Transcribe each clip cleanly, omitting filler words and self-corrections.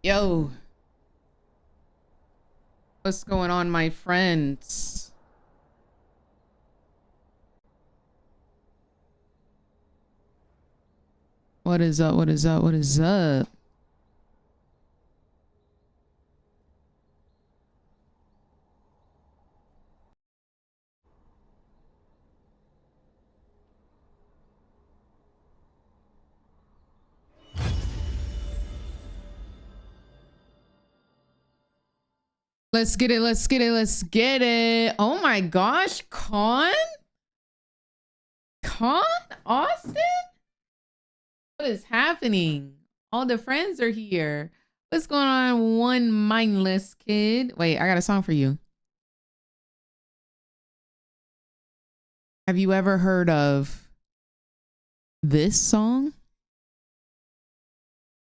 Yo, what's going on, my friends? What is up? What is up? What is up? Let's get it. Let's get it. Let's get it. Oh my gosh, Con Austin? What is happening? All the friends are here. What's going on, one mindless kid? Wait, I got a song for you. Have you ever heard of this song?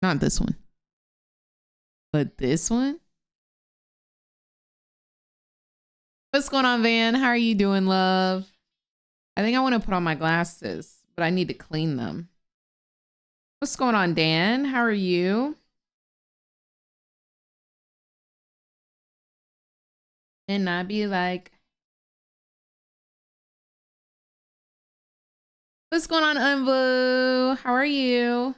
Not this one, but this one. What's going on, Van? How are you doing, love? I think I want to put on my glasses, but I need to clean them. What's going on, Dan? How are you? And I'd be like, what's going on, Unvu? How are you?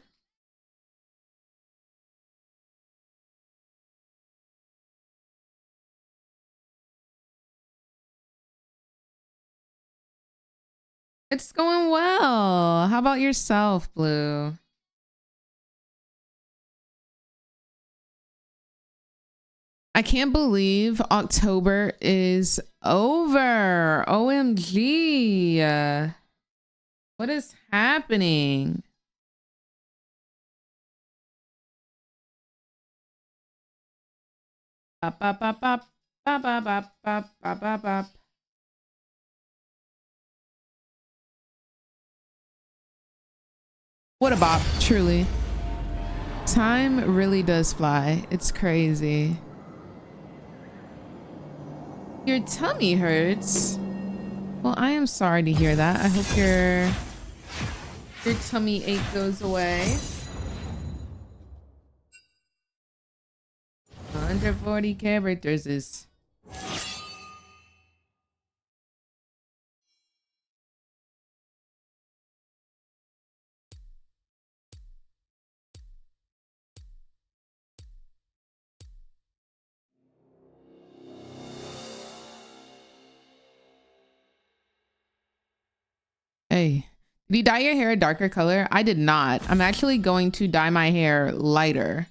It's going well. How about yourself, Blue? I can't believe October is over. OMG. What is happening? Bop, bop, bop, bop, bop, bop, bop, bop, bop, bop, bop. What a bop, truly. Time really does fly. It's crazy. Your tummy hurts. Well, I am sorry to hear that. I hope your tummy ache goes away. 140 characters is... Hey, did you dye your hair a darker color? I did not. I'm actually going to dye my hair lighter.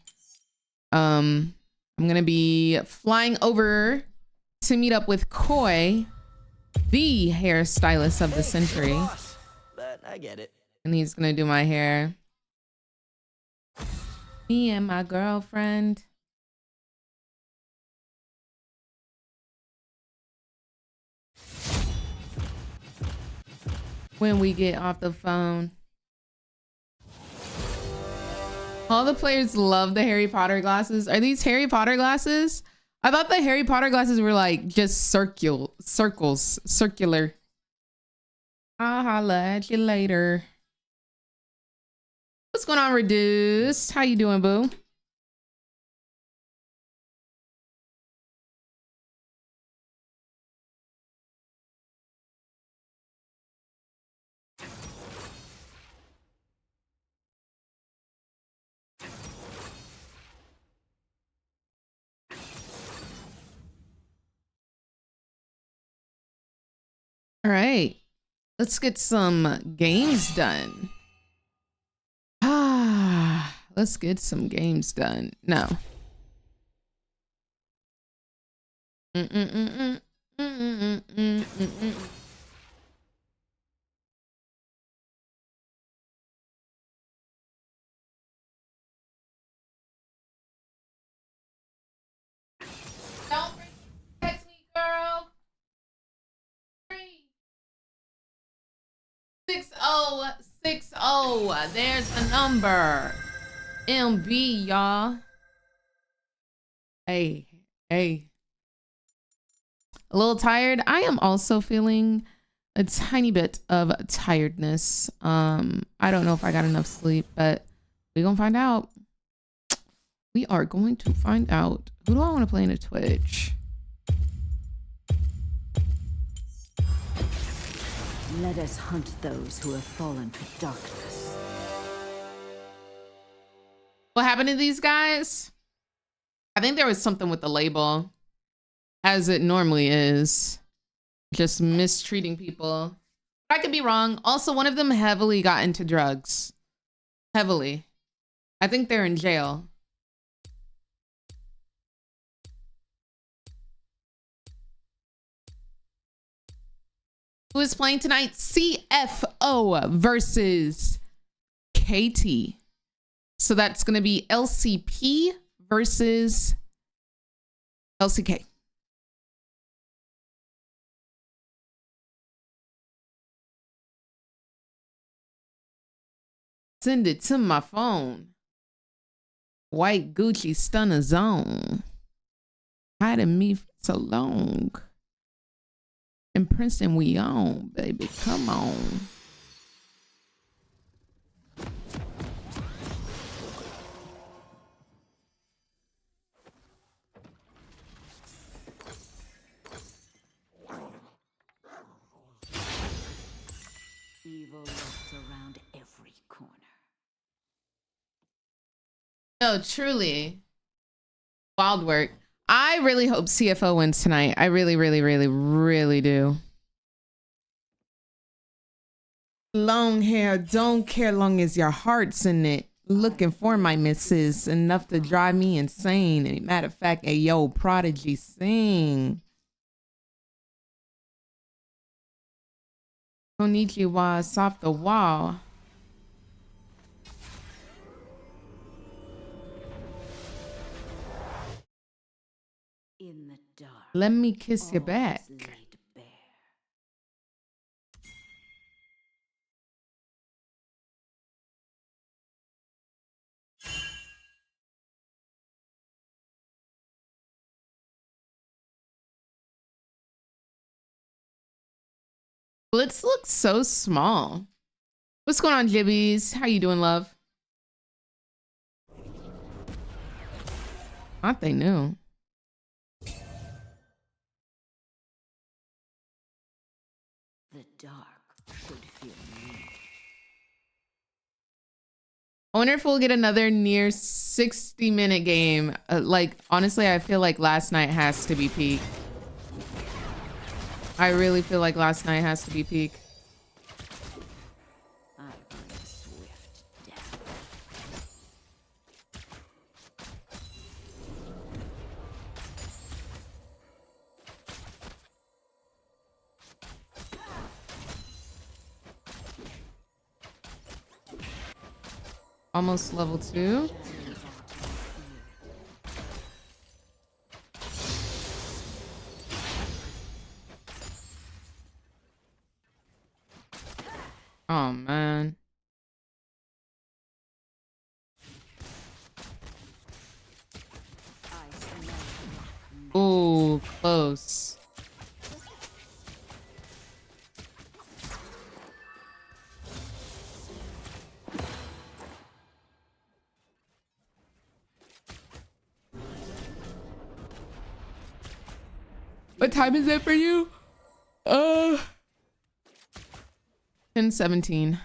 I'm gonna be flying over to meet up with Koi, the hairstylist of the century. But I get it. And he's gonna do my hair. Me and my girlfriend. When we get off the phone. All the players love the Harry Potter glasses. Are these Harry Potter glasses? I thought the Harry Potter glasses were like just circular. I'll holla at you later. What's going on, Reduced? How you doing, boo? All right, let's get some games done. Let's get some games done. No. Don't text me, girl. 6060. There's the number. MB, y'all. Hey. A little tired. I am also feeling a tiny bit of tiredness. I don't know if I got enough sleep, but we're gonna find out. We are going to find out. Who do I want to play in a Twitch? Let us hunt those who have fallen to darkness. What happened to these guys? I think there was something with the label, as it normally is. Just mistreating people. I could be wrong. Also, one of them heavily got into drugs. Heavily. I think they're in jail. Who is playing tonight? CFO versus KT. So that's going to be LCP versus LCK. Send it to my phone. White Gucci stunner zone. Hiding me for so long. In Princeton we on, baby. Come on. Evil lurks around every corner. No, truly. Wild work. I really hope CFO wins tonight. I really, really, really, really do. Long hair, don't care long as your heart's in it. Looking for my missus, enough to drive me insane. And matter of fact, hey, yo, Prodigy, sing. Konnichiwa, it's off the wall. In the dark. Let me kiss your all back. is laid bare. Blitz looks so small. What's going on, Jibbies? How you doing, love? Thought they knew. The dark should feel me. I wonder if we'll get another near 60-minute game. Like, honestly, I feel like last night has to be peak. I really feel like last night has to be peak. I bring swift death. Almost level 2. Oh, man. Ooh, close. What time is it for you? 10:17.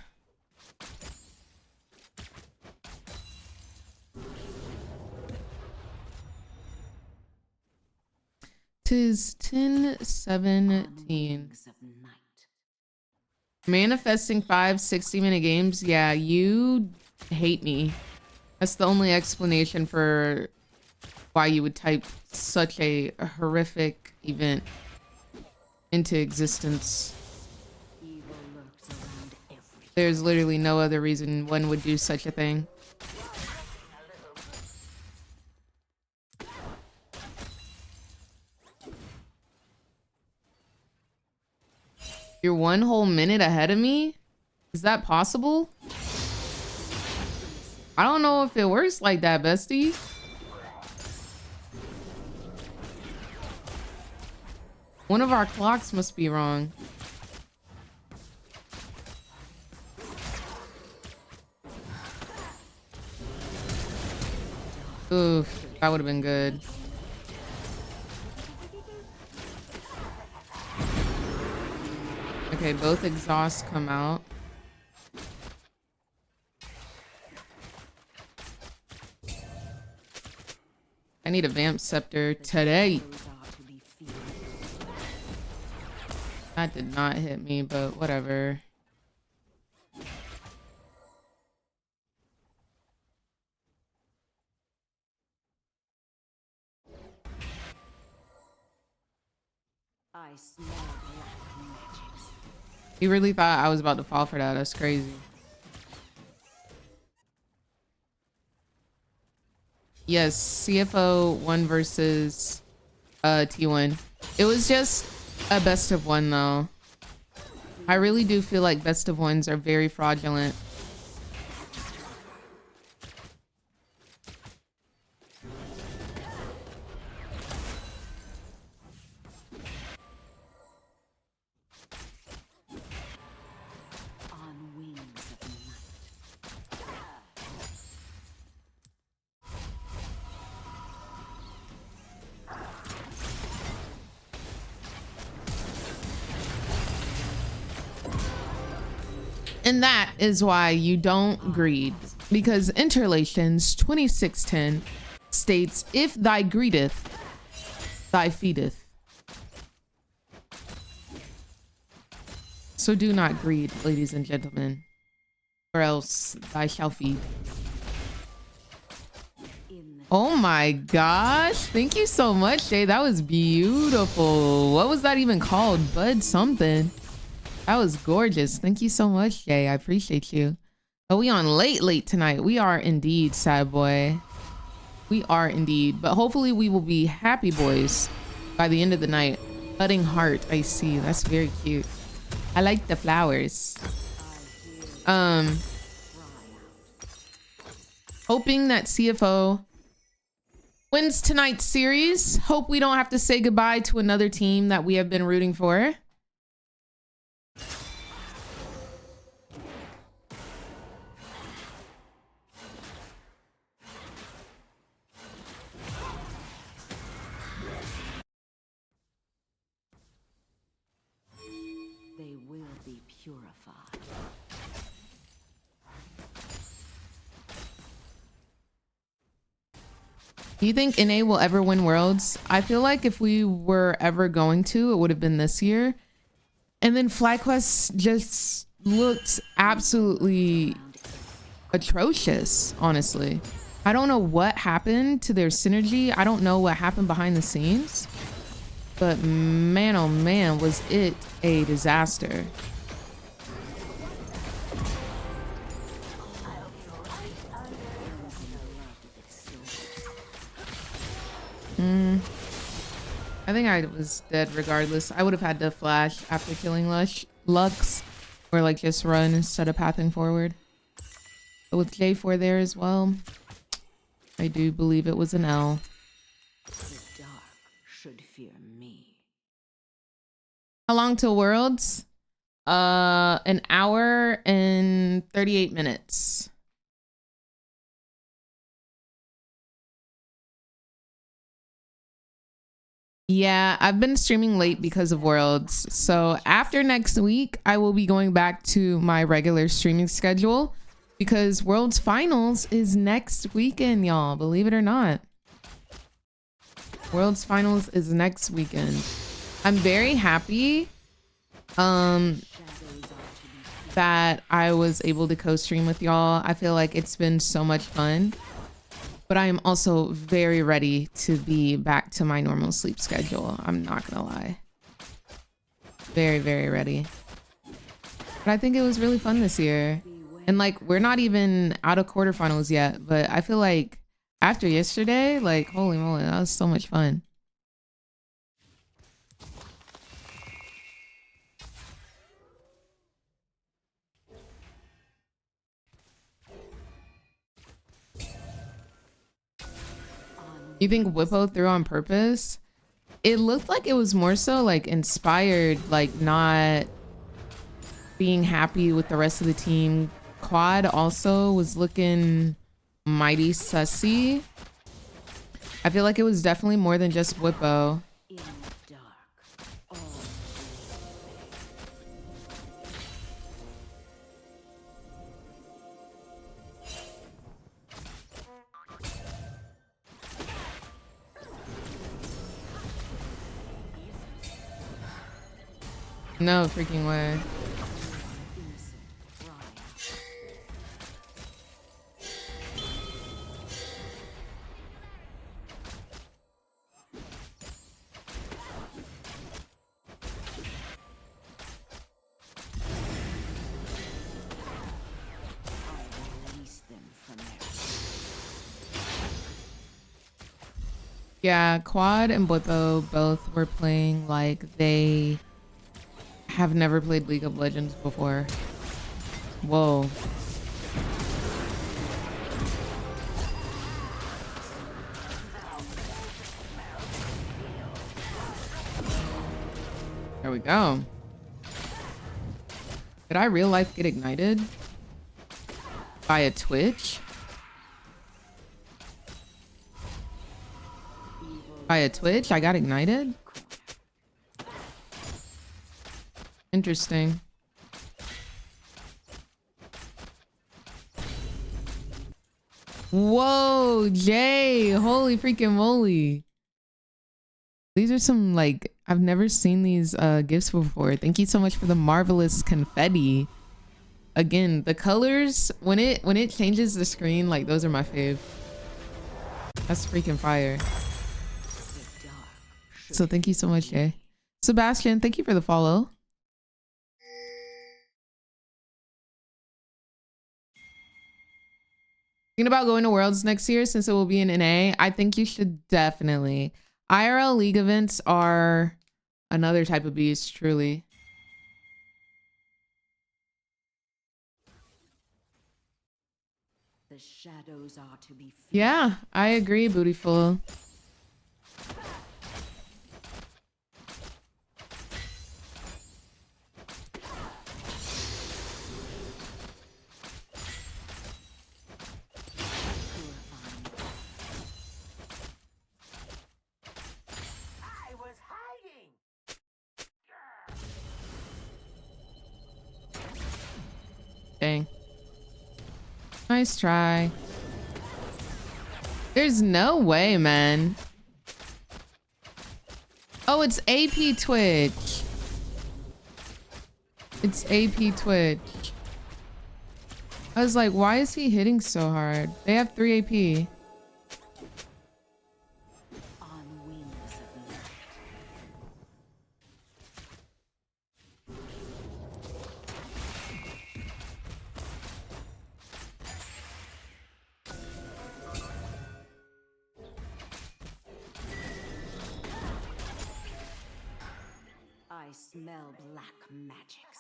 Tis 10:17. Wings of night. Manifesting 5 60-minute games. Yeah, you hate me. That's the only explanation for why you would type such a horrific event into existence. Evil lurks around every. There's literally no other reason one would do such a thing. You're 1 whole minute ahead of me? Is that possible? I don't know if it works like that, bestie. One of our clocks must be wrong. Oof. That would have been good. Okay, both exhausts come out. I need a vamp scepter today. That did not hit me, but whatever. I smell black magics. He really thought I was about to fall for that. That's crazy. Yes, CFO 1 versus T1. It was just a best of 1 though. I really do feel like best of 1s are very fraudulent. On wings of night. And that is why you don't greed. Because Interlations 2610 states, if thy greedeth, thy feedeth. So do not greed, ladies and gentlemen, or else thy shall feed. Oh my gosh. Thank you so much, Jay. That was beautiful. What was that even called? Bud something. That was gorgeous. Thank you so much, Jay. I appreciate you. Oh, we on late tonight. We are indeed, sad boy. We are indeed. But hopefully we will be happy boys by the end of the night. Budding heart, I see. That's very cute. I like the flowers. Hoping that CFO wins tonight's series. Hope we don't have to say goodbye to another team that we have been rooting for. They will be purified. Do you think NA will ever win Worlds? I feel like if we were ever going to, it would have been this year. And then FlyQuest just looked absolutely atrocious, honestly. I don't know what happened to their synergy. I don't know what happened behind the scenes. But man, oh man, was it a disaster. I think I was dead regardless. I would have had to flash after killing Lux, or like just run instead of pathing forward. But with J4 there as well, I do believe it was an L. The dark should fear me. How long till Worlds? An hour and 38 minutes. Yeah, I've been streaming late because of Worlds. So after next week, I will be going back to my regular streaming schedule because Worlds Finals is next weekend, y'all. Believe it or not. Worlds Finals is next weekend. I'm very happy that I was able to co-stream with y'all. I feel like it's been so much fun. But I am also very ready to be back to my normal sleep schedule. I'm not gonna lie. Very, very ready. But I think it was really fun this year. And like, we're not even out of quarterfinals yet, but I feel like after yesterday, like, holy moly, that was so much fun. You think Whippo threw on purpose? It looked like it was more so like inspired, like not being happy with the rest of the team. Quad also was looking mighty sussy. I feel like it was definitely more than just Whippo. In the dark, all No freaking way. innocent cry. I release them from their Yeah, Quad and Blippo both were playing like they have never played League of Legends before. Whoa. There we go. Did I real life get ignited by a Twitch? By a Twitch? I got ignited? Interesting. Whoa, Jay. Holy freaking moly. These are some, like, I've never seen these gifts before. Thank you so much for the marvelous confetti. Again, the colors, when it changes the screen, like, those are my fave. That's freaking fire. So thank you so much, Jay. Sebastian, thank you for the follow. Thinking about going to Worlds next year since it will be in NA. I think you should definitely. IRL League events are another type of beast, truly. The shadows are to be feared. Yeah, I agree, Bootyful. I was hiding. Dang. Nice try. There's no way, man. Oh, it's AP Twitch. It's AP Twitch. I was like, why is he hitting so hard? They have 3 AP. On wings of light. I smell black magics.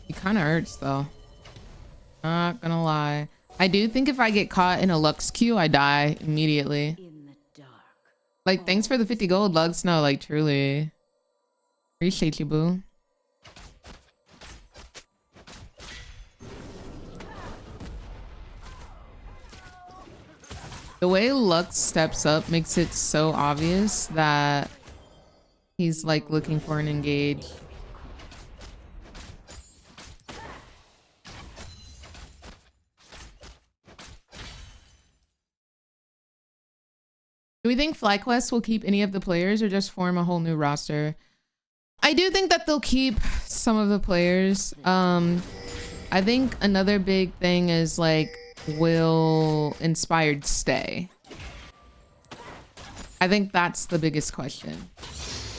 He kind of hurts though. Not gonna lie. I do think if I get caught in a Lux queue, I die immediately. In the dark. Like, thanks for the 50 gold, Lux. No, like, truly. Appreciate you, boo. The way Lux steps up makes it so obvious that he's like looking for an engage. Do we think FlyQuest will keep any of the players or just form a whole new roster? I do think that they'll keep some of the players. I think another big thing is like, will Inspired stay? I think that's the biggest question.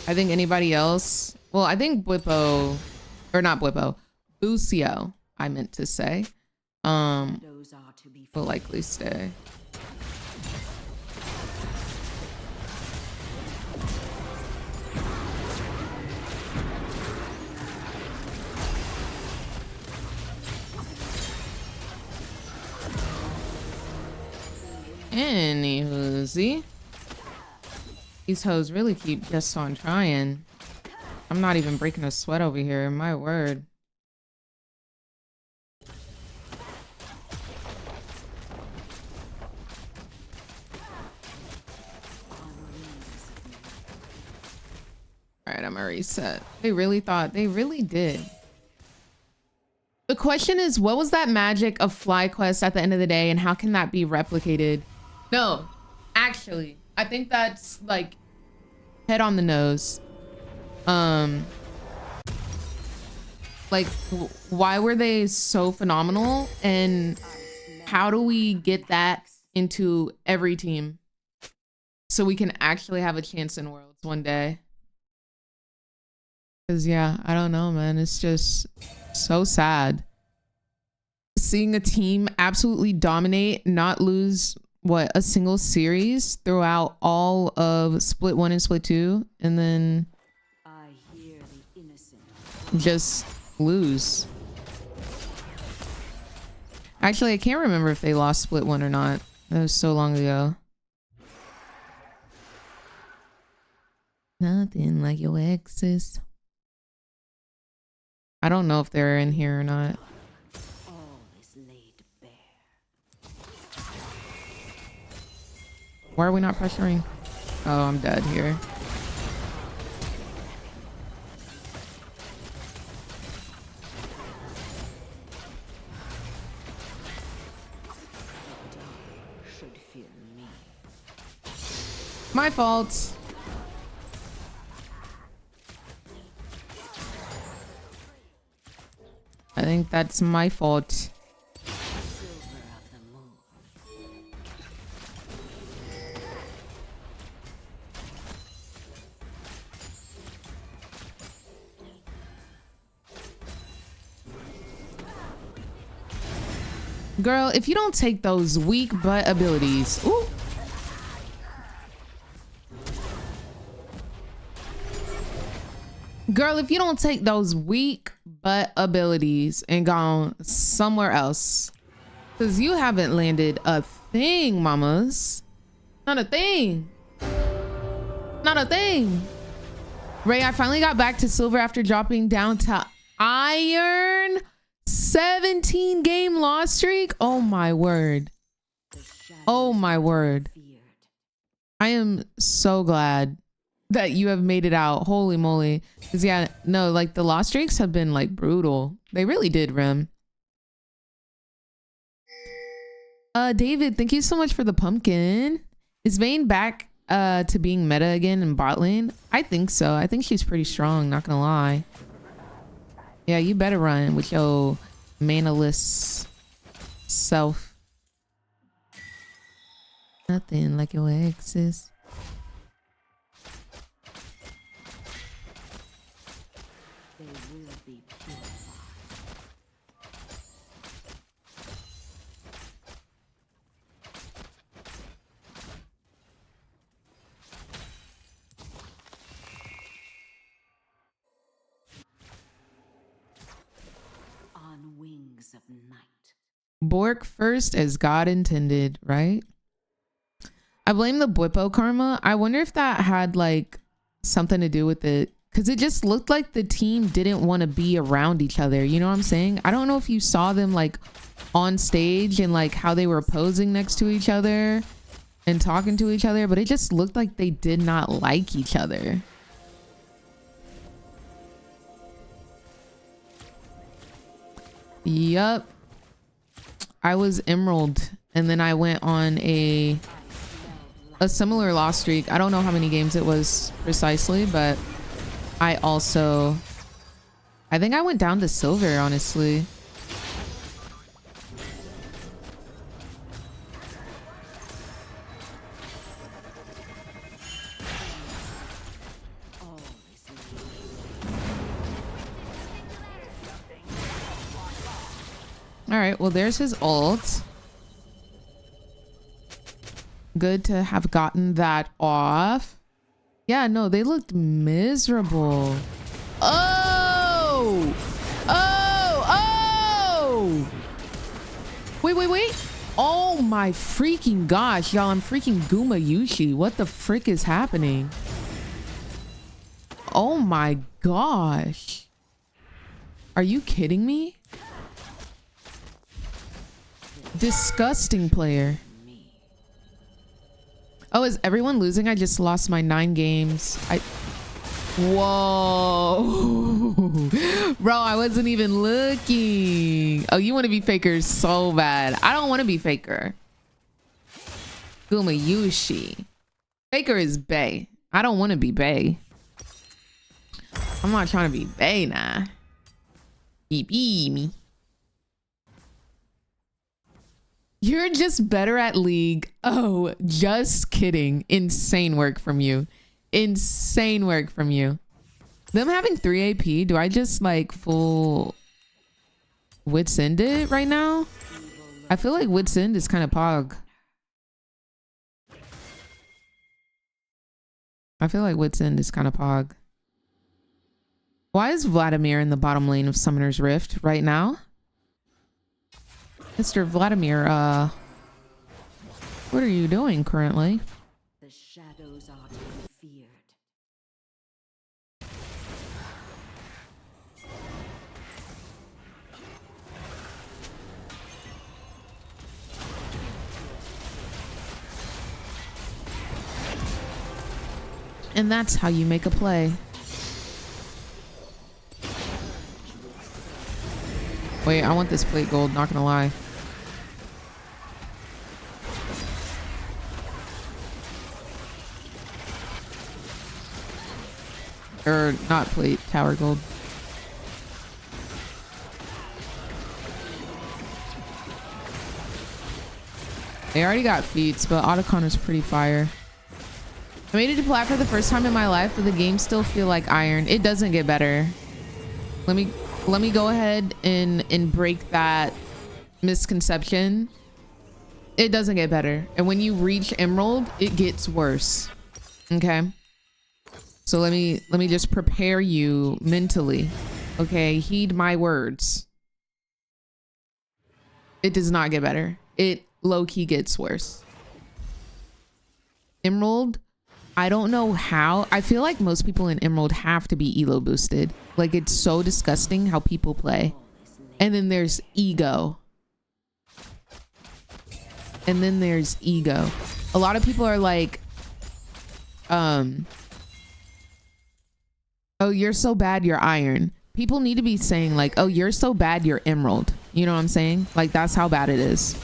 I think anybody else, well, I think Blippo, or not Blippo, Bucio, I meant to say, Those are to be will likely stay. Anywho, these hoes really keep just on trying. I'm not even breaking a sweat over here, my word. I'm a reset. They really thought, they really did. The question is, what was that magic of FlyQuest at the end of the day, and how can that be replicated? No, actually, I think that's like head on the nose. Like, why were they so phenomenal, and how do we get that into every team so we can actually have a chance in Worlds one day? Because yeah, I don't know, man. It's just so sad seeing a team absolutely dominate, not lose what, a single series throughout all of split 1 and split 2, and then I hear the innocent. just lose. Actually, I can't remember if they lost split 1 or not. That was so long ago. Nothing like your exes. I don't know if they're in here or not. All is laid bare. Why are we not pressuring? Oh, I'm dead here. Should fear me. My fault. I think that's my fault. Silver of the moon. Girl, if you don't take those weak butt abilities. Ooh. Girl, if you don't take those weak butt abilities and gone somewhere else. Because you haven't landed a thing, mamas. Not a thing. Not a thing. Ray, I finally got back to silver after dropping down to iron. 17 game loss streak. Oh my word. Oh my word. I am so glad that you have made it out. Holy moly. Because yeah, no, like the loss streaks have been like brutal. They really did, Rim. David, thank you so much for the pumpkin. Is Vayne back to being meta again in bot lane? I think so. I think she's pretty strong, not gonna lie. Yeah, you better run with your manaless self. Nothing like your exes. They will be purified. On wings of night. Bork first as God intended, right? I blame the Bwipo karma. I wonder if that had like something to do with it, because it just looked like the team didn't want to be around each other. You know what I'm saying? I don't know if you saw them like on stage and like how they were posing next to each other and talking to each other, but it just looked like they did not like each other. Yup. I was Emerald and then I went on a similar loss streak. I don't know how many games it was precisely, but I think I went down to silver, honestly. All right, well, there's his ult. Good to have gotten that off. Yeah, no, they looked miserable. Oh! Oh! Wait. Oh my freaking gosh, y'all, I'm freaking Guma Yushi. What the frick is happening? Oh my gosh. Are you kidding me? Disgusting player. Oh, is everyone losing? I just lost my 9 games. Whoa. Bro, I wasn't even looking. Oh, you want to be Faker so bad. I don't want to be Faker. Gumayushi. Faker is Bae. I don't want to be Bae. I'm not trying to be Bae now. Be me. You're just better at League. Oh, just kidding. Insane work from you. Insane work from you. Them having 3 AP, do I just like full Wits End it right now? I feel like Wits End is kind of pog. I feel like Wits End is kind of pog. Why is Vladimir in the bottom lane of Summoner's Rift right now? Mr. Vladimir, what are you doing currently? The shadows are to be feared. And that's how you make a play. Wait, I want this plate gold, not gonna lie. Or not plate, tower gold. They already got feats, but Otacon is pretty fire. I made it to plat for the first time in my life, but the game still feel like iron. It doesn't get better. Let me go ahead and break that misconception. It doesn't get better. And when you reach Emerald, it gets worse. Okay? So let me just prepare you mentally. Okay? Heed my words. It does not get better. It low-key gets worse. Emerald, I don't know how. I feel like most people in Emerald have to be elo boosted. Like, it's so disgusting how people play. And then there's ego. And then there's ego. A lot of people are like, oh, you're so bad, you're iron. People need to be saying like, oh, you're so bad, you're emerald. You know what I'm saying? Like, that's how bad it is.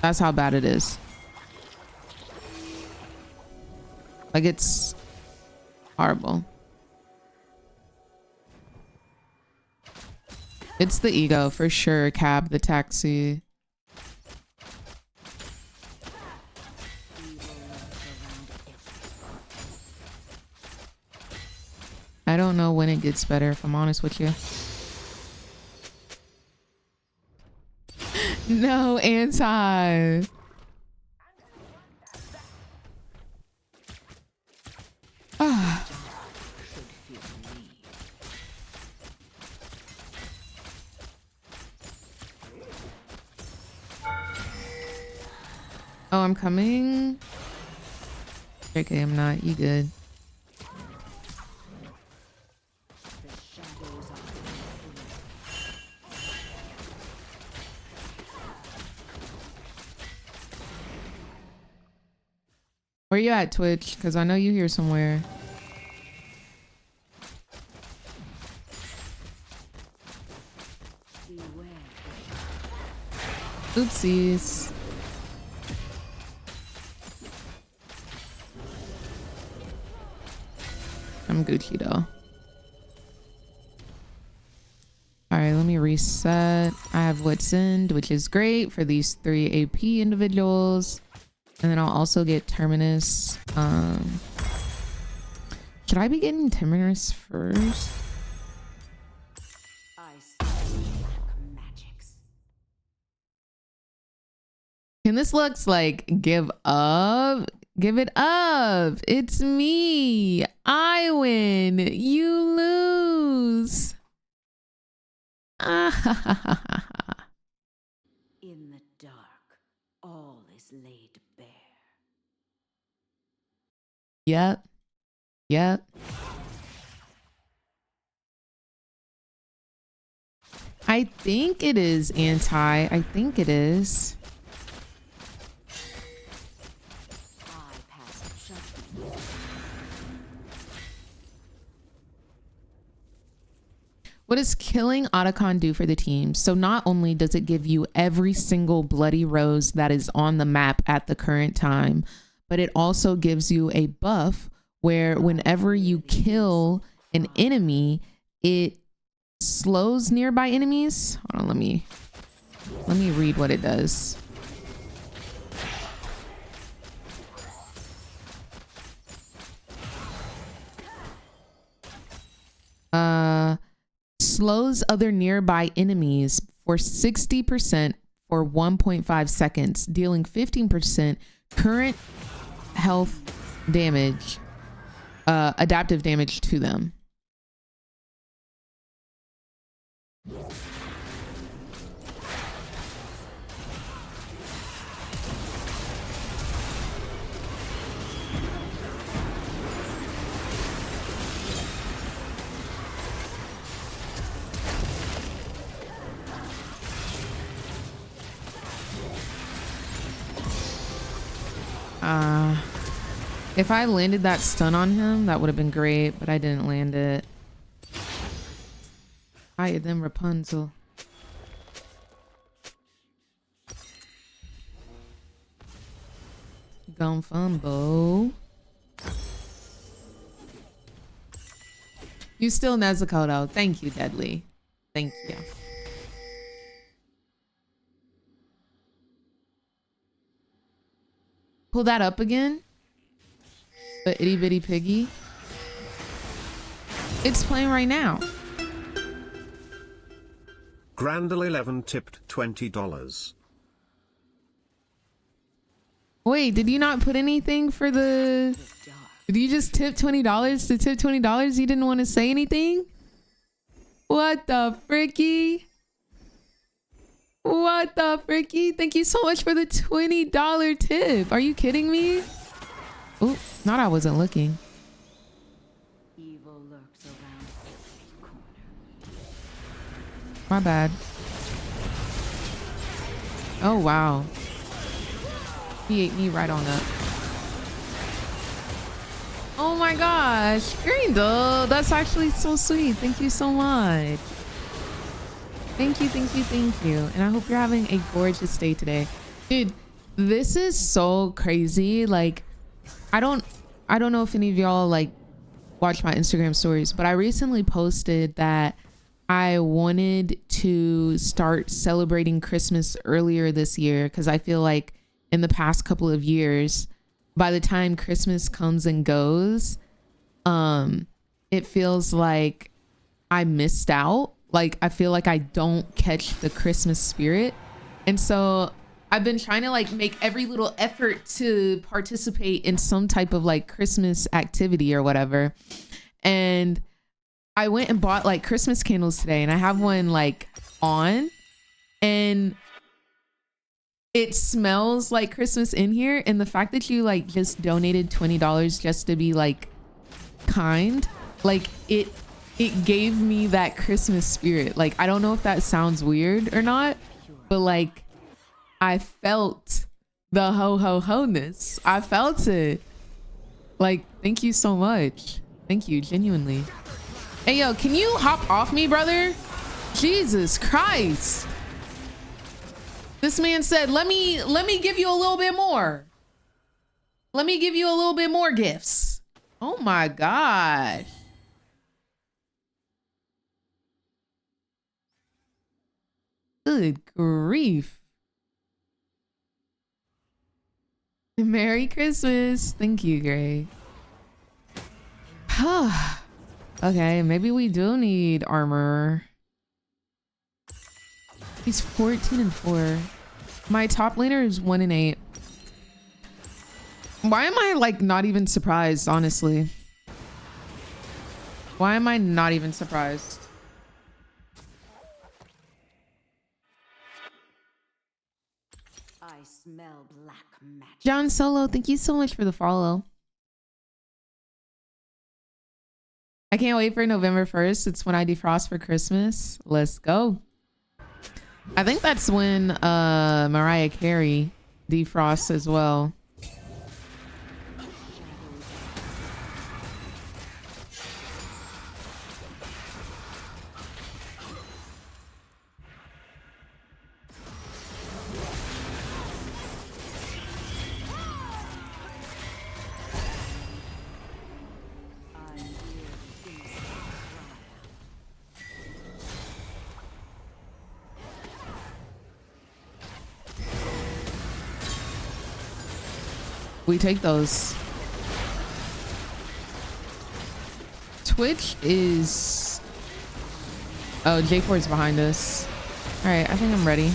That's how bad it is. Like, it's horrible. It's the ego for sure. Cab the taxi. I don't know when it gets better, if I'm honest with you. No, anti. Ah. Oh, I'm coming. Okay, I'm not. You good? Where you at, Twitch? Because I know you here somewhere. Oopsies. I'm Gucci though. Alright, let me reset. I have Wits End, which is great for these 3 AP individuals. And then I'll also get Terminus. Should I be getting Terminus first? And this looks like give up. Give it up. It's me. I win. You lose. Ah. In the dark, all is laid bare. Yep. Yep. I think it is anti. I think it is. I pass judgment. What does killing Otacon do for the team? So not only does it give you every single bloody rose that is on the map at the current time, but it also gives you a buff where whenever you kill an enemy, it slows nearby enemies. Hold on, let me read what it does. Slows other nearby enemies for 60% for 1.5 seconds, dealing 15% current health damage, adaptive damage to them. If I landed that stun on him, that would have been great, but I didn't land it. Higher than Rapunzel. Gone fumbo. You still Nezuko. Thank you, Deadly. Thank you. Pull that up again. The itty bitty piggy. It's playing right now. Grandel 11 tipped $20. Wait, did you not put anything for the... Did you just tip $20 to tip $20? You didn't want to say anything? What the fricky? What the fricky? Thank you so much for the $20 tip. Are you kidding me? Oh, not I wasn't looking. Evil lurks around every corner. My bad. Oh, wow. He ate me right on up. Oh my gosh. Grindel, that's actually so sweet. Thank you so much. Thank you, thank you, thank you. And I hope you're having a gorgeous day today. Dude, this is so crazy. Like, I don't know if any of y'all like watch my Instagram stories, but I recently posted that I wanted to start celebrating Christmas earlier this year because I feel like in the past couple of years, by the time Christmas comes and goes, it feels like I missed out. Like, I feel like I don't catch the Christmas spirit. And so I've been trying to like make every little effort to participate in some type of like Christmas activity or whatever. And I went and bought like Christmas candles today, and I have one like on, and it smells like Christmas in here. And the fact that you like just donated $20 just to be like kind, like it gave me that Christmas spirit. Like, I don't know if that sounds weird or not, but like I felt the ho-ness. I felt it. Like, thank you so much. Thank you, genuinely. Hey, yo, can you hop off me, brother? Jesus Christ. This man said, let me give you a little bit more. Let me give you a little bit more gifts. Oh my gosh. Good grief. Merry Christmas. Thank you, Gray. Okay, maybe we do need armor. He's 14 and 4. My top laner is 1 and 8. Why am I like not even surprised, honestly? Why am I not even surprised? I smell black magic. John Solo, thank you so much for the follow. I can't wait for November 1st. It's when I defrost for Christmas. Let's go. I think that's when Mariah Carey defrosts as well. We take those. Twitch is... Oh, J4 is behind us. All right, I think I'm ready.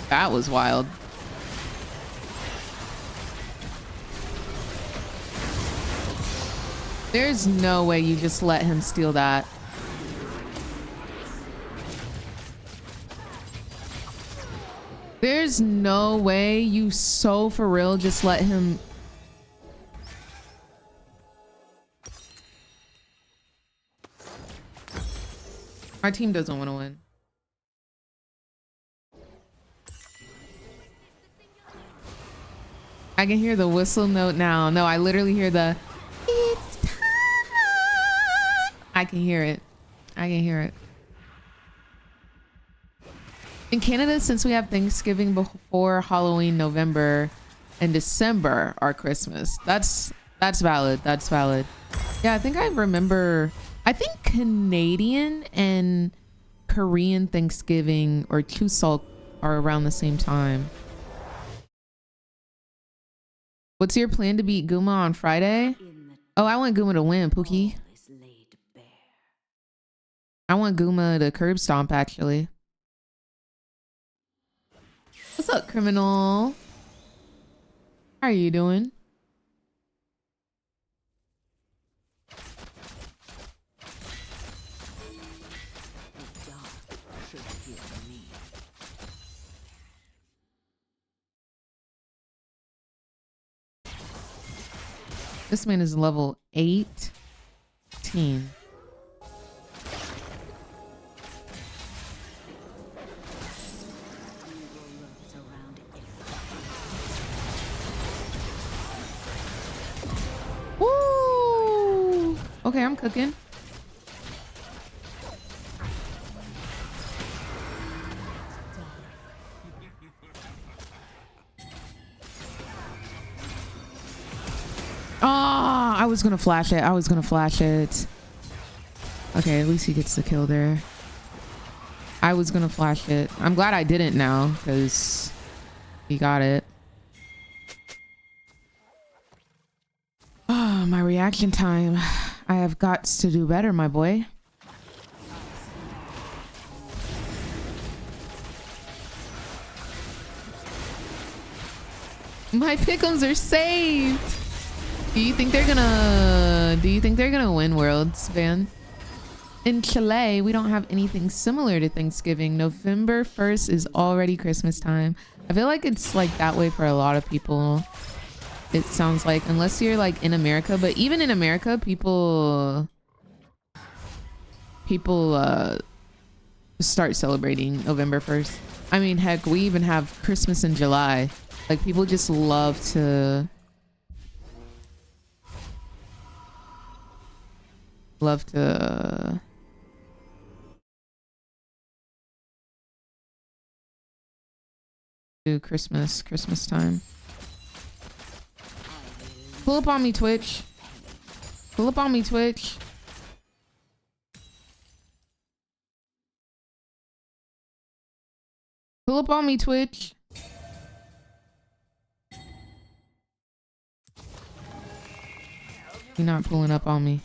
That was wild. There's no way you just let him steal that. There's no way you so for real just let him. Our team doesn't want to win. I can hear the whistle note now. No, I literally hear the it's time. I can hear it. I can hear it. In Canada, since we have Thanksgiving before Halloween, November and December are Christmas. That's valid. That's valid. Yeah, I think I remember. I think Canadian and Korean Thanksgiving or Chuseok are around the same time. What's your plan to beat Guma on Friday? Oh, I want Guma to win, Pookie. I want Guma to curb stomp, actually. What's up, criminal? How are you doing? This man is level 18. Woo! Okay, I'm cooking. Oh, I was gonna flash it. I was gonna flash it. Okay, at least he gets the kill there. I was gonna flash it. I'm glad I didn't now, because he got it. Oh, my reaction time. I have got to do better, my boy. My pickles are saved. Do you think they're gonna win Worlds, Van? In Chile, we don't have anything similar to Thanksgiving. November 1st is already Christmas time. I feel like it's like that way for a lot of people. It sounds like, unless you're like in America, but even in America, people start celebrating November 1st. I mean, heck, we even have Christmas in July. Like, people just love to do Christmas time. Pull up on me, Twitch. Pull up on me, Twitch. Pull up on me, Twitch. You're not pulling up on me.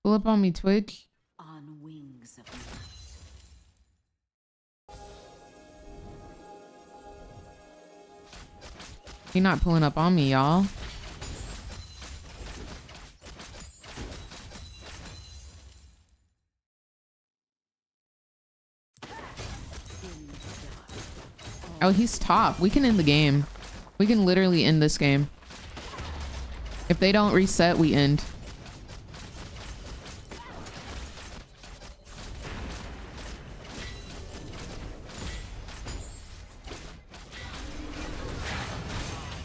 Pull up on me, Twitch. On wings of night. You're not pulling up on me, y'all. Oh, he's top. We can end the game. We can literally end this game. If they don't reset, we end.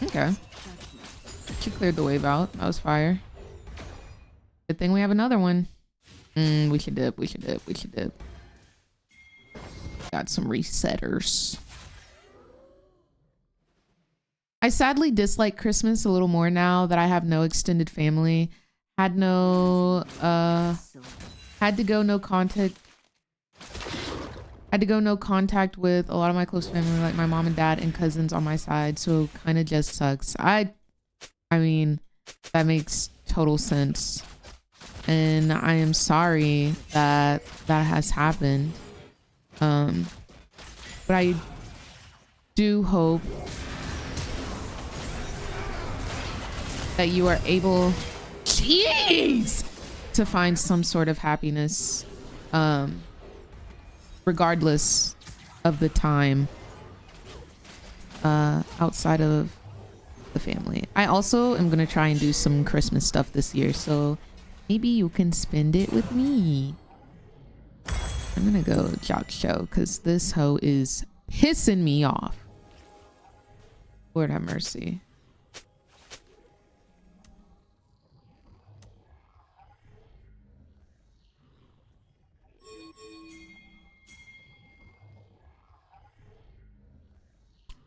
Okay. She cleared the wave out. That was fire. Good thing we have another one. We should dip. We should dip. We should dip. Got some resetters. I sadly dislike Christmas a little more now that I have no extended family. Had to go no contact with a lot of my close family, like my mom and dad and cousins on my side, so kind of just sucks. I mean, that makes total sense. And I am sorry that that has happened. But I do hope that you are able, jeez, to find some sort of happiness, regardless of the time, outside of the family. I also am gonna try and do some Christmas stuff this year, so maybe you can spend it with me. I'm gonna go jock show because this hoe is pissing me off. Lord have mercy.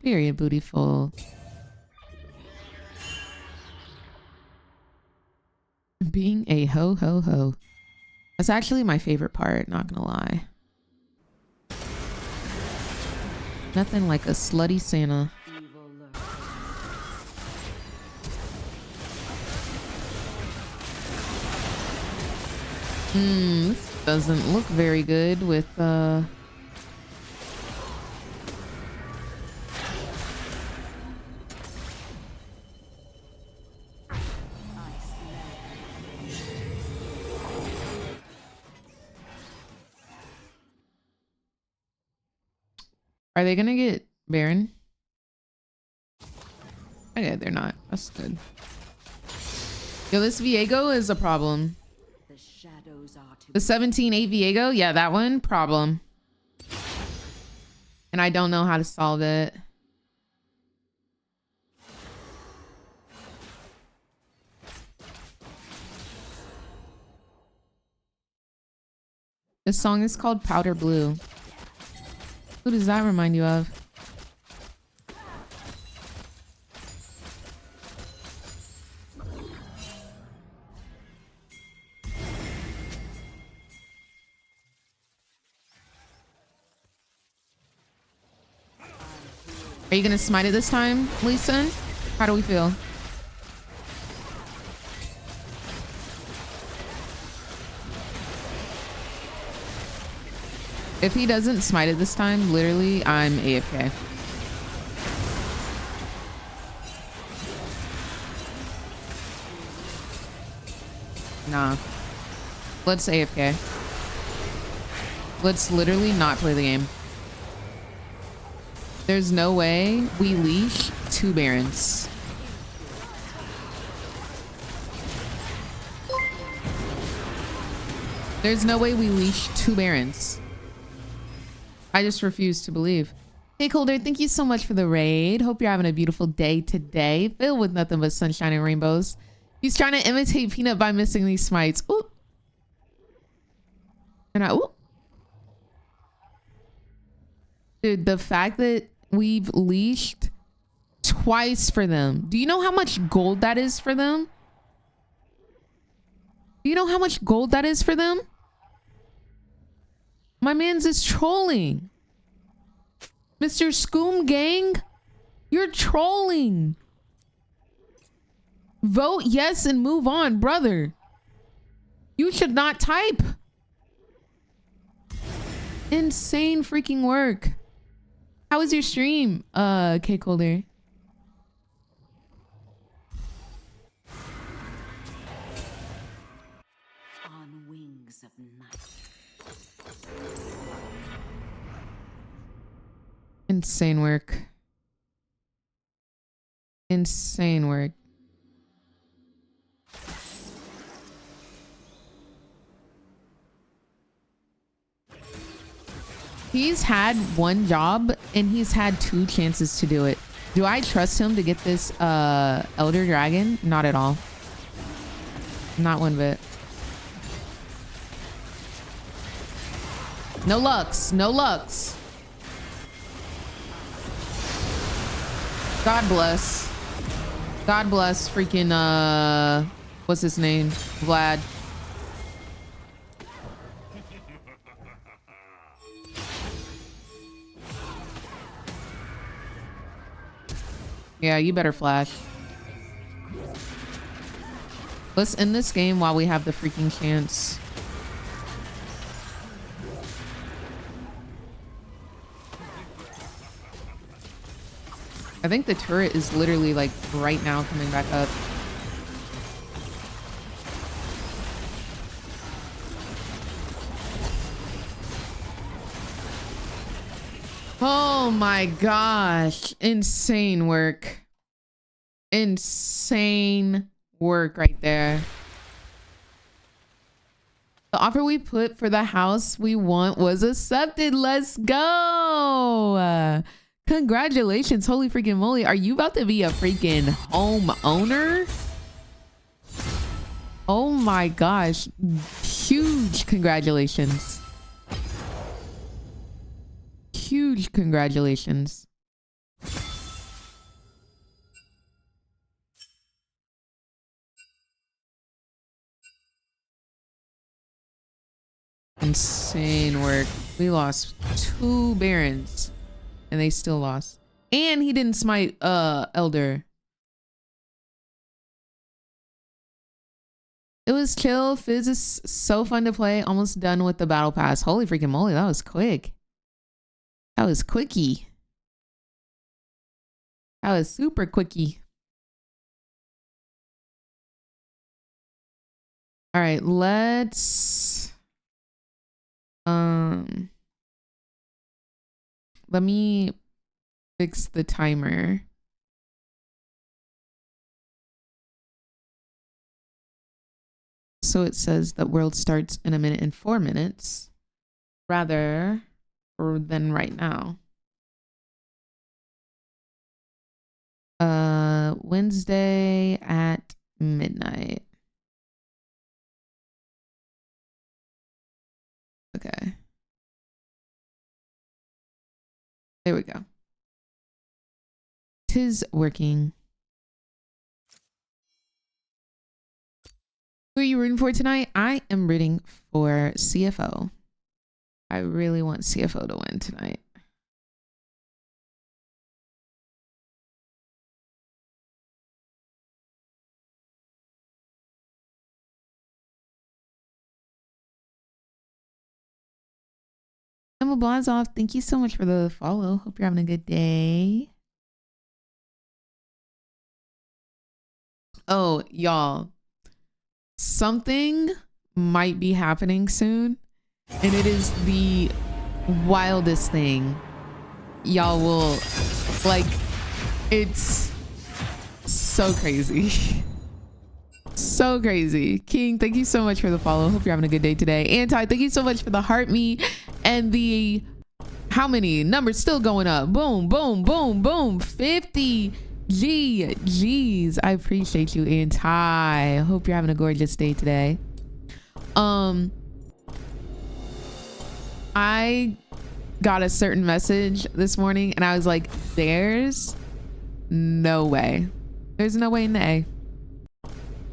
Period, bootyful. Being a ho ho ho. That's actually my favorite part, not gonna lie. Nothing like a slutty Santa. This doesn't look very good with Are they gonna get Baron? Okay, they're not. That's good. Yo, this Viego is a problem. The 17-8 Viego? Yeah, that one, problem. And I don't know how to solve it. This song is called Powder Blue. Who does that remind you of? Are you gonna smite it this time, Lisa? How do we feel? If he doesn't smite it this time, literally, I'm AFK. Nah. Let's AFK. Let's literally not play the game. There's no way we leash 2 Barons. There's no way we leash 2 Barons. I just refuse to believe. Hey, Colder, thank you so much for the raid. Hope you're having a beautiful day today, filled with nothing but sunshine and rainbows. He's trying to imitate Peanut by missing these smites. Ooh. And ooh. Dude, the fact that we've leashed twice for them. Do you know how much gold that is for them? Do you know how much gold that is for them? My man's is trolling. Mr. Scoom Gang, you're trolling. Vote yes and move on, brother. You should not type. Insane freaking work. How was your stream, Cake Holder? On wings of night. Insane work. Insane work. He's had one job and he's had 2 chances to do it. Do I trust him to get this Elder Dragon? Not at all. Not one bit. No Lux. No Lux. God bless. God bless freaking what's his name? Vlad. Yeah, you better flash. Let's end this game while we have the freaking chance. I think the turret is literally like right now coming back up. Oh my gosh. Insane work. Insane work right there. The offer we put for the house we want was accepted. Let's go. Congratulations. Holy freaking moly. Are you about to be a freaking homeowner? Oh my gosh. Huge congratulations. Huge congratulations. Insane work. We lost 2 barons and they still lost. And he didn't smite Elder. It was chill. Fizz is so fun to play. Almost done with the battle pass. Holy freaking moly, that was quick. That was quickie. That was super quickie. All right, let's let me fix the timer. So it says that world starts in 1 minute and 4 minutes rather than right now. Wednesday at midnight. Okay. There we go. 'Tis working. Who are you rooting for tonight? I am rooting for CFO. I really want CFO to win tonight. Emma Blazoff, thank you so much for the follow. Hope you're having a good day. Oh, y'all. Something might be happening soon. And it is the wildest thing. Y'all will like, it's so crazy. So crazy. King, thank you so much for the follow. Hope you're having a good day today. Anti, thank you so much for the heart me and the how many numbers still going up. Boom, boom, boom, boom. 50 G's. I appreciate you, Anti. Hope you're having a gorgeous day today. I got a certain message this morning and I was like, there's no way. There's no way in the A.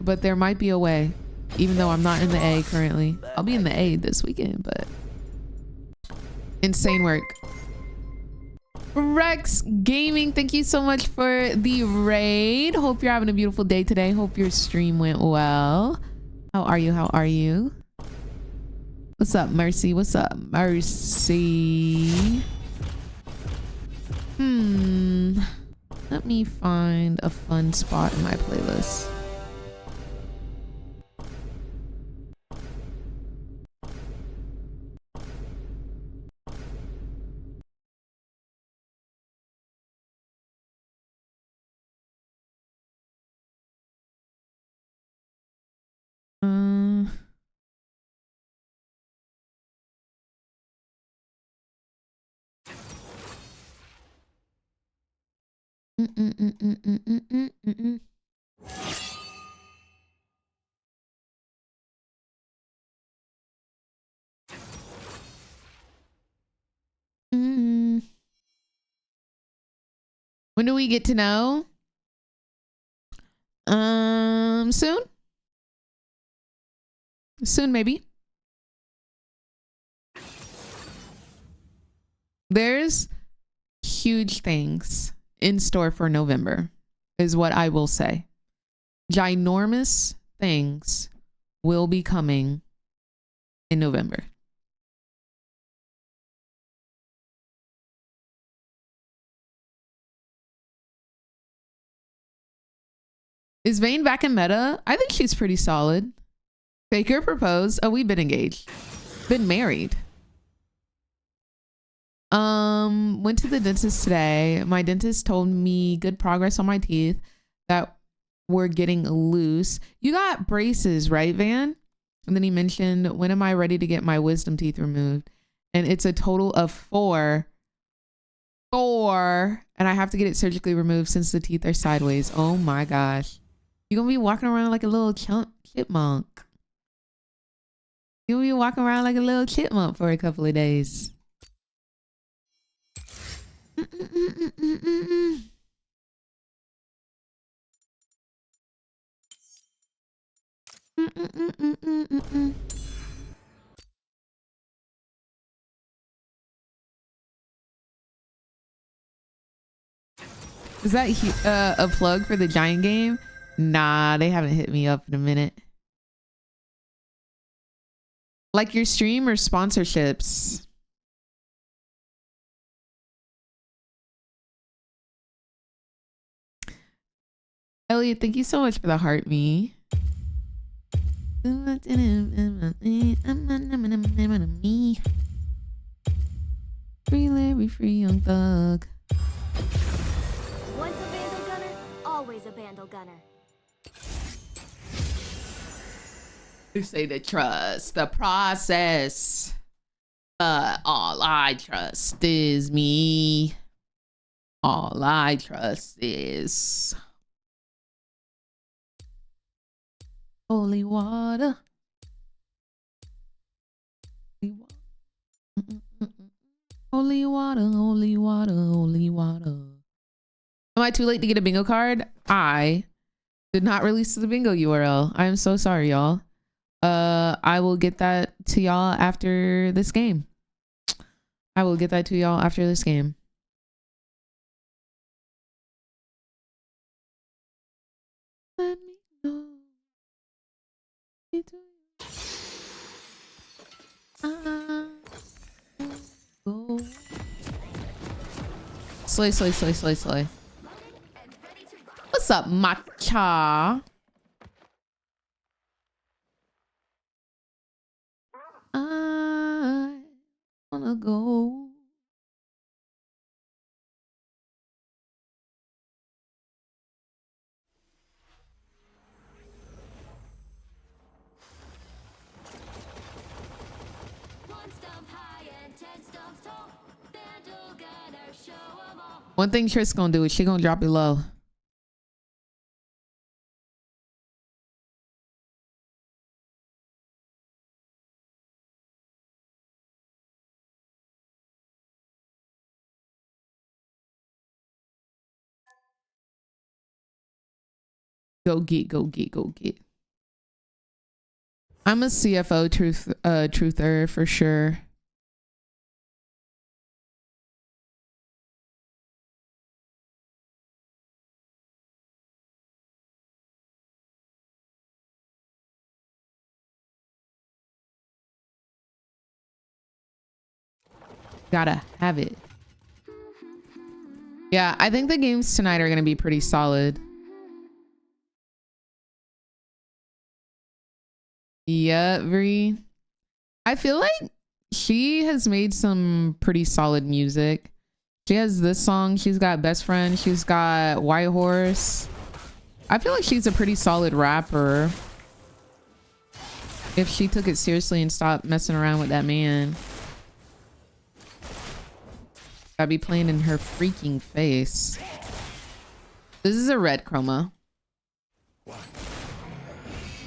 But there might be a way, even though I'm not in the A currently. I'll be in the A this weekend, but insane work. Rex Gaming, thank you so much for the raid. Hope you're having a beautiful day today. Hope your stream went well. How are you? How are you? What's up, Mercy? What's up, Mercy? Let me find a fun spot in my playlist. When do we get to know? Soon. Soon, maybe. There's huge things in store for November, is what I will say. Ginormous things will be coming in November. Is Vayne back in meta? I think she's pretty solid. Faker proposed. Oh, we've been engaged. Been married. Went to the dentist today. My dentist told me good progress on my teeth that were getting loose. You got braces, right, Van? And then he mentioned, when am I ready to get my wisdom teeth removed? And it's a total of 4. 4. And I have to get it surgically removed since the teeth are sideways. Oh my gosh. You're gonna be walking around like a little chipmunk. You're gonna be walking around like a little chipmunk for a couple of days. Is that a plug for the Giant game? Nah, they haven't hit me up in a minute. Like your stream or sponsorships? Elliot, thank you so much for the heart me. Free Larry, free young thug. Once a vandal gunner, always a vandal gunner. You say to trust the process. All I trust is me. All I trust is holy water. Holy water, holy water, holy water. Am I too late to get a bingo card? I did not release the bingo URL. I am so sorry, y'all. I will get that to y'all after this game. I will get that to y'all after this game. Let me know. Go. Slay, slay, slay, slay, slay. What's up, matcha? I wanna go. One thing Trish gonna do is she gonna drop it low. Go get, go get, go get. I'm a CFO truther for sure. Gotta have it. Yeah, I think the games tonight are gonna be pretty solid. Yeah, Bree. I feel like she has made some pretty solid music. She has this song. She's got Best Friend. She's got White Horse. I feel like she's a pretty solid rapper. If she took it seriously and stopped messing around with that man. I'd be playing in her freaking face. This is a red chroma.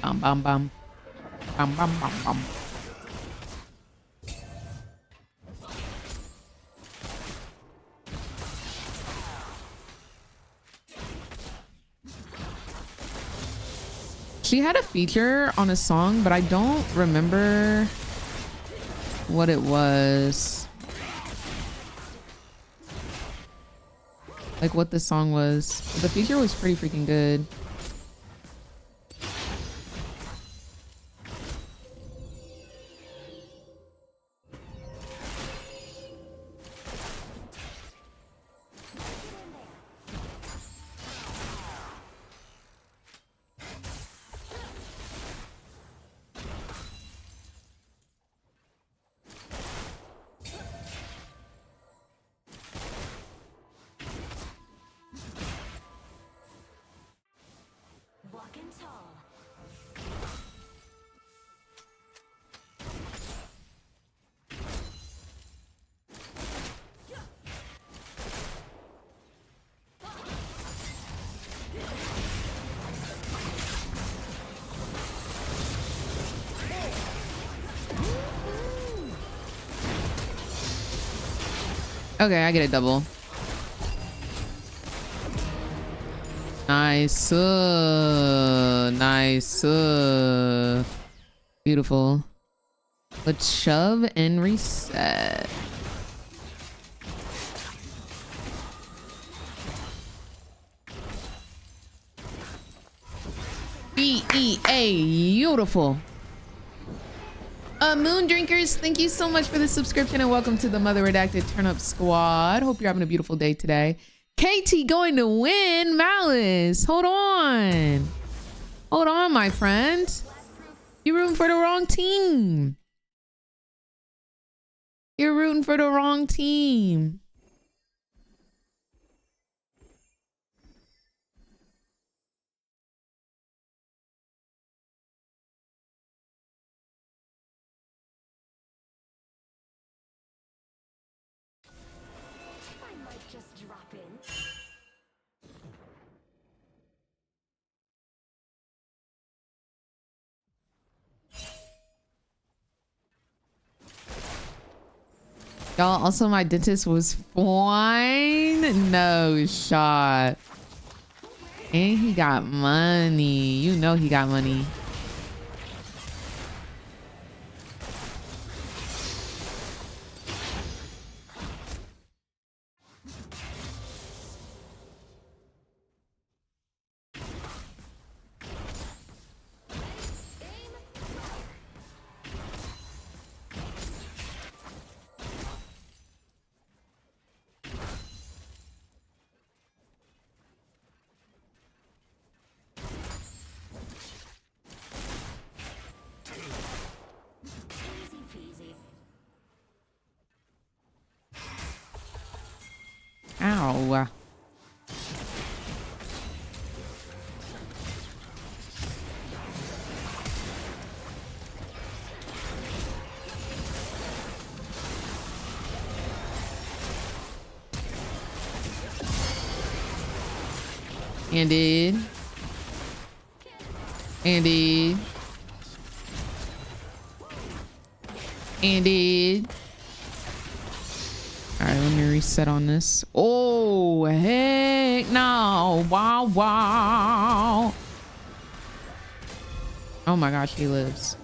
Bum bum bum. Bum bum bum bum. She had a feature on a song, but I don't remember what it was. Like what the song was. The feature was pretty freaking good. Walking tall. Okay, I get a double. Nice. Nice. Beautiful. Let's shove and reset. Beautiful. Moon Drinkers, thank you so much for the subscription and welcome to the Mother Redacted Turnip Squad. Hope you're having a beautiful day today. KT going to win Malice. Hold on. Hold on, my friend. You're rooting for the wrong team. You're rooting for the wrong team. I might just drop in. Y'all, also my dentist was fine. No shot. And he got money. You know he got money. Ow. Ended. Ended. Ended. All right, let me reset on this. Oh, heck no. Wow, wow. Oh my gosh, he lives.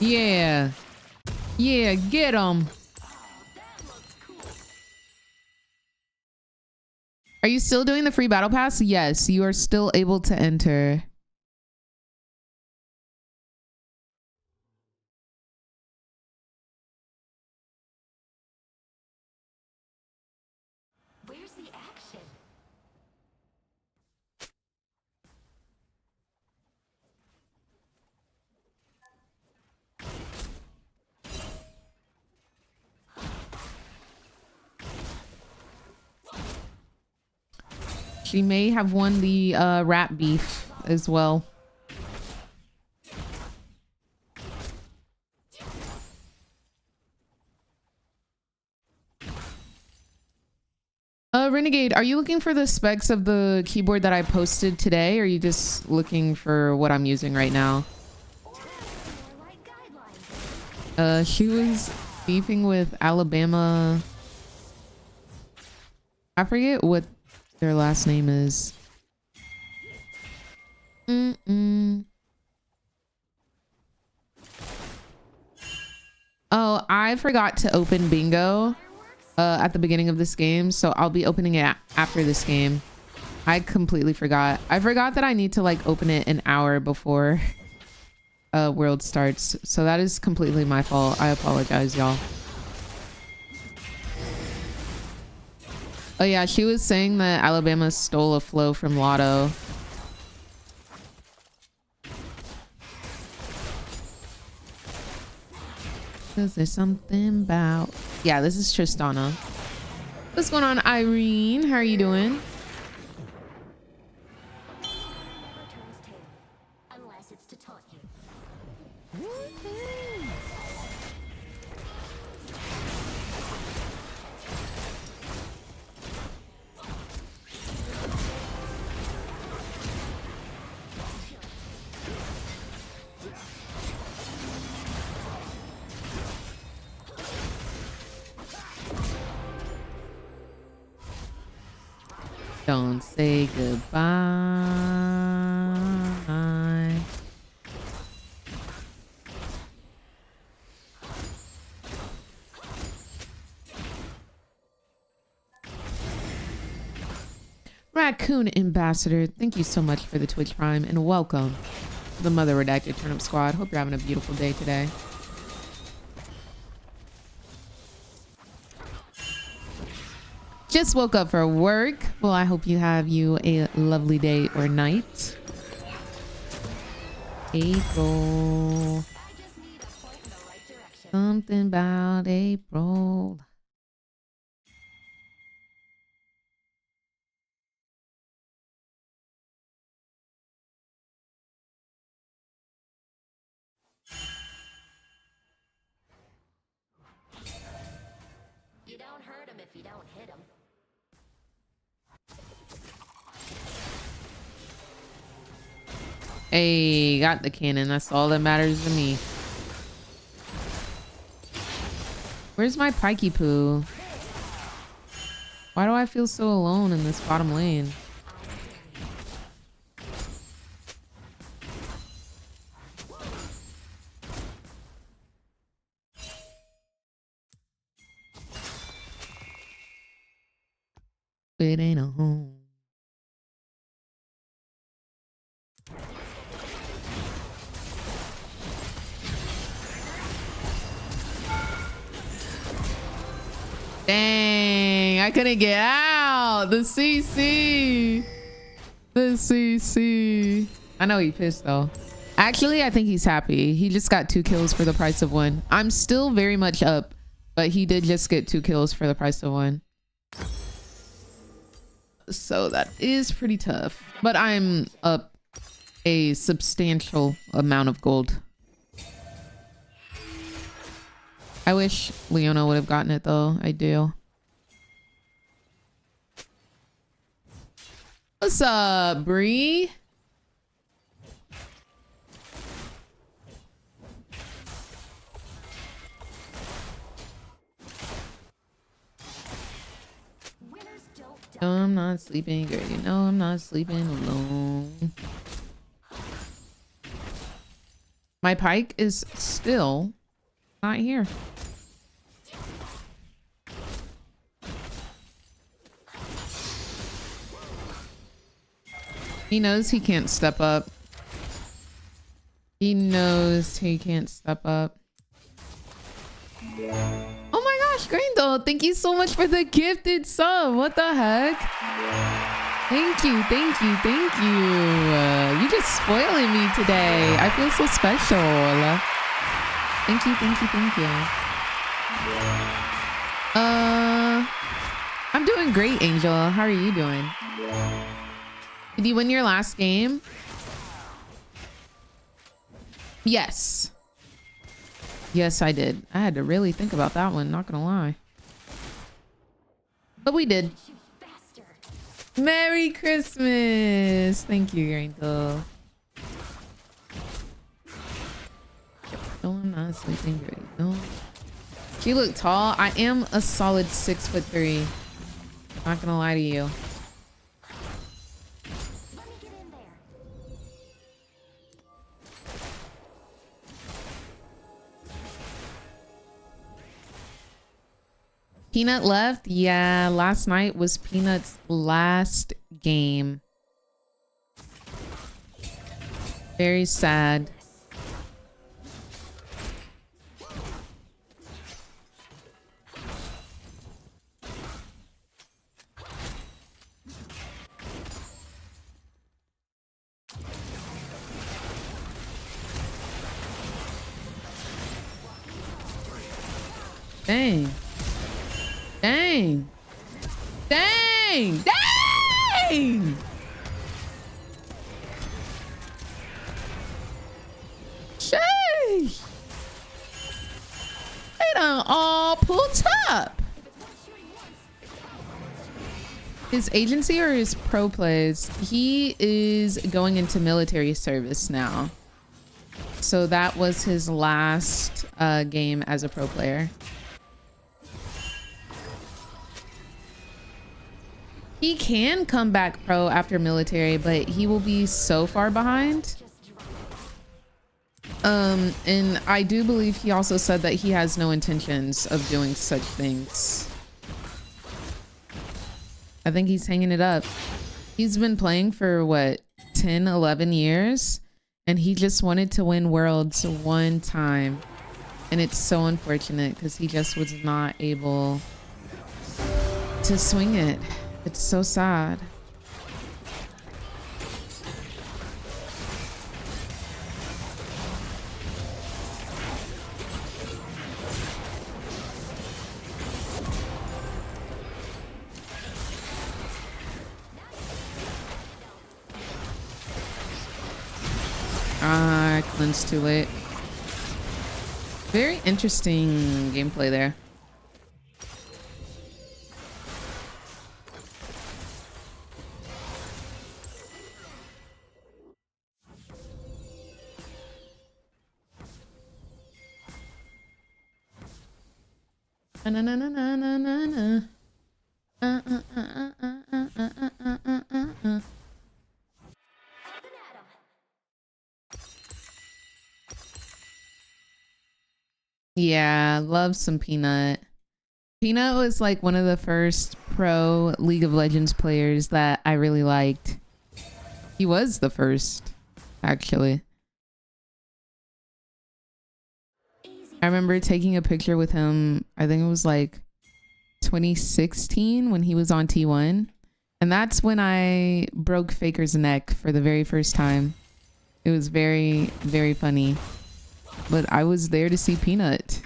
Yeah. Yeah, get him. Are you still doing the free battle pass? Yes, you are still able to enter. Where's the action? She may have won the rat beef as well. Renegade, are you looking for the specs of the keyboard that I posted today? Or are you just looking for what I'm using right now? She was beefing with Alabama. I forget what their last name is. Oh, I forgot to open bingo at the beginning of this game, so I'll be opening it after this game. I completely forgot. I forgot that I need to like open it an hour before world starts, so that is completely my fault. I apologize, y'all. Oh yeah, she was saying that Alabama stole a flow from Lotto. Cause there's something about... Yeah, this is Tristana. What's going on, Irene? How are you doing? Returns tail. Unless it's to taunt you. Don't say goodbye. Raccoon Ambassador, thank you so much for the Twitch Prime and welcome to the Mother Redacted Turnip Squad. Hope you're having a beautiful day today. Just woke up for work. Well, I hope you have a lovely day or night. April. I just need a point in the right direction. Something about April. You don't hurt him if you don't hit him. Hey, got the cannon. That's all that matters to me. Where's my pikey poo? Why do I feel so alone in this bottom lane? It ain't a home. Dang, I couldn't get out. The CC. The CC. I know he pissed though. Actually, I think he's happy. He just got 2 kills for the price of 1. I'm still very much up, but he did just get 2 kills for the price of 1. So that is pretty tough, but I'm up a substantial amount of gold. I wish Leona would have gotten it though. I do. What's up, Bree? Winners don't die. No, I'm not sleeping, girl. You know I'm not sleeping alone. My pike is still not here. He knows he can't step up. He knows he can't step up. Oh my gosh, Grindel, thank you so much for the gifted sub. What the heck? Thank you, thank you, thank you. You just spoiling me today. I feel so special. Thank you, thank you, thank you. I'm doing great, Angel. How are you doing? Did you win your last game? Yes. Yes, I did. I had to really think about that one, not gonna lie. But we did. You bastard. Merry Christmas. Thank you, Angel. No, I'm not sleeping, girl. No. She looked tall. I am a solid 6'3". Not gonna lie to you. Let me get in there. Peanut left? Yeah, last night was Peanut's last game. Very sad. Dang. Dang. Dang. Dang. Sheesh. They done all pulled up. His agency or his pro plays? He is going into military service now. So that was his last game as a pro player. He can come back pro after military, but he will be so far behind. And I do believe he also said that he has no intentions of doing such things. I think he's hanging it up. He's been playing for what, 10, 11 years, and he just wanted to win worlds one time. And it's so unfortunate because he just was not able to swing it. It's so sad. Ah, I cleansed too late. Very interesting gameplay there. Na na na na na na na. Yeah, love some Peanut. Peanut was like one of the first pro League of Legends players that I really liked. He was the first, actually. I remember taking a picture with him, I think it was like 2016 when he was on T1. And that's when I broke Faker's neck for the very first time. It was very, very funny. But I was there to see Peanut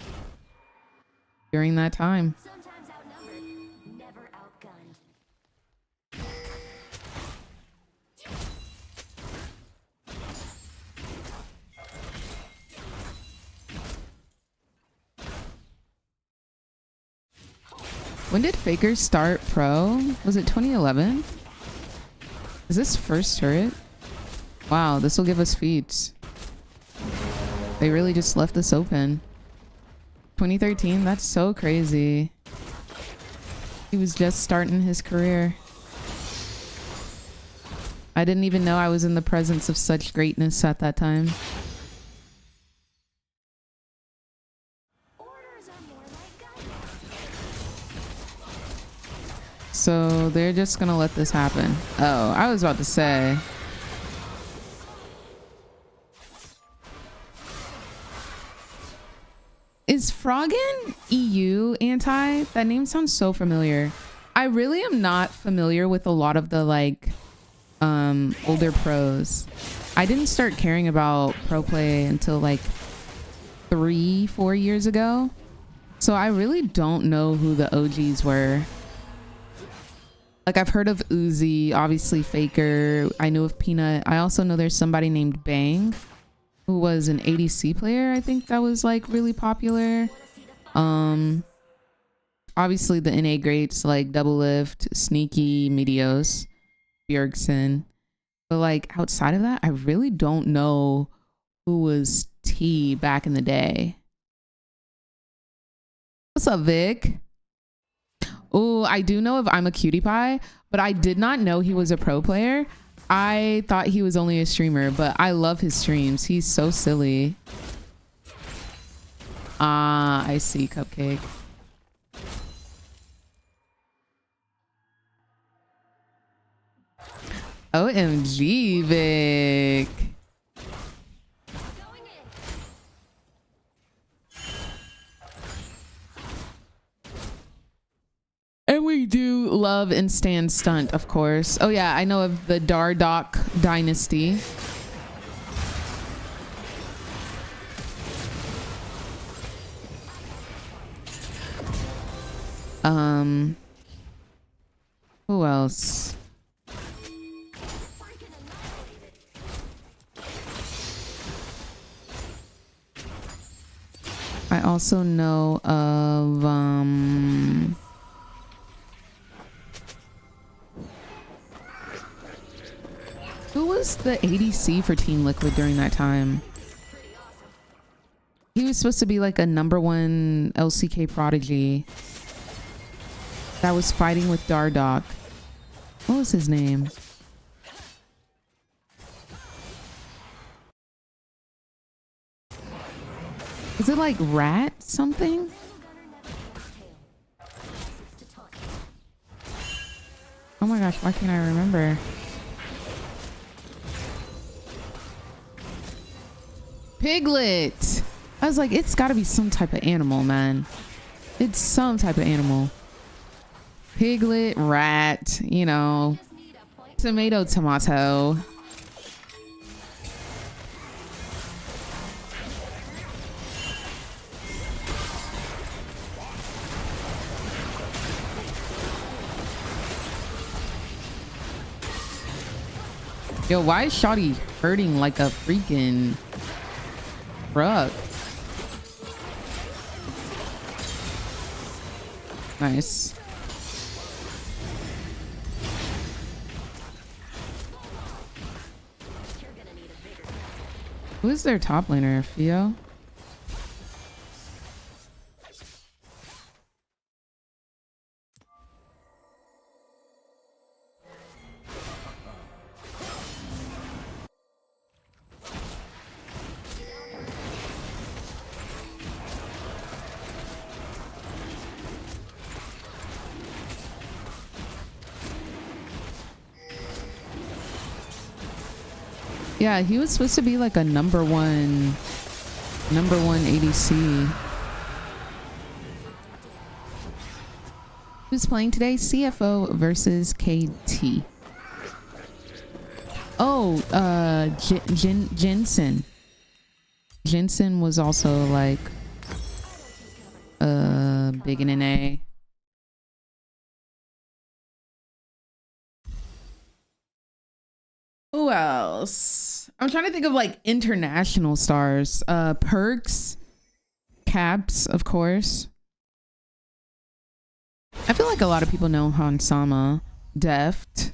during that time. Sometimes outnumbered, never outgunned. When did Faker start pro? Was it 2011? Is this first turret? Wow, this will give us feats. They really just left this open. 2013, that's so crazy. He was just starting his career. I didn't even know I was in the presence of such greatness at that time. Orders are more like guidance. So they're just gonna let this happen. Oh, I was about to say. Is Froggen EU anti? That name sounds so familiar. I really am not familiar with a lot of the like older pros. I didn't start caring about pro play until like 3-4 years ago. So I really don't know who the OGs were. Like I've heard of Uzi, obviously Faker. I knew of Peanut. I also know there's somebody named Bang who was an ADC player. I think that was like really popular. Obviously the NA greats like Double Lift, Sneaky, Meteos, Bjergsen. But like outside of that, I really don't know who was T back in the day. What's up, Vic? Oh, I do know of I'm a Cutie Pie, but I did not know he was a pro player. I thought he was only a streamer, but I love his streams. He's so silly. Ah, I see, Cupcake. OMG, Vic. And we do love and stand stunt, of course. Oh yeah, I know of the Dardock dynasty. Who else? I also know of who was the ADC for Team Liquid during that time? He was supposed to be like a #1 LCK prodigy that was fighting with Dardock. What was his name? Is it like Rat something? Oh my gosh, why can't I remember? Piglet! I was like, it's gotta be some type of animal, man. It's some type of animal. Piglet, rat, you know. Tomato. Yo, why is Shawty hurting like a freaking truck? Nice. Who's their top laner? Theo? Yeah, he was supposed to be like a #1 ADC. Who's playing today? CFO versus KT. Oh, Jensen. Jensen was also like big in NA. Who else? I'm trying to think of like international stars. Perks, Caps, of course. I feel like a lot of people know Hansama, Deft.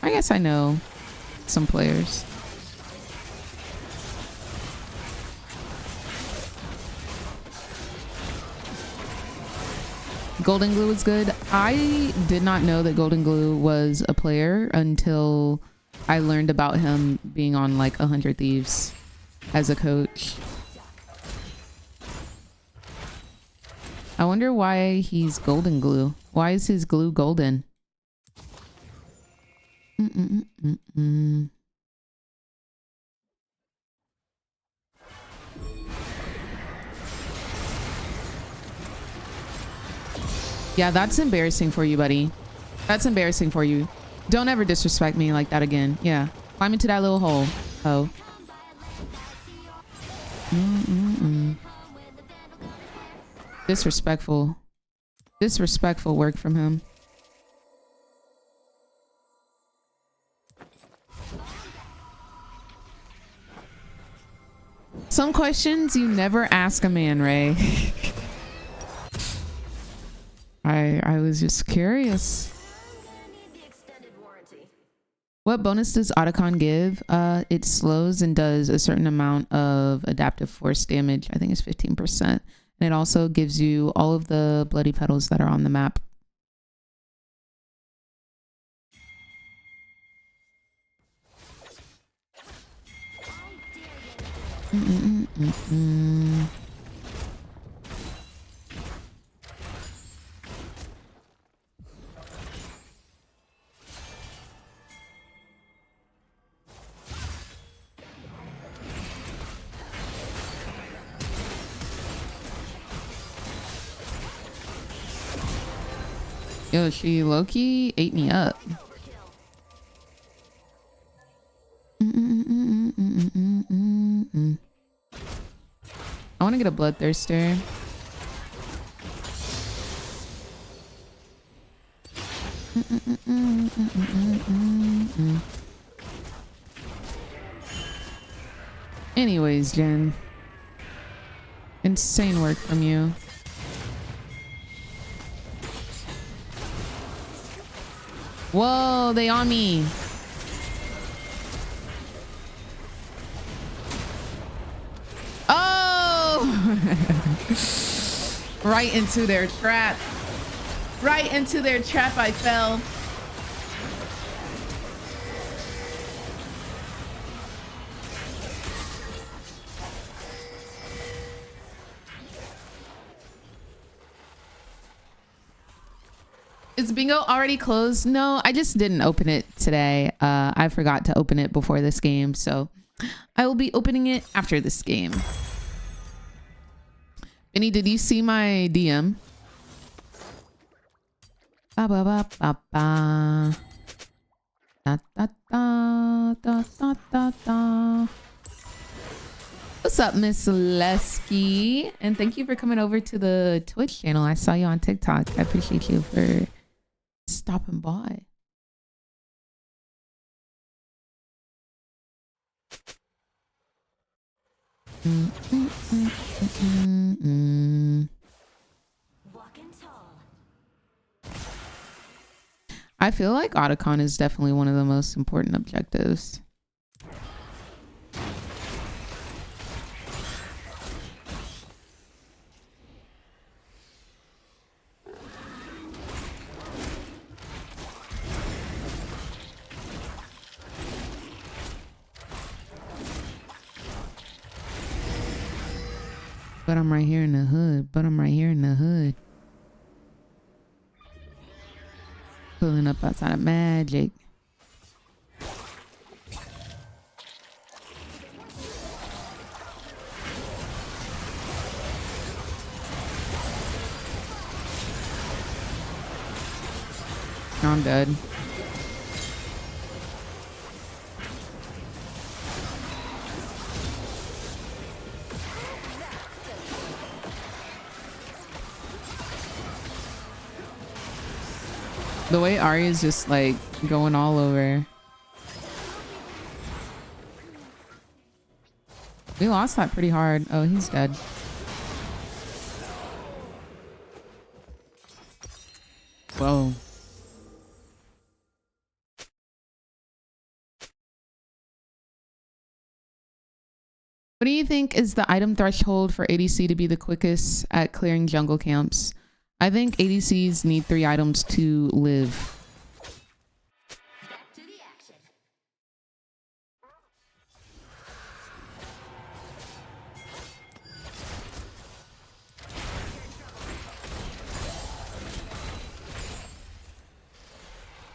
I guess I know some players. Golden Glue was good. I did not know that Golden Glue was a player until I learned about him being on like 100 Thieves as a coach. I wonder why he's Golden Glue. Why is his glue golden? Yeah, that's embarrassing for you, buddy. That's embarrassing for you. Don't ever disrespect me like that again. Yeah. Climb into that little hole. Oh. Disrespectful. Disrespectful work from him. Some questions you never ask a man, Ray. I was just curious. What bonus does Otacon give? It slows and does a certain amount of adaptive force damage. I think it's 15%. And it also gives you all of the bloody petals that are on the map. Yo, she low-key ate me up. I want to get a bloodthirster. Anyways, Jen. Insane work from you. Whoa, they on me. Oh! Right into their trap. Right into their trap I fell. Is bingo already closed? No, I just didn't open it today. I forgot to open it before this game, so I will be opening it after this game. Benny, did you see my DM? Ba ba ba ba ba. Da da da da da da da. What's up, Miss Lesky? And thank you for coming over to the Twitch channel. I saw you on TikTok. I appreciate you for stopping by. Walking tall. I feel like Otacon is definitely one of the most important objectives. But I'm right here in the hood. But I'm right here in the hood. Pulling up outside of magic. I'm dead. The way Ari is just like going all over. We lost that pretty hard. Oh, he's dead. Whoa. What do you think is the item threshold for ADC to be the quickest at clearing jungle camps? I think ADCs need 3 items to live. Back to the action.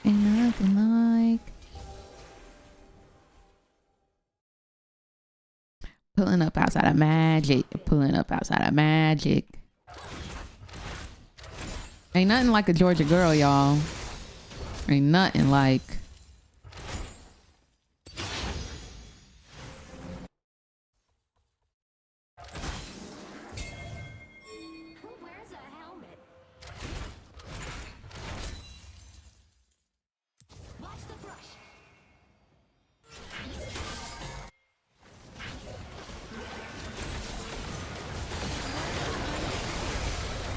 Ain't nothing like pulling up outside of magic. Pulling up outside of magic. Ain't nothing like a Georgia girl, y'all. Ain't nothing like. Who wears a helmet? Watch the brush.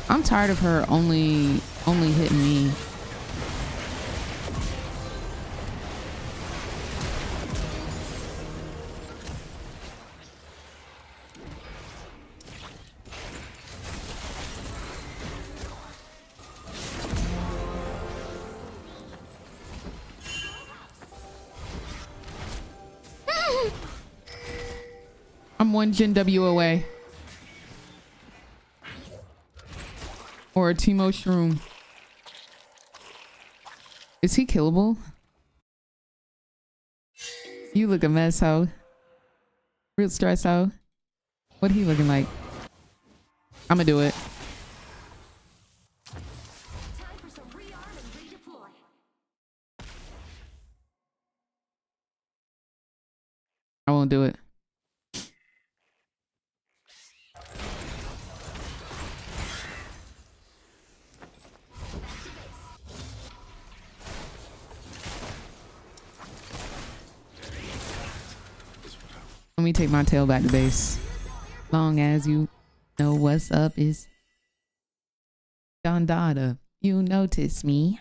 I'm tired of her only hitting me. I'm one Gen W away. Or a Teemo Shroom. Is he killable? You look a mess, ho. Real stress, ho. What he looking like? I'ma do it. Time for some rearm and redeploy. I won't do it. Let me take my tail back to base. Long as you know what's up is John Dada. You notice me.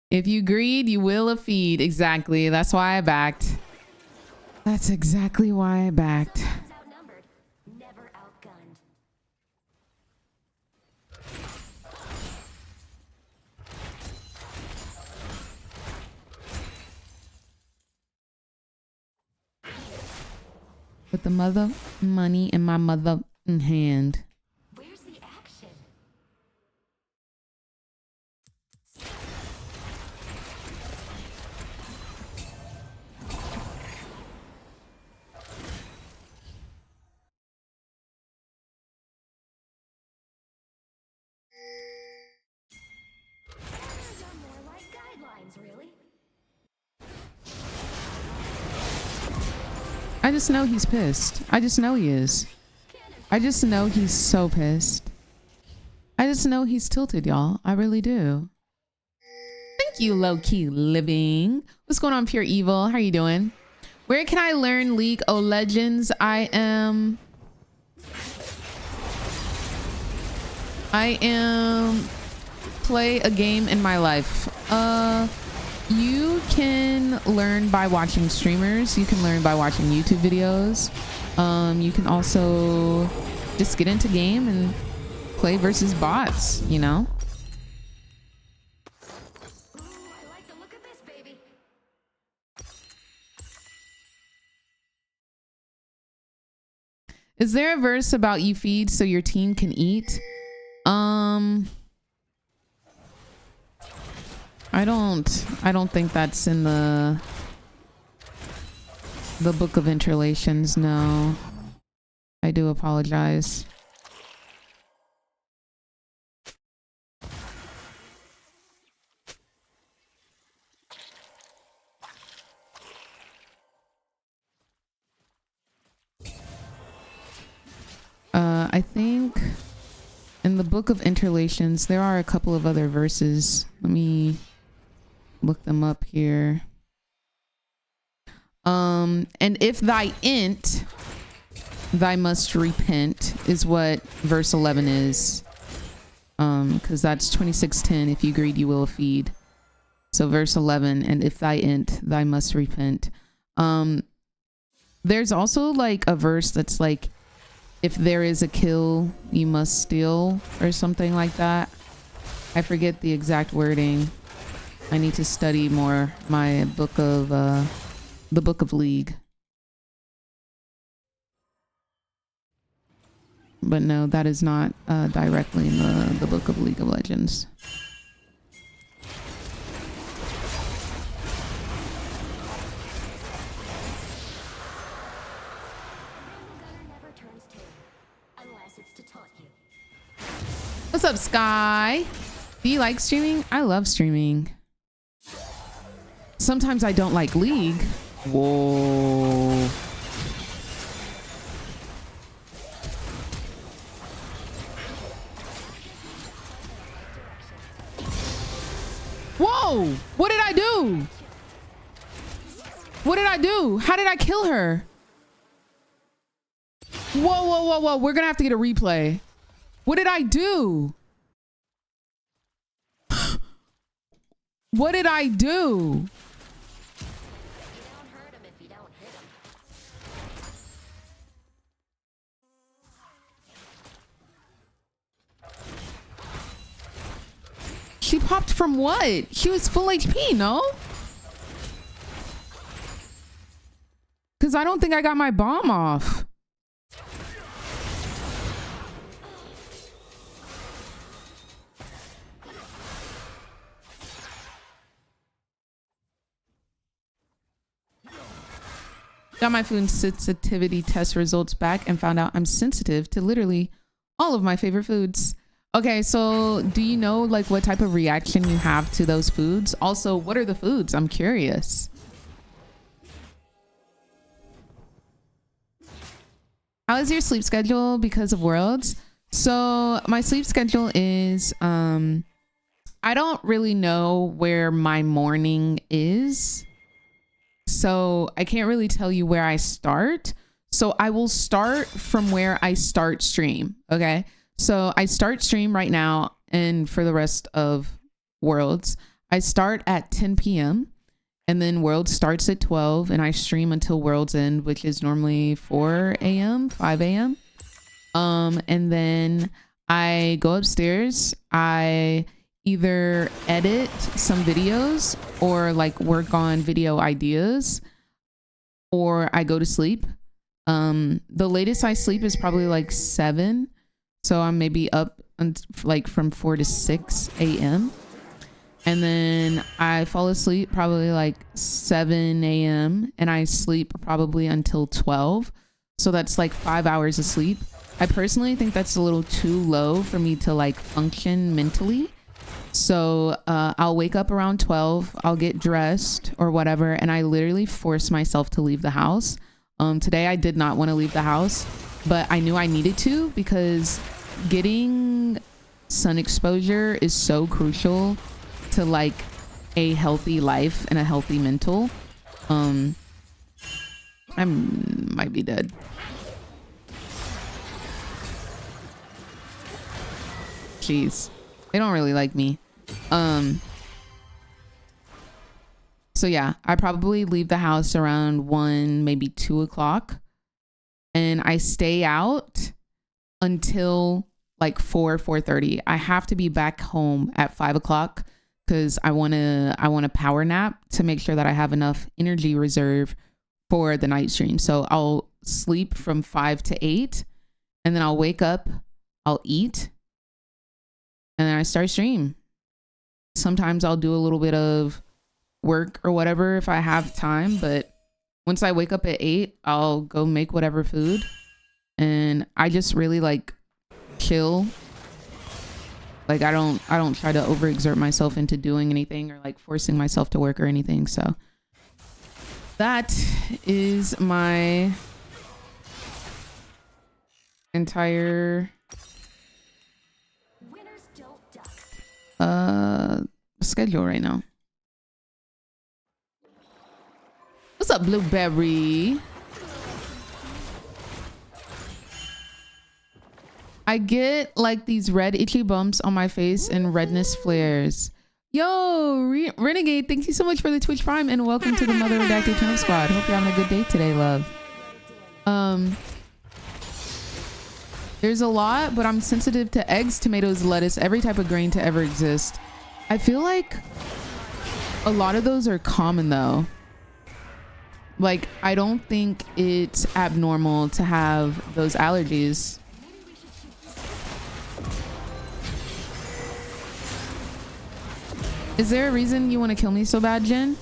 If you greed, you will a feed. Exactly. That's why I backed. That's exactly why I backed. Sometimes outnumbered, never outgunned. Put the mother money in my mother hand. Where's the action? These are more like guidelines, really. I just know he's pissed. I just know he is. I just know he's so pissed. I just know he's tilted, y'all. I really do. Thank you, low-key living. What's going on, Pure Evil? How are you doing? Where can I learn League of Legends? I am play a game in my life. You can learn by watching streamers. You can learn by watching YouTube videos. You can also just get into game and play versus bots, you know? Ooh, I like the look of this, baby. Is there a verse about you feed so your team can eat? I don't think that's in the Book of Interlations. No. I do apologize. I think in the Book of Interlations, there are a couple of other verses. Let me look them up here. And if thy int, thy must repent is what verse 11 is. Because that's 26:10. If you greed, you will feed. So verse 11, and if thy int, thy must repent. There's also like a verse that's like, if there is a kill, you must steal, or something like that. I forget the exact wording. I need to study more my book of the Book of League. But no, that is not directly in the Book of League of Legends. Gunner never turns tail, unless it's to taunt you. What's up, Sky? Do you like streaming? I love streaming. Sometimes I don't like League. Whoa. Whoa! What did I do? What did I do? How did I kill her? Whoa, whoa, whoa, whoa. We're gonna have to get a replay. What did I do? What did I do? You don't hurt him if you don't hit him. She popped from what? She was full HP, no? Because I don't think I got my bomb off. Got my food sensitivity test results back and found out I'm sensitive to literally all of my favorite foods. Okay, so do you know like what type of reaction you have to those foods? Also, what are the foods? I'm curious. How is your sleep schedule because of Worlds? So my sleep schedule is, I don't really know where my morning is. So I can't really tell you where I start. So I will start from where I start stream. Okay. So I start stream right now. And for the rest of Worlds, I start at 10 p.m. and then Worlds starts at 12 and I stream until Worlds end, which is normally 4 a.m., 5 a.m. And then I go upstairs. I either edit some videos or like work on video ideas, or I go to sleep. The latest I sleep is probably like 7. So I'm maybe up like from 4 to 6 a.m. And then I fall asleep probably like 7 a.m. and I sleep probably until 12. So that's like 5 hours of sleep. I personally think that's a little too low for me to like function mentally. So I'll wake up around 12, I'll get dressed or whatever, and I literally force myself to leave the house. Today I did not want to leave the house, but I knew I needed to because getting sun exposure is so crucial to like a healthy life and a healthy mental. I might be dead. Jeez, they don't really like me. So yeah, I probably leave the house around 1, maybe 2 o'clock, and I stay out until like 4:30. I have to be back home at 5 o'clock because I want to power nap to make sure that I have enough energy reserve for the night stream. So I'll sleep from 5 to 8, and then I'll wake up, I'll eat, and then I start stream. Sometimes I'll do a little bit of work or whatever if I have time, but once I wake up at 8, I'll go make whatever food, and I just really like chill. Like I don't try to overexert myself into doing anything or like forcing myself to work or anything. So that is my entire Winners don't duck. schedule right now. What's up, Blueberry? I get like these red itchy bumps on my face and redness flares. Yo, Renegade, thank you so much for the Twitch Prime and welcome to the Mother Redacted Channel Squad. Hope you're having a good day today, love. There's a lot, but I'm sensitive to eggs, tomatoes, lettuce, every type of grain to ever exist. I feel like a lot of those are common though. Like, I don't think it's abnormal to have those allergies. Is there a reason you want to kill me so bad, Jen?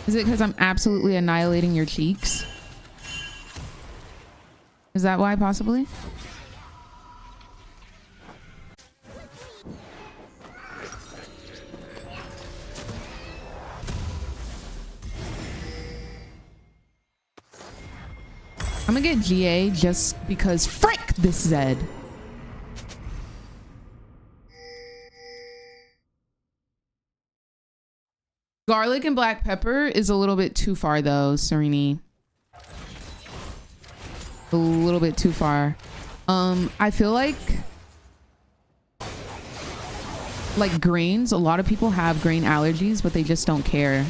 Is it because I'm absolutely annihilating your cheeks? Is that why, possibly? I'm gonna get GA just because frick this Zed. Garlic and black pepper is a little bit too far though, Serini. A little bit too far. I feel like grains, a lot of people have grain allergies, but they just don't care.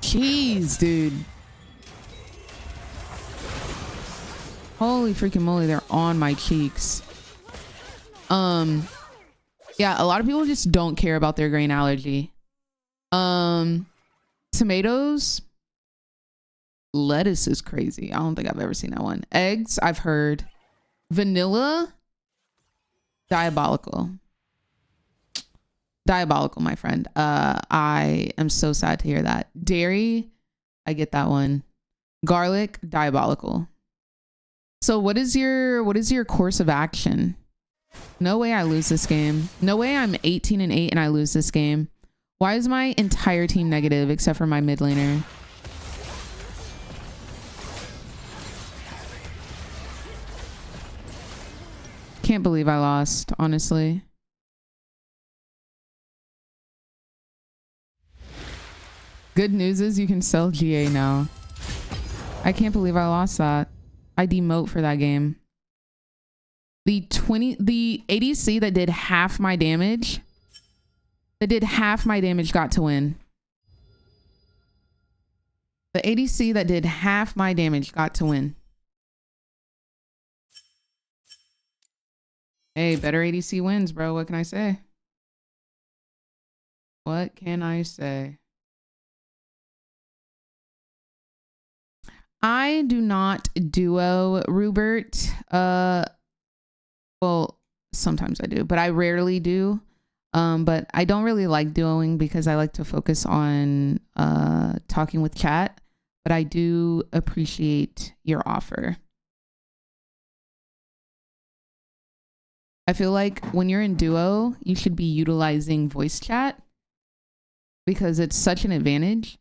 Jeez, dude. Holy freaking moly, they're on my cheeks. Yeah, a lot of people just don't care about their grain allergy. Tomatoes, lettuce is crazy. I don't think I've ever seen that one. Eggs, I've heard. Vanilla, diabolical. Diabolical, my friend. I am so sad to hear that. Dairy, I get that one. Garlic, diabolical. So what is your course of action? No way I lose this game. No way I'm 18-8 and I lose this game. Why is my entire team negative except for my mid laner? Can't believe I lost, honestly. Good news is you can sell GA now. I can't believe I lost that. I demote for that game. The ADC that did half my damage, got to win. The ADC that did half my damage got to win. Hey, better ADC wins, bro. What can I say? What can I say? I do not duo Rupert. Well, sometimes I do, but I rarely do. But I don't really like duoing because I like to focus on talking with chat. But I do appreciate your offer. I feel like when you're in duo, you should be utilizing voice chat because it's such an advantage.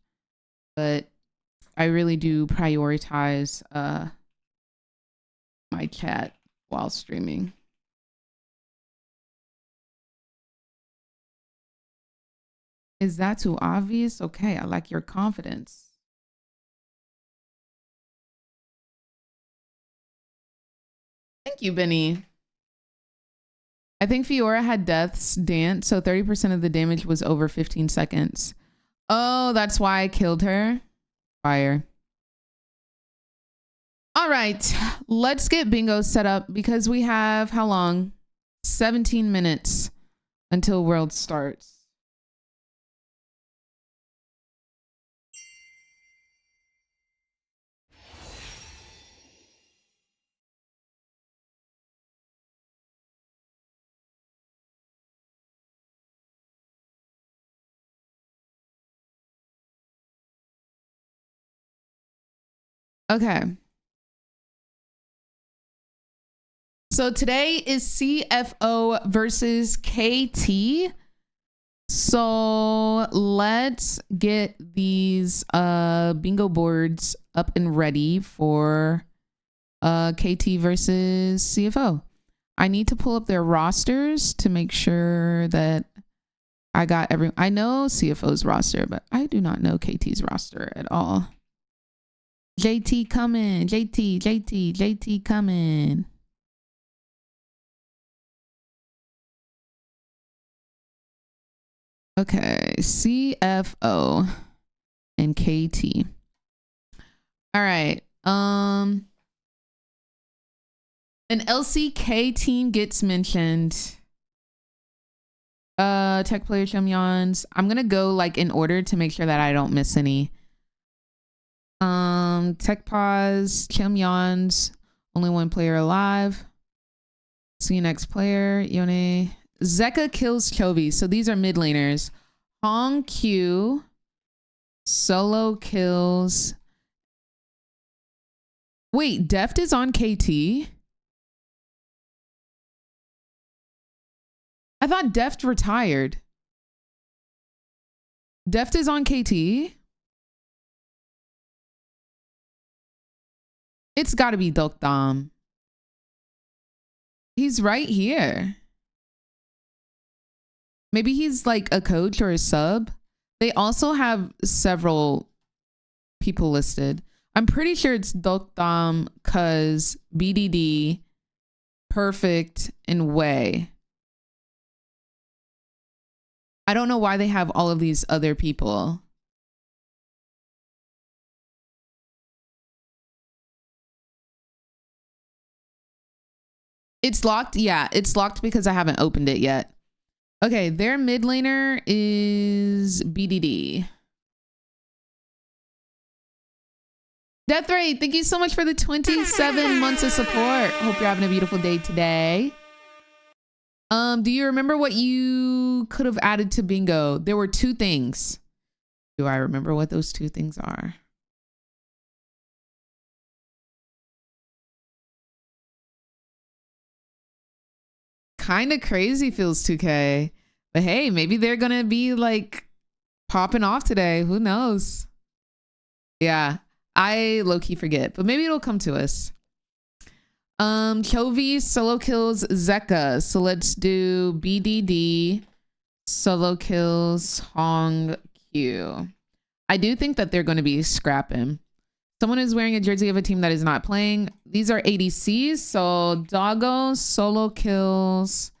But I really do prioritize my chat while streaming. Is that too obvious? Okay, I like your confidence. Thank you, Benny. I think Fiora had Death's Dance, so 30% of the damage was over 15 seconds. Oh, that's why I killed her. Fire. All right, let's get bingo set up because we have how long? 17 minutes until world starts. Okay. So today is CFO versus KT. So let's get these bingo boards up and ready for KT versus CFO. I need to pull up their rosters to make sure that I got I know CFO's roster, but I do not know KT's roster at all. JT coming. JT coming. Okay, CFO and KT. All right. An LCK team gets mentioned. Tech player Chim Chim. I'm gonna go like in order to make sure that I don't miss any. Tech pause, Chim Chim. Only one player alive. See you next player, Yone. Zeka kills Chovy. So these are mid laners. Hong Q. Solo kills. Wait, Deft is on KT? I thought Deft retired. Deft is on KT? It's gotta be Dokdam. He's right here. Maybe he's like a coach or a sub. They also have several people listed. I'm pretty sure it's Dokdam, Cuz, BDD, Perfect, and Way. I don't know why they have all of these other people. It's locked? Yeah, it's locked because I haven't opened it yet. Okay, their mid laner is BDD. Death Ray, thank you so much for the 27 months of support. Hope you're having a beautiful day today. Do you remember what you could have added to bingo? There were 2 things. Do I remember what those 2 things are? Kind of crazy feels 2K. But hey, maybe they're gonna be like popping off today. Who knows? Yeah, I low-key forget, but maybe it'll come to us. Chovy solo kills Zeka. So let's do BDD solo kills Hong Q. I do think that they're going to be scrapping. Someone is wearing a jersey of a team that is not playing. These are ADCs. So Doggo solo kills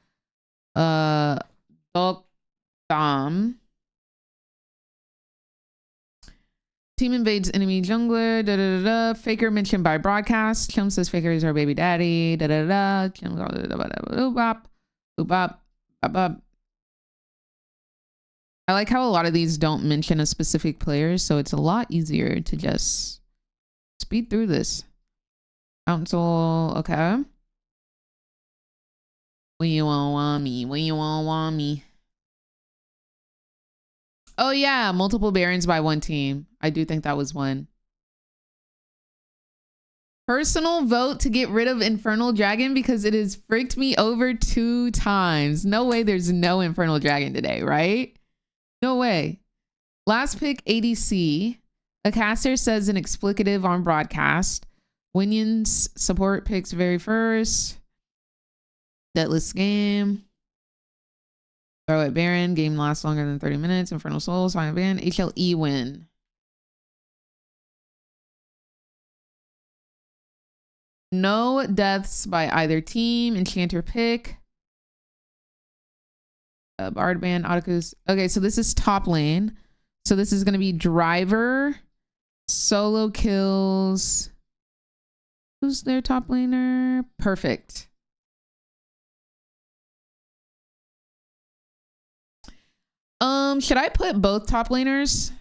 Dokdam. Team invades enemy jungler. Da, da, da, da. Faker mentioned by broadcast. Chim says Faker is our baby daddy. Da, da, da, da. Chim goes, da, da, da, da, boop, bop, boop, bop, bop, bop. I like how a lot of these don't mention a specific player, so it's a lot easier to just speed through this. Council, okay. When you all want me, when you all want me. Oh yeah, multiple Barons by one team. I do think that was one. Personal vote to get rid of Infernal Dragon because it has fricked me over 2 times. No way there's no Infernal Dragon today, right? No way. Last pick ADC. A caster says an explicative on broadcast. Winion's support picks very first. Deadless game. Throw at Baron. Game lasts longer than 30 minutes. Infernal Souls. Final ban. HLE win. No deaths by either team. Enchanter pick. Bard ban. Autocus. Okay, so this is top lane. So this is going to be Driver. Solo kills. Who's their top laner? Perfect. Should I put both top laners?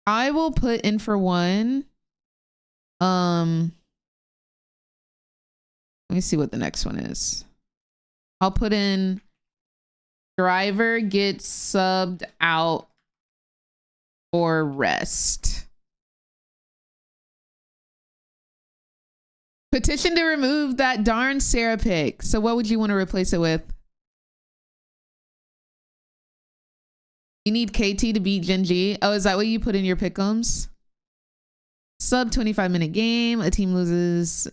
I will put in for one. Let me see what the next one is. I'll put in Driver gets subbed out for rest. Petition to remove that darn Sarah pick. So what would you want to replace it with? You need KT to beat Genji. Oh, is that what you put in your pick'ems? Sub 25-minute game. A team loses.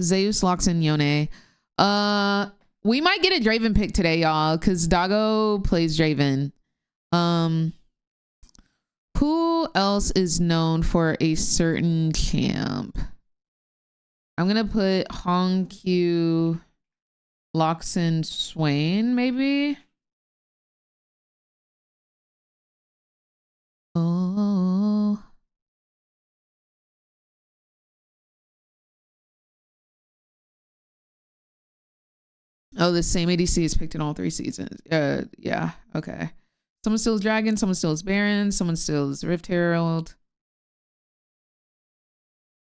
Zeus locks in Yone. We might get a Draven pick today, y'all, because Doggo plays Draven. Who else is known for a certain champ? I'm gonna put Hong Q locks in Swain, maybe. Oh. Oh, the same ADC is picked in all 3 seasons. Yeah, okay. Someone steals Dragon, someone steals Baron, someone steals Rift Herald.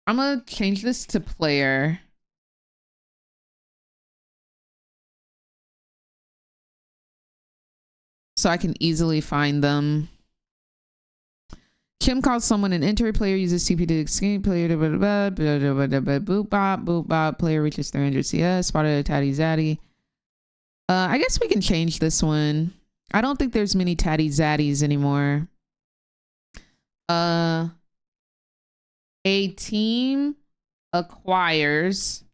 I'm gonna change this to player. So I can easily find them. Chim calls someone an enter. Player uses TP to escape. Player boop bop, boop bop. Player reaches 300 CS. Spotted a tatty zaddy. I guess we can change this one. I don't think there's many tatty zaddies anymore. A team acquires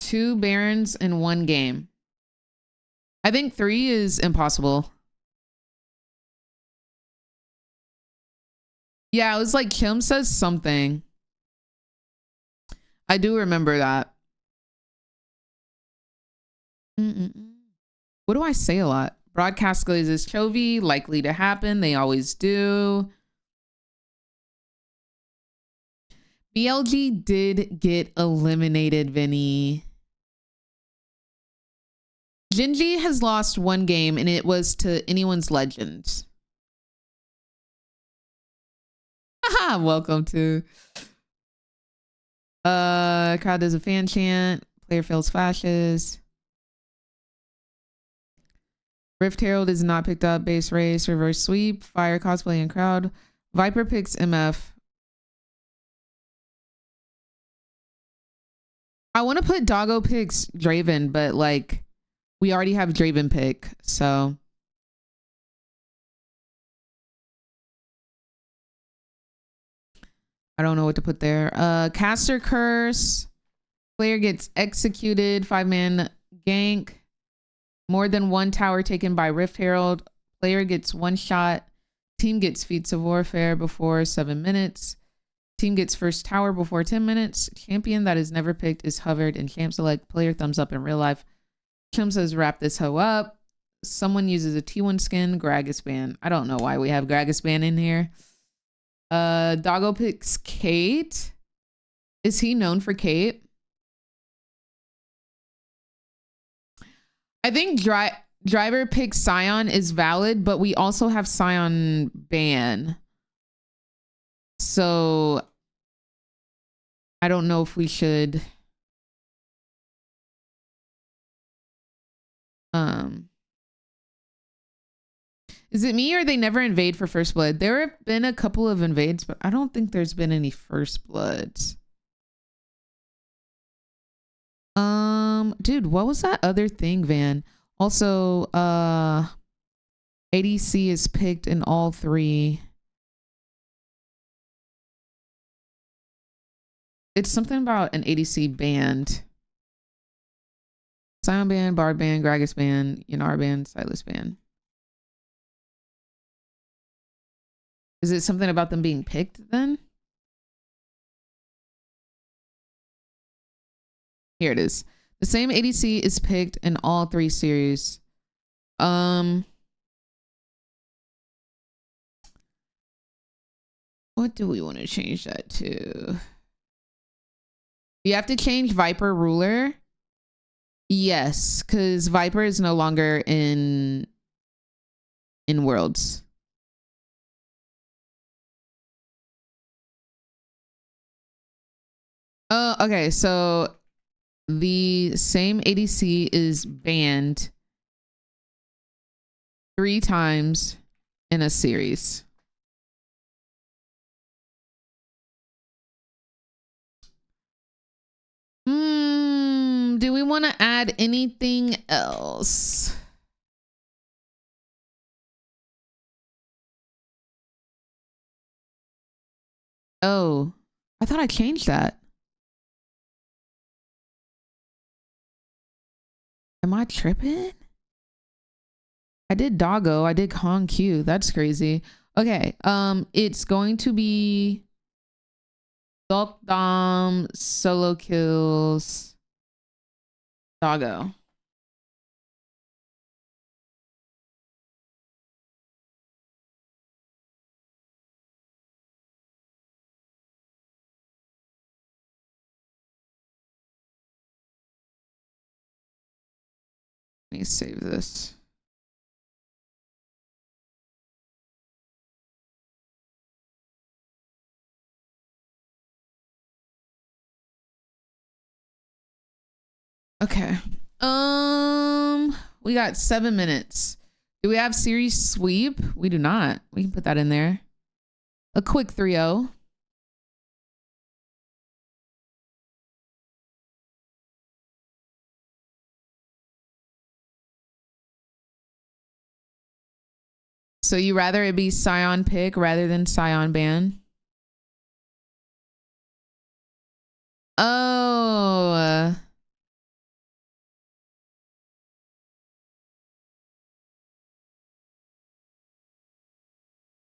2 Barons in 1 game. I think 3 is impossible. Yeah, it was like Kim says something. I do remember that. What do I say a lot? Broadcast glazes Chovy, likely to happen. They always do. BLG did get eliminated, Vinny. Genji has lost one game and it was to anyone's legend. Haha, welcome to crowd does a fan chant, player fails flashes. Rift Herald is not picked up, base race, reverse sweep, fire cosplay and crowd. Viper picks MF. I want to put Doggo picks Draven, but like we already have Draven pick, so I don't know what to put there. Caster curse. Player gets executed. 5-man gank. More than one tower taken by Rift Herald. Player gets one shot. Team gets feats of warfare before 7 minutes. Team gets first tower before 10 minutes. Champion that is never picked is hovered in champ select. Player thumbs up in real life. Chim says wrap this hoe up. Someone uses a T1 skin. Gragas ban. I don't know why we have Gragas ban in here. Doggo picks Kate. Is he known for Kate? I think driver picks Scion is valid, but we also have Scion ban. So I don't know if we should is it me or they never invade for first blood? There have been a couple of invades, but I don't think there's been any first bloods. Dude, what was that other thing, Van? Also, ADC is picked in all 3. It's something about an ADC band. Scion band, Bard band, Gragas band, Yanar band, Silas band. Is it something about them being picked then? Here it is. The same ADC is picked in all 3 series. What do we want to change that to? You have to change Viper ruler. Yes, because Viper is no longer in Worlds. Okay, so the same ADC is banned 3 times in a series. Do we want to add anything else? Oh, I thought I changed that. Am I tripping? I did Doggo. I did Kong Q. That's crazy. Okay. It's going to be Dolk Dom, solo kills, Doggo. Let me save this. Okay. We got 7 minutes. Do we have series sweep? We do not. We can put that in there. A quick 3-0. So you rather it be Scion pick rather than Scion ban? Oh.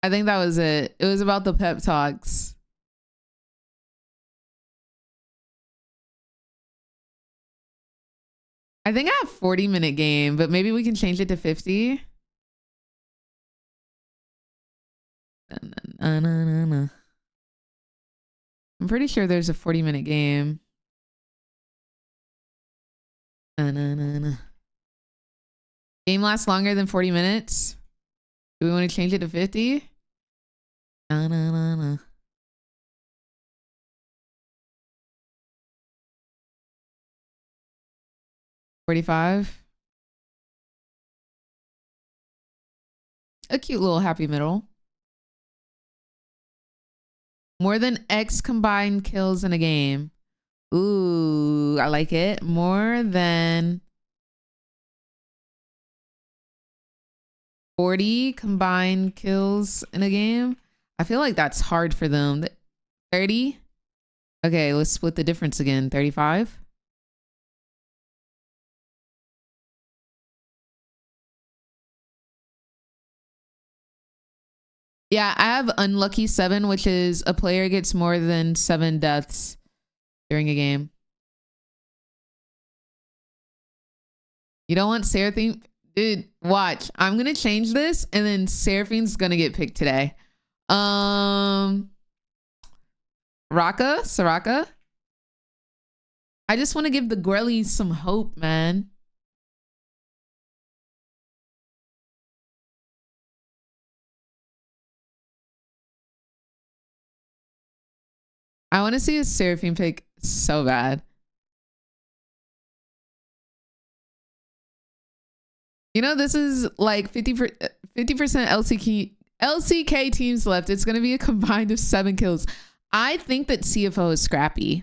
I think that was it. It was about the pep talks. I think I have 40-minute game, but maybe we can change it to 50. I'm pretty sure there's a 40-minute game. Game lasts longer than 40 minutes. Do we want to change it to 50? No, no, no, no. 45. A cute little happy middle. More than X combined kills in a game. Ooh, I like it. More than 40 combined kills in a game. I feel like that's hard for them. 30. Okay, let's split the difference again. 35. Yeah, I have unlucky 7, which is a player gets more than 7 deaths during a game. You don't want Seraphine? Dude, watch. I'm gonna change this and then Seraphine's gonna get picked today. Soraka. I just want to give the girlies some hope, man. I want to see a Seraphine pick so bad. You know, this is like 50% LCK teams left. It's going to be a combined of 7 kills. I think that CFO is scrappy.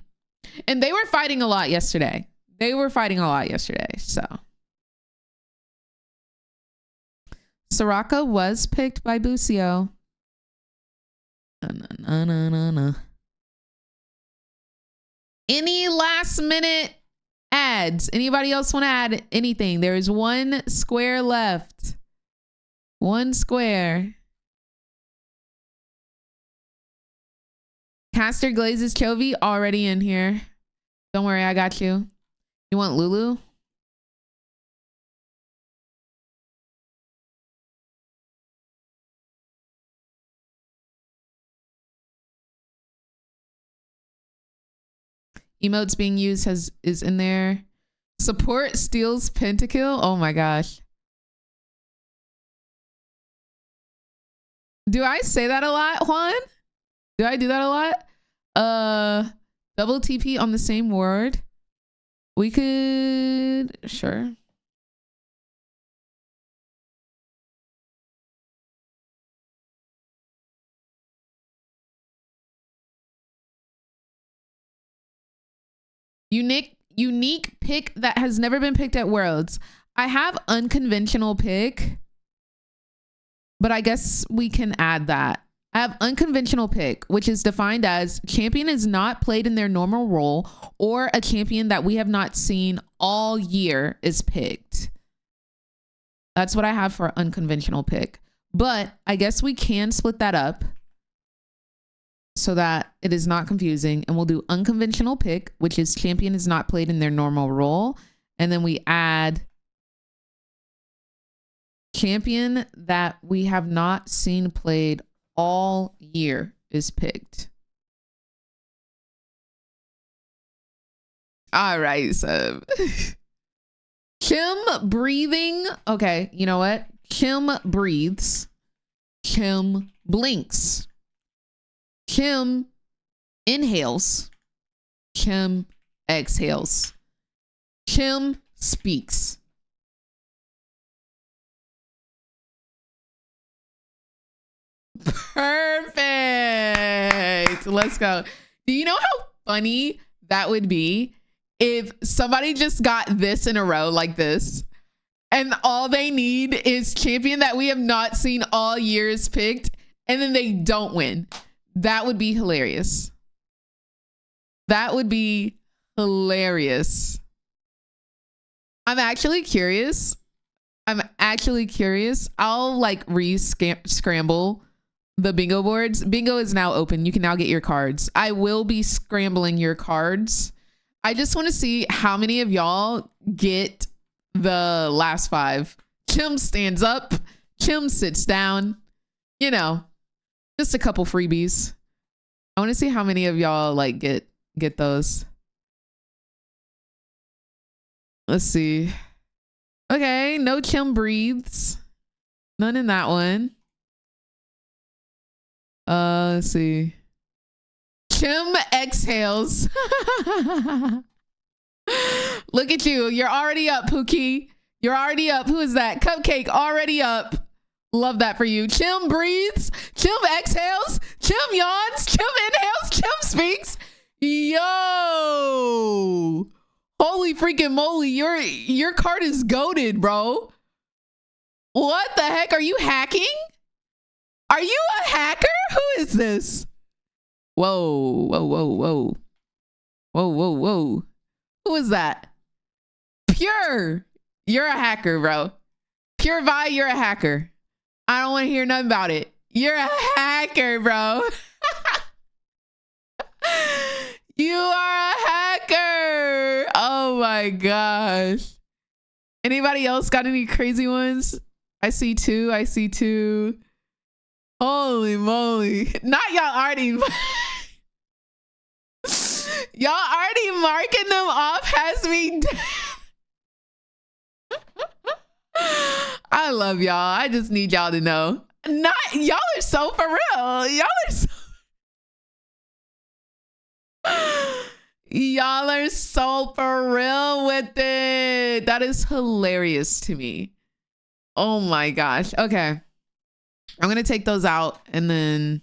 And they were fighting a lot yesterday. So. Soraka was picked by Busio. No. Any last minute ads? Anybody else want to add anything? There is 1 square left. 1 square. Caster Glazes Chovy already in here. Don't worry, I got you. You want Lulu? Emotes being used is in there. Support steals pentakill. Oh my gosh. Do I say that a lot, Juan? Do I do that a lot? Double TP on the same word. We could, sure. Unique pick that has never been picked at Worlds. I have unconventional pick, but I guess we can add that. I have unconventional pick, which is defined as champion is not played in their normal role or a champion that we have not seen all year is picked. That's what I have for unconventional pick. But I guess we can split that up so that it is not confusing. And we'll do unconventional pick, which is champion is not played in their normal role. And then we add champion that we have not seen played all year is picked. All right, so Chim breathing. Okay, you know what? Chim breathes. Chim blinks. Chim inhales. Chim exhales. Chim speaks. Perfect. Let's go. Do you know how funny that would be if somebody just got this in a row like this and all they need is champion that we have not seen all years picked and then they don't win? That would be hilarious. That would be hilarious. I'm actually curious. I'll like scramble the bingo boards. Bingo is now open. You can now get your cards. I will be scrambling your cards. I just want to see how many of y'all get the last 5. Chim stands up. Chim sits down. You know, just a couple freebies. I want to see how many of y'all like get those. Let's see. Okay, no Chim breathes. None in that one. Let's see. Chim exhales. Look at you. You're already up, Pookie. You're already up. Who is that? Cupcake already up. Love that for you. Chim breathes. Chim exhales. Chim yawns. Chim inhales. Chim speaks. Yo. Holy freaking moly. Your card is goated, bro. What the heck? Are you hacking? Are you a hacker? Who is this? Whoa, whoa, whoa, whoa. Whoa, whoa, whoa. Who is that? Pure. You're a hacker, bro. Pure Vi, you're a hacker. I don't want to hear nothing about it. You're a hacker, bro. You are a hacker. Oh my gosh. Anybody else got any crazy ones? I see two. I see two. Holy moly. Not y'all already. Y'all already marking them off has me. I love y'all. I just need y'all to know. Not y'all are so for real. Y'all are so y'all are so for real with it. That is hilarious to me. Oh my gosh. Okay. I'm gonna take those out and then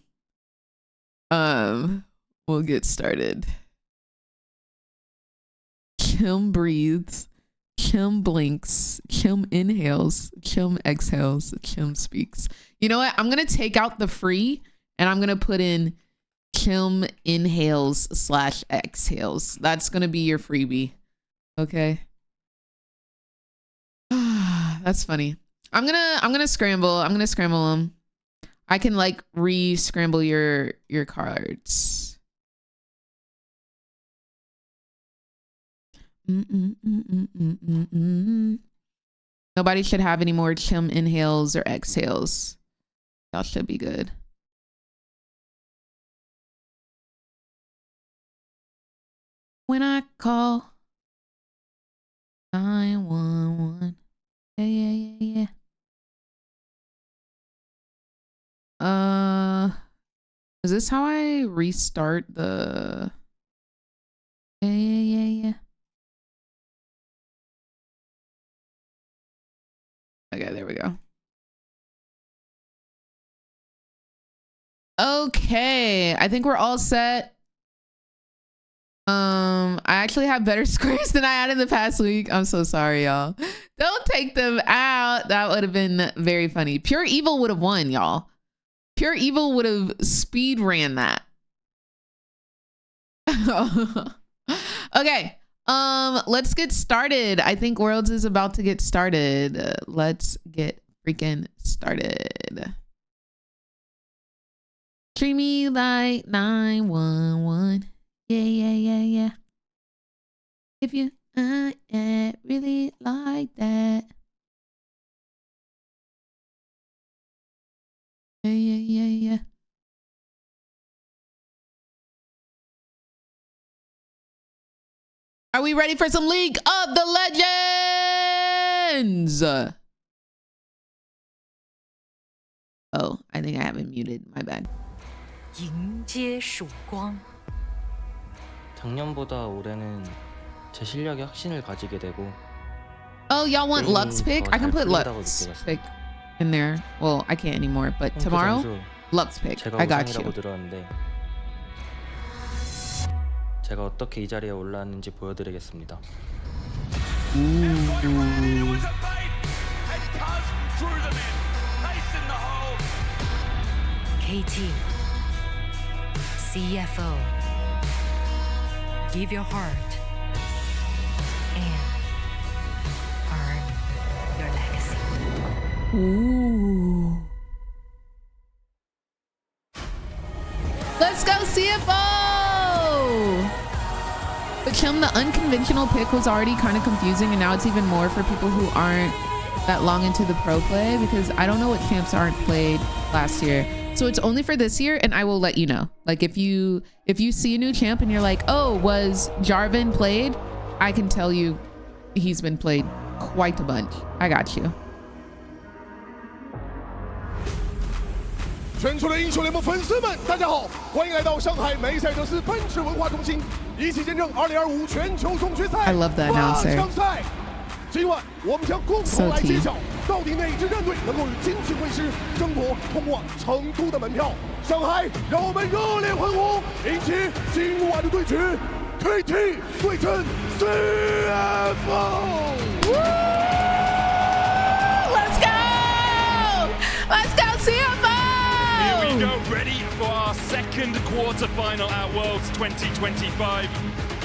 we'll get started. Chim breathes. Chim blinks. Chim inhales. Chim exhales. Chim speaks. You know what? I'm gonna take out the free and I'm gonna put in Chim inhales / exhales. That's gonna be your freebie. Okay. That's funny. I'm gonna scramble. I'm gonna scramble them. I can like re-scramble your cards. Nobody should have any more Chim inhales or exhales. Y'all should be good. When I call 911. Yeah, yeah, yeah, yeah. Is this how I restart the? Yeah, yeah, yeah, yeah. Okay, there we go. Okay, I think we're all set. I actually have better scores than I had in the past week. I'm so sorry, y'all. Don't take them out. That would have been very funny. Pure Evil would have won, y'all. Pure Evil would have speed ran that. Okay. Let's get started. I think Worlds is about to get started. Let's get freaking started. Treat me like 911. Yeah, yeah, yeah, yeah. If you really like that. Yeah, yeah, yeah, yeah. Are we ready for some League of the Legends? Oh, I think I haven't muted. My bad. 迎接曙光. 작년보다 올해는 제 실력에 확신을 가지게 되고. Oh, y'all want Lux pick? I can put Lux pick in there. Well, I can't anymore, but tomorrow, Lux pick. I got you. 들었는데 제가 어떻게 이 자리에 올라왔는지 보여드리겠습니다. KT, CFO, give your heart and earn your legacy. Ooh. Let's go CFO! But Chim, the unconventional pick was already kind of confusing, and now it's even more for people who aren't that long into the pro play, because I don't know what champs aren't played last year. So it's only for this year, and I will let you know. Like if you see a new champ and you're like, oh, was Jarvan played? I can tell you he's been played quite a bunch. I got you. 全球的英雄联盟粉丝们，大家好，欢迎来到上海梅赛德斯奔驰文化中心，一起见证2025全球总决赛 I love that announcer. 8强赛。今晚我们将共同来揭晓，到底哪支战队能够与金琴会师争夺通往成都的门票。上海，让我们热烈欢呼，迎接今晚的对决 ，KT 对阵 CFO。 Let's go! Let's go, CFO! Here we go, ready for our second quarterfinal at Worlds 2025.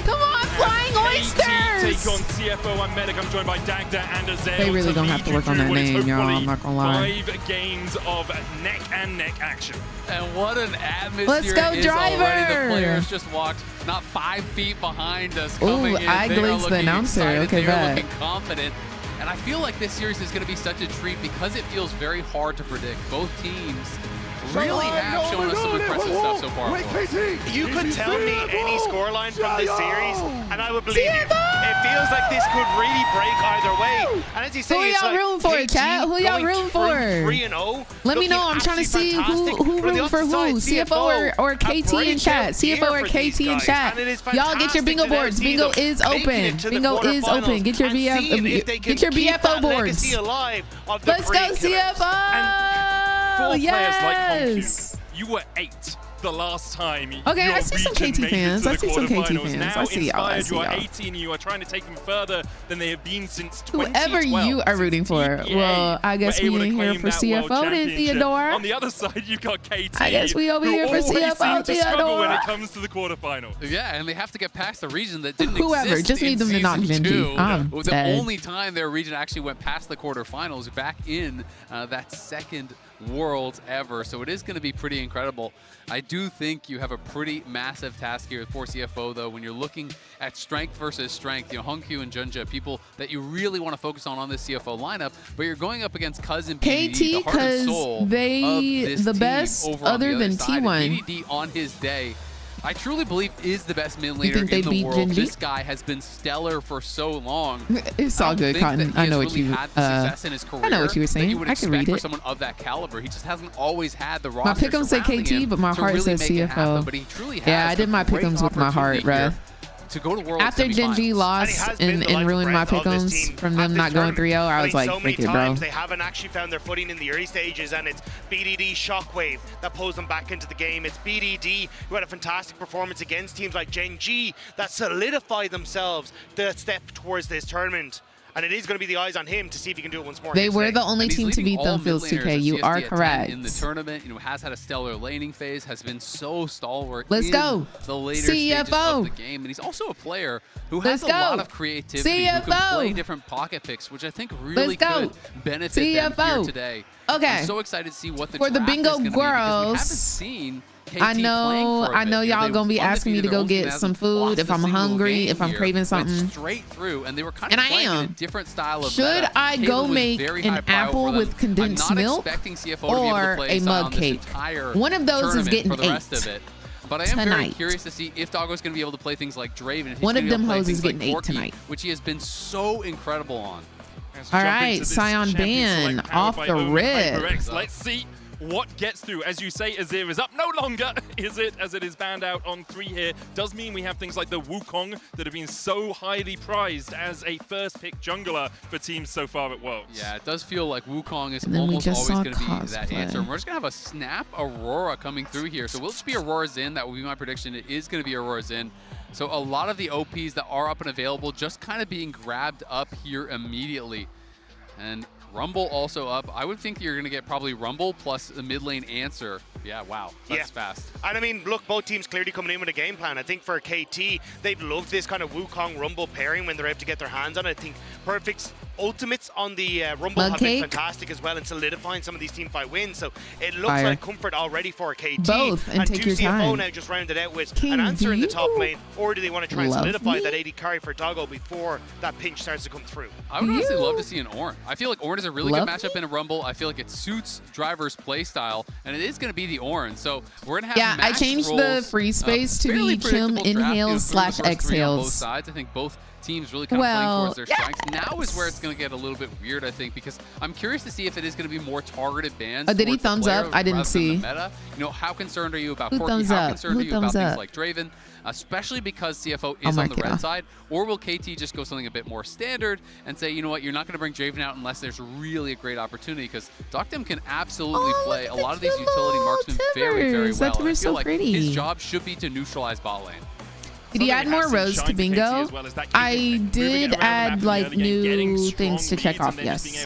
Come on, Flying KT take Oysters! on CFO. I'm Medic. I'm joined by Dagda and Azael. They really don't have to work on that name, y'all. I'm not gonna lie. 5 games of neck and neck action. And what an atmosphere. Let's go, it is Driver! Already. The players just walked not 5 feet behind us. Ooh, Coming in. I They are glazed the looking announcer. excited. Okay, they are bet. looking confident. And I feel like this series is going to be such a treat because it feels very hard to predict. Both teams really have shown us some impressive stuff so far. You could tell me any scoreline from this series, and I would believe you. It feels like this could really break either way. And as you say, Who it's y'all like rooting for, KT chat? Who y'all going rooting through for? 3-0, Let me know. I'm trying to see who rooting for who. CFO or KT in chat. CFO or KT in chat. Y'all get your bingo boards. Bingo is open. Bingo is open. Get your BFO boards. Let's go, CFO! For players like Hongkyu, Yes. you were 8 the last time. Okay, your I see some region KT made it fans. to I the see some KT quarterfinals. fans. Now I see y'all. I inspired, see you are y'all. 18. You are trying to take them further than they have been since 2012. Whoever you are rooting for. EPA Well, I guess were we able to in here claim for that world CFO then, championship. Theodore. On the other side, you've got KT. I guess we over who here for always CFO, seem to struggle when it Theodore. comes to the quarterfinals. Yeah, and they have to get past the region that didn't Whoever, exist just need in them to knock season Genji. 2. I'm It was the dead. only time their region actually went past the quarterfinals back in that second Worlds ever. So it is going to be pretty incredible. I do think you have a pretty massive task here for CFO, though, when you're looking at strength versus strength. You know, Hongkyu and Junja, people that you really want to focus on this CFO lineup, but you're going up against cousin BDD, the KT, heart and because soul they of this the team best over on other the than side. T1. And BDD on his day, I truly believe is the best mid You laner think they in the beat world. Genji? This guy has been stellar for so long. It's all good, Cotton. I know what you. Had the success in his career I know what you were that saying. you would I can expect read for it. someone of that caliber. He just hasn't always had the My roster pick'em say surrounding KT, him but my to heart really says make it happen, CFO. but he truly has Yeah, I did a my great pick'ems with my heart, opportunity bruh. here to go to World After Genji semifinals. lost and ruined my pick'ems from them not going 3-0, I was like, so many freak it, bro. times they haven't actually found their footing in the early stages, and it's BDD Shockwave that pulls them back into the game. It's BDD who had a fantastic performance against teams like Genji that solidified themselves the step towards this tournament. And it is going to be the eyes on him to see if he can do it once more. They were the only And he's team to leading beat them, all Feels mid laners 2K. at You CSD are at 10 correct. in the tournament. You know, has had a stellar laning phase, has been so stalwart. Let's in go. The later stages CFO. of the game, and he's also a player who has Let's a lot go. of creativity. Who CFO. can play different pocket picks, which I think really Let's go. could benefit them here CFO. today. Okay. I'm so excited to see what the For the draft bingo is gonna be, because we girls, haven't seen KT I playing know for a bit. You know, y'all they gonna be were asking me to undefeated. go Their get ultimate some hasn't food lost if a I'm single hungry, game if I'm here. craving Went something. straight through, and they were kind And of I playing in a am. different style of Should meta. I Caitlyn go was make very an high prio apple for them. with condensed I'm not milk expecting CFO to be able or to play a style mug on this cake? entire One of those is tournament getting for the rest 8 of it. But I am very tonight. curious to see if Doggo's going to be able to play things like Draven. If he's One gonna of be able them to play hoes is things like getting 8 Corki, tonight. which he has been so incredible on. All right, Scion Ban off the rip. Let's see what gets through. As you say, Azir is up no longer, is it? As it is banned out on 3 here. Does mean we have things like the Wukong that have been so highly prized as a first pick jungler for teams so far at Worlds. Yeah, it does feel like Wukong is And then we almost just always saw going to be that cosplay. answer. And we're just going to have a Snap Aurora coming through here. So will it just be Aurora Zin? That will be my prediction. It is going to be Aurora Zin. So a lot of the OPs that are up and available just kind of being grabbed up here immediately. And Rumble also up. I would think you're going to get probably Rumble plus the mid lane answer. Yeah, wow. That's fast. And I mean, look, both teams clearly coming in with a game plan. I think for KT, they've loved this kind of Wukong Rumble pairing when they're able to get their hands on it. I think Perfect's ultimates on the Rumble Mug have cake. been fantastic as well in solidifying some of these teamfight wins. So it looks Fire. like comfort already for KT. Both, and take do your CFO time. now just rounded out with King an answer in the top View. lane, or do they want to try and Love solidify me. that AD carry for Doggo before that pinch starts to come through? I would honestly You. love to see an Ornn. I feel like Ornn is a really Love good matchup me. in a Rumble. I feel like it suits Driver's play style, and it is going to be the Ornn. So we're going to have Yeah, I max changed the rolls, free space to fairly be Chim predictable draft, inhales through the / first 3 on both exhales. sides. I think both teams really kind of playing towards their strengths. Now is where it's going to get a little bit weird, I think, because I'm curious to see if it is going to be more targeted bans. Did he thumbs up? I didn't see. Meta. You know, how concerned are you about Who Corki? thumbs How up? concerned Who are you about thumbs things up? like Draven? Especially because CFO is on the red side, or will KT just go something a bit more standard and say, you know what, you're not going to bring Draven out unless there's really a great opportunity, because Doctim can absolutely play a lot of these utility marksmen very, very well. That And I feel so like pretty. his job should be to neutralize bot lane. Did he add more rows to bingo? I did add like new things to check off, yes.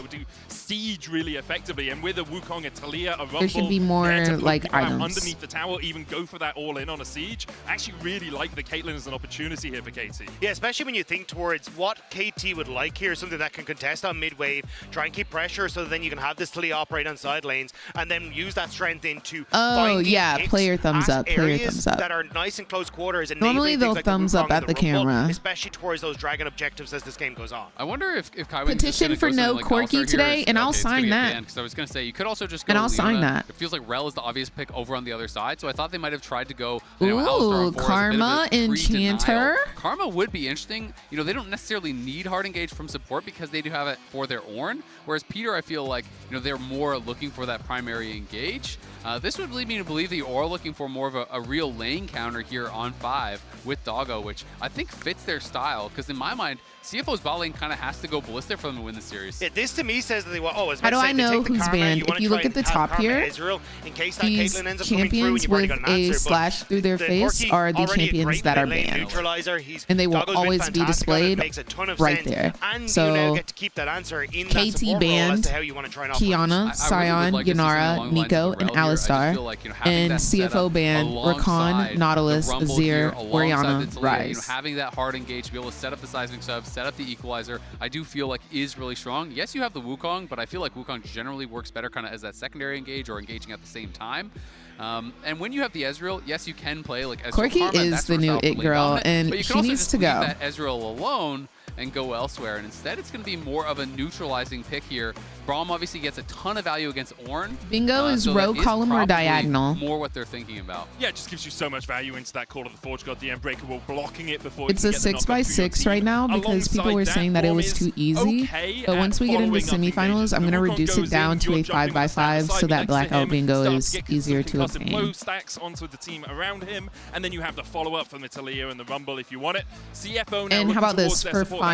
Siege really effectively, and with a Wukong, a Talia, a Rumble, There should be more like items underneath the tower, even go for that all in on a siege. I actually really like the Caitlyn as an opportunity here for KT. Yeah, especially when you think towards what KT would like here, something that can contest on mid wave, try and keep pressure so that then you can have this Talia operate on side lanes, and then use that strength into finding player thumbs up, player thumbs up. that are nice and close quarters. Normally they'll like thumbs up at the camera, especially towards those dragon objectives as this game goes on. I wonder if Kaiwing petition for no like Corki today, and I'll sign that. Because I was going to say, you could also just go and I'll sign that. It feels like Rel is the obvious pick over on the other side, so I thought they might have tried to go, ooh, Karma, Enchanter. Karma would be interesting. You know, they don't necessarily need hard engage from support because they do have it for their Ornn, whereas Peter, I feel like, you know, they're more looking for that primary engage. This would lead me to believe that you are looking for more of a real lane counter here on 5 with Doggo, which I think fits their style, because in my mind, CFO's bot lane kind of has to go ballistic for them to win the series. Yeah, this to me says that they want. Oh, how do I know who's banned? If you look at the top here, Israel, in case that these Caitlyn ends up champions with a slash through their face are the champions that are banned, and they will always be displayed right there. And so you now get to keep that answer in that KT banned Kiana, Sion, Yanara, Nico, and Alistar, and CFO banned Rakan, Nautilus, Azir, Orianna, Ryze. You know, having that hard engage to be able to set up the seismic sub, set up the equalizer, I do feel like is really strong. Yes, you have the Wukong, but I feel like Wukong generally works better kind of as that secondary engage or engaging at the same time. And when you have the Ezreal, yes, you can play like Ezreal Corki Karma, is the new it girl, and she needs to go. That Ezreal alone and go elsewhere, and instead it's going to be more of a neutralizing pick here. Braum obviously gets a ton of value against Ornn. Bingo is so row, column, or diagonal? More what they're thinking about. Yeah, it just gives you so much value into that Call of the Forge God, the Unbreakable, blocking it before it's a 6x6 right now because people were saying that it was too easy. But once we get into semifinals, I'm going to reduce it down to a 5x5 so that blackout bingo is easier to obtain. Low stacks onto the team around him, and then you have the follow-up from the Talia and the Rumble if you want it. CFO now. And how about this for finals?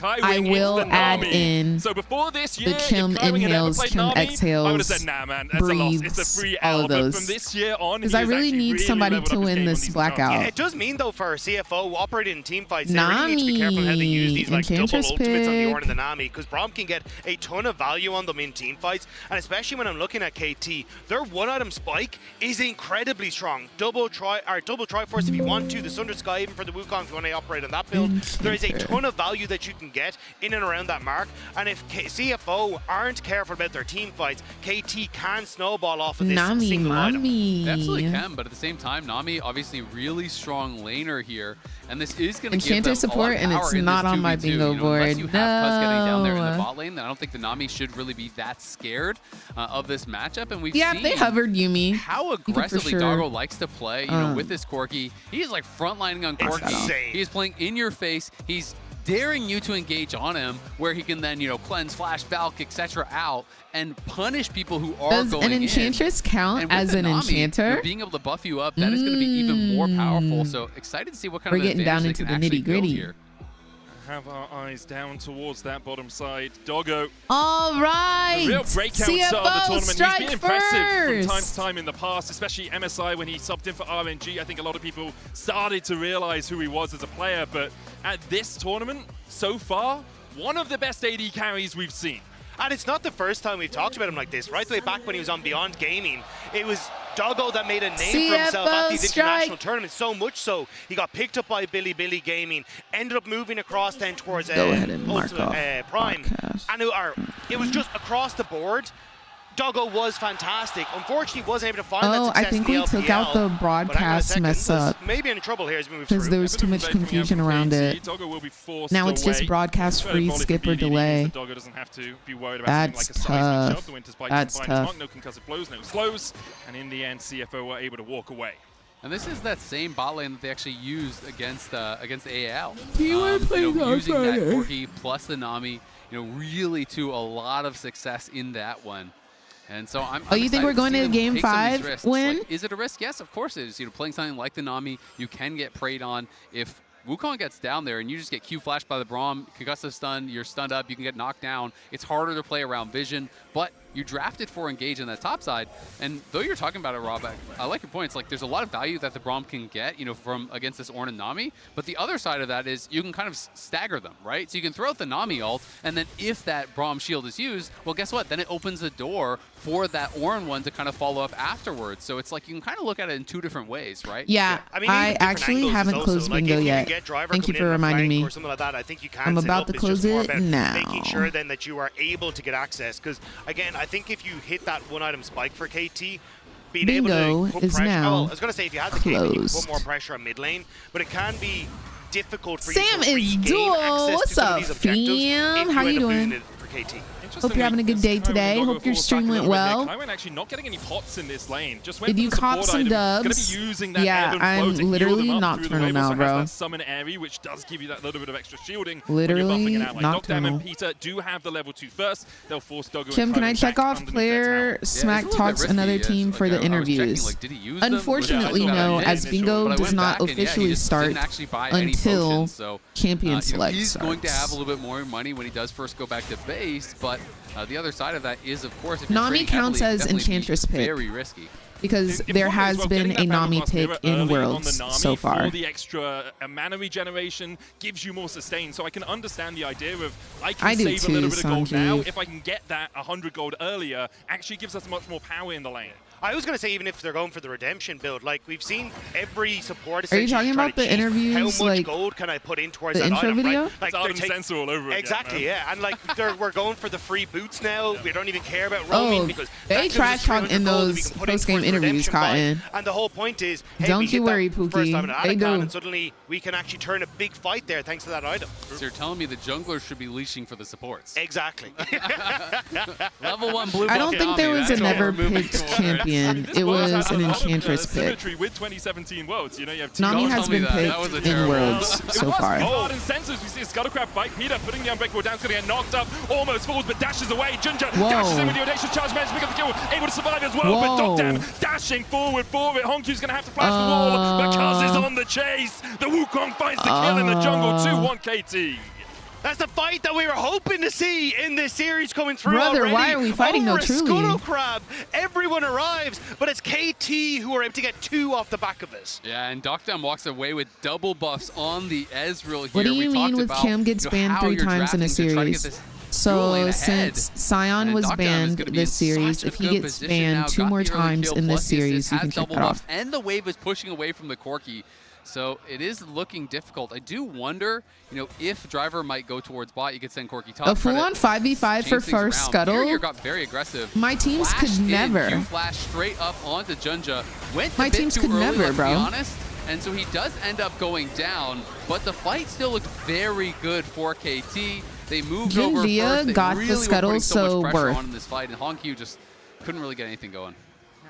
I will add in so before this year, the Chim inhales, Chim exhales, I would have said, nah, man, that's breathes, a loss. It's a free L. all of those. But from this year on, because I really need somebody to win this blackout. Yeah, it does mean though for CFO operating in team fights, they really need to be careful how they use these like double ultimates on the Ornn and the Nami, because Braum can get a ton of value on them in team fights, and especially when I'm looking at KT, their one-item spike is incredibly strong. Double Triforce if you want to, the Sunder Sky even for the Wukong if you want to operate on that build. There is a ton of value that you can get in and around that mark, and if CFO aren't careful about their team fights, KT can snowball off of this single item. They absolutely can, but at the same time, Nami obviously really strong laner here, and this is going to give them support, a lot of power and it's not on my bingo board. Unless you have Cuz getting down there in the bot lane, then I don't think the Nami should really be that scared of this matchup. And we've seen they hovered Yumi. How aggressively Doggo likes to play, you know, with this Corki. He's like frontlining on Corki. He's playing in your face. He's daring you to engage on him, where he can then, you know, cleanse, flash, Valk, etc. out and punish people who are going in. Does an Enchantress count as an Nami, Enchanter? You know, being able to buff you up, that is going to be even more powerful. So excited to see what kind of getting down into the nitty-gritty here. Have our eyes down towards that bottom side. Doggo. All right. The real breakout CFO, start of the tournament. He's been impressive from time to time in the past, especially MSI when he subbed in for RNG. I think a lot of people started to realize who he was as a player, but at this tournament, so far, one of the best AD carries we've seen. And it's not the first time we've talked about him like this. Right the way back when he was on Beyond Gaming, it was Doggo that made a name for himself at these international tournaments. So much so, he got picked up by Billy Gaming, ended up moving across then towards Ultimate Prime. And it was just across the board. Doggo was fantastic. Unfortunately, he wasn't able to find that success I think in the we took out the broadcast mess up. Maybe in trouble here as we move because there was too much confusion around it. Now it's just broadcast free, skip or delay. Doggo doesn't have to be worried about That's tough. That's tough. No concussive blows, no slows, and in the end, CFO were able to walk away. And this is that same bot lane that they actually used against AL. Keyword plays on using that Friday. Corki plus the Nami, really to a lot of success in that one. And so I'm you think we're going to Game 5 win? Like, is it a risk? Yes, of course it is. Playing something like the Nami, you can get preyed on. If Wukong gets down there and you just get Q flashed by the Braum, concussive stun, you're stunned up, you can get knocked down. It's harder to play around vision, but you drafted for engage on that top side. And though you're talking about it, Rob, I like your points. Like, there's a lot of value that the Braum can get, from against this Ornn and Nami. But the other side of that is you can kind of stagger them, right? So you can throw out the Nami ult, and then if that Braum shield is used, well, guess what? Then it opens the door for that Ornn one to kind of follow up afterwards. So it's like you can kind of look at it in two different ways, right? Yeah, I mean, I actually haven't closed bingo yet. Thank you for reminding me. Or something like that, I think you can. I'm about to close it now. Making sure then that you are able to get access, because again, I think if you hit that one-item spike for KT, being able to put pressure. Now I was going to say if you had the KT, you could put more pressure on mid lane, but it can be difficult for Sam you to is regain dual. access What's to some up, of these objectives fam? if How you you end up doing? losing it for KT. Hope you're having a good day today. Hope your stream went well. Kaiwen actually not getting any pots in this lane. Just Did you cop some dubs? Yeah, I'm literally nocturnal now, bro. Summon Airy, which does give you that little bit of extra shielding. Literally Noctam nocturnal. and Peter do have the level 2 first. They'll force Doggo. Kim, can I check off player Smack Talks another team for the interviews? Unfortunately, no, as bingo does not officially start until champion select He's starts. going to have a little bit more money when he does first go back to base, but the other side of that is, of course, if Nami counts as Enchantress pick. Very risky. Because there has been a Nami pick in Worlds so far. For the extra mana regeneration gives you more sustain, so I can understand the idea of I can save a little bit of gold now. If I can get that 100 gold earlier, actually gives us much more power in the lane. I was going to say, even if they're going for the redemption build, like we've seen every support. Are you talking about the interviews? How much like gold can I put in towards the that intro item, video? Right? Like it's Sensor all over exactly, again, yeah. And like we're going for the free boots now. We don't even care about roaming because they trash talk in those post-game interviews, Cotton. And the whole point is, hey, don't you worry, Pookie. They do. And suddenly we can actually turn a big fight there thanks to that item. So you're telling me the junglers should be leashing for the supports? Exactly. Level 1 blue. I don't think there was a never picked champion. It was an Enchantress pick. With 2017 Worlds, you have Nami has been picked in Worlds so far. Hard and sensors. We see a Scuttlecrab fight. Peter putting the Unbreakable down. It's going to get knocked up. Almost falls, but dashes away. Junja dashes in with the audacious charge. Managed to pick up the kill. Able to survive as well. But Dogdam dashing forward for it. Honkyu's going to have to flash the wall. But Kaz is on the chase. The Wukong finds the kill in the jungle. 2-1 KT. That's the fight that we were hoping to see in this series coming through. Brother, already. why are we fighting Over no truly? Scuttle Crab, everyone arrives, but it's KT who are able to get 2 off the back of this. Yeah, and Dogdam walks away with double buffs on the Ezreal here. What do you mean with Kim gets banned 3 times in a series? So since Sion was banned this series, if he gets banned 2 more times in this series, he can check that off. And the wave is pushing away from the Corki. So it is looking difficult. I do wonder, if Driver might go towards bot, you could send Corki top. A full-on 5v5 for first Scuttle? Here got very aggressive. My teams could never. Flash straight up onto Junja. Went My teams could never, bro. To be honest. And so he does end up going down, but the fight still looks very good for KT. They moved over first. They got really the Scuttle, were so much pressure worth. on in this fight, and Honkyu just couldn't really get anything going.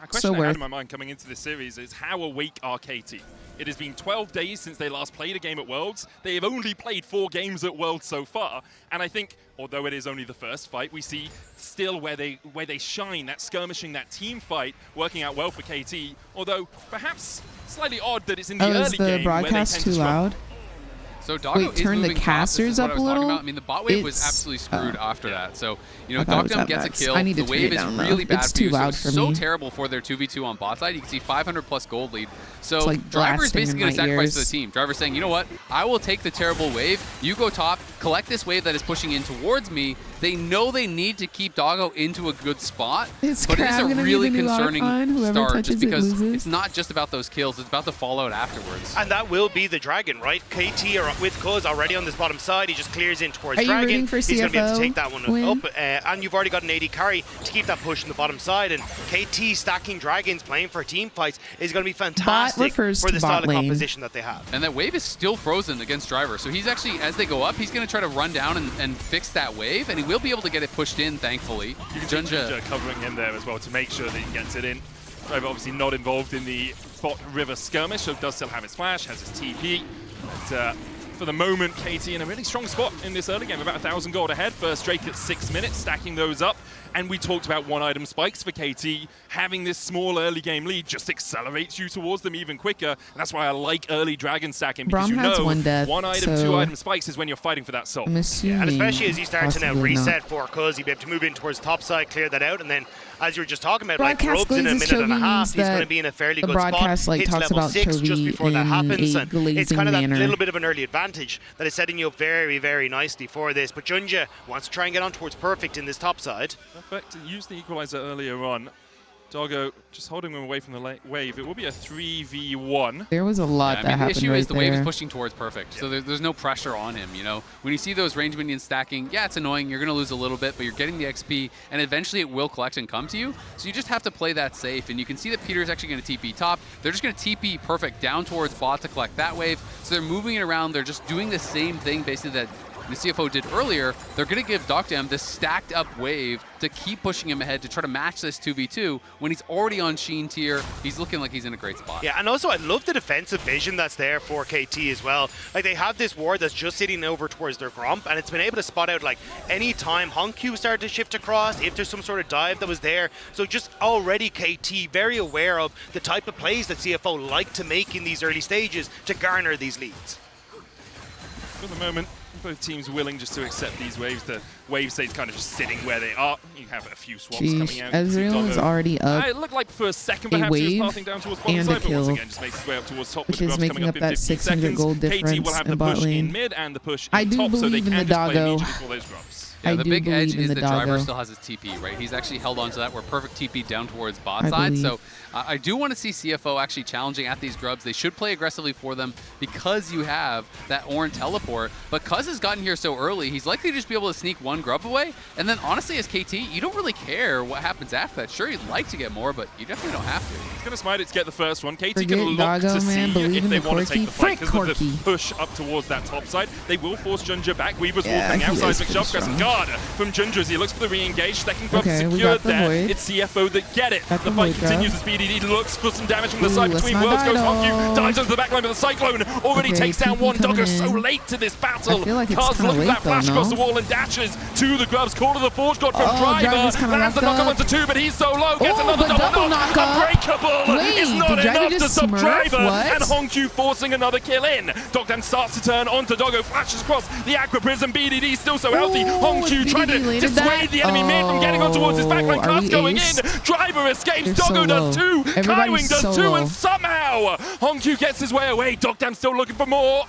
A question I had in my mind coming into this series is how awake are KT? It has been 12 days since they last played a game at Worlds. They have only played 4 games at Worlds so far. And I think, although it is only the first fight, we see still where they shine, that skirmishing, that team fight, working out well for KT. Although perhaps slightly odd that it's in the early game. Is the broadcast too loud? So Doggo is turn the moving casters top. up a little. I mean, the bot wave was absolutely screwed after that. So, Dogdam gets a kill. The wave is really bad for you. It's so terrible for their 2v2 on bot side. You can see 500 plus gold lead. So Driver is basically going to sacrifice to the team. Driver's saying, you know what? I will take the terrible wave. You go top, collect this wave that is pushing in towards me. They know they need to keep Doggo into a good spot, but it is a really concerning start just because it's not just about those kills, it's about the fallout afterwards. And that will be the Dragon, right? KT are with Cuz already on this bottom side. He just clears in towards Dragon. Rooting for He's going to be able to take that one win? up. And you've already got an AD carry to keep that push in the bottom side. And KT stacking Dragons, playing for team fights, is going to be fantastic for the style of composition that they have. And that wave is still frozen against Driver. So he's actually, as they go up, he's going to try to run down and fix that wave. And he will be able to get it pushed in, thankfully. Junja covering him there as well to make sure that he gets it in. Driver obviously not involved in the bot river skirmish, so does still have his flash, has his TP. But, for the moment, KT in a really strong spot in this early game, about 1,000 gold ahead. First Drake at 6 minutes, stacking those up. And we talked about one-item spikes for KT. Having this small early game lead just accelerates you towards them even quicker. And that's why I like early dragon stacking, because Braum you has know one death, one-item, so two-item spikes is when you're fighting for that soul. I'm assuming, and especially as you start to now possibly reset not. for Cuz, you'll be able to move in towards the top side, clear that out, and then as you were just talking about, like Broadcast Grubs in a glazes minute and a Chovy half, means he's going to that be in a fairly the good spot. broadcast, like, Hits talks level about 6 just Chovy before that in happens, a and it's glazing kind of that manner. little bit of an early advantage that is setting you up very, very nicely for this. But Junja wants to try and get on towards perfect in this top side. Perfect. Used the equalizer earlier on. Doggo just holding him away from the wave. It will be a 3v1. There was a lot that happened the issue right is the wave is there. pushing towards perfect, so there's no pressure on him, you know? When you see those range minions stacking, yeah, it's annoying, you're going to lose a little bit, but you're getting the XP, and eventually it will collect and come to you, so you just have to play that safe, and you can see that Peter's actually going to TP top. They're just going to TP perfect down towards bot to collect that wave, so they're moving it around, they're just doing the same thing, basically, that the CFO did earlier. They're going to give Doctam this stacked up wave to keep pushing him ahead to try to match this 2v2 when he's already on Sheen tier. He's looking like he's in a great spot. Yeah, and also I love the defensive vision that's there for KT as well. Like, they have this ward that's just sitting over towards their Grump, and it's been able to spot out, like, any time Hongq started to shift across, if there's some sort of dive that was there. So just already KT very aware of the type of plays that CFO like to make in these early stages to garner these leads. For the moment, both teams willing just to accept these waves. The wave stays kind of just sitting where they are. You have a few swaps coming out. Ezreal is already up. It looked like for a second a perhaps he was wave passing down towards bottom and a side, but once kill, again just makes his way up towards top, which with the is Grubs making coming up in that 15 600 seconds. gold KT will difference have in the bot push in lane. mid and the push I in do top, so they believe in can the just play doggo. immediately for those Grubs. Yeah, I the do big edge believe in is the the driver doggo. still has his TP, right? He's actually held on to that where perfect TP down towards bot I side. believe. So I do want to see CFO actually challenging at these Grubs. They should play aggressively for them because you have that Ornn teleport. But Cuz has gotten here so early, he's likely to just be able to sneak one Grub away. And then honestly, as KT, you don't really care what happens after that. Sure, you'd like to get more, but you definitely don't have to. He's going to smite it to get the first one. KT Forget going to look Doggo, to see man. Believe if in they the want to take the fight Corki. because of the Frick push up towards that top side. They will force Junja back. Weaver's Yeah, walking he outside. is pretty McShove pressing strong. guard from Junja as he looks for the re-engage. Second Grub Okay, we secured got the there. Void. It's CFO that get it. Got The the fight Void continues drop. as BDD looks for some damage from the Ooh, side let's between not worlds. die, Goes Hongq, though. dives into the backline, but the Cyclone already Okay, takes down TP one. Doggo's so coming in. late to this battle. I feel like it's Cars kinda looking late for that flash though, across no? the wall and dashes to the Grubs. Call to the Forge God from Oh, Driver. Driver's kinda Lands the wrapped knock-up up. onto two, but he's so low. Gets Oh, another but double knock up. Unbreakable Wait, is not did Driver enough to just stop smurf? Driver. What? And Hongq forcing another kill in. Doctam starts to turn onto Doggo, flashes across the Aqua Prism. BDD still so healthy. Ooh, Hongq trying to BDD landed dissuade that. the enemy mid from getting on towards his backline. Are Cars we going ace? in. Driver escapes. They're Doggo so does low. two. Everybody's Kaiwing does so two. low. And somehow Hongq gets his way away. Doctam still looking for more.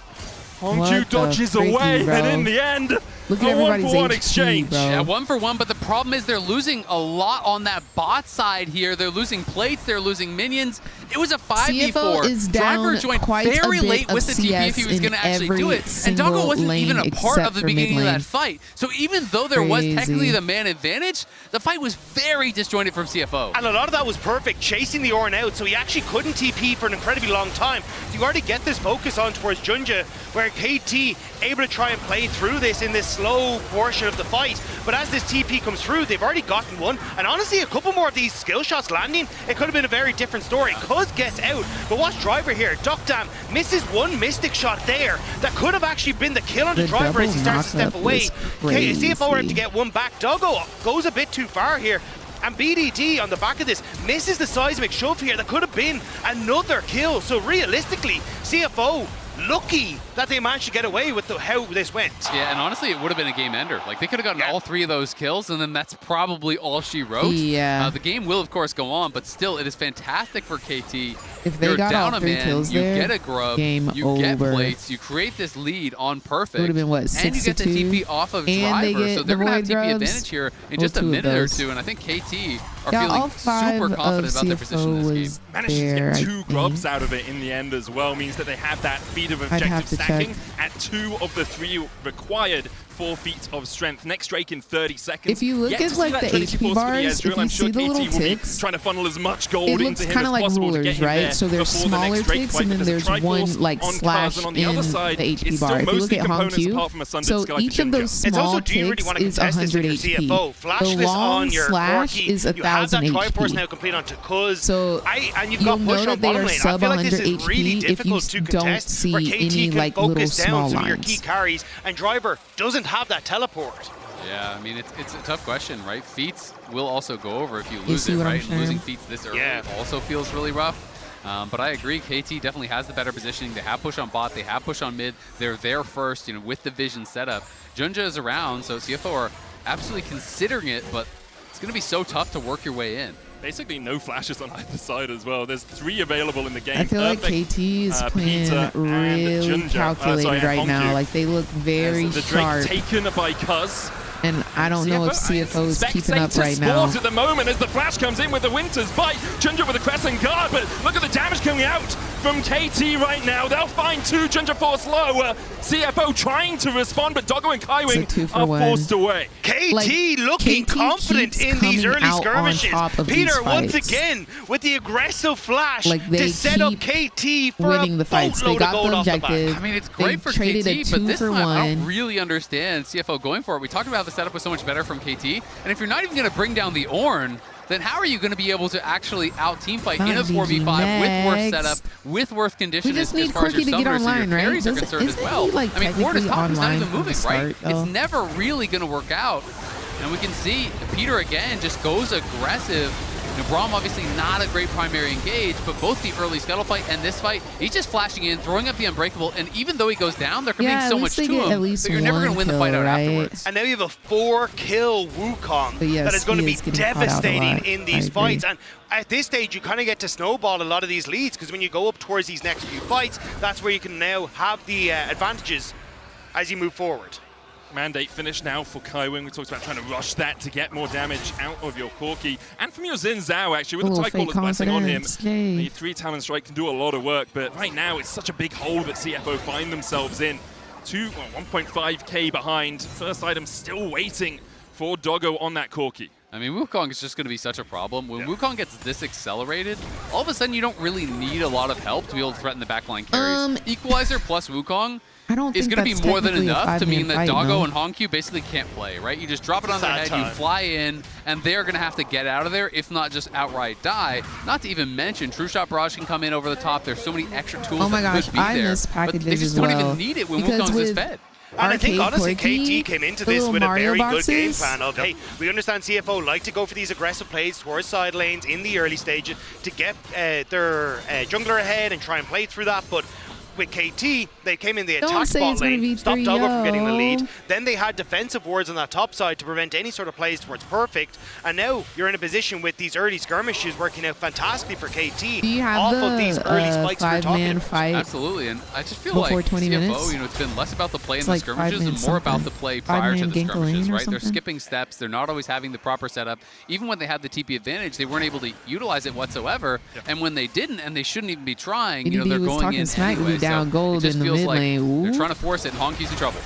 Hongq What the dodges freaky, away, bro? and in the end, Look at a everybody's one-for-one HP, exchange. bro. Yeah, 1-for-1, but the problem is they're losing a lot on that bot side here. They're losing plates, they're losing minions. It was a 5v4. CFO is down Driver joined quite a very bit late of with the TP if he was CS going to in actually do every it. And Doggo single wasn't even a lane part of except the for beginning mid of lane. that fight. So even though there was Crazy. technically the man advantage, the fight was very disjointed from CFO. And a lot of that was perfect, chasing the Ornn out, so he actually couldn't TP for an incredibly long time. So you already get this focus on towards Junja, where KT able to try and play through this in this slow portion of the fight. But as this TP comes through, they've already gotten one. And honestly, a couple more of these skill shots landing, it could have been a very different story. Cuz gets out, but watch Driver here. Doctam misses one Mystic shot there that could have actually been the kill on the Driver as he starts to step away. Okay, see if I were to get one back. Doggo goes a bit too far here. And BDD on the back of this misses the seismic shove here. That could have been another kill. So realistically, CFO lucky that they managed to get away with how this went. Yeah, and honestly, it would have been a game ender. Like, they could have gotten all three of those kills, and then that's probably all she wrote. Yeah. The game will, of course, go on, but still, it is fantastic for KT. If they You're got down all a 3 man, kills you there, get a grub, game you get over. plates, you create this lead on perfect. It would have been, what, and you get the 6-2? TP off of And they Driver, get so they're the going to have Void TP grubs. advantage here in Well, just a 2 of minute or those. two, and I think KT are Yeah, feeling all 5 super confident of about their position CFO in this was game. Managed to there, get I 2 grubs think. out of it in the end as well, means that they have that feat of I'd have objective to stacking check. at 2 of the 3 required 4 feet of strength. Next Drake in 30 seconds. If you look Yet at to see like that the Trinity HP Force for the bars, Ezreal. if I'm you sure see the KT little will be ticks, trying to funnel as much gold it into looks him kind as of like possible to rulers, get him right? there So there's before the smaller next Drake ticks, fight, and then but there's Triforce one like on slash Kaz, and on the in other side, the HP it's bar. still If you look mostly at components Honku, apart from a Sundered so Sky for each of Chim those Chim. It's small also, do you really ticks want to is contest this 100 if you're HP. CFO? Flash The this long on your slash Corki. is You have 1,000 that Triforce HP. now complete onto Kuz. So and you've you'll got push know on that they bottom are lane. I sub feel like this 100 is really HP if you difficult to don't contest, where see KT any can like little focus down small some of your key lines. carries, and Driver doesn't have that teleport. Yeah, I mean, it's a tough question, right? Feats will also go over if you lose see it, what I'm right? And saying? losing Feats this early also feels really rough. But I agree, KT definitely has the better positioning. They have push on bot, they have push on mid. They're there first, you know, with the vision setup. Junja is around, so CFO are absolutely considering it, but it's going to be so tough to work your way in. Basically no flashes on either side as well. There's 3 available in the game. I feel like KT is playing Peter really Junja. calculated right now. Like they look very the Drake sharp. taken by Cuz. And I don't know if CFO is keeping up right Spectator now. sport at the moment as the flash comes in with the Winter's Bite. Junja with a Crescent Guard, but look at the damage coming out from KT right now. They'll find 2 Junja Force low. CFO trying to respond, but Doggo and Kaiwing are forced away. KT looking confident in these early skirmishes. Peter once again with the aggressive flash to set up KT for winning a the fights. They got the objective. I mean, it's great for traded a KT, but this time I 2-for-1. don't really understand CFO going for it. We talked about the setup was so much better from KT, and if you're not even going to bring down the Ornn, then how are you going to be able to actually out-team fight in a 4v5 with worth setup, with worth condition as far as your summoners and your carries are concerned as well? I mean, Ornn is not even moving, right? It's never really going to work out. And we can see Peter again just goes aggressive. You know, Braum obviously not a great primary engage, but both the early Scuttle fight and this fight, he's just flashing in, throwing up the Unbreakable, and even though he goes down, they're committing so much to him that you're never going to win the fight out afterwards. And now you have a 4-kill Wukong that is going to be devastating in these fights. And at this stage, you kind of get to snowball a lot of these leads, because when you go up towards these next few fights, that's where you can now have the advantages as you move forward. Mandate finish now for Kaiwing. We talked about trying to rush that to get more damage out of your Corki. And from your Xin Zhao, actually, with the Tycaller's blessing on him, the 3 Talon Strike can do a lot of work. But right now, it's such a big hole that CFO find themselves in. 1.5k behind. First item still waiting for Doggo on that Corki. I mean, Wukong is just going to be such a problem. When Wukong gets this accelerated, all of a sudden you don't really need a lot of help to be able to threaten the backline carries. Equalizer plus Wukong is going to be more than enough to mean that Doggo and Honku basically can't play, right? You just drop it on their head, you fly in, and they're going to have to get out of there, if not just outright die. Not to even mention, True Shot Barrage can come in over the top. There's so many extra tools that could be there. But they just don't even need it when Wukong's this fed. And I think, honestly, KT came into this with a very good game plan of, hey, we understand CFO like to go for these aggressive plays towards side lanes in the early stages to get their jungler ahead and try and play through that, but with KT, they came in the attack bot lane, stopped Doggo from getting the lead. Then they had defensive wards on that top side to prevent any sort of plays towards perfect. And now you're in a position with these early skirmishes working out fantastically for KT. Do you have off of these early spikes we're talking about. Fight Absolutely, and I just feel like CFO, you know, it's been less about the play in the skirmishes and more about the play prior to the skirmishes, right? They're skipping steps. They're not always having the proper setup. Even when they had the TP advantage, they weren't able to utilize it whatsoever. And when they didn't, and they shouldn't even be trying, you know, they're going in anyway. Down gold in the mid lane. They're trying to force it, and Honky's in trouble.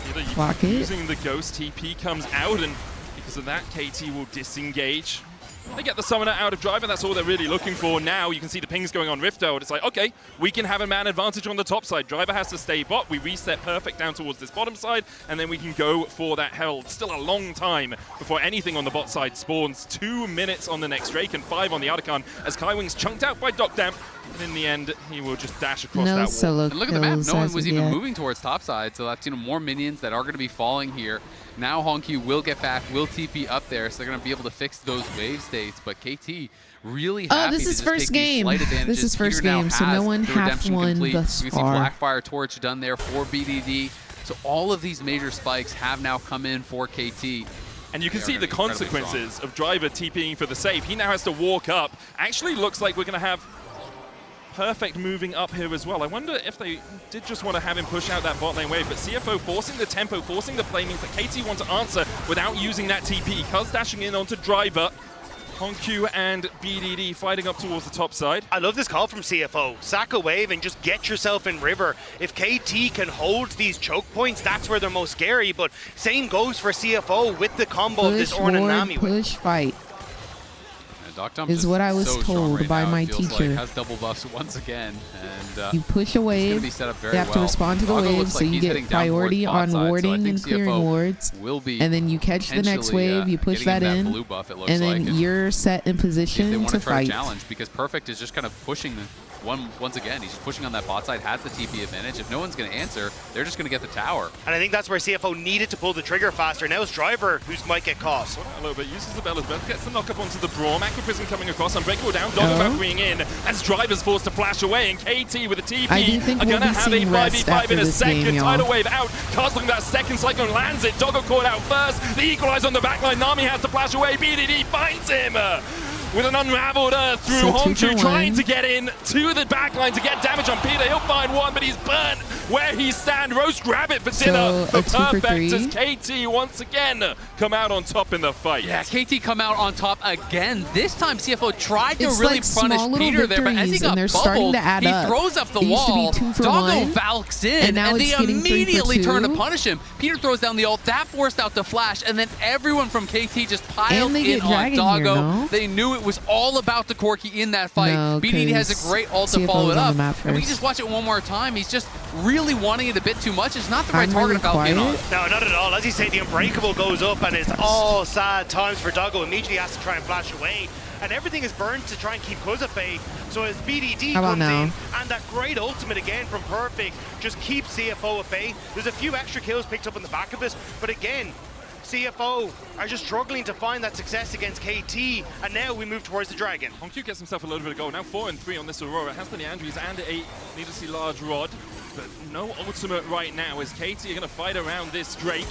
Using the Ghost, TP comes out, and because of that, KT will disengage. They get the summoner out of drive, and that's all they're really looking for now. You can see the pings going on Rifto, and it's like, okay, we can have a man advantage on the top side. Driver has to stay bot. We reset perfect down towards this bottom side, and then we can go for that Herald. Still a long time before anything on the bot side spawns. 2 minutes on the next Drake and 5 on the Archon as Kaiwing's chunked out by Docdamp. And in the end, he will just dash across that wall. And look at the map. No one was even moving towards top side, so that's, you know, more minions that are going to be falling here. Now Honky will get back, will TP up there, so they're going to be able to fix those wave states. But KT really happy this is to first just take these game. slight advantages. This is first Peter game, so no one half won thus far. You can see Blackfire Torch done there for BDD. So all of these major spikes have now come in for KT. And you can see the consequences of Driver TPing for the save. He now has to walk up. Actually looks like we're going to have Perfect moving up here as well. I wonder if they did just want to have him push out that bot lane wave, but CFO forcing the tempo, forcing the play means that KT want to answer without using that TP. Cuz dashing in onto Driver. Honkyu and BDD fighting up towards the top side. I love this call from CFO. Sack a wave and just get yourself in river. If KT can hold these choke points, that's where they're most scary. But same goes for CFO with the combo of this Ornn and Nami. Push fight. Is what I was told by my teacher. Like has double buffs once again, and you push a wave. Be set up very you have to respond to the wave, so you get priority on warding and clearing wards. And then you catch the next wave, you push that in, and then you're set in position to fight. Challenge because Perfect is just kind of pushing the once again. He's just pushing on that bot side, has the TP advantage. If no one's going to answer, they're just going to get the tower. And I think that's where CFO needed to pull the trigger faster. Now it's Driver who might get caught. A little bit, uses the Bella's Breath, gets the knock up onto the Braum. Aqua Prism coming across, Unbreakable down, Doggo Valkyrie in, as Driver's forced to flash away, and KT with a TP are going to have a 5v5 in a second. Tidal Wave out, castling that second Cyclone lands it. Doggo caught out first, the equalizer on the backline. Nami has to flash away, BDD finds him. With an unraveled Earth through Honkyu, trying to get in to the backline to get damage on Peter. He'll find one, but he's burnt where he stand. Roast Rabbit for dinner. The perfect as KT once again come out on top in the fight. Yeah, KT come out on top again. This time CFO tried to really punish Peter there, but as he got bubbled, he throws up the wall. Doggo valks in, and they immediately turn to punish him. Peter throws down the ult. That forced out the flash, and then everyone from KT just piled in on Doggo. They knew it was all about the Corki in that fight. BDD has a great ult to follow it up. And we can just watch it one more time. He's just really wanting it a bit too much. It's not the right target to Falcon on. No, not at all. As you say, the Unbreakable goes up, and it's all sad times for Doggo. Immediately has to try and flash away. And everything is burned to try and keep Kuz at bay. So as BDD comes in, and that great ultimate again from Perfect just keeps CFO at bay. There's a few extra kills picked up on the back of it, but again, CFO are just struggling to find that success against KT, and now we move towards the Dragon. Honkyu gets himself a little bit of gold. Now 4 and 3 on this Aurora. Has the Neandries and a needlessly large rod, but no ultimate right now as KT are going to fight around this Drake.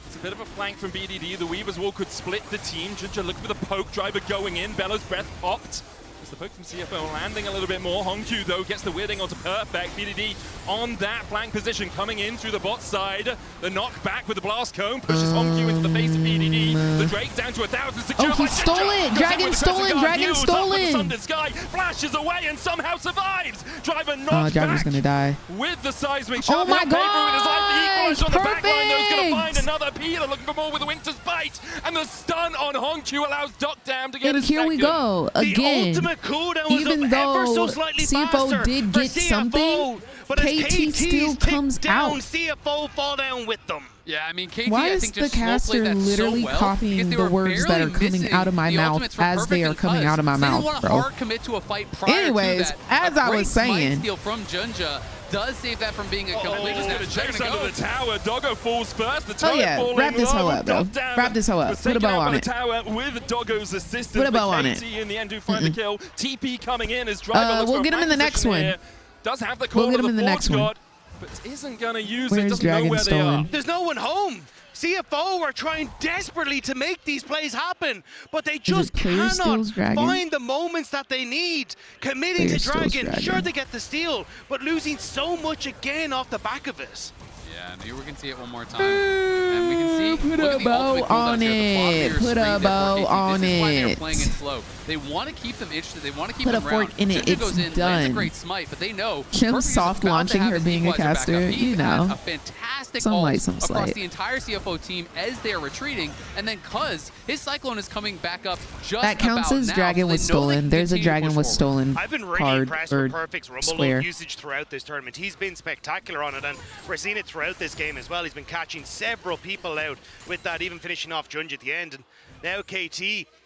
It's a bit of a flank from BDD. The Weaver's Wall could split the team. Ginger looking for the poke. Driver going in. Bella's Breath popped. The poke from CFO landing a little bit more. Honkyu, though, gets the weirding onto Perfect. BDD on that flank position, coming in through the bot side. The knockback with the Blast Cone pushes Honkyu into the face of BDD. The Drake down to 1,000. Secured he stole it! Dragon stole it! Dragon stole it! Thunder Sky flashes away and somehow survives. Driver knocked Driver's gonna die. With the seismic shot. Oh my god! The equalizer on the back line, though, is gonna find another Peter looking for more with the Winter's Bite. And the stun on Honkyu allows Duckdown to get his second. And here we go again. The ultimate cooldown was even though ever so slightly CFO did get something, but KT still comes down, out. CFO fall down with them. Yeah, I mean, KT, Why I is think the just caster literally copying the words that are coming out of my mouth as they are coming out of my mouth, bro? Commit to a fight prior Anyways, to that. as I was saying, steal from Junja does save that from being a complete disaster. Chase under the tower. Doggo falls first. The turret falling wrap this hoe up, bro. Wrap this hoe up. Put a bow on it. Tower with Doggo's assistance. Put a bow on it. In the end, do find the kill. TP coming in as Driver looks we'll get him in the next one. Does have the call of the Force God, but isn't going to use it. Doesn't know where they are. There's no one home. CFO are trying desperately to make these plays happen, but they just cannot find the moments that they need. Committing to Dragon, sure they get the steal, but losing so much again off the back of it. Yeah, maybe we can see it one more time. And we can see, put a bow on it. Put a bow on it. This is why they're it. playing it slow. They want to keep them interested. They want to keep Put them a fork in it. Ginger It's goes in, done. lands a great smite, but they know Chim soft launching her being a caster, you know. A fantastic some ult light, some across slight. the entire CFO team as they're retreating, and then Cuz, his Cyclone is coming back up just that counts about as now, dragon so was stolen. There's a dragon was stolen. I've been really card impressed or with Perfect's Rumble square. usage throughout this tournament. He's been spectacular on it, and we're seeing it throughout this game as well. He's been catching several people out with that, even finishing off Junge at the end. And now KT,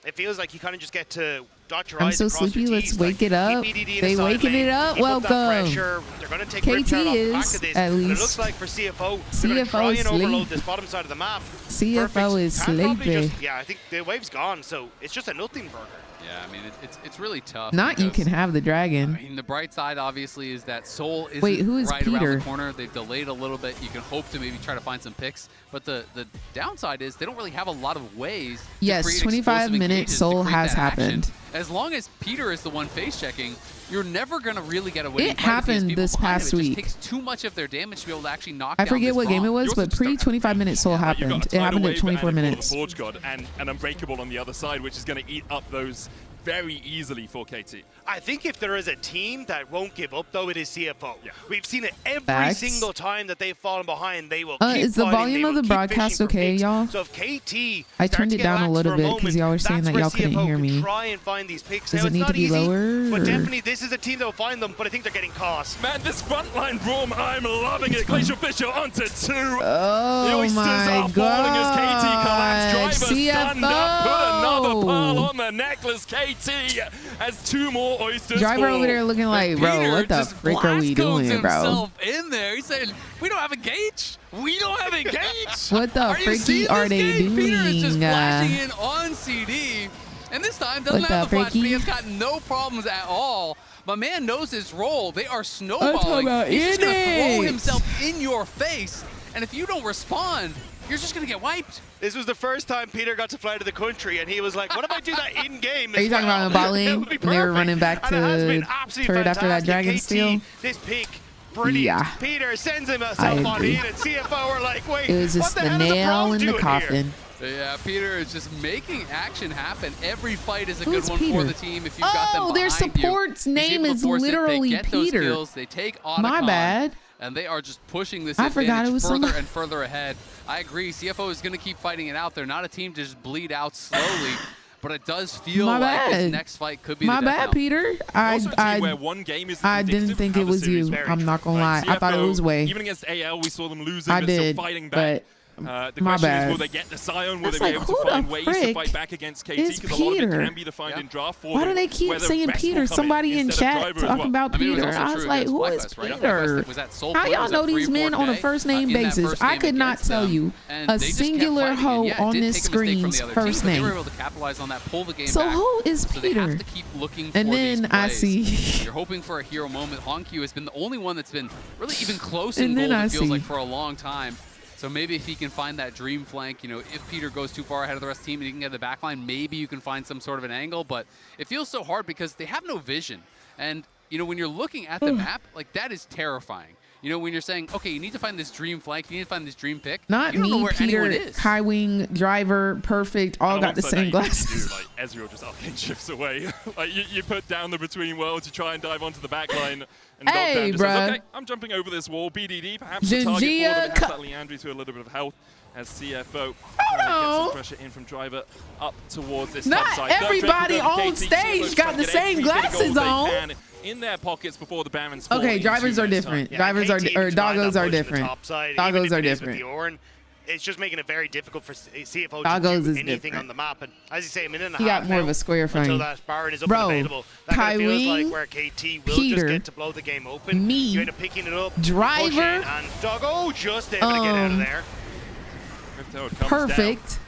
it feels like you kind of just get to dot your eyes. I'm so sleepy. Let's wake it up. They waking it up. Welcome. They're going to take KT is at least. It looks like for CFO, CFO try is and overload sleep. this bottom side of the map. CFO is sleepy. Yeah, I think the wave's gone, so it's just a nothing burger. Yeah, I mean, it's really tough. Not you can have the dragon. I mean, the bright side, obviously, is that Soul isn't Wait, who is right Peter? around the corner. They've delayed a little bit. You can hope to maybe try to find some picks. But the downside is they don't really have a lot of ways to Yes, create 25 explosive minutes engages Soul to create has that action. happened. As long as Peter is the one face checking, you're never going to really get away. It happened this past week. It just takes too much of their damage to be able to actually knock I down forget this what game it Braum. was, but pre 25 minutes soul happened. It happened at 24 minutes. Forge God and an Unbreakable on the other side, which is going to eat up those very easily for KT. I think if there is a team that won't give up, though, it is CFO. Yeah. We've seen it every Facts. single time that they've fallen behind. They will keep Is the fighting, volume they of will the keep broadcast fishing for okay, picks. y'all? So if KT I starts turned to it get down a lax little for bit moment, because y'all were saying that's that y'all where couldn't CFO hear can me. try and find these picks. Does Now, it it's need to not be easy, lower, but or- definitely this is a team that will find them, but I think they're getting caught. Man, this frontline Braum, I'm loving it. Glacial Fisher onto 2. The Oh Oysters my are falling as KT collapse. Driver stand up, put another pearl on the necklace. KT has 2 more Oysters. Driver fall. over there looking like, bro, Peter what the just frick are we blast codes doing, bro? himself in there. He's saying, we don't have a gauge. We don't have a gauge. What the Are you fricky seeing are this they game? Peter is just doing? flashing in on CD. And this time doesn't What have the the flash, but he fricky? has got no problems at all. My man knows his role. They are snowballing. about He's just going to throw innings. himself in your face. And if you don't respond, you're just going to get wiped. This was the first time Peter got to fly to the country, and he was like, what if I do that in-game Are you talking about in bot lane when they were running back And it has been to absolutely turret after that fantastic. dragon KT, steal? This pick, brilliant. Yeah. Peter sends himself I on agree. in, and CFO are like, wait, It was what just the the hell is the nail Braum in the doing coffin. Yeah, Peter is just making action happen. Every fight is a Who's good one Peter? for the team if you've got them Oh, behind their support's you. He's name able to is force it. literally They get those Peter. kills, they take Otacon, My bad. and they are just pushing this I forgot advantage it was further somebody. and further ahead. I agree. CFO is going to keep fighting it out. They're not a team to just bleed out slowly, but it does feel My like this bad. next fight could be My the death bad, knell. Peter. Also a team where one game is I didn't indicative think of it how the was series you. is. I'm not gonna lie. I thought it CFO, was Way. Even against AL, we saw them losing, I but did, still fighting back. The my question is, bad. will they get the Scion? Will That's they be like, able to who the find ways to frick fight back against KT? is Because a lot of it Peter? can be defined in draft for Why them, do they keep where the saying rest will Peter? come Somebody in instead of chat Driver as talking well. about I mean, it Peter. also I was true like, against who is FlyQuest, right? Peter? Was that Soul How Flare? y'all Was know that these men on a 3-4K, first name in that basis? first I game could not against tell them, you and a they just kept singular fighting. hoe And yeah, it on did this take a mistake from screen's the other first team, but they were name. able to capitalize on that, pull the game So back. who is So they have Peter? to keep looking And for then these I plays. see. You're hoping for a hero moment. Honkyu has been the only one that's been really even close in And then gold, I it feels see. like, for a long time. So maybe if he can find that dream flank, you know, if Peter goes too far ahead of the rest of the team and he can get the back line, maybe you can find some sort of an angle. But it feels so hard because they have no vision. And, you know, when you're looking at the map, like, that is terrifying. You know, when you're saying, okay, you need to find this dream flank, you need to find this dream pick. Not you don't know me, where Peter, anyone is. High Wing, Driver, Perfect, all got the Alongside same that, you glasses. do, like, Ezreal just arcane shifts away. Like you put down the between worlds, you try and dive onto the back line, and Hey, Dogtown just says, bruh. okay, I'm jumping over this wall. BDD, perhaps the target for them. It has that Leandri to a little bit of health as CFO gets some pressure in from Driver up towards this Not top side. everybody Third on KT, stage CFO got trying the to get same every bit of gold glasses they on. can in their pockets before the Barons fall Okay, in drivers 2 are minutes' time. different. Yeah, Drivers are, KT or to find doggos that are push in the different. top side, Doggos even if are it is with different. the Ornn, it's just making it very difficult for CFO Doggos to is do anything different. on the map. And as you say, a minute and a He half got more of now a square until frame. that Baron is up Bro, and available. That kind of feels Kywing, like where KT will Peter, just get to blow the game open. me, You end up picking it up, Driver, pushing, and Doggo just able to get out of there. Crypto comes Perfect. down.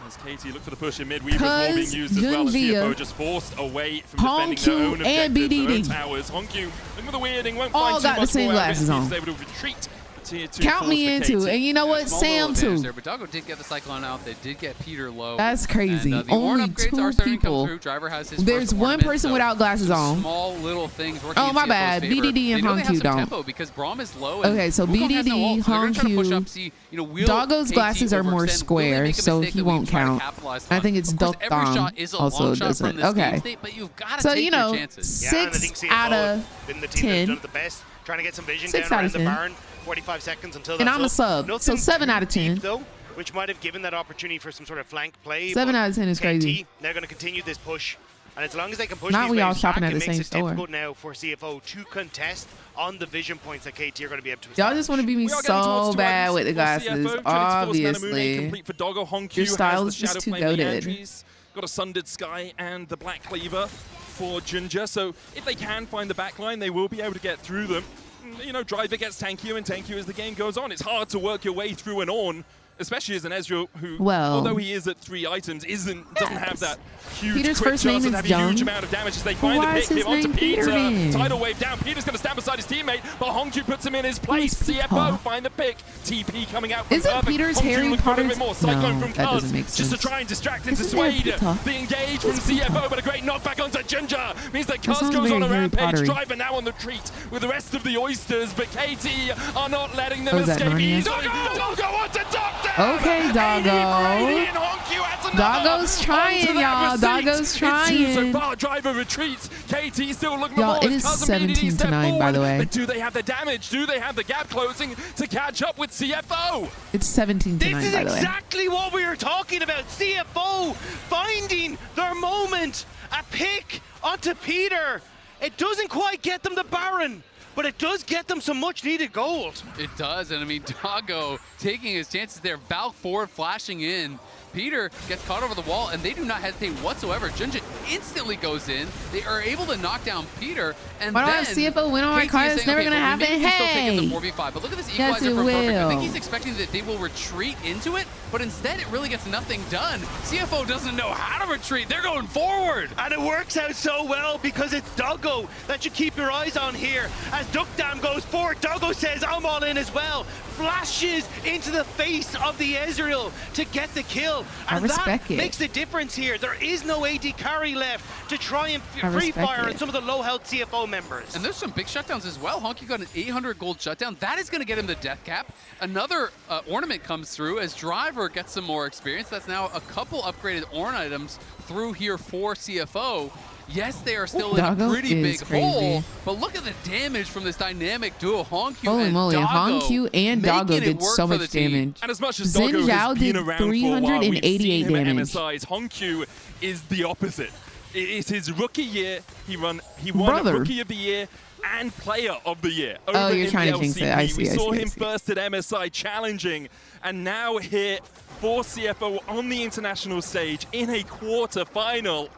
As KT look for the push in mid, Weaver's more being used as well as Junjia, CFO just forced away from defending their own Honkyu, and objectives, their own BDD. towers. Honkyu, looking for the weirding, won't All find too got the much same more out of it. glasses on. He's able to retreat the tier 2 Count force me for into KT. it. And you know what? Small Sam little advantage too. there, but Doggo did get the Cyclone out. They did get Peter low. That's crazy. And, the Only Ornn upgrades 2 are starting to come people. through. Driver has his There's first one ornament, person so without glasses some on. Small little things working Oh, in my CFO's bad. favor. BDD and They know they have Honkyu some don't. tempo because Braum is low. And Okay, so Wukong has no BDD, ult, so they're gonna try to push Honkyu, up, see, you know, will Doggo's KT glasses are more overextend? Will they square, make a so mistake he that we won't try to count. capitalize I on? think it's Of course, every Dokdom shot is a also long shot doesn't. from this Okay. game state, but you've got to So, take you know, your chances. Yeah, and I 6 think CFO out have of been the team 10. that's done it the best. Trying to get some vision 6 down out around of the 10. Baron. 45 seconds until And that's I'm a up. sub, so Nothing 7 out of too 10. deep, though, which might have given that opportunity for some sort of flank play. 7 but out of 10 is KT, crazy. they're going to continue this push. And as long as they can push Not these we all waves shopping back, at the it makes same it store. difficult now for CFO to contest on the vision points that KT are going to be able to Y'all just want to beat me We are getting so towards 2 bad items with the for glasses, CFO, trying to force Manamune, obviously. complete for Doggo. Honkyu Your has style the is just Shadow too Flame goated. Leandries, got a Sundered Sky and the Black Cleaver for Junjia. So if they can find the backline, they will be able to get through them. You know, Driver gets tankier and tankier as the game goes on. It's hard to work your way through an Ornn especially as an Ezreal who, Well, although he is at 3 items, doesn't have that huge Peter's quick first chance name to is have a huge Jung. amount of damage as they find the Why is pick his here onto name Peter. Peter then? Tidal wave down. Peter's going to stand beside his teammate, but Hongyu puts him in his place. Peter? CFO find the pick. TP coming out from Isn't Perfect. Peter's Hongyu Harry looking for a little bit Potter's- more. Cyclone No, from that Cuz doesn't make just to sense. try and distract and Isn't there dissuade Peter? the engage from Who's CFO, Peter? but a great knockback onto Ginger means that That Cuz sounds goes on very a Harry rampage. Pottery. Driver now on the retreat with the rest of the oysters, but KT are not letting them Oh, is that escape Narnia? easily. Doggo onto Doctor! Okay, Doggo. Doggo's trying, y'all. Doggo's trying. So far, Driver retreats. KT still looking Y'all, for it more. is Cousin BDD 17 to step 9, by the forward. way. But do they have the damage? Do they have the gap closing to catch up with CFO? It's 17 to This 9, is by the way. exactly what we were talking about. CFO finding their moment. A pick onto Peter. It doesn't quite get them the Baron, but it does get them some much needed gold. It does, and I mean, Doggo taking his chances there. Valk forward flashing in. Peter gets caught over the wall, and they do not hesitate whatsoever. Junja instantly goes in. They are able to knock down Peter, and Why do I then have CFO win on my KT card? is It's saying, never okay, gonna well, maybe happen. we can still take it Hey! to 4v5, but look at this Yes, equalizer it from Perfect. I think will. he's expecting that they will retreat into it, but instead it really gets nothing done. CFO doesn't know how to retreat. They're going forward. And it works out so well because it's Doggo that you keep your eyes on here. As Duckdam goes forward, Doggo says, I'm all in as well. Flashes into the face of the Ezreal to get the kill. I And respect that it. makes the difference here. There is no AD carry left to try and I free respect fire it. on some of the low health CFO members. And there's some big shutdowns as well. Honky got an 800 gold shutdown. That is going to get him the death cap. Another ornament comes through as Driver gets some more experience. That's now a couple upgraded Orn items through here for CFO. Yes, they are still in a Doggo pretty is big crazy. hole, but look at the damage from this dynamic duo, Honkyu Holy and moly, Doggo. Honkyu and Doggo making it did work so for much the team. damage. And as much as Xin Doggo has Zhao been did around for a while, we've 388 seen him at damage. MSIs. Honku is the opposite. It is his rookie year. He won Brother. Rookie of the Year and Player of the Year. Oh, over you're in trying the to jinx it. LCP. I see, We I saw see, I him see. first at MSI challenging, and now here for CFO on the international stage in a quarter-final.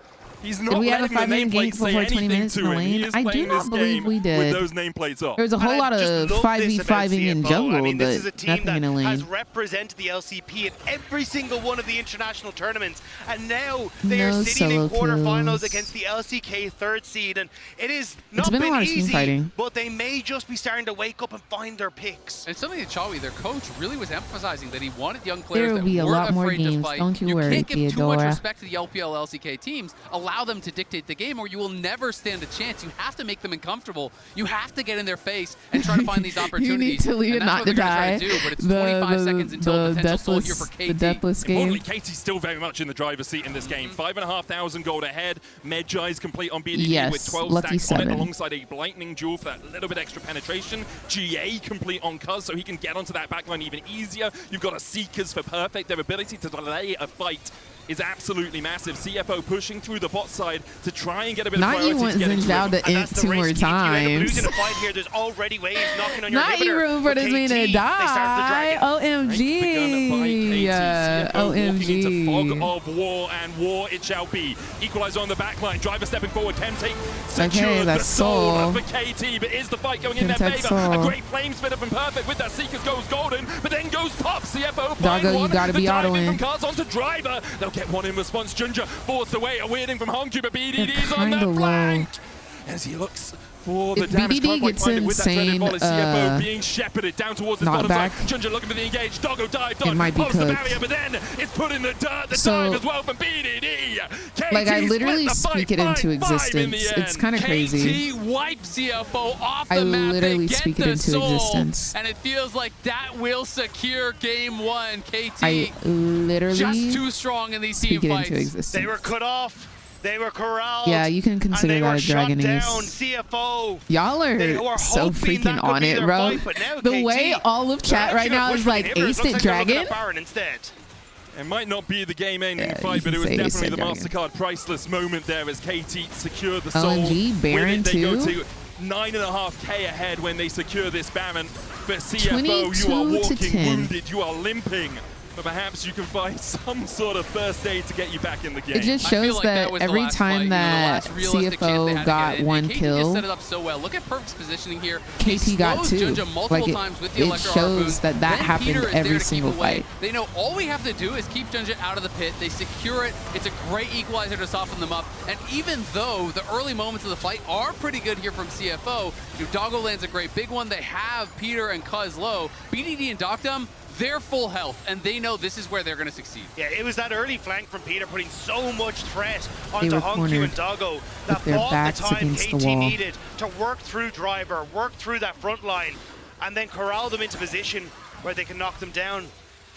He's not Did we have a letting the 5-minute gank nameplates say before 20 anything minutes in to the him. He lane? is I do playing not this believe game we with did. those nameplates off. There was a whole And lot I just of love this about 5v5ing in CFO. jungle, I mean, this is a but team nothing in a that has lane. represented the LCP in every single one of the international tournaments, and now they are No sitting in solo quarterfinals kills. against the LCK third seed, and it is not been a lot of team easy, fighting. but they may just be starting to wake up and find their picks. And something that Chawi, their coach, really was emphasizing that he wanted young There players will that be a weren't lot more afraid to games. fight. Don't you worry, can't give too much Theodora. respect to the LPL, LCK teams. Allow them to dictate the game, or you will never stand a chance. You have to make them uncomfortable. You have to get in their face and try to find these opportunities. You need to lead and it that's not what to they're gonna try die. to do, but it's 25 seconds until potential soul here for KT. The deathless game. Importantly, KT's still very much in the driver's seat in this game. 5,500 gold ahead. Medjai's complete on BDD Yes, with 12 lucky stacks on it, 7. alongside a lightning jewel for that little bit extra penetration. GA complete on Cuz, so he can get onto that backline even easier. You've got a Seekers for Perfect. Their ability to delay a fight is absolutely massive. CFO pushing through the bot side to try and get a bit Not of you priority want to get into Xin Zhao it. to And int that's the 2 race. more KT, you end up times. losing a fight here. There's already waves knocking on your Not inhibitor. you room for But this man KT, to they started the die. dragon. OMG. Walking into fog OMG. of war, and war it shall be. Equalizer on the backline. Driver stepping forward. Can take secure Okay, the that's soul Soul. for KT, but is the fight going in their Can take favor? A Soul. great flame spitter from Perfect with that Seekers goes golden, but then goes pop. CFO find Doggo, you one. gotta The be dive in autoing. from Cards onto Driver. They'll get one in response. Junja forced away. A weirding from Hongju, but BDD's on kinda the low. flank as he looks for the If damage. BDD Can't quite gets find it with that dreaded insane, volley. CFO being shepherded down towards his bottom knockback, side. Junja looking for the engage. Doggo dived on. it might be Pops the cooked. barrier, but then it's put in the dirt. The So, dive as well from BDD. KT Like, I split literally the fight speak it into 5-5 in the existence. It's end. kind of crazy. KT wipes CFO off the I map. They literally get speak it the into soul, existence. and it feels like that will secure game one. KT I literally just too strong in these speak team it fights. into existence. They were cut off. They were corralled. Yeah, you can and consider they that were a Dragon shut down. Ace. CFO. Y'all They are were so hoping that freaking could on be it, their bro. fight, but now The KT, way all of chat they're right actually now gonna is push like for the inhibitors. Ace Looks it like they're looking Dragon. at Baron instead. It might not be the game-ending Yeah, fight, you but it can was say Ace definitely the Dragon. MasterCard priceless moment there as KT secured the soul. OMG, With Baron it, they go too? to 9.5k ahead when they secure this Baron. But CFO, you 22 are to walking 10. wounded, you are limping but perhaps you can find some sort of first aid to get you back in the game. It just I feel shows like that was the every last time fight, that the last realistic chance they CFO had to got get in. one KT just kill, set it up so well. Look at Perfect's positioning here. He KT got slows two. Junja multiple Like times with the it Electro shows Harpoon. that Then happened Peter is every there to single keep away. fight. They know all we have to do is keep Junja out of the pit. They secure it. It's a great equalizer to soften them up. And even though the early moments of the fight are pretty good here from CFO, Doggo lands a great big one. They have Peter and Cuz low. BDD and Doctum, they're full health, and they know this is where they're going to succeed. Yeah, it was that early flank from Peter putting so much threat onto Hongkyu and Doggo that bought the time KT needed to work through Driver, work through that front line, and then corral them into position where they can knock them down.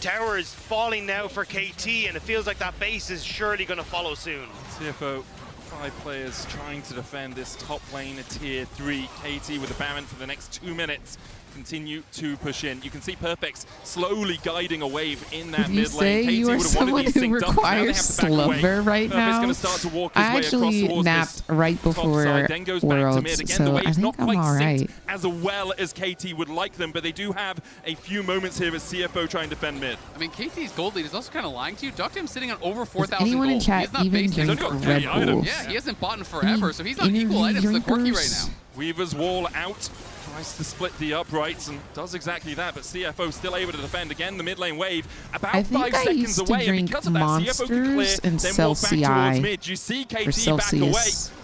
Towers falling now for KT, and it feels like that base is surely going to follow soon. CFO, 5 players trying to defend this top lane at tier 3. KT with the Baron for the next 2 minutes. Continue to push in. You can see Perfect's slowly guiding a wave in that mid lane. KT You are someone who requires slumber right now. Gonna start to walk his I way actually across napped right before side, then goes back to Worlds, mid. Again, so the I wave's think not quite I'm all synced right. as well as KT would like them, but they do have a few moments here as CFO trying to defend mid. I mean, KT's gold lead is also kind of lying to you. Doctum's sitting on over 4,000 gold. Anyone in chat He's not even based. drink Red Bulls? Yeah, he hasn't bought in forever, so he's on Energy equal items to the Corki right drinkers? now. Weaver's wall out. Tries to split the uprights and does exactly that, but CFO still able to defend again. The mid lane wave about I think 5 I seconds used to away, and drink because of that, CFO can clear, Monsters and then walk back towards Celsius mid. You see or KT back Celsius. away.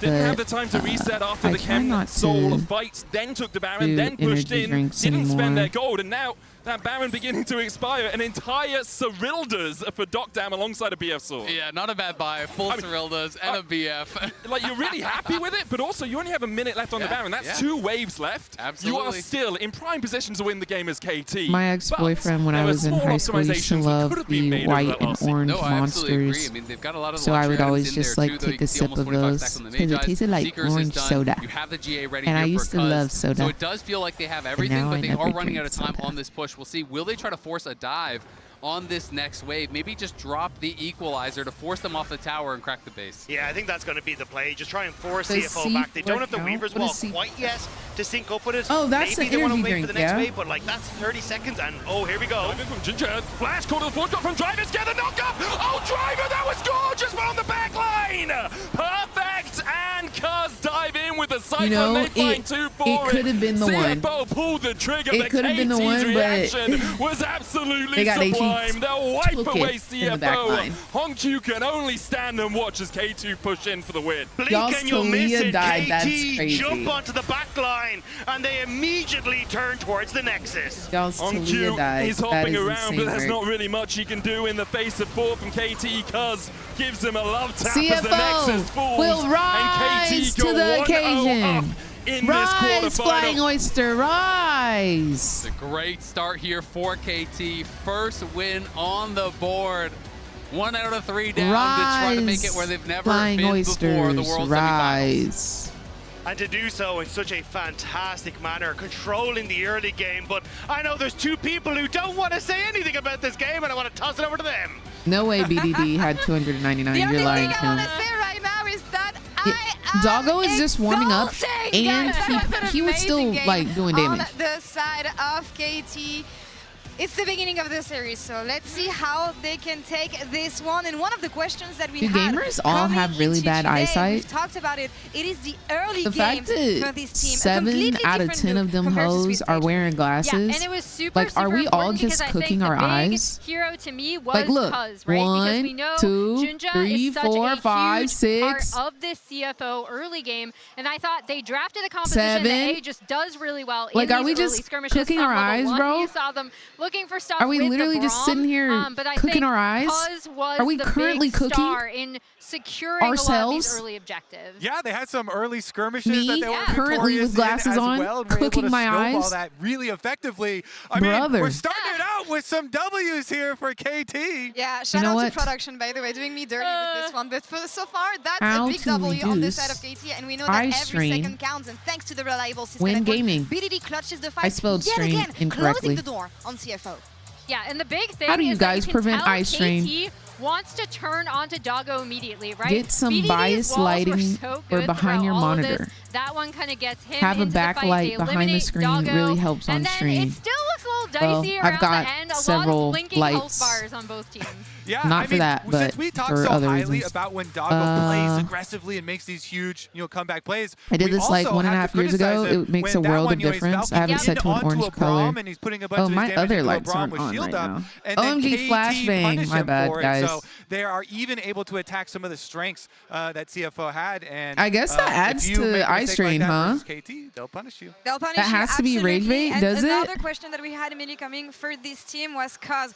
Didn't have the time to reset after the Chem Soul fights, then took the Baron, then pushed in, didn't spend their gold, and now that Baron beginning to expire. An entire Cyrildas for Doctam alongside a BF sword. Yeah, not a bad buy. Full Cyrildas and a BF. Like, you're really happy with it, but also you only have a minute left on the Baron. That's 2 waves left. Absolutely. You are still in prime position to win the game as KT. My ex-boyfriend, when I was in high school, used to love the white and orange monsters. I mean, they've got a lot of So I would luxury always items in just there, like too, though. take You a can see sip almost of 25 those stacks on the because it Magi. tasted like Seekers is orange done. soda. You have the GA ready And here I used for to Cuz. love soda. So it does feel like they have everything, now but I they never are running drink out of time soda. on this push. We'll see. Will they try to force a dive on this next wave? Maybe just drop the equalizer to force them off the tower and crack the base. Yeah, I think that's going to be the play. Just try and force Does CFO back. They don't have the count? Weaver's What wall is quite yet to sync up with it. Oh, that's Maybe an they want to energy wait for the drink, next yeah? wave, but like that's 30 seconds, and oh, here we go. Diving from Ginger, flash call to the forward, got from Drivers, get the knock up! Oh, Driver, that was gorgeous, but on the back line! Perfect, and Cuz dive in with a Cyclone, You know, they find 2 for it could have been the one. CFO pulled the trigger, It could have been the one, but reaction was absolutely they got sublime. They'll wipe took away it in the back CFO. line. Hongkyu can only stand and watch as K2 push in for the win. Blink Y'all and you'll miss Scalia it. died, that's KT crazy. jump onto the back line, and they immediately turn towards the Nexus. Y'all Talia Hongkyu died. is That hopping is around, insane but there's work. not really much he can do in the face of 4 from KT. Cuz gives him a love tap as the CFO Nexus falls, will rise and KT to go the 1-0 occasion. up in Rise, this Flying quarterfinal. Oyster, rise! It's a great start here for KT. First win on the board. 1 out of 3 down to try to make it where they've never Flying been Oysters, before, the World Semifinals. rise. And to do so in such a fantastic manner, controlling the early game. But I know there's 2 people who don't want to say anything about this game, and I want to toss it over to them. No way BDD had 299. You're lying to him. say right now is that Doggo is just warming up, exulting. and Guys, that was an he was still amazing like doing game damage. on the side of KT. It's the beginning of the series, so let's see how they can take this one. And one of the questions that we Do had gamers all coming have really into bad today, eyesight? We've talked about it. It is the early The fact games that for this team. A 7 completely out of different 10 of look them compared to hoes Sweet are Stage. wearing glasses. Yeah, and it was super, like, are we all important just because I cooking think our the big eyes? hero to me was Like, look, Cuz, right? Because we 1, know 2, Junja 3, is such 4, a 5, huge 6 part of this CFO early game, and I thought they drafted a composition 7. that A just does really well. Like, in are we these early just skirmishes. cooking On our level eyes, 1, bro? You saw them looking for stuff. Are we with literally the just sitting Braum, here but I cooking think our eyes? Cuz was Are we the currently big cooking star in securing a lot of ourselves? these early objectives. Yeah, they had some early skirmishes Me, that they were currently victorious with glasses in as on, well, and were able cooking to my snowball eyes. that really effectively. I Brother. mean, we're starting it out with some W's here for KT. Yeah, shout know out what? to production, by the way, doing me dirty with this one. But so far, that's How a big to W on this reduce side of KT, and we know that every iStream second counts. And thanks to the reliable system, when effort, gaming. BDD clutches the fight I spelled yet stream again, incorrectly. closing the door on CFO. Yeah, and the big thing How do you is that guys can prevent tell iStream? KT wants to turn onto Doggo immediately, right? Get some BDD's bias walls were lighting so or good behind throughout your all of monitor. this. That one kind of gets him Have a into the fight. backlight They behind the eliminate screen Doggo, really helps on and then stream. it still looks a little little dicey I've around got the end. A lot several of blinking health lights. bars on both teams. Yeah, Not for that, but since we talk for so other highly reasons. about when Doggo plays aggressively and makes these huge, comeback plays. I did we this like also 1.5 have to years ago. criticize him It makes a when that world one, of he's difference. I have Valkyrie it set to an onto orange a Braum, color. and he's putting a bunch Oh, of his my damage other into a lights Braum aren't with on shield right up, now. and then OMG KT flashbang. punish My him bad, for it. guys. So they are even able to attack some of the strengths that CFO had. And I guess that adds if you make to a Eye mistake Strain, like that huh? versus KT, they'll punish you. They'll punish That you, has to be rage absolutely. bait, And does it? another question that we had immediately coming for this team was cause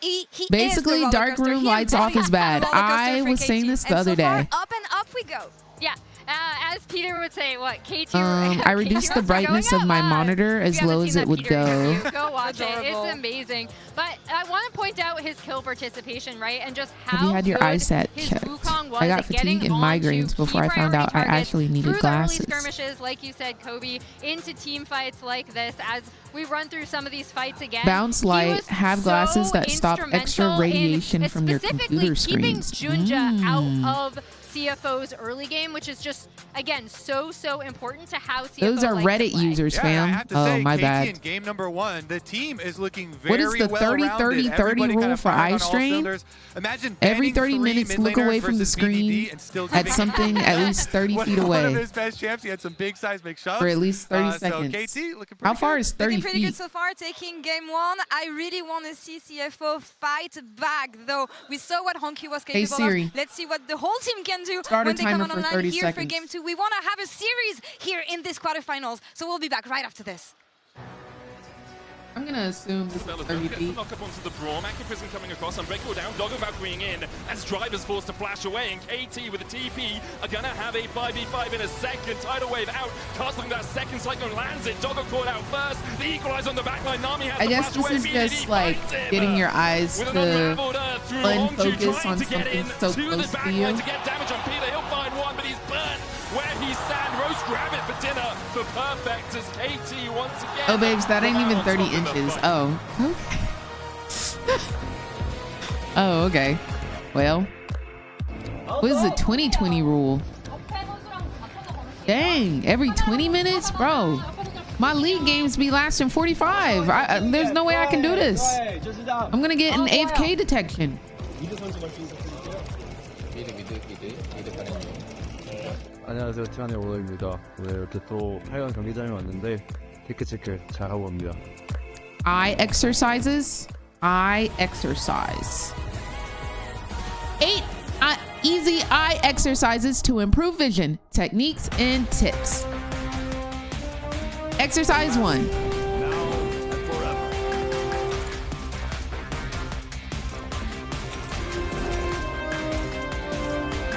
he Basically, is the dark roller room coaster. lights off is bad. I was saying this the other day. Up and up we go. Yeah, as Peter would say, what, KT? I reduced the brightness of my monitor as low as it would go. Go watch it. Adorable. It's amazing. But I want to point out his kill participation, right? And just how Have you had your good eyesight his checked? Wukong was I got at getting fatigue and onto migraines before key I found out I priority actually targets needed through glasses. the early skirmishes, like you said, Kobe, into team fights like this. As we run through some of these fights again, Bounce he light, was have glasses so that stop extra instrumental radiation in from your specifically computer keeping screens. Junja out of CFO's early game, which is just, again, so important to how CFO Those are likes to Reddit play. users, Yeah, fam. I have to Oh, say, my KT bad. in game number 1, the team is looking very What is the 30-30-30 rule for Eye Strain? Imagine Every banning 30 three minutes, mid look laners away from the versus VVD screen and still at giving something at least 30 feet one of away his best champs. He had some big seismic shoves. for at least 30 So seconds. KT looking pretty How far good. is 30 Looking pretty good feet? so far, taking game 1. I really want to see CFO fight back, though. We saw what Honky was Hey, capable Siri. of. Let's see what the whole team can do Start a when they come timer on for online 30 here for seconds. game 2. We want to have a series here in this quarterfinals, so we'll be back right after this. I'm gonna assume this is 30 Gets the feet. knock up onto the Braum. Activism coming across. Unbreakable down. Doggo Valkyrieing in as Driver's forced to flash away. And KT with a TP are going to have a 5v5 in a second. Tidal wave out. Castling that second cyclone lands it. Doggo caught out first. The equalizer on the backline. Nami has I the guess flash this away. is just BDD like finds him. getting your eyes With an to unraveled Earth through Hongju unfocus trying on to get something in so to the close to backline you. to get damage on Peter. He'll find one, but he's burnt where he stand. Roast grab it for dinner for perfect as KT once again. Oh, babes, that ain't even 30 inches. Oh, okay. Oh, okay. Well, what is the 20-20 rule? Dang, every 20 minutes? Bro, my league games be lasting 45. There's no way I can do this. I'm gonna get an AFK detection. 안녕하세요, 티안의 오더입니다. 오늘 이렇게 또 8강 경기장에 왔는데 테크 체크 잘하고 옵니다. Eye exercises. Eye exercise. 8 easy eye exercises to improve vision, techniques, and tips. Exercise 1.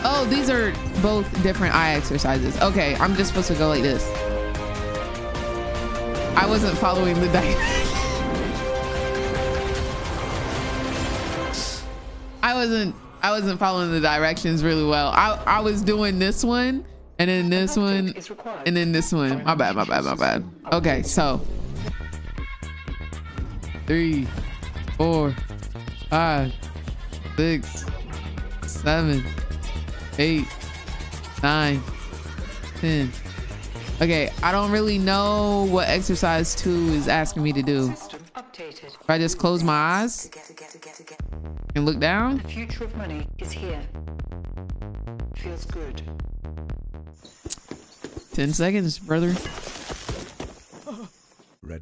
Oh, these are both different eye exercises. Okay, I'm just supposed to go like this. I wasn't following the directions. I wasn't following the directions really well. I was doing this one and then this one and then this one. My bad. Okay, so 3, 4, 5, 6, 7, 8, 9, 10. Okay, I don't really know what exercise 2 is asking me to do. If I just close my eyes and look down. The future of money is here. Feels good. 10 seconds, brother.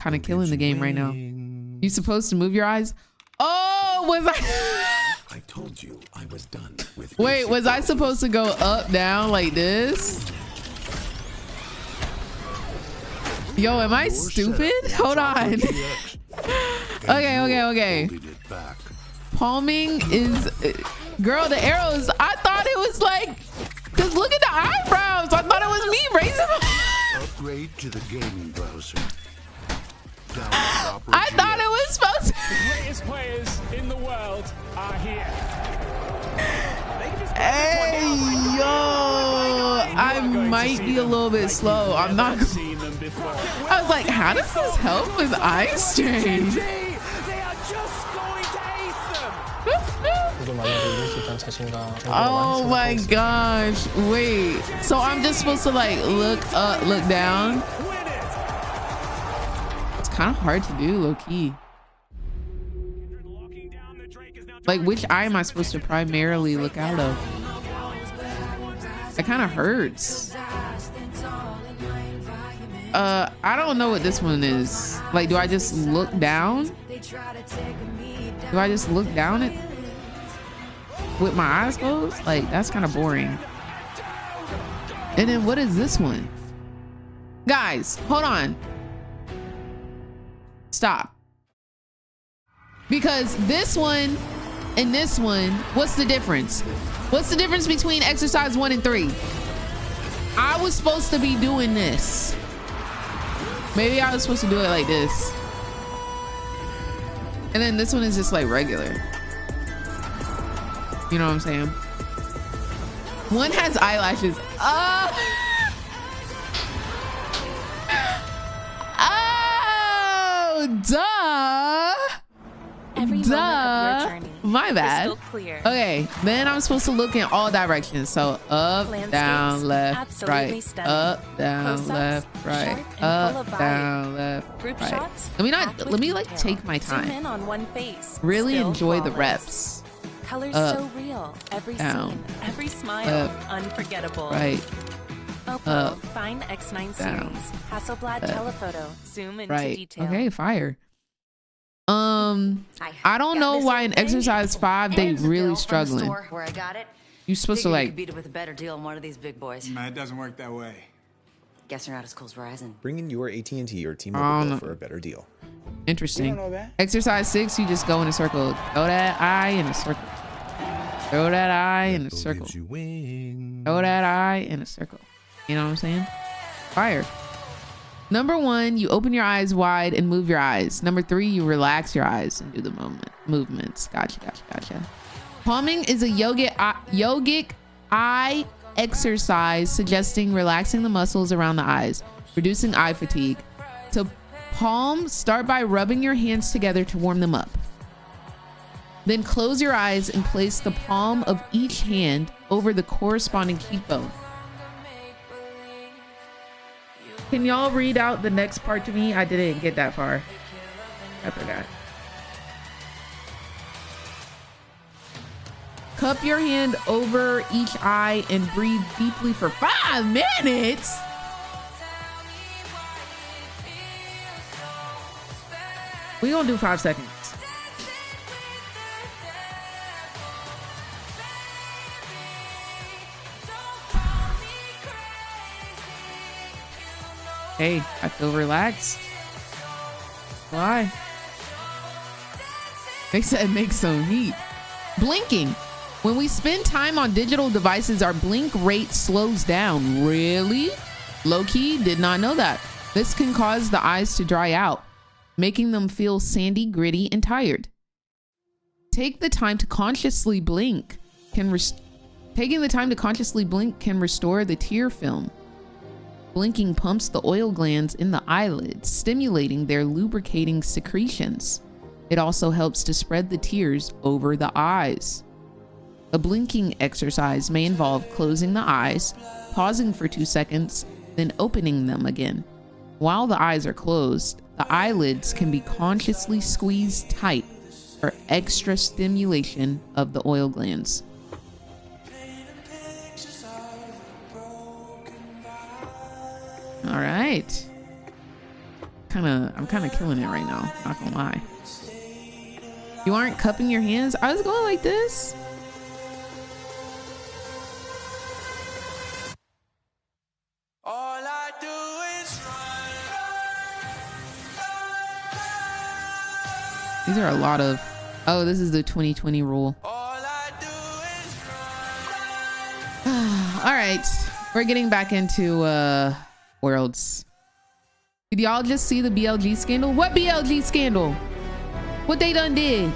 Kind of killing the game right now. You supposed to move your eyes? Oh, was I? I told you I was done with. Wait, was I supposed to go up, down like this? Yo, am I stupid? Hold on. Okay. Palming is, girl, the arrows. I thought it was like, cause look at the eyebrows. I thought it was me raising my. Upgrade to the gaming browser. I thought it was supposed to. The greatest players in the world are here. Hey, yo, I might be a little bit slow. I'm not. I was like, how does this help with eye strain? Oh my gosh. Wait. So I'm just supposed to like look up, look down? kind of hard to do, low key. Like, which eye am I supposed to primarily look out of? It kind of hurts. I don't know what this one is. Like, do I just look down? Do I just look down it with my eyes closed? Like, that's kind of boring. And then what is this one? Guys, hold on. Stop. Because this one and this one, what's the difference? What's the difference between exercise 1 and 3? I was supposed to be doing this. Maybe I was supposed to do it like this. And then this one is just like regular. You know what I'm saying? One has eyelashes. Oh, duh. Duh. My bad. Okay, then I'm supposed to look in all directions. So up, down, left, right, up, down, left, right, up, down, left, right. Let me like take my time. Really enjoy the reps. Colors up, so real. Every down, scene, every smile, left, unforgettable. right, up, Fine X9 down, series. Hasselblad left, telephoto. Zoom into right. detail. Okay, fire. I don't know why in exercise 5 they really struggling. Where I got it. You're supposed to Figured you like could beat it with a better deal than one of these big boys. Nah, it doesn't work that way. Guess you're not as cool as Verizon. Bring in your AT&T or T-Mobile bill for a better deal. Interesting. You don't know that? Exercise 6, you just go in a circle. Throw that eye in a circle. Throw that eye in a circle. Throw that eye in a circle. You know what I'm saying? Fire. Number 1, you open your eyes wide and move your eyes. Number 3, you relax your eyes and do the movements. Gotcha. Palming is a yogic eye exercise suggesting relaxing the muscles around the eyes, reducing eye fatigue. To palm, start by rubbing your hands together to warm them up. Then close your eyes and place the palm of each hand over the corresponding cheekbone. Can y'all read out the next part to me? I didn't get that far. I forgot. Cup your hand over each eye and breathe deeply for 5 minutes. We gonna do 5 seconds. Hey, I feel relaxed. Why? They said make some heat. Blinking. When we spend time on digital devices, our blink rate slows down. Really? Low key, did not know that. This can cause the eyes to dry out, making them feel sandy, gritty, and tired. Taking the time to consciously blink can restore the tear film. Blinking pumps the oil glands in the eyelids, stimulating their lubricating secretions. It also helps to spread the tears over the eyes. A blinking exercise may involve closing the eyes, pausing for 2 seconds, then opening them again. While the eyes are closed, the eyelids can be consciously squeezed tight for extra stimulation of the oil glands. All right. I'm kind of killing it right now, not gonna lie. You aren't cupping your hands? I was going like this. These are a lot of, oh, this is the 2020 rule. All right, we're getting back into Worlds. Did y'all just see the BLG scandal? What BLG scandal? What they done did?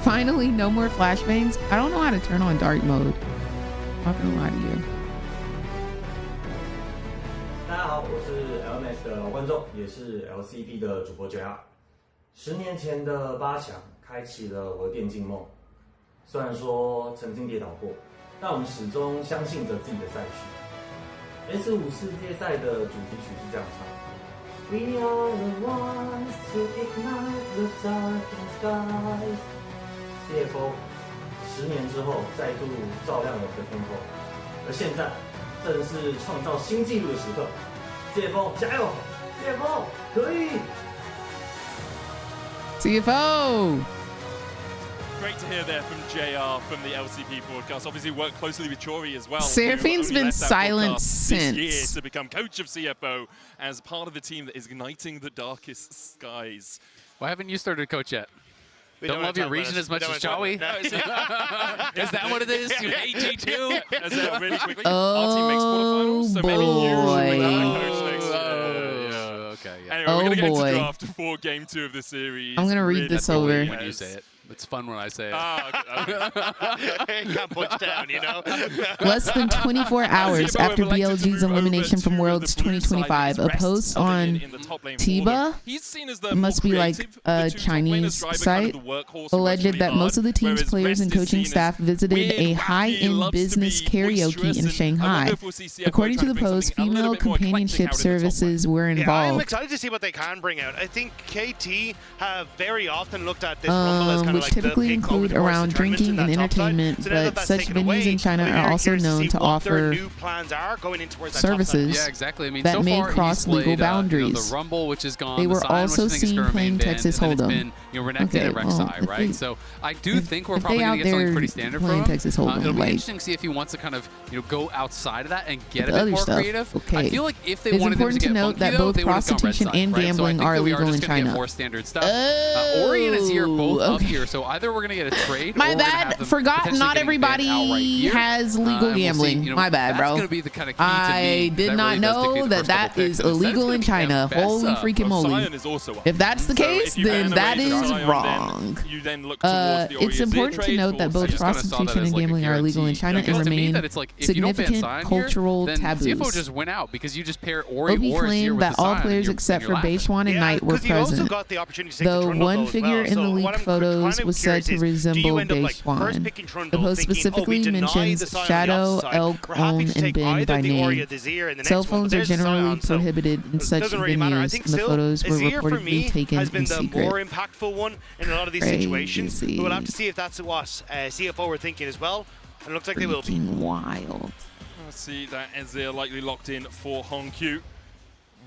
Finally, no more flashbangs. I don't know how to turn on dark mode. I'm not gonna lie to you. 大家好，我是 LMS 的老观众，也是 LCP 的主播 JR。10年前的8强开启了我的电竞梦。虽然说曾经跌倒过，但我们始终相信着自己的赛区。S5世界赛的主题曲是这样唱：We are the ones to ignite the darkest skies。CFO 10年之后再度照亮我们的天空，而现在正是创造新纪录的时刻。CFO 加油 ！CFO 可以。CFO. Great to hear there from JR from the LCP broadcast. Obviously worked closely with Chori as well. Seraphine's been silent since this year to become coach of CFO as part of the team that is igniting the darkest skies. Why haven't you started coach yet? Don't love your region as much as Chawi? Is that what it is? You hate G2? Really quickly, oh, our team makes quarterfinals, so maybe you should become coach next year. Okay, yeah. Anyway, we're going to get into draft for game 2 of the series. I'm going to read this over. When you say it. It's fun when I say it. Can't punch down, you know? Less than 24 hours after BLG's elimination from Worlds 2025, a post on Tiba, must be like a Chinese site, alleged that most of the team's players and coaching staff visited a high-end business karaoke in Shanghai. According to the post, female companionship services were I'm involved. excited to see what they can bring out. I think KT have very often looked at this Rumble as kind which typically include around drinking and entertainment, but such venues in China are also known to offer services that may cross legal boundaries. The Rumble, which is gone. They were also seen playing Texas Hold'em. Okay, right? So I do think we're probably going to get something pretty standard for him. Texas Hold'em, It'll be interesting to see if he wants to kind of go outside of that and get a bit more creative. I feel like if they wanted him to get funky, that both prostitution and gambling are illegal in China. More standard stuff. Ori and Azir both up here, so either we're gonna get a trade. My bad. Forgot. Not everybody has legal gambling. My bad, bro. That's gonna be the kind of key to I did not know that that is illegal in China. Holy freaking moly! If that's the case, then that is wrong. It's important to note that both prostitution and gambling are illegal in China and remain significant cultural taboos. CFO just went out because you just pair Ori Obi or Azir claimed with that the all Sion players except for Beishuan and Knight were present, though one figure in the leaked photos was said to resemble Beishuan. The post specifically mentions Shadow, Elk, Own, and Ben by name. Cell phones are generally prohibited in such venues, and the photos were reportedly taken in secret. More impactful one in a lot of these situations. But we'll have to see if that's what CFO were thinking as well. And it looks like they will be. Wild. Let's see that Ezreal likely locked in for Hongq.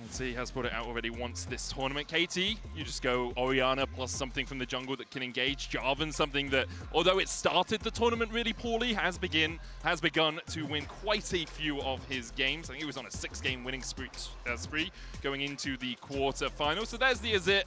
Let's see, he has put it out already once this tournament. KT, you just go Orianna plus something from the jungle that can engage. Jarvan, something that, although it started the tournament really poorly, has begun to win quite a few of his games. I think he was on a 6-game winning spree going into the quarterfinals. So there's the Azir.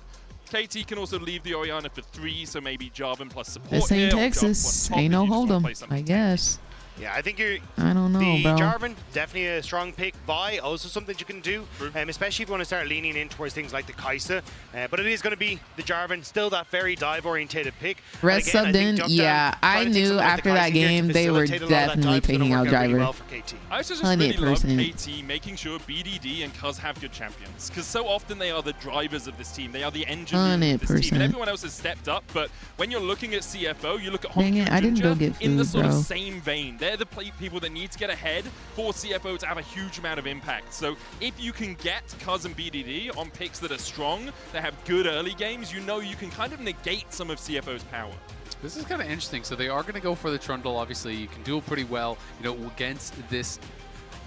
KT can also leave the Orianna for 3, so maybe Jarvan plus support. This ain't Texas. Ain't no Hold'em, I guess. Yeah, I think you're. I don't know, the bro. Jarvan, definitely a strong pick. Vi, also something you can do, especially if you want to start leaning in towards things like the Kai'Sa. But it is going to be the Jarvan, still that very dive-orientated pick. Red subbed in, yeah. I knew after that game they were definitely taking out Driver. I also just really love KT making sure BDD and Cuz have good champions, because so often they are the drivers of this team. They are the engine room of this team, and everyone else has stepped up. But when you're looking at CFO, you look at Hongq and Ginger in the sort of same vein. They're the people that need to get ahead for CFO to have a huge amount of impact. So if you can get Cuz and BDD on picks that are strong, that have good early games, you know you can kind of negate some of CFO's power. This is kind of interesting. So they are going to go for the Trundle. Obviously, you can duel pretty well, against this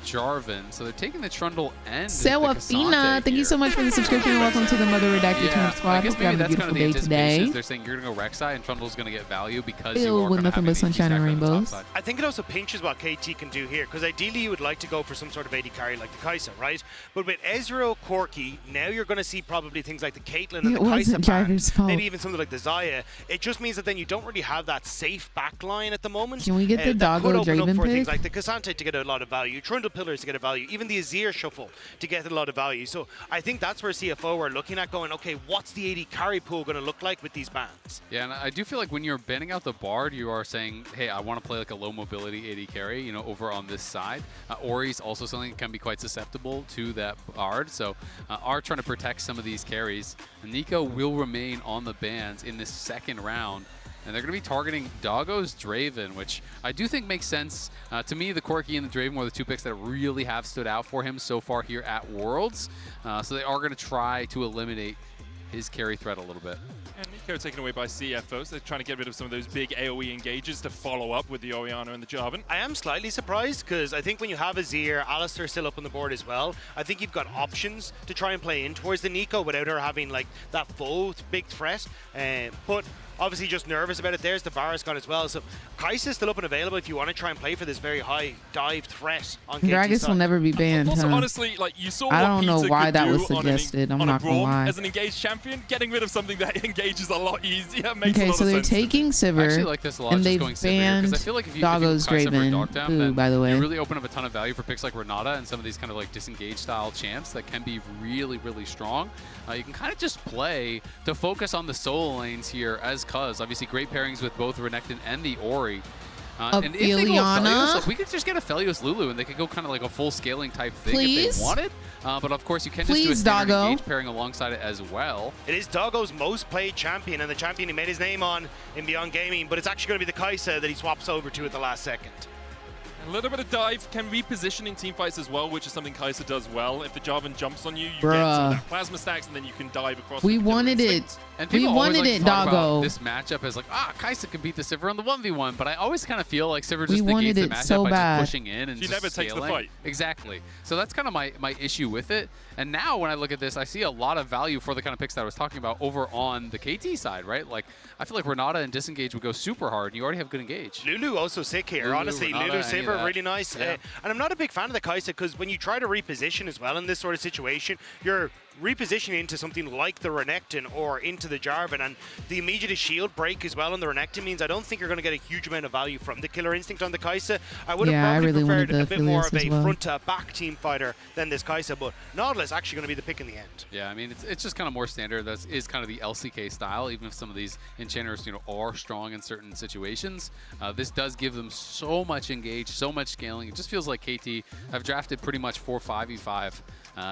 Jarvan. So they're taking the Trundle and Sewapina, thank you so much for the subscription and welcome to the Mother Redacted Team Squad. I guess Hope you have a beautiful day today. They're saying you're going to go Rek'Sai and Trundle's going to get value because Filled you are with going to nothing have but sunshine and rainbows. I think it also pinches what KT can do here, because ideally you would like to go for some sort of AD carry like the Kai'Sa, right? But with Ezreal, Corki, now you're going to see probably things like the Caitlyn and the Kai'Sa, maybe even something like the Xayah. It just means that then you don't really have that safe backline at the moment. Can we get the Doggo Draven for pick? things like the Cassante to get a lot of value, Trundle Pillars to get a value, even the Azir shuffle to get a lot of value. So I think that's where CFO are looking at going, okay, what's the AD carry pool going to look like with these bans? Yeah, and I do feel like when you're banning out the Bard, you are saying, hey, I want to play like a low mobility AD carry, over on this side. Ori's also something that can be quite susceptible to that Bard, so are trying to protect some of these carries. Nico will remain on the bans in this second round. And they're going to be targeting Doggo's Draven, which I do think makes sense. To me, the Corki and the Draven were the two picks that really have stood out for him so far here at Worlds. So they are going to try to eliminate his carry threat a little bit. And Nico taken away by CFO, so they're trying to get rid of some of those big AoE engages to follow up with the Orianna and the Jarvan. I am slightly surprised because I think when you have Azir, Alistar still up on the board as well, I think you've got options to try and play in towards the Nico without her having like that full big threat. But obviously just nervous about it. There's the Varus gone as well. So Kai'Sa's still up and available if you want to try and play for this very high dive threat on KT's Gragas side. will never be banned. Also, huh? honestly, like you saw I what don't know Peter why could that do was on suggested. I'm on not a gonna Braum lie. as an engaged champion, getting rid of something that engages a lot easier makes a Okay, lot so of they're sense. taking I Sivir, actually like this a lot, and just they've going Sivir here, banned because I feel like if you Doggo's Kai'Sa for Draven. Dogtown, Ooh, then by the way. you really open up a ton of value for picks like Renata and some of these kind of like disengaged style champs that can be really, really strong. You can kind of just play to focus on the solo lanes here as Cuz. Obviously, great pairings with both Renekton and the Ori. And if they go Aphelios, like, we could just get Aphelios Lulu and they could go kind of like a full scaling type thing if they wanted. But of course, you can just do a standard engage pairing alongside it as well. It is Doggo's most played champion and the champion he made his name on in Beyond Gaming, but it's actually going to be the Kai'Sa that he swaps over to at the last second. A little bit of dive can reposition in team fights as well, which is something Kai'Sa does well. If the Jarvan jumps on you, you get some of that plasma stacks, and then you can dive across. We wanted it. And We people always wanted like it, to talk about Doggo. this matchup as like, Kai'Sa can beat the Sivir on the 1v1, but I always kind of feel like Sivir We just wanted negates the it matchup so by bad. just pushing in and She just never takes the scaling. fight. Exactly. So that's kind of my issue with it. And now when I look at this, I see a lot of value for the kind of picks that I was talking about over on the KT side, right? Like, I feel like Renata and Disengage would go super hard, and you already have good engage. Lulu also sick here. Lulu, Honestly, Renata, Lulu any of Sivir, that. really nice. Yeah. And I'm not a big fan of the Kai'Sa because when you try to reposition as well in this sort of situation, you're repositioning into something like the Renekton or into the Jarvan, and the immediate shield break as well on the Renekton means I don't think you're going to get a huge amount of value from the Killer Instinct on the Kai'Sa. I would have probably really preferred wanted a the bit more of Aphelios a as well. front-to-back team fighter than this Kai'Sa, but Nautilus actually going to be the pick in the end. Yeah, I mean, it's just kind of more standard. That is kind of the LCK style, even if some of these enchanters, are strong in certain situations. This does give them so much engage, so much scaling. It just feels like KT have drafted pretty much 4-5v5.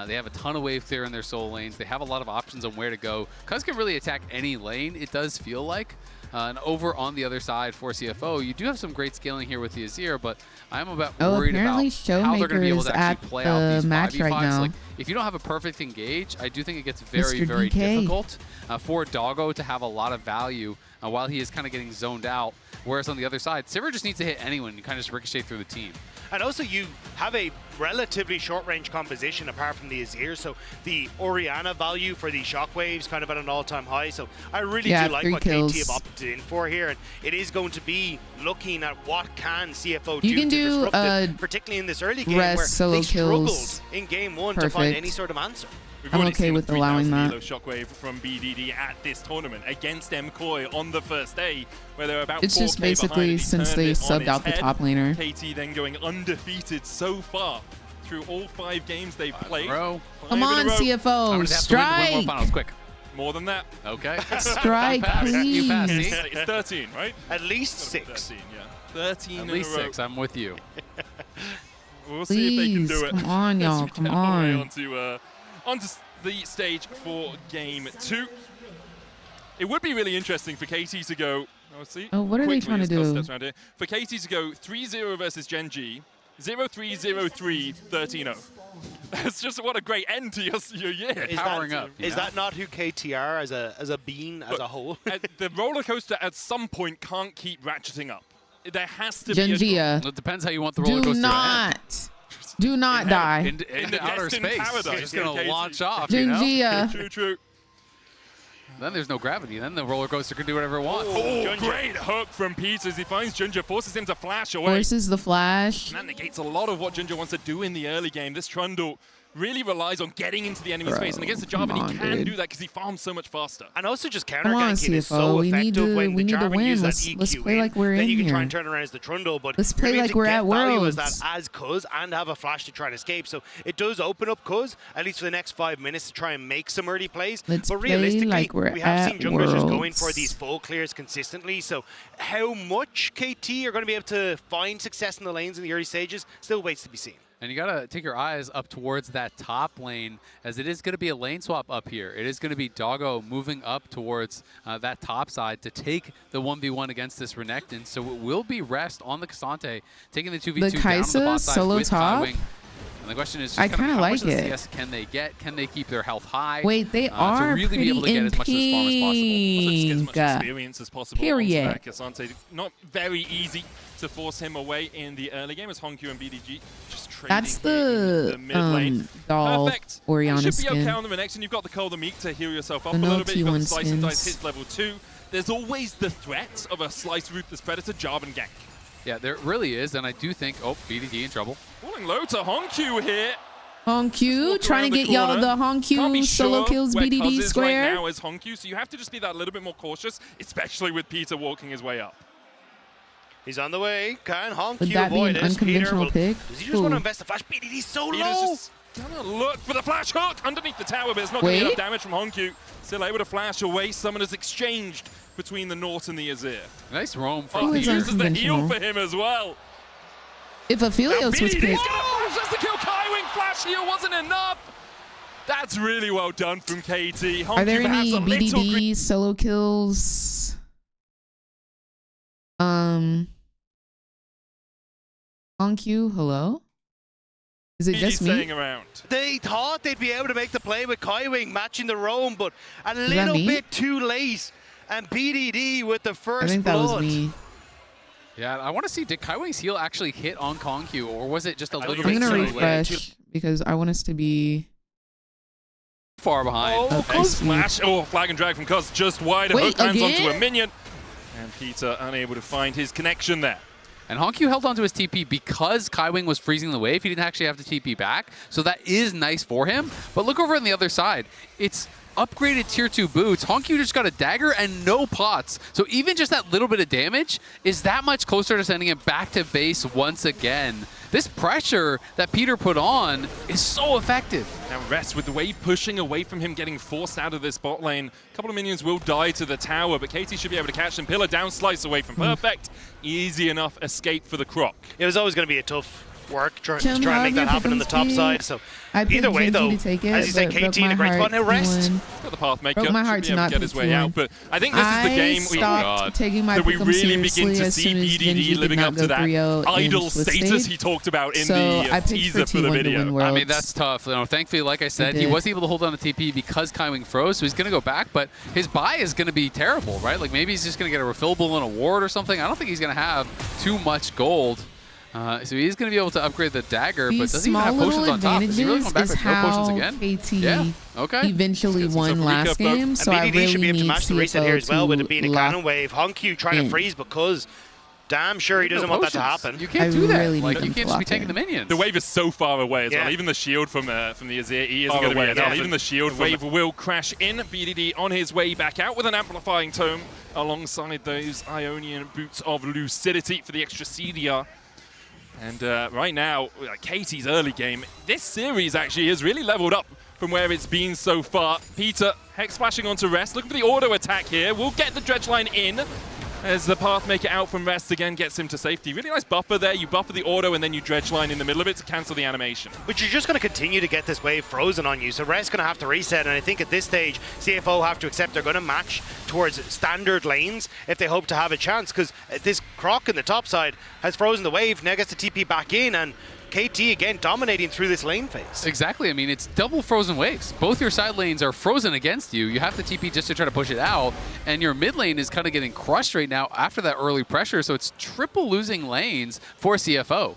They have a ton of wave clear in their solo lanes. They have a lot of options on where to go. Cuz can really attack any lane, it does feel like. And over on the other side for CFO, you do have some great scaling here with the Azir, but I'm about worried apparently about how they're going to be able to Showmaker is actually at play out the these match 5v5s. right now. Like, if you don't have a perfect engage, I do think it gets very, Mr. very DK. difficult for Doggo to have a lot of value while he is kind of getting zoned out. Whereas on the other side, Sivir just needs to hit anyone and kind of just ricochet through the team. And also you have a relatively short-range composition apart from the Azir, so the Orianna value for the shockwaves kind of at an all-time high. So I really do like 3 what kills. KT have opted in for here, and it is going to be looking at what can CFO You do can to do, disrupt it, particularly in this early game rest where solo they struggled kills. in game one to find Perfect. any sort of answer. We've I'm already okay seen with 3,000 allowing that. Elo Shockwave from BDD at this tournament against MKOI on the first day, where they're about It's 4K just basically behind, and he since turned they it on subbed its out the head. top laner. KT then going undefeated so far through all 5 games they've played. Come Five in a on, row. CFO, strike! Quick. More than that. Okay. Strike, please. It's 13, right? At least 6. 13, yeah. 13 At in least a row. 6. I'm with you. We'll see if they can do Please, it. come on, as y'all, we come get our way on. onto the stage for game 2. It would be really interesting for KT to go. Let's see. Oh, what are they quickly trying to as Gus do? steps around here. For KT to go 3-0 versus Gen G, 0-3, 0-3, 13-0. That's just what a great end to your year. Is that not who KT are as a being, as a whole? The roller coaster at some point can't keep ratcheting up. There has to Gen be G, a It depends how you want the roller Do coaster to end. not. Do not die. Into outer destined space. paradise It's just going for to KT. launch off, you know? Gengia. True. Then there's no gravity. Then the roller coaster can do whatever it wants. Oh, great hook from Peter as he finds Ginger, forces him to flash away. Forces the flash. And that negates a lot of what Ginger wants to do in the early game. This Trundle really relies on getting into the enemy's face. And against the Jarvan, he can do that because he farms so much faster. And also just Come on, counter-ganking is CFO. so We need effective to- when we the need to Jarvan win. uses Let's- that let's EQ play like we're then in you can try here. and turn around as the Trundle, but Let's play you're able like to we're get at value as Worlds. that as Cuz and have a flash to try to escape. So it does open up Cuz, at least for the next 5 minutes, to try and make some early plays. Let's but play realistically, like we're we have at seen junglers just going Worlds. for these full clears consistently. So how much KT are going to be able to find success in the lanes in the early stages still waits to be seen. And you got to take your eyes up towards that top lane, as it is going to be a lane swap up here. It is going to be Doggo moving up towards that top side to take the 1v1 against this Renekton. So it will be Rest on the Cassante, taking the 2v2 The down to the bot side solo with top. Kaiwing. And the question is, I just kind of how like much of the it. CS can they get? Can they keep their health high? Wait, they to are really pretty be able to get as much of this farm as possible. Also just get as much pink. experience as possible. Period. Onto that Cassante. Not very easy to force him away in the early game as Hongkyu and BDG just trading. That's the mid lane. doll Perfect. Orianna You should be okay skin. on the next, and you've got the Cold and Meek to heal yourself up The a no little bit. You've got the T1 Slice and Dice skins. hits level 2. There's always the threat of a Slice Ruthless Predator Jarvan gank. Yeah, there really is, and I do think, oh, BDD in trouble. Falling low to Hongkyu here. Hongkyu trying to get y'all the Hongkyu solo kills where Cuz BDD is square. right now as Hongkyu, so you have to just be that little bit more cautious, especially with Peter walking his way up. He's on the way. Can Hongkyu Would that be avoid an this? unconventional pick? Does he just want to invest the flash? BDD's so Peter's low. just gonna look for the flash hook underneath the tower, but it's not gonna get Wait. enough damage from Hongkyu. Still able to flash away. Summoners exchanged between the North and the Azir. Nice roam Oh, from he Peter. uses the heal Unconventional. for him as well. If Aphelios was BDD's picked, gonna flash just to kill Kaiwing. Flash heal wasn't enough. That's really well done from KT. are there Hongkyu has any a little green. BDD solo kills? Hongkyu, hello? Is it just me? Saying around. They thought they'd be able to make the play with Kaiwing matching the roam, but a that little me? bit too late. And BDD with the I first think that was blood. me. Yeah, I want to see, did Kaiwing's heal actually hit on Hongkyu, or was it just a little I'm bit gonna too late? refresh because I want us to be Far behind. Oh, Okay. close flash. Oh, flag and drag from Cuz just wide. Wait, Hook lands again? onto a minion. And Peter unable to find his connection there. And Hongkyu held onto his TP because Kaiwing was freezing the wave. He didn't actually have to TP back. So that is nice for him. But look over on the other side. It's upgraded tier 2 boots. Hongkyu just got a dagger and no pots. So even just that little bit of damage is that much closer to sending him back to base once again. This pressure that Peter put on is so effective. Now Rest with the wave pushing away from him, getting forced out of this bot lane. A couple of minions will die to the tower, but KT should be able to catch them. Pillar down, slice away from perfect. Easy enough escape for the Croc. It was always going to be a tough work trying Kim, to make however that you happen on the pick top him, side. So I picked either way, Genji though, to take it, as you said, but broke KT in my a great heart spot. Now to Rest. win. Got the Pathmaker. Broke my should heart be to able not get his pick way T1. out, but I think this is the game stopped taking my that we pick'em really begin seriously to as see soon as Genji BDD did living not up to go that 3-0 in idol Swiss status stage. he talked about in So the I picked teaser for the T1 to video. win Worlds. I mean, that's tough. You know, thankfully, like I said, he did. was able to hold on to TP because Kaiwing froze, so he's going to go back, but his buy is going to be terrible, right? Like, maybe he's just going to get a refillable and a ward or something. I don't think he's going to have too much gold. So he's going to be able to upgrade the dagger, but These does he even have small potions little on top? Is he really going back advantages with no potions is again? KT Yeah, okay. eventually Let's get won some last recap, though. game, And so I BDD really should be able to need match the reset CFO here as well with it being a lock cannon wave. Hongkyu trying to in. freeze because damn sure he doesn't No want that to potions. happen. You can't I do that. really Like, need you him can't to just be lock taking in. the minions. The wave is so far away as Yeah. well. Even the shield from the Azir E isn't Far going to be away, enough. yeah. Even the shield wave will crash in. BDD on his way back out with an amplifying tome alongside those Ionian boots of lucidity for the extra CDR. And right now, KT's early game, this series actually has really leveled up from where it's been so far. Peter, Hex splashing onto Rest, looking for the auto attack here. We'll get the dredge line in as the Pathmaker out from Rest again gets him to safety. Really nice buffer there. You buffer the auto and then you dredge line in the middle of it to cancel the animation. But you're just going to continue to get this wave frozen on you, so Rest's going to have to reset, and I think at this stage, CFO have to accept they're going to match towards standard lanes if they hope to have a chance, because this Croc in the top side has frozen the wave, now gets the TP back in, and KT again dominating through this lane phase. Exactly. I mean, it's double frozen waves. Both your side lanes are frozen against you. You have to TP just to try to push it out, and your mid lane is kind of getting crushed right now after that early pressure, so it's triple losing lanes for CFO.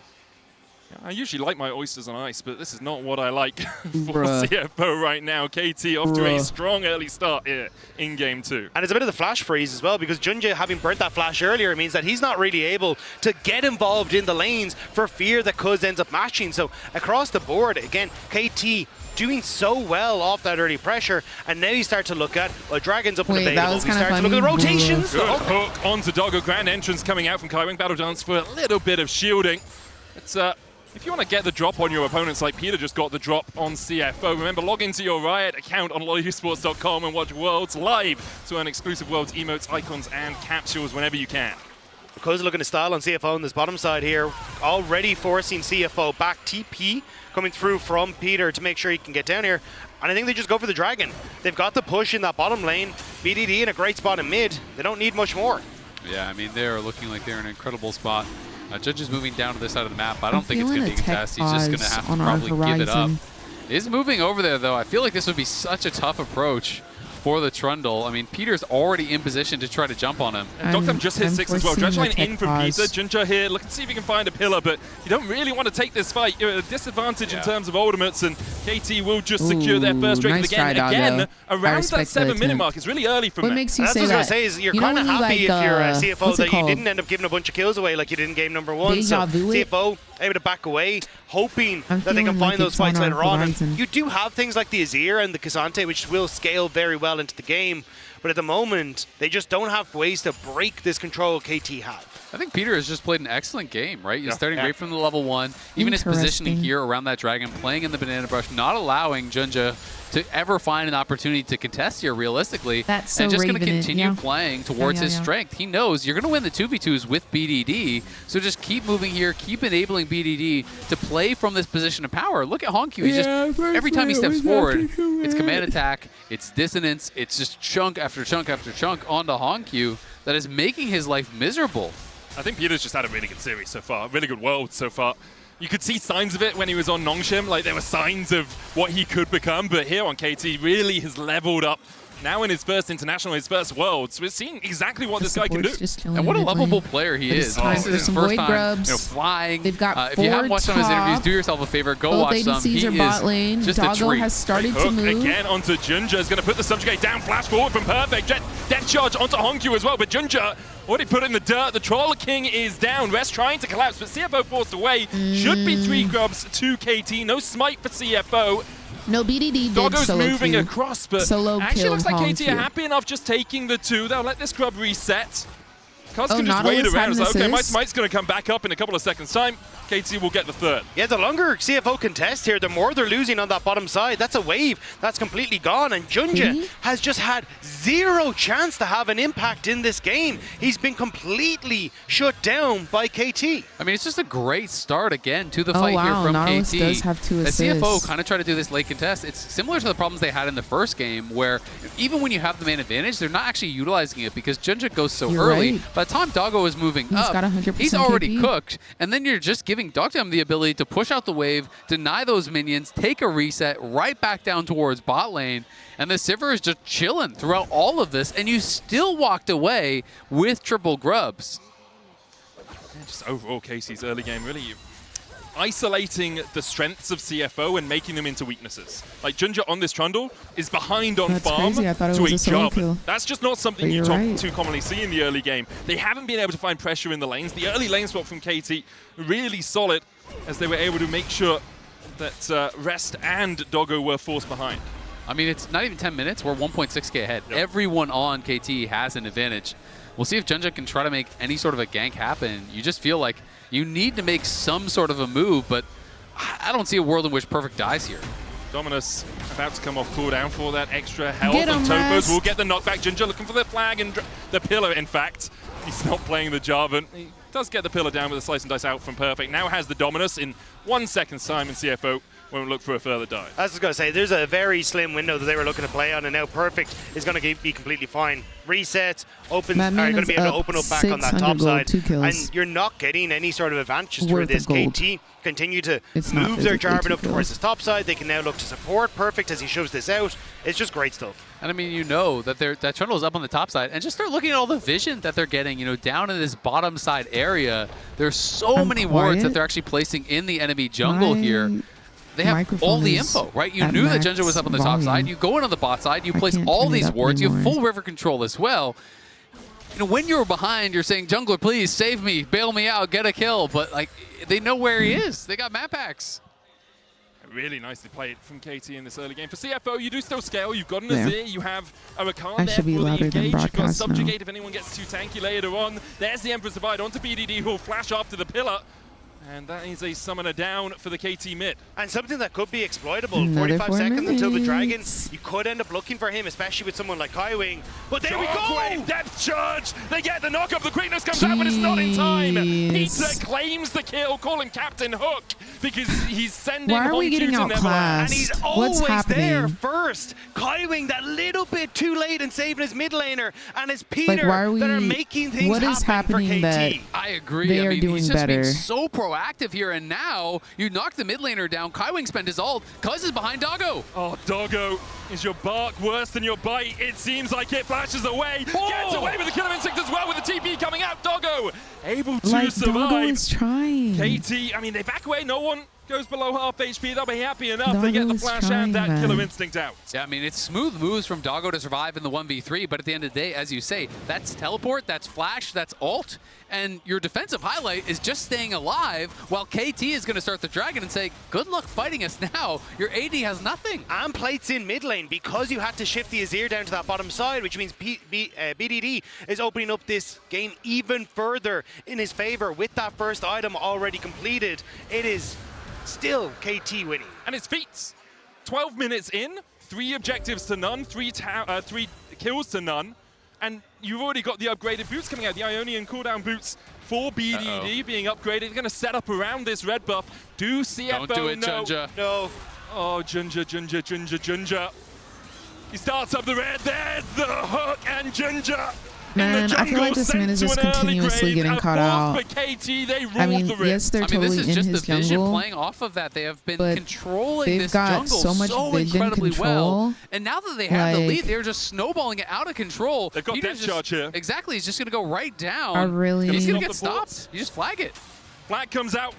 I usually like my oysters on ice, but this is not what I like for Bruh. CFO right now. KT off to a strong early start here in game 2. And it's a bit of the flash freeze as well, because Junja having burnt that flash earlier means that he's not really able to get involved in the lanes for fear that Cuz ends up matching. So across the board, again, KT doing so well off that early pressure, and now you start to look at, well, Dragon's up and Wait, that available. was We kinda start to look at the funny. rotations. Good hook onto Doggo. Grand entrance coming out from Kaiwing. Battle Dance for a little bit of shielding. It's if you want to get the drop on your opponents like Peter just got the drop on CFO, remember, log into your Riot account on lolesports.com and watch Worlds live to earn exclusive Worlds emotes, icons, and capsules whenever you can. Because looking to style on CFO on this bottom side here, already forcing CFO back. TP coming through from Peter to make sure he can get down here. And I think they just go for the Dragon. They've got the push in that bottom lane. BDD in a great spot in mid. They don't need much more. Yeah, I mean, they're looking like they're in an incredible spot. Judge is moving down to this side of the map. I don't think it's going to be a contest. He's just going to have to probably give it up. He's moving over there, though. I feel like this would be such a tough approach for the Trundle. I mean, Peter's already in position to try to jump on him. And Doctam just hit 6 as well. Dredge line in from Peter. Ginger here, look and see if he can find a pillar, but you don't really want to take this fight. You're at a disadvantage in terms of ultimates, and KT will just secure their first drink nice again around that 7-minute mark. It's really early from what makes you that's say what I that? was going to say is you're You know kind of when you happy like, if you're a CFO that you called? didn't end up giving a bunch of kills away like you did in game number 1. So CFO able to back away, hoping that they can find those fights later on. And you do have things like the Azir and the K'Sante, which will scale very well into the game. But at the moment, they just don't have ways to break this control KT have. I think Peter has just played an excellent game, right? He's starting right from the level 1. Even his positioning here around that Dragon, playing in the banana brush, not allowing Junja to ever find an opportunity to contest here realistically. That's so and just going to Raven-ed, continue playing towards his strength. He knows you're going to win the 2v2s with BDD, so just keep moving here, keep enabling BDD to play from this position of power. Look at Honku. He's just, every time he steps forward, it's command attack, it's dissonance, it's just chunk after chunk after chunk onto Honku that is making his life miserable. I think Peter's just had a really good series so far, really good world so far. You could see signs of it when he was on Nongshim, like there were signs of what he could become, but here on KT really has leveled up. Now in his first international, his first worlds, we're seeing exactly what this guy can do. And what a lovable player he is. This is his first time flying. They've got if you haven't watched some of his interviews, do yourself a favor, go watch some. He is just a treat. Has started to move. Again onto Junja, is going to put the subjugate down, flash forward from Perfect. Death charge onto Honku as well, but Junja already put in the dirt. The Troll King is down. Rest trying to collapse, but CFO forced away. Should be 3 grubs to KT. No smite for CFO. No, BDD did Doggo's solo moving queue. across, but solo actually looks like KT are queue. happy enough just taking the 2. They'll let this grub reset. Cards can just Nautilus wait around. It's like, okay, my assist. smite's going to come back up in a couple of seconds' time. KT will get the 3rd. Yeah, the longer CFO contest here, the more they're losing on that bottom side. That's a wave that's completely gone, and Junja has just had 0 chance to have an impact in this game. He's been completely shut down by KT. I mean, it's just a great start again to the fight here from Nautilus KT. does have 2 assists. The CFO kind of tried to do this late contest. It's similar to the problems they had in the first game, where even when you have the main advantage, they're not actually utilizing it because Junja goes so early. Right. By the time Doggo is moving He's up, got 100% he's already KP. cooked, and then you're just giving Doctam the ability to push out the wave, deny those minions, take a reset, right back down towards bot lane, and the Sivir is just chilling throughout all of this, and you still walked away with triple grubs. Yeah, just overall, Casey's early game really isolating the strengths of CFO and making them into weaknesses. Like Junja on this Trundle is behind on That's farm crazy. I thought it to was a a solo job. kill. That's just not something But you you're too commonly see in the early game. They haven't been able to find pressure in the lanes. The early lane swap from KT really solid as they were able to make sure that Rest and Doggo were forced behind. I mean, it's not even 10 minutes. We're 1.6k ahead. Yep. Everyone on KT has an advantage. We'll see if Junja can try to make any sort of a gank happen. You just feel like you need to make some sort of a move, but I don't see a world in which Perfect dies here. Dominus about to come off cooldown for that extra health, Get and him, Topos Rest. will get the knockback. Ginger looking for the flag and the pillar, in fact. He's not playing the Jarvan. He does get the pillar down with a slice and dice out from Perfect. Now has the Dominus in 1 second's time, and CFO won't look for a further dive. I was going to say, there's a very slim window that they were looking to play on, and now Perfect is going to be completely fine. Reset, opens, are going to be able to open up back on that top side, and you're not getting any sort of advantages through this. KT continue to move their Jarvan up towards this top side. They can now look to support Perfect as he shoves this out. It's just great stuff. And I mean, you know that that Trundle is up on the top side, and just start looking at all the vision that they're getting, you know, down in this bottom side area. There's so many wards that they're actually placing in the enemy jungle here. They have all the info, right? You knew that Junja was up on the top side. You go in on the bot side. You place all these wards. You have full river control as well. You know, when you're behind, you're saying, "Jungler, please save me, bail me out, get a kill." But like, they know where he is. They got map packs. Really nicely played from KT in this early game. For CFO, you do still scale. You've got an Azir. You have a Rakan there fully engaged. You've got a Subjugate if anyone gets too tanky later on. There's the Emperor's Divide onto BDD, who will flash after the pillar. And that is a summoner down for the KT mid. And something that could be exploitable. Another 45 4 seconds until the dragon. minutes. You could end up looking for him, especially with someone like Kaiwing. But there we go! Shockwave, depth charge. They get the knock-up. The quickness comes out, but it's not in time. Peter claims the kill, calling Captain Hook because he's sending Why are we Hongju getting to outclassed? Neverland. And he's What's always there happening? first. Kaiwing that little bit too late in saving his mid laner. And it's Peter why are we, that are making things what is happen happening for KT. that I agree. they I are mean, doing he's just better? being so proactive here, and now you knock the mid laner down. Kaiwing spent his ult. Cuz is behind Doggo. Oh, Doggo, is your bark worse than your bite? It seems like it flashes away. Gets away with the killer instinct as well with the TP coming out. Doggo able to Like, survive. Doggo is trying. KT, I mean, they back away. No one goes below half HP. They'll be happy enough. They get Doggo the is flash trying, and that man. killer instinct out. Yeah, I mean, it's smooth moves from Doggo to survive in the 1v3, but at the end of the day, as you say, that's teleport, that's flash, that's ult, and your defensive highlight is just staying alive while KT is going to start the dragon and say, good luck fighting us now. Your AD has nothing. And plates in mid lane because you had to shift the Azir down to that bottom side, which means BDD is opening up this game even further in his favor with that first item already completed. It is still KT winning. And it's feats. 12 minutes in, 3 objectives to none, 3 kills to none. And you've already got the upgraded boots coming out, the Ionian cooldown boots for BDD being upgraded. They're going to set up around this red buff. Do CFO Don't do it, know? Junja. No. Oh, Junja. He starts up the red. There's the hook and Junja. Man, I feel like this man is just continuously getting caught out. I mean, yes, they're totally this is in just his the vision jungle, playing off of that. They have been but controlling they've this got jungle so much vision incredibly well. control. And now that they have the lead, Like, they're just snowballing it out of control. They've got Peter's depth charge here. Exactly, he's just going to go right down. I really- He's going to Stop get the board. stopped. You just flag it. Flag comes out.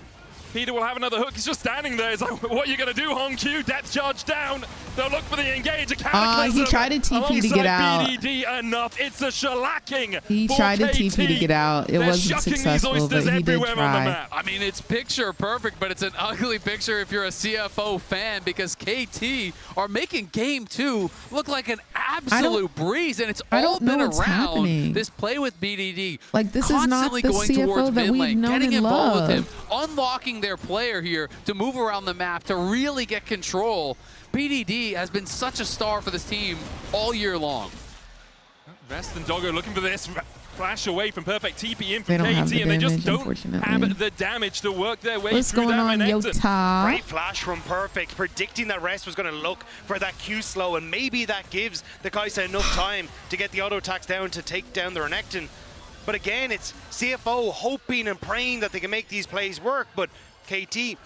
Peter will have another hook. He's just standing there. He's like, what are you going to do, Hongju? Depth charge down. They'll look for the engage. A cataclysm. he tried to TP to get out. BDD enough. It's a shellacking. He for tried to KT. TP to get out. It They're wasn't shucking successful, these but oysters he did everywhere on the try. map. I mean, it's picture perfect, but it's an ugly picture if you're a CFO fan because KT are making game 2 look like an absolute breeze, and it's all been around this play with BDD. Like, this is not constantly the going CFO towards that mid we've lane, known getting and involved with loved. him, unlocking their player here to move around the map to really get control. BDD has been such a star for this team all year long. Rest and Doggo looking for this flash away from perfect TP in They from don't have KT, the and they just damage, don't unfortunately. have the damage to work their way What's through going that on, Renekton. Yota? Great flash from Perfect, predicting that Rest was going to look for that Q slow, and maybe that gives the Kai'Sa enough time to get the auto attacks down to take down the Renekton. But again, it's CFO hoping and praying that they can make these plays work, but KT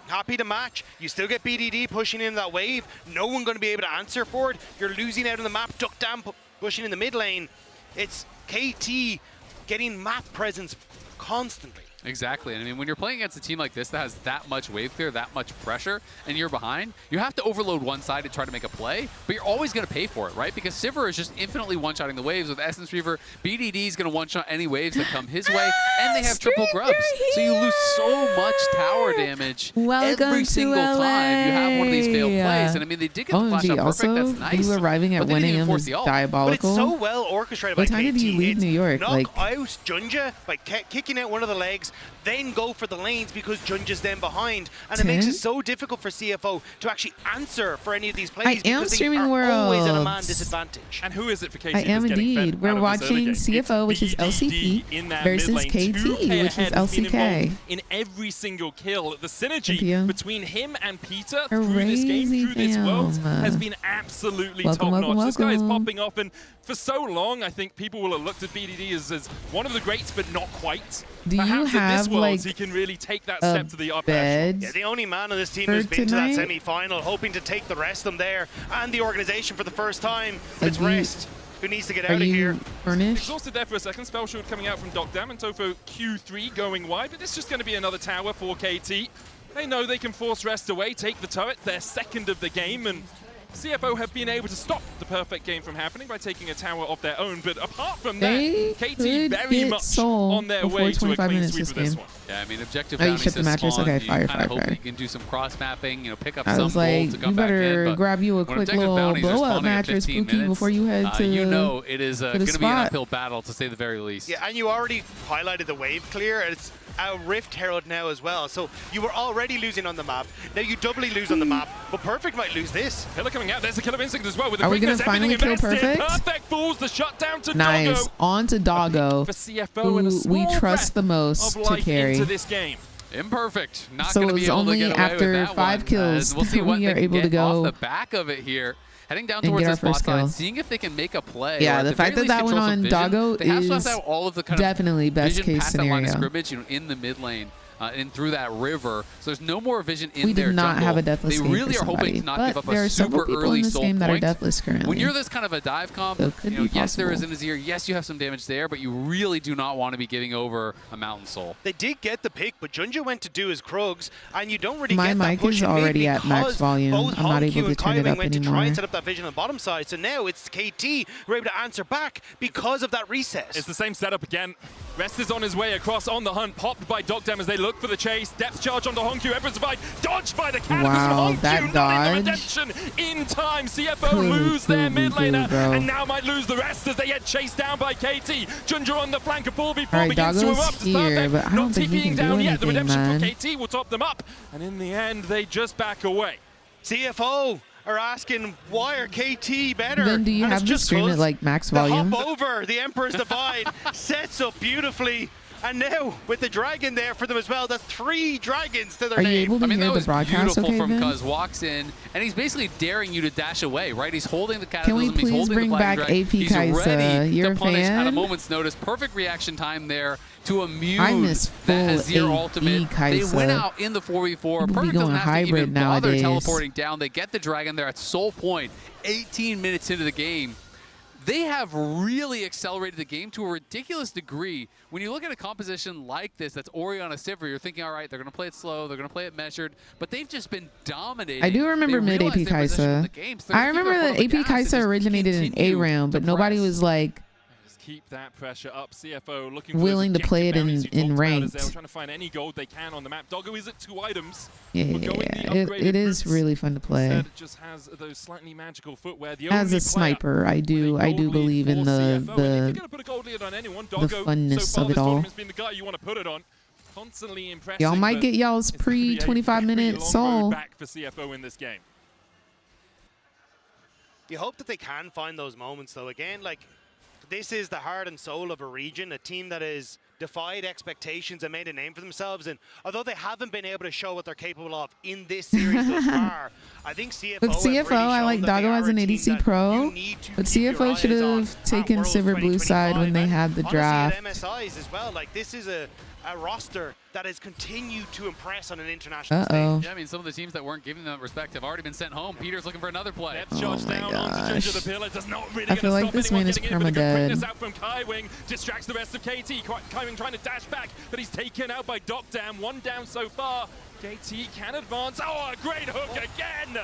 happy to match. You still get BDD pushing in that wave. No one going to be able to answer for it. You're losing out on the map. Duck down, pushing in the mid lane. It's KT getting map presence constantly. Exactly. And I mean, when you're playing against a team like this that has that much wave clear, that much pressure, and you're behind, you have to overload one side to try to make a play, but you're always going to pay for it, right? Because Sivir is just infinitely one-shotting the waves. With Essence Reaver, BDD is going to one-shot any waves that come his way, and they have triple grubs. So you lose so much tower damage every single time you have one of these failed plays. And I mean, they did get the flash out perfect. That's nice. You arriving at but they didn't winning even him force is the ult. diabolical. But it's so well orchestrated by What time KT. did you leave New York? Knock Like, out Junja by kicking out one of the legs, then go for the lanes because Junja's then behind. And it makes it so difficult for CFO to actually answer for any of these plays because they are always at a man disadvantage. And who is it for KT? I am indeed. We're watching CFO, which is LCP, versus KT, which is LCK. In every single kill, the synergy Cynthia. between him and Peter through this game, through this world, has been absolutely top-notch. This guy is popping off, and for so long, I think people will have looked at BDD as one of the greats, but not quite. Do you Perhaps have, in this world, like, he can really take that a step to the upper bed echelon. Yeah, the only man on this team for who's been to that tonight? semi-final, hoping to take the rest of them there, and the organization for the first time. But it's Like, Rest who needs to get Are out of you here. furnished? Exhausted there for a second. Spell shield coming out from Doc Dam, and Tofo Q3 going wide, but it's just going to be another tower for KT. They know they can force Rest away, take the turret, their second of the game, and CFO have been able to stop the perfect game from happening by taking a tower of their own. But apart from They that, KT could very get much Soul on their before way to a 25 clean minutes sweep this of this game. one. Yeah, I mean, objective Oh, you bounties shipped the has mattress? spawned. Okay, You fire, kinda fire, hope fire. you can do some cross-mapping, pick up I some was gold like, to you come back in. better But grab you a when quick objective little bounties are blow-up spawning at mattress, 15 Spooky, minutes, before you head to you know it is to going the to be an spot. uphill battle, to say the very least. Yeah, and you already highlighted the wave clear. It's a Rift Herald now as well. So you were already losing on the map. Now you doubly lose on the map. But Perfect might lose this. Pillar coming out. There's a Killer Instinct as well. With the Are we quickness, gonna finally kill everything invested. Perfect? Perfect falls the shutdown to Nice. Doggo. On to Doggo, For CFO and a who small we trust the most of to life carry. into this game. Imperfect. Not So going to be it's able to only get away after with that 5 one. kills We'll see that what we they are can able to get go off the back of it here. Heading down and towards get the our first spot side, kill. seeing if they can make a play. Yeah, or at the fact very that least that went control on some vision. Doggo They have is swapped out all of the kind definitely of best vision case past that line of scenario. scrimmage, in the mid lane. And through that river, so there's no more vision in We their did not jungle. have a deathless They game really for are hoping somebody, to not but give up there a are several super people early in this soul game that are point. deathless currently. When you're this kind of a dive comp, So it could be yes, there is possible. an Azir, yes, you have some damage there, but you really do not want to be giving over a Mountain Soul. They did get the pick, but Junja went to do his Krugs, and you don't really My get that mic push is in mid already at max because volume. both I'm not Hongq able to and turn it Kaiwing up went to try anymore. and set up that vision on the bottom side. So now it's KT who are able to answer back because of that reset. It's the same setup again. Rest is on his way across on the hunt, popped by Dogdem as they look for the chase. Depth charge onto Hongq, Emperor's Divide, dodged by the cannabis Wow, from Hongq, that not in the dodge. redemption in time. CFO Cool, lose their cool, mid cool, laner, bro. and now might lose the rest as they get chased down by KT. Junja on the flank, a 4v4 Alright, begins to Doggo's erupt. It's here, perfect. but I don't Not think he TPing can do down yet. The anything, redemption man. for KT will top them up, and in the end, they just back away. CFO are asking, why are KT better? Then do you And it's have to just stream it 'cause like max the volume? hop over the Emperor's Divide sets up beautifully. And now, with the dragon there for them as well, that's 3 dragons to their Are you name. able to I mean, hear that the was broadcast beautiful okay, from Vin? Cuz walks in, and he's basically daring you to dash away, right? He's holding the Can we cataclysm, he's please holding bring the back flying dragon. AP He's Kaisa? ready You're to a punish at a fan? moment's notice. Perfect reaction time there to immune I miss that full Azir AP ultimate. Kaisa. They win out in the 4v4. People be Perfect doesn't going have to hybrid even bother nowadays. teleporting down. They get the dragon there at soul point, 18 minutes into the game. They have really accelerated the game to a ridiculous degree. When you look at a composition like this, that's Orianna Sivir, you're thinking, all right, they're going to play it slow, they're going to play it measured, but they've just been dominating. I do remember They mid realize AP their position in Kaisa. the game, so they're I gonna keep remember their that foot on the AP gas and Kaisa just originated in A continue round, but to nobody press. was like Keep that pressure up. CFO looking for willing to those play it objective berries you in talked about as ranked. They're trying to find any gold they can on the map. Doggo is at 2 items. Yeah, We're going the it upgraded is routes. really fun to play. Instead, it just has those slightly magical footwear. The As only a player sniper, I do believe in the funness so far of this it all. tournament's been the guy you want to put it on. Constantly impressing. Y'all might but get y'all's it's gonna be a pre 25-minute long road soul. back for CFO in this game. You hope that they can find those moments, though. Again, like, this is the heart and soul of a region, a team that has defied expectations and made a name for themselves. And although they haven't been able to show what they're capable of in this series thus far, I think CFO With have really CFO, I shown like that Doggo they as are an a team ADC that pro, you need to but keep your CFO eyes should on have taken Worlds Silver Blue side when they had the honestly, draft. at MSIs as well. Like, this is a roster that has continued to impress on an international stage. Yeah, I mean, some of the teams that weren't giving them respect have already been sent home. Peter's looking for another play. Oh my gosh. The pillar does not really I feel like this man is perma-dead. out from Kaiwing, distracts the rest of KT. Kaiwing trying to dash back, but he's taken out by Dogdam. 1 down so far. KT can advance. Oh, a great hook again!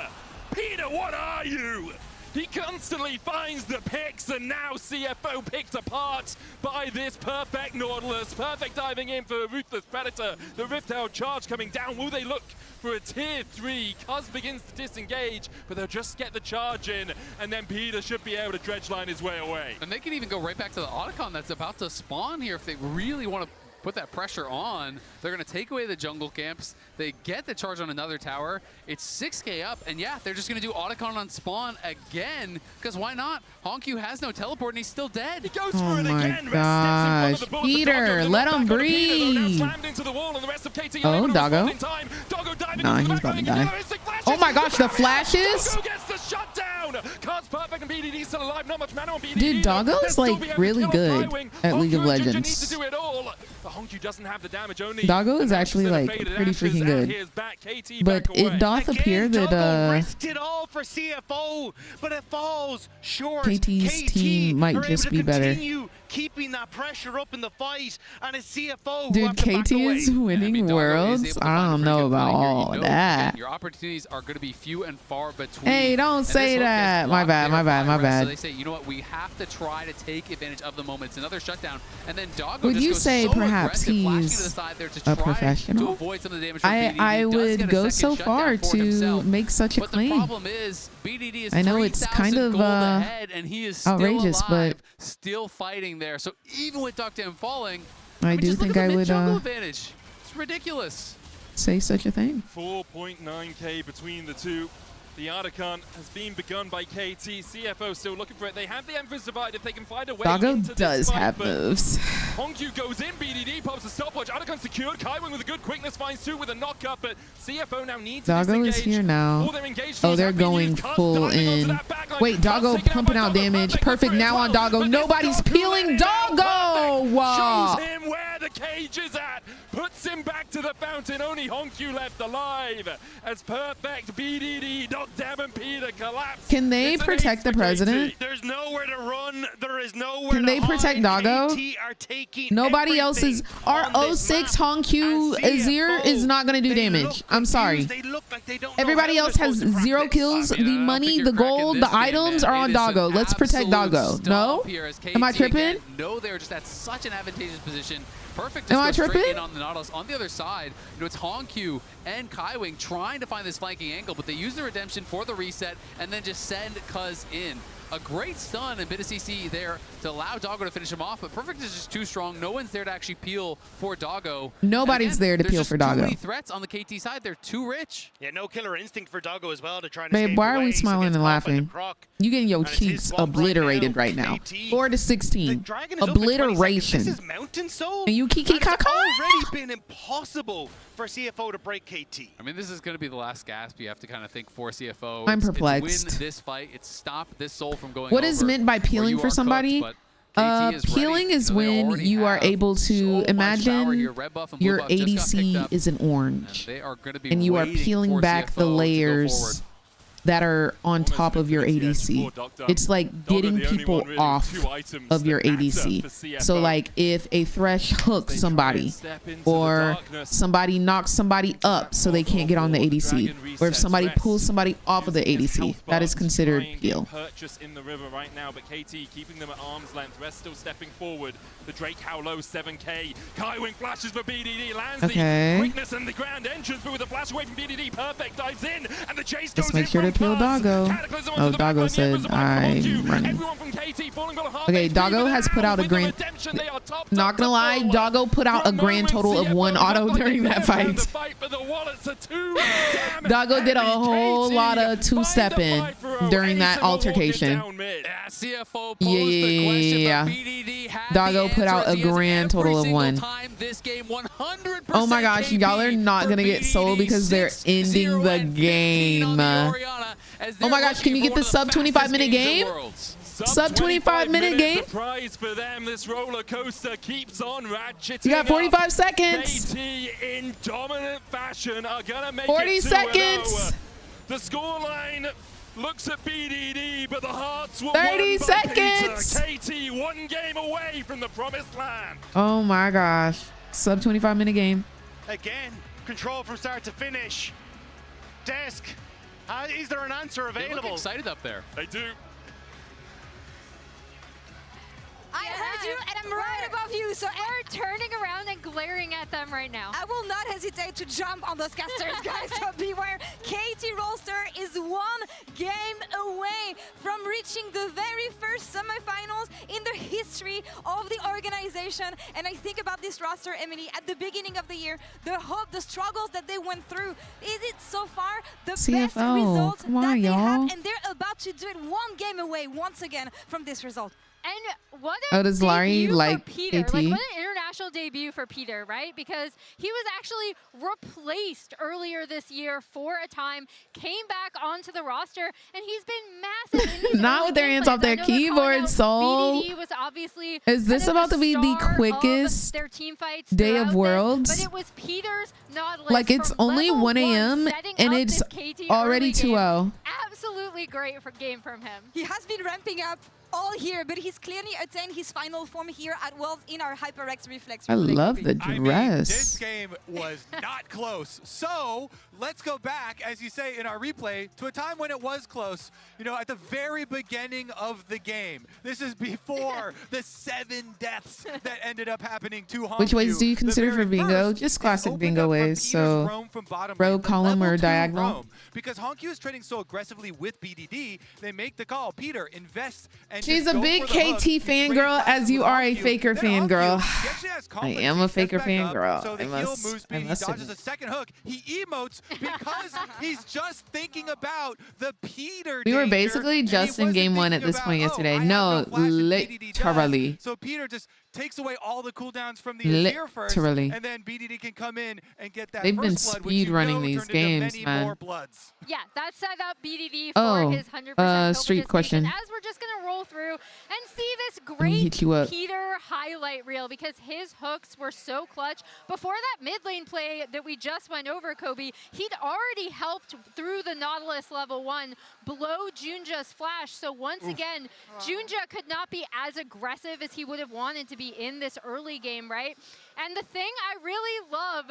Peter, what are you? He constantly finds the picks, and now CFO picked apart by this perfect Nautilus. Perfect diving in for a Ruthless Predator. The Rift Herald charge coming down. Will they look for a tier 3? Cuz begins to disengage, but they'll just get the charge in, and then Peter should be able to dredge line his way away. And they can even go right back to the Otacon that's about to spawn here if they really want to put that pressure on. They're going to take away the jungle camps. They get the charge on another tower. It's 6k up, and yeah, they're just going to do Otacon on spawn again, because why not? Hongq has no teleport, and he's still dead. He goes Oh my gosh. Peter, let him breathe. Oh, Doggo. Nah, he's about to die. Oh my gosh, the flashes? Dude, Doggo is like really good at League of Legends. Doggo is actually like pretty freaking good. But it doth appear that risked it all for CFO, but it falls short. KT's team might just be better. Keeping that pressure up in the fight, and it's CFO who Dude, have to back KT is away. winning worlds. I don't know about all of that. Your opportunities are going to be few and far between. Hey, don't say that. My bad, my bad, my So bad. they say, you know what, we have to try to take advantage of the moment. It's another shutdown, and then Doggo Would just you goes say so perhaps aggressive, flashing to the he's side there to a try to professional? avoid some of the damage from BDD. I He does would get a go second so shutdown far for to himself. make such a But claim. the problem is, BDD is I know it's 3,000 kind of gold ahead, and he is still outrageous, alive, but still fighting there. So even with Dogdam falling, I do just look think at I the would mid-jungle advantage. ridiculous. Say such a thing. 4.9k between the two. The Artican has been begun by KT. CFO still looking for it. They have the Emperor's Divide if they can find a way Doggo into does this fight, have but moves. Hongyu goes in, BDD pops a stopwatch. Artican secured. Kaiwing with a good quickness finds two with a knockup, but CFO now needs to Doggo disengage. is here now. All their engaged Oh, teams they're have been going used. full in. Wait, Doggo pumping out damage. Perfect now on Doggo. Nobody's peeling Doggo. Shows him where the cage is at. Puts him back to the fountain. Only Hongyu left alive. As Perfect BDD knocked down and Peter collapsed. Can they protect the president? There's nowhere to run. There is nowhere Can they protect Doggo? Nobody else is. Our 06 Hongyu Azir is not going to do damage. I'm sorry. Everybody else has 0 kills. The money, the gold, the items are on Doggo. Let's protect Doggo. No? Am I tripping? No, they're just at such an advantageous position. Perfect. Am I Just go straight tripping? in on the Nautilus. On the other side, it's Hongyu and Kaiwing trying to find this flanking angle, but they use the redemption for the reset and then just send Cuz in. A great stun and bit of CC there to allow Doggo to finish him off, but Perfect is just too strong. No one's there to actually peel for Doggo. Nobody's there to peel for Doggo. Too many threats on the KT side. They're too rich. Yeah, no killer instinct for Doggo as well to try and Babe, escape why are away. we So smiling gets and caught by the laughing? Croc. You getting your cheeks obliterated right now. 4 to 16. Obliteration. This is Mountain Soul. And you kiki kaka. Already been impossible for CFO to break KT. I mean, this is going to be the last gasp you have to kind of think for CFO. I'm It's perplexed. win this fight. It's stop this soul from going What over. is meant by peeling for somebody? Peeling is when you are able to imagine your ADC is an orange and you are peeling back the layers that are on top of your ADC. It's like getting people off of your ADC. So like if a Thresh hooks somebody or somebody knocks somebody up so they can't get on the ADC, or if somebody pulls somebody off of the ADC, that is considered peel. Purchase in the river right now, but KT keeping them at arm's length. Rest still stepping forward. The Drake how low 7k. Kaiwing flashes for BDD, lands the quickness and the grand entrance, but with a flash away from BDD, Perfect dives in, and the chase goes Just make in sure to peel Doggo. Oh, Doggo said I'm running. Okay, Doggo has put out a grand. Not gonna lie, Doggo put out a grand total of 1 auto during that fight. Doggo did a whole lot of 2-stepping during that altercation. Yeah. Doggo put out a grand total of 1. Oh my gosh, y'all are not gonna get sold because they're ending the game. Oh my gosh, can you get the sub 25-minute game? Sub 25-minute game? Surprise for them. This roller coaster keeps on ratcheting. You got 45 seconds. KT in dominant fashion are gonna make 40 it 2-0. seconds. The scoreline looks at BDD, but the hearts were 30 won by seconds. Peter. KT 1 game away from the promised land. Oh my gosh. Sub 25-minute game. Again, control from start to finish. Desk, is there an answer available? They look excited up there. They do. I heard you, and I'm right above you, so we're turning around and glaring at them right now. I will not hesitate to jump on those casters, guys, so beware. KT roster is 1 game away from reaching the very first semifinals in the history of the organization. And I think about this roster, Emily, at the beginning of the year, the hope, the struggles that they went through. Is it so far the best result that they have? And they're about to do it 1 game away once again from this result. And what Oh, does Larry like Peter? KT? Like, what an international debut for Peter, right? Because he was actually replaced earlier this year for a time, came back onto the roster, and he's been massive. In these Not with their hands off their keyboard, Soul. BDD was obviously Is this about to be the quickest their team fights day of Worlds? but it was Peter's not Like it's only 1 a.m. and it's already 2-0. Absolutely great game from him. He has been ramping up all here, but he's clearly attained his final form here at Worlds in our HyperX Reflex. I love the dress. I mean, this game was not close. So let's go back, as you say in our replay, to a time when it was close. You know, at the very beginning of the game. This is before the 7 deaths that ended up happening to Hongyu. Which ways do you consider for bingo? Just classic bingo ways. So row, column, or diagonal. Because Hongyu is trading so aggressively with BDD, they make the call. Peter, invest and She's a big KT fangirl, as you are a Faker fangirl. conflict. am a He steps Faker back fan, up, girl. So the I heel must moves speed. He dodges admit. a second hook. He emotes because he's just thinking about the Peter We were danger, basically and just he in wasn't game one at thinking this about, point oh, yesterday. I have No, flash and BDD does. literally. So Peter just takes away all the cooldowns from the Azir first, Literally. and then BDD can come in and get that They've been first blood, which you speed running know these turned into games, many man. more bloods. Yeah, that set up BDD Oh, for his 100% street question. As we're just gonna roll through and see this me great hit you up. Peter highlight reel because his hooks were so clutch. Before that mid lane play that we just went over, Kobe, he'd already helped through the Nautilus level 1 blow Junja's flash. So once again, Junja could not be as aggressive as he would have wanted to be in this early game, right? And the thing I really love,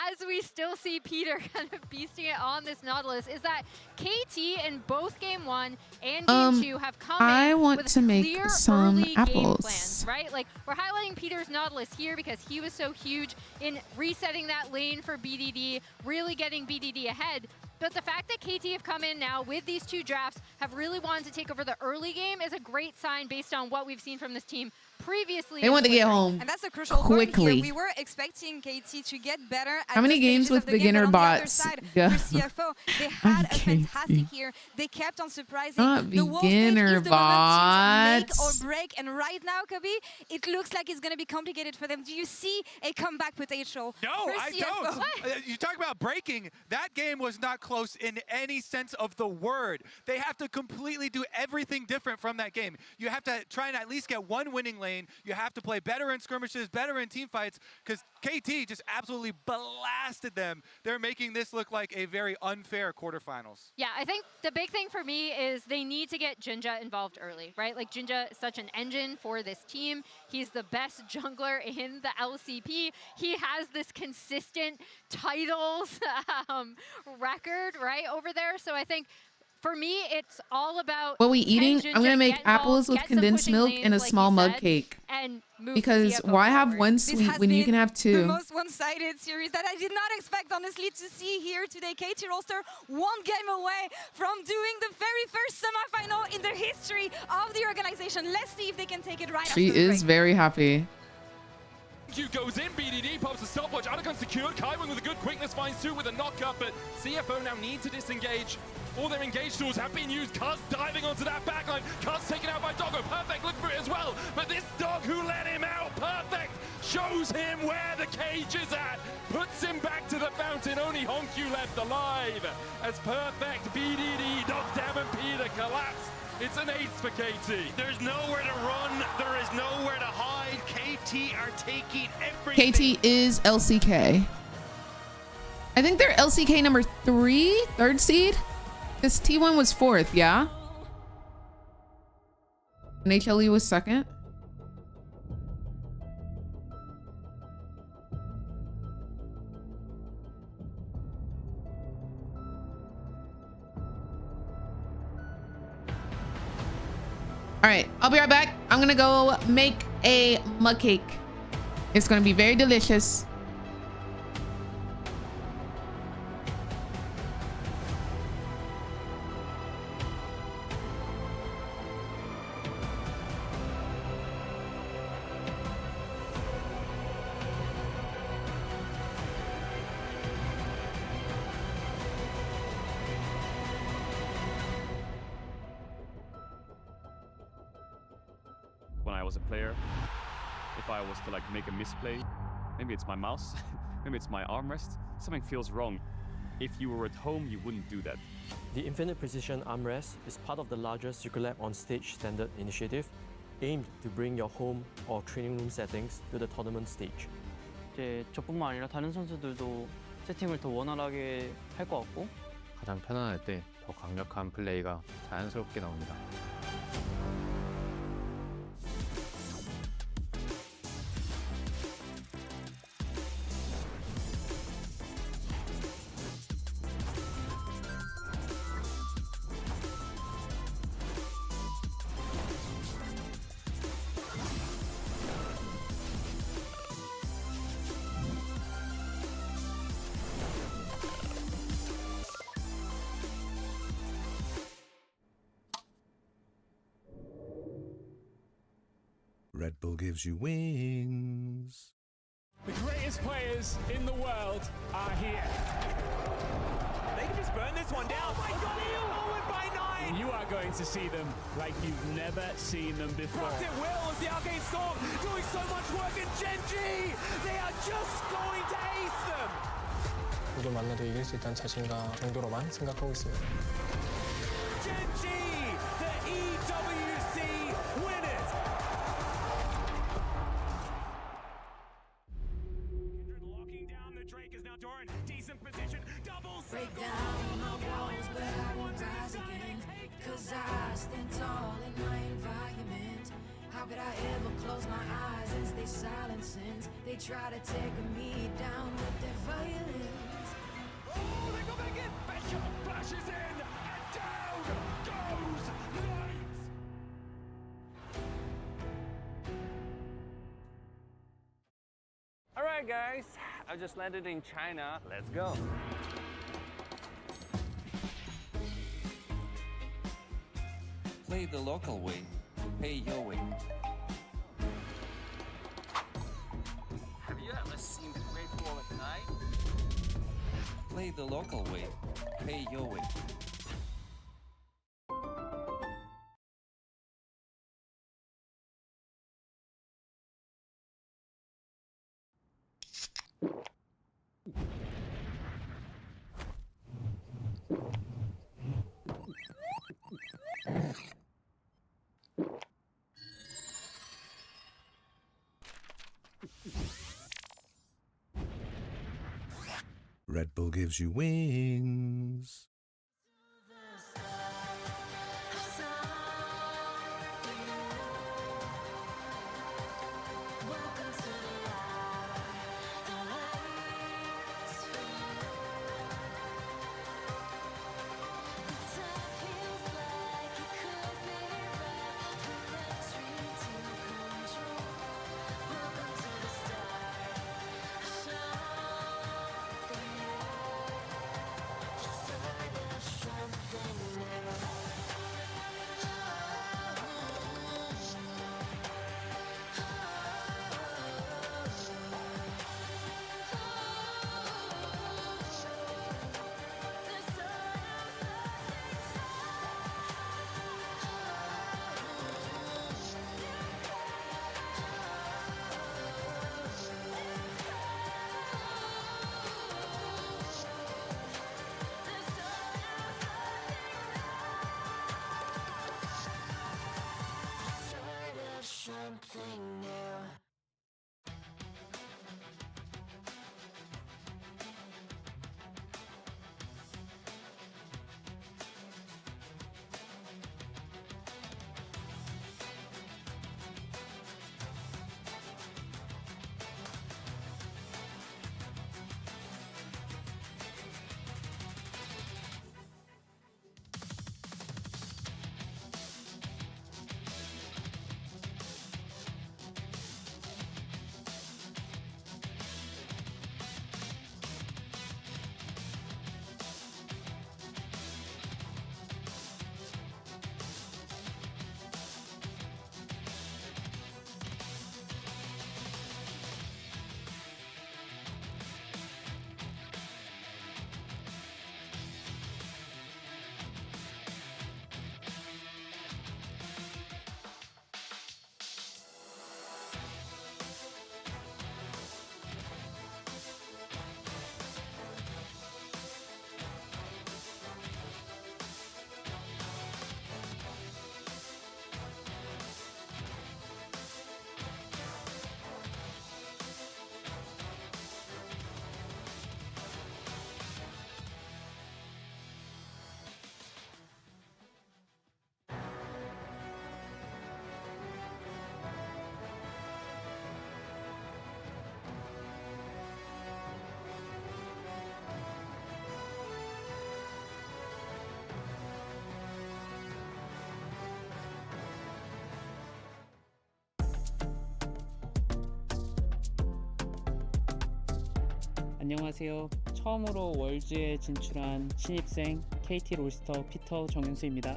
as we still see Peter kind of beasting it on this Nautilus, is that KT in both Game 1 and Game 2 have come I in want with to make clear some early game apples. plans, right? Like, we're highlighting Peter's Nautilus here because he was so huge in resetting that lane for BDD, really getting BDD ahead. But the fact that KT have come in now with these 2 drafts, have really wanted to take over the early game is a great sign based on what we've seen from this team previously. They want to get home And that's a crucial quickly. point here. We were expecting KT to get better at How many the games stages with of the game, beginner but on the other bots side, go? for CFO, they had a KT. fantastic year. They kept on surprising. Not The wall beginner stage is the moment to bots. make or break. And right now, Kobe, it looks like it's going to be complicated for them. Do you see a comeback potential? No, for I CFO? don't. You talk about breaking. That game was not close in any sense of the word. They have to completely do everything different from that game. You have to try and at least get one winning lane. You have to play better in skirmishes, better in team fights, because KT just absolutely blasted them. They're making this look like a very unfair quarterfinals. Yeah, I think the big thing for me is they need to get Jinja involved early, right? Like, Jinja is such an engine for this team. He's the best jungler in the LCP. He has this consistent titles record, right, over there. So I think for me, it's all about. What we eating? can I'm gonna Jinja make get involved, apples with get some condensed pushing milk lanes, and a like small you mug said, cake. and move Because CFO why have forward. one This sweet has when you been can have the 2? most one-sided series that I did not expect, honestly, to see here today. KT Roster 1 game away from doing the very first semifinal in the history of the organization. Let's see if they can take it right She after the is break. very happy. Q goes in, BDD pops a stopwatch, Anakin secured, Kaiwing with a good quickness finds 2 with a knockup, but CFO now need to disengage. All their engage tools have been used. Cuz diving onto that backline. Cuz taken out by Doggo. Perfect looking for it as well. But this dog who let him out, Perfect, shows him where the cage is at. Puts him back to the fountain. Only Honkyu left alive. As Perfect, BDD, Knockdown and Peter collapsed. It's an ace for KT. There's nowhere to run. There is nowhere to hide. KT are taking everything. KT is LCK. I think they're LCK number 3, 3rd seed. This T1 was 4th, yeah? And HLE was 2nd. All right, I'll be right back. I'm gonna go make a mug cake. It's gonna be very delicious. When I was a player, if I was to like make a misplay, maybe it's my mouse, maybe it's my armrest, something feels wrong. If you were at home, you wouldn't do that. The Infinite Precision Armrest is part of the larger Circulab on Stage standard initiative, aimed to bring your home or training room settings to the tournament stage. 이제 저뿐만 아니라 다른 선수들도 세팅을 더 원활하게 할 것 같고 가장 편안할 때 더 강력한 플레이가 자연스럽게 나옵니다. Red Bull gives you wings. The greatest players in the world are here. They can just burn this one down. Oh my God, forward by 9. You are going to see them like you've never seen them before. Frost at will as the Arcane Storm doing so much work, and Gen G, they are just going to ace them. 누구 만나도 이길 수 있다는 자신감 정도로만 생각하고 있습니다. Gen G, the EWC winners. Kindred locking down the Drake is now Doran. Decent position, double break down my walls, but I won't rise again. Cause I stand tall in my environment. How could I ever close my eyes and stay silent since they try to take me down with their violence? Oh, they go back in! Betcha flashes in, and down goes Knights! Alright guys, I just landed in China. Let's go. Play the local way, pay your way. Have you ever seen the Great Wall at night? Play the local way, pay your way. Red Bull gives you wings. Something new. 안녕하세요. 처음으로 월즈에 진출한 신입생 KT 롤스터 피터 정윤수입니다.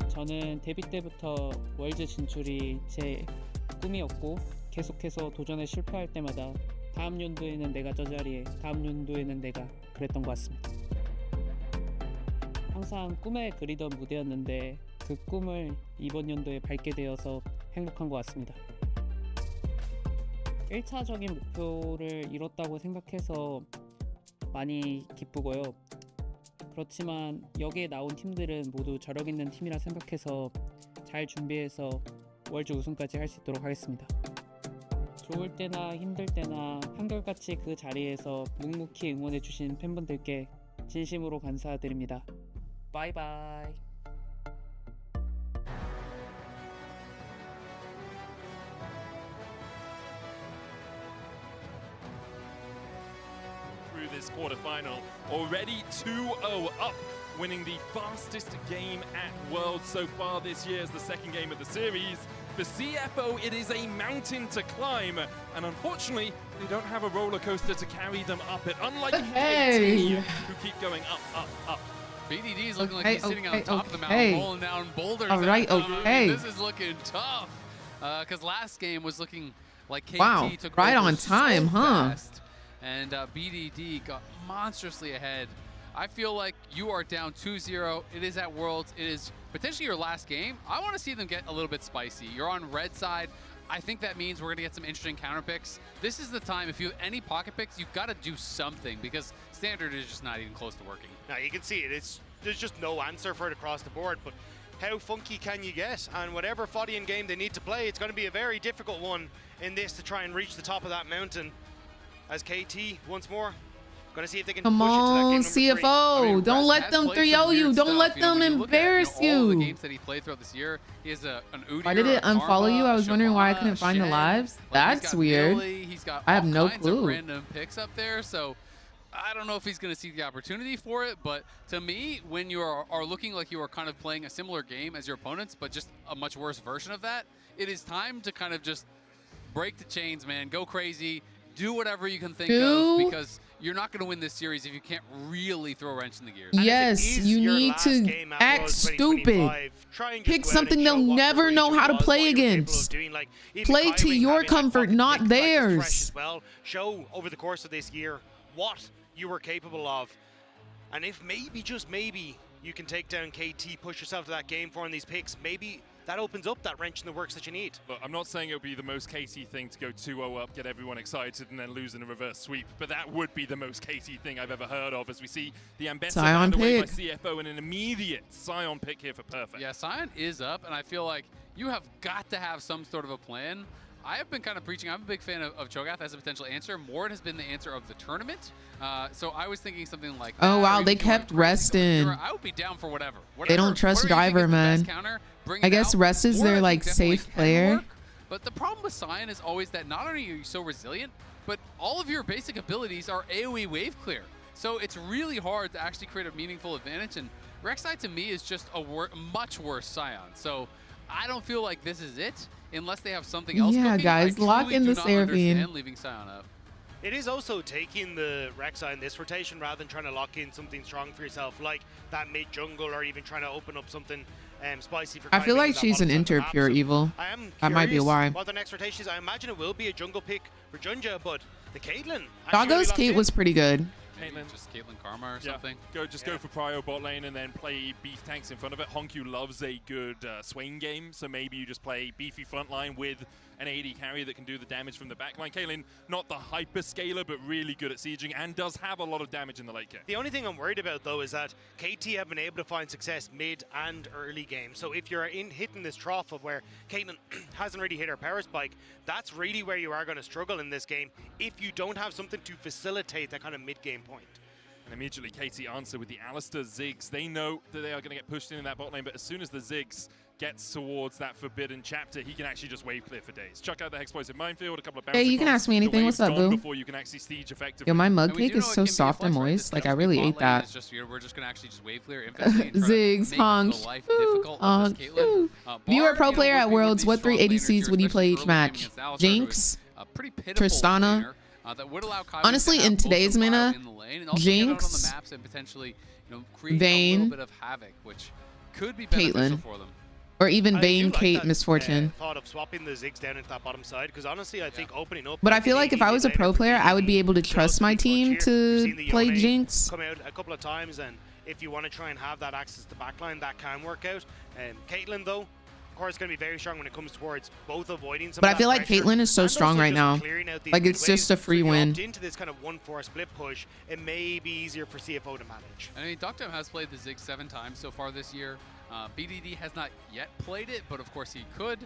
전 저는 데뷔 때부터 월드 진출이 제 꿈이었고 계속해서 도전에 실패할 때마다 다음 연도에는 내가 저 자리에, 다음 연도에는 내가 그랬던 것 같습니다. 항상 꿈에 그리던 무대였는데 그 꿈을 이번 연도에 밟게 되어서 행복한 것 같습니다. 1차적인 목표를 이뤘다고 생각해서 많이 기쁘고요. 그렇지만 여기에 나온 팀들은 모두 저력 있는 팀이라 생각해서 잘 준비해서 월드 우승까지 할 수 있도록 하겠습니다. 좋을 때나 힘들 때나 한결같이 그 자리에서 묵묵히 응원해주신 팬분들께 진심으로 감사드립니다. 바이바이. Through this quarterfinal, already 2-0 up, winning the fastest game at Worlds so far this year as the second game of the series. For CFO, it is a mountain to climb, and unfortunately, they don't have a roller coaster to carry them up it, unlike KT, who keep going up, up, up. BDD is looking like he's sitting on top of the mountain, rolling down boulders. All right, okay. This is looking tough, because last game was looking like KT took right over on time, so huh? fast, and BDD got monstrously ahead. I feel like you are down 2-0. It is at Worlds. It is potentially your last game. I want to see them get a little bit spicy. You're on red side. I think that means we're going to get some interesting counter picks. This is the time, if you have any pocket picks, you've got to do something because standard is just not even close to working. Now you can see it. There's just no answer for it across the board, but how funky can you get? And whatever Fodian game they need to play, it's going to be a very difficult one in this to try and reach the top of that mountain. As KT, once more, going to see if they can Come push it to that on, game number 3. CFO. Don't let them 3-0 you. Don't let them embarrass All the you. games that he played throughout this year, he has an Udyr, Why did it unfollow you? I was wondering why I couldn't find the Shen. lives. Like, That's weird. Billy, he's got I have all no kinds of clue. random picks up there, so I don't know if he's going to see the opportunity for it, but to me, when you are looking like you are kind of playing a similar game as your opponents, but just a much worse version of that, it is time to kind of just break the chains, man. Go crazy. Do whatever you can think of, because you're not going to win this series if you can't really throw a wrench in the gears. Yes, you need to act stupid. Pick something they'll never know how to play against. Play to your comfort, not theirs. Well, show over the course of this year what you were capable of. And if maybe, just maybe, you can take down KT, push yourself to that game for in these picks, maybe that opens up that wrench in the works that you need. Look, I'm not saying it would be the most KT thing to go 2-0 up, get everyone excited, and then lose in a reverse sweep, but that would be the most KT thing I've ever heard of, as we see the Ambessa found away by CFO and an immediate Sion pick here for perfect. Yeah, Sion is up, and I feel like you have got to have some sort of a plan. I have been kind of preaching. I'm a big fan of Cho'Gath as a potential answer. Mord has been the answer of the tournament. So I was thinking something like that. Oh, wow. They kept resting. I would be down for whatever. They don't trust Driver, man. I guess Rest is their, like, safe player. But the problem with Sion is always that not only are you so resilient, but all of your basic abilities are AoE wave clear. So it's really hard to actually create a meaningful advantage. And Rek'Sai, to me, is just a much worse Sion. So I don't feel like this is it. Unless they have something else. Yeah, cooking, guys, lock in the Seraphine. Leaving Sion up. It is also taking the Rek'Sai in this rotation rather than trying to lock in something strong for yourself, like that mid jungle, or even trying to open up something spicy for. I feel like she's an Pure Evil. I am that might be why. What the next rotation is, I imagine it will be a jungle pick for Junja, but the Caitlyn. Doggo's Kate was pretty good. Just Caitlyn Karma or something. Go for prio bot lane and then play beef tanks in front of it. Honku loves a good Swain game, so maybe you just play beefy front line with an AD carry that can do the damage from the backline. Caitlyn, not the hyper scaler, but really good at sieging and does have a lot of damage in the late game. The only thing I'm worried about, though, is that KT have been able to find success mid and early game. So if you're hitting this trough of where Caitlyn hasn't really hit her power spike, that's really where you are going to struggle in this game if you don't have something to facilitate that kind of mid-game point. And immediately KT answer with the Alistar Ziggs. They know that they are going to get pushed in that bot lane, but as soon as the Ziggs gets towards that forbidden chapter, he can actually just wave clear for days. Chuck out the explosive minefield, a couple of bounce. Hey, you can ask me anything. What's up, boo? Before you can actually siege effectively. Yo, my mug cake is so soft and moist. Like, I really ate that. We're just going to actually just wave clear. Ziggs, honk, Viewer pro player at Worlds. What 3 ADCs would you play each match? Jinx, Tristana. Honestly, in today's meta, Jinx, Vayne, could be beneficial for them. Or even I do Vayne like Kate that, Misfortune. thought of swapping the Ziggs down into that bottom side, because honestly, I think opening up. But I feel like if I was a pro player, I would be able to trust my team to play Jinx. Come out a couple of times, and if you want to try and have that access to backline, that can work out. Caitlyn, though, of course, going to be very strong when it comes towards both avoiding some. But of I feel that like pressure Caitlyn is so and strong also right just now. clearing out these Like it's mid just a waves. free So if you win. opt into this kind of 1-4 split push, it may be easier for CFO to manage. I mean, Doctor has played the Ziggs 7 times so far this year. BDD has not yet played it, but of course he could.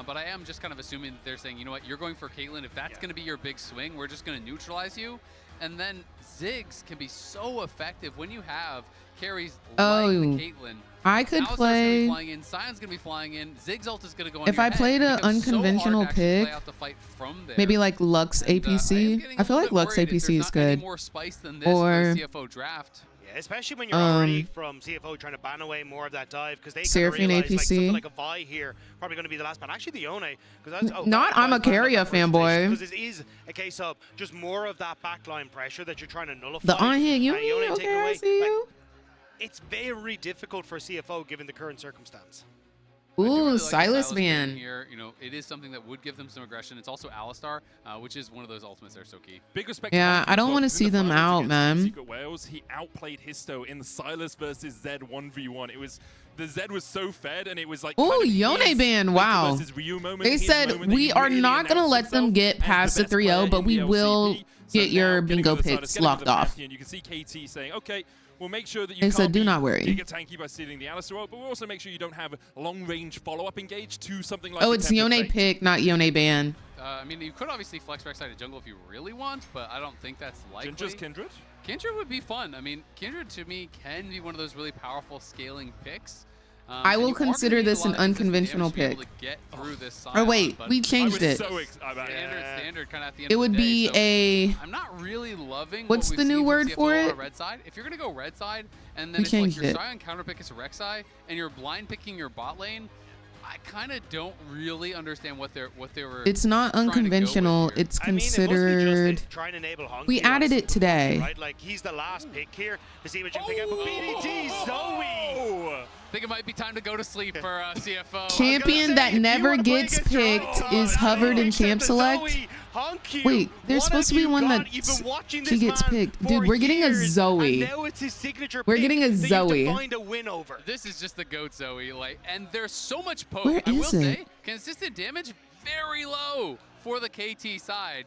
But I am just kind of assuming that they're saying, you know what, you're going for Caitlyn. If that's going to be your big swing, we're just going to neutralize you. And then Ziggs can be so effective when you have carries like the Caitlyn. I could Alistar's play. gonna be flying in, Sion's gonna be flying in, Ziggs ult is gonna go on If your I head. played It an becomes so hard to unconventional actually pick, play out the fight from there. maybe like Lux APC. I feel like Lux APC is good. More spice than this Or for the CFO draft. Yeah, especially when you're already from CFO trying to ban away more of that dive, because they kind of Seraphine realize like APC. something like a Vi here probably going to be the last ban. Actually, the Yone, because that's Not I'm a Carrier fanboy. because it is a case of just more of that backline pressure that you're trying to nullify. The on-hit Yone Yumi, taken okay, I away. see Like, you. it's very difficult for CFO given the current circumstance. Ooh, Silas Silas ban ban. here, you know, it is something that would give them some aggression. It's also Alistar, which is one of those ultimates that are so key. Big respect. Yeah, I don't want to see them out, man. Secret Wales, he outplayed Histo in the Silas versus Zed 1v1. It was the Zed was so fed, and it was like. Oh, Yone ban! Wow. They said we are not gonna let them get past the 3-0, but we will get your bingo picks locked off. And you can see KT saying, "Okay, we'll make sure that you They said, can't "Do be not worry." giga tanky by stealing the Alistar ult, but we'll also make sure you don't have long-range follow-up engage to something like." Oh, it's Yone pick, not Yone ban. I mean, you could obviously flex Rek'Sai to jungle if you really want, but I don't think that's likely. Just Kindred? Kindred would be fun. I mean, Kindred to me can be one of those really powerful scaling picks. I will consider this an unconventional pick. Or wait, we changed it. Standard kind of at the end It would of the day, be a. I'm not really loving. What's the new word for it? Red side. If you're gonna go red side, and then We it's like changed your it. Sion counter pick is Rek'Sai, and you're blind picking your bot lane, I kind of don't really understand what they were. It's not unconventional. It's considered. Try and enable Honky We added it today. right? Like he's the last pick here to see what you can pick up. But BDT Zoe. I think it might be time to go to sleep for CFO. Champion that never gets picked is hovered in champ select. Wait, there's supposed to be one that she gets picked. Dude, we're getting a Zoe. Now it's his signature We're pick getting a that you have Zoe. to find a win over. This is just the GOAT Zoe, like, and there's so much poke. Where I will is it? say, consistent damage very low for the KT side.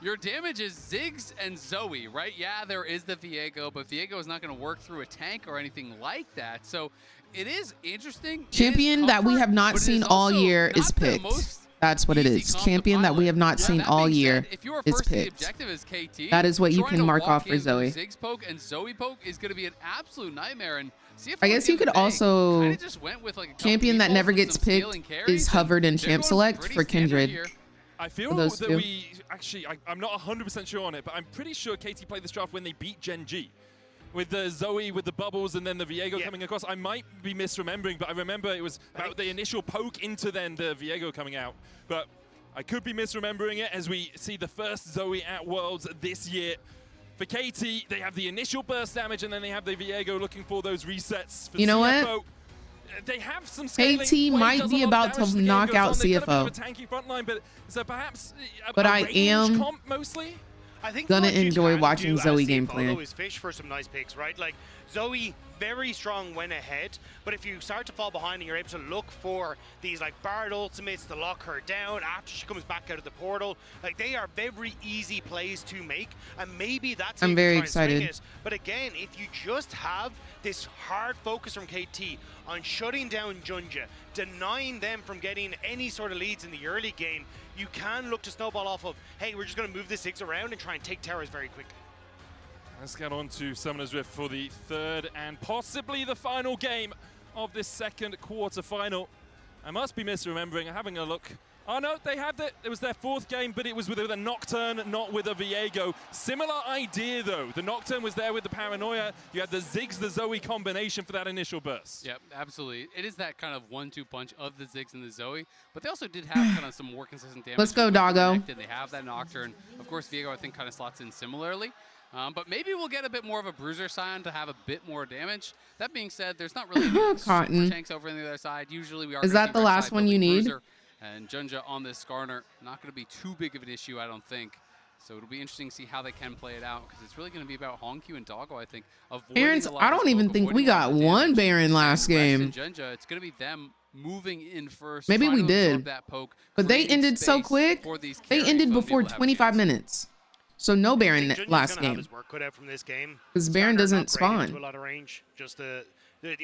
Your damage is Ziggs and Zoe, right? Yeah, there is the Viego, but Viego is not going to work through a tank or anything like that. So it is interesting. Champion that we have not seen all year is picked. That's what it is. Champion that we have not seen all year If your is first the picked. objective is KT, That is what you trying can to mark walk off for in Zoe. Ziggs poke and Zoe poke is going to be an absolute nightmare. And CFO I guess you could also. kinda just went with like a couple Champion that defaults never and gets some scaling picked carries, is and hovered in they're champ going select pretty for standard Kindred. here. I feel For those that two. we actually, I'm not 100% sure on it, but I'm pretty sure KT played this draft when they beat Gen G. With the Zoe, with the bubbles, and then the Viego coming across. I might be misremembering, but I remember it was about the initial poke into then the Viego coming out. But I could be misremembering it as we see the first Zoe at Worlds this year. For KT, they have the initial burst damage, and then they have the Viego looking for those resets. For You know CFO, what? They have some scaling. KT Wade might does a be lot of about damage as to the game knock goes out on. They've got a CFO. bit of a tanky front line, but so perhaps But a I range am comp mostly. I think gonna what you enjoy can watching do as Zoe CFO, gameplay. though, is fish for some nice picks, right? Like Zoe, very strong when ahead, but if you start to fall behind and you're able to look for these like barred ultimates to lock her down after she comes back out of the portal, like they are very easy plays to make, and maybe that's how I'm you very try and swing excited. it. But again, if you just have this hard focus from KT on shutting down Junja, denying them from getting any sort of leads in the early game, you can look to snowball off of, hey, we're just going to move the Ziggs around and try and take towers very quickly. Let's get on to Summoner's Rift for the third and possibly the final game of this second quarterfinal. I must be misremembering, having a look. Oh no, they have it. It was their fourth game, but it was with a Nocturne, not with a Viego. Similar idea though. The Nocturne was there with the Paranoia. You had the Ziggs, the Zoe combination for that initial burst. Yep, absolutely. It is that kind of 1-2 punch of the Ziggs and the Zoe, but they also did have kind of some more consistent damage. Let's go, when Doggo. connected. They have that Nocturne. Of course, Viego, I think, kind of slots in similarly. But maybe we'll get a bit more of a bruiser Scion to have a bit more damage. That being said, there's not really any super tanks over on the other side. Usually we are. Is that the last one you need? Bruiser, and Junja on this Skarner, not going to be too big of an issue, I don't think. So it'll be interesting to see how they can play it out, because it's really going to be about Hongq and Doggo, I think. Barons, I don't even think we got one Baron last game. Junja, it's going to be them moving in first. Maybe we did, but they ended so quick. They ended before 25 minutes. So no Baron last game. His work cut out from this game. Because Baron doesn't spawn. Into a lot of range. Just the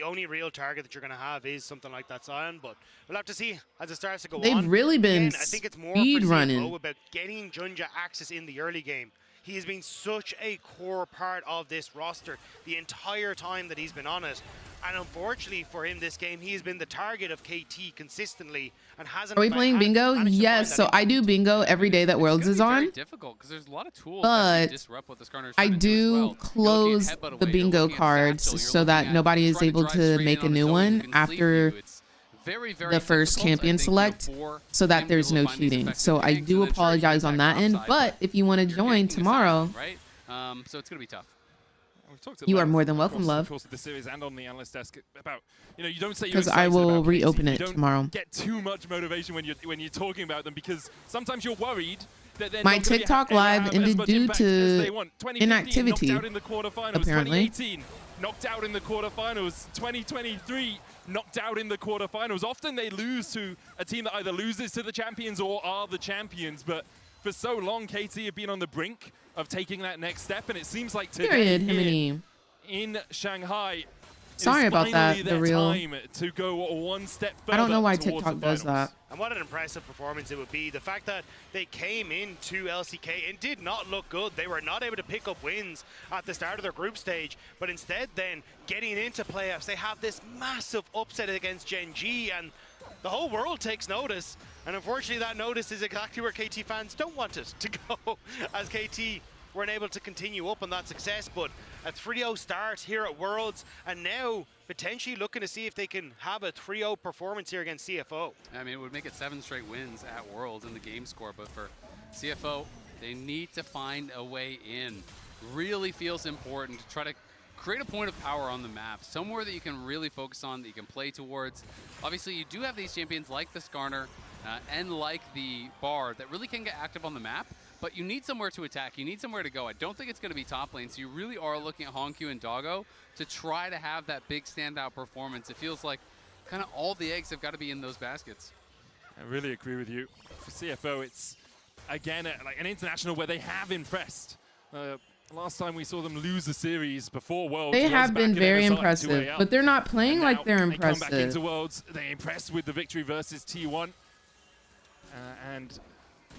only real target that you're going to have is something like that Scion, but we'll have to see as it starts to go on. They've really been I think it's more speed for running about getting Junja access in the early game. He has been such a core part of this roster the entire time that he's been on it. And unfortunately for him this game, he has been the target of KT consistently and hasn't. Are we playing bingo? Yes. So I do bingo every day that Worlds is on. Difficult because there's a lot of tools but disrupt what the Skarner's I do close the bingo cards so that nobody is able to make a new one after the first champion select, so that there's no cheating. So I do apologize on that end. But if you want to join tomorrow, right? So it's gonna be tough. You are more than welcome, love. Of course, the series and on the analyst desk about, you know, you don't say because I will reopen it tomorrow. Get too much motivation when you're talking about them, because sometimes you're worried that they're my TikTok live ended due to inactivity. Apparently, 2018 knocked out in the quarterfinals. 2023 knocked out in the quarterfinals. Often they lose to a team that either loses to the champions or are the champions. But for so long, KT have been on the brink of taking that next step, and it seems like today here in Shanghai, sorry about that, the real time to go one step further. I don't know why TikTok does that. And what an impressive performance it would be. The fact that they came into LCK and did not look good. They were not able to pick up wins at the start of their group stage, but instead then getting into playoffs, they have this massive upset against Gen G, and the whole world takes notice. And unfortunately, that notice is exactly where KT fans don't want it to go, as KT weren't able to continue up on that success. But a 3-0 start here at Worlds, and now potentially looking to see if they can have a 3-0 performance here against CFO. I mean, it would make it 7 straight wins at Worlds in the game score, but for CFO, they need to find a way in. Really feels important to try to create a point of power on the map, somewhere that you can really focus on, that you can play towards. Obviously, you do have these champions like the Skarner and like the Bard that really can get active on the map, but you need somewhere to attack. You need somewhere to go. I don't think it's going to be top lane, so you really are looking at Hongq and Doggo to try to have that big standout performance. It feels like kind of all the eggs have got to be in those baskets. I really agree with you. For CFO, it's, again, like an international where they have impressed. Last time we saw them lose a series before Worlds, they have been very impressive, but they're not playing like they're impressive. They come back into Worlds, they impressed with the victory versus T1. And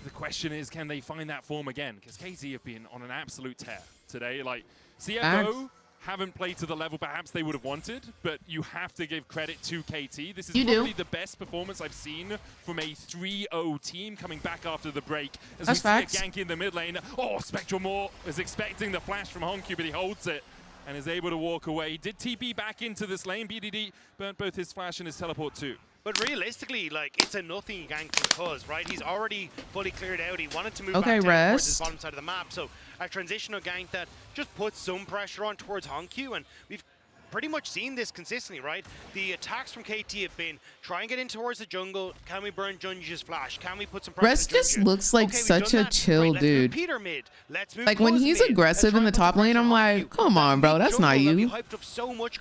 the question is, can they find that form again? Because KT have been on an absolute tear today. Like, CFO haven't played to the level perhaps they would have wanted, but you have to give credit to KT. This is probably the best performance I've seen from a 3-0 team coming back after the break. As we see a gank in the mid lane. Oh, Spectral Maw is expecting the flash from Hongq, but he holds it and is able to walk away. He did TP back into this lane. BDD burnt both his flash and his teleport too. But realistically, like, it's a nothing gank because, right, he's already fully cleared out. He wanted to move back down towards his bottom side of the map. So a transitional gank that just puts some pressure on towards Hongq, and we've pretty much seen this consistently, right? The attacks from KT have been try and get in towards the jungle. Can we burn Junja's flash? Can we put some pressure? Rest just looks like such a chill dude. Like when he's aggressive in the top lane, I'm like, come on, bro, that's not you.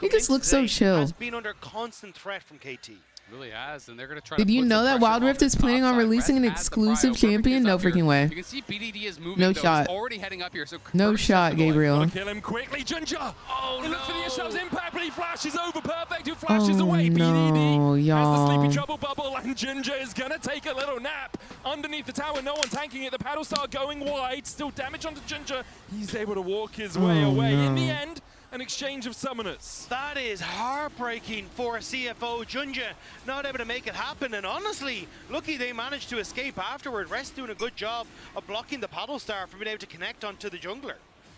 He just looks so chill. Has been under constant threat from KT. Really has, and they're going to try Did you know that Wild Rift is planning on releasing an exclusive champion? No freaking way. You can see BDD is moving. No shot. Already heading up here. So no shot, Gabriel. Kill him quickly, Junja. Oh no! Look for the yourselves impact, but he flashes over. Perfect. Who flashes away? BDD has the sleepy trouble bubble, and Junja is gonna take a little nap underneath the tower. No one tanking it. The paddle star going wide. Still damage onto Junja. He's able to walk his way away. In the end, an exchange of summoners. That is heartbreaking for CFO. Junja not able to make it happen, and honestly, lucky they managed to escape afterward. Rest doing a good job of blocking the paddle star from being able to connect onto the jungler.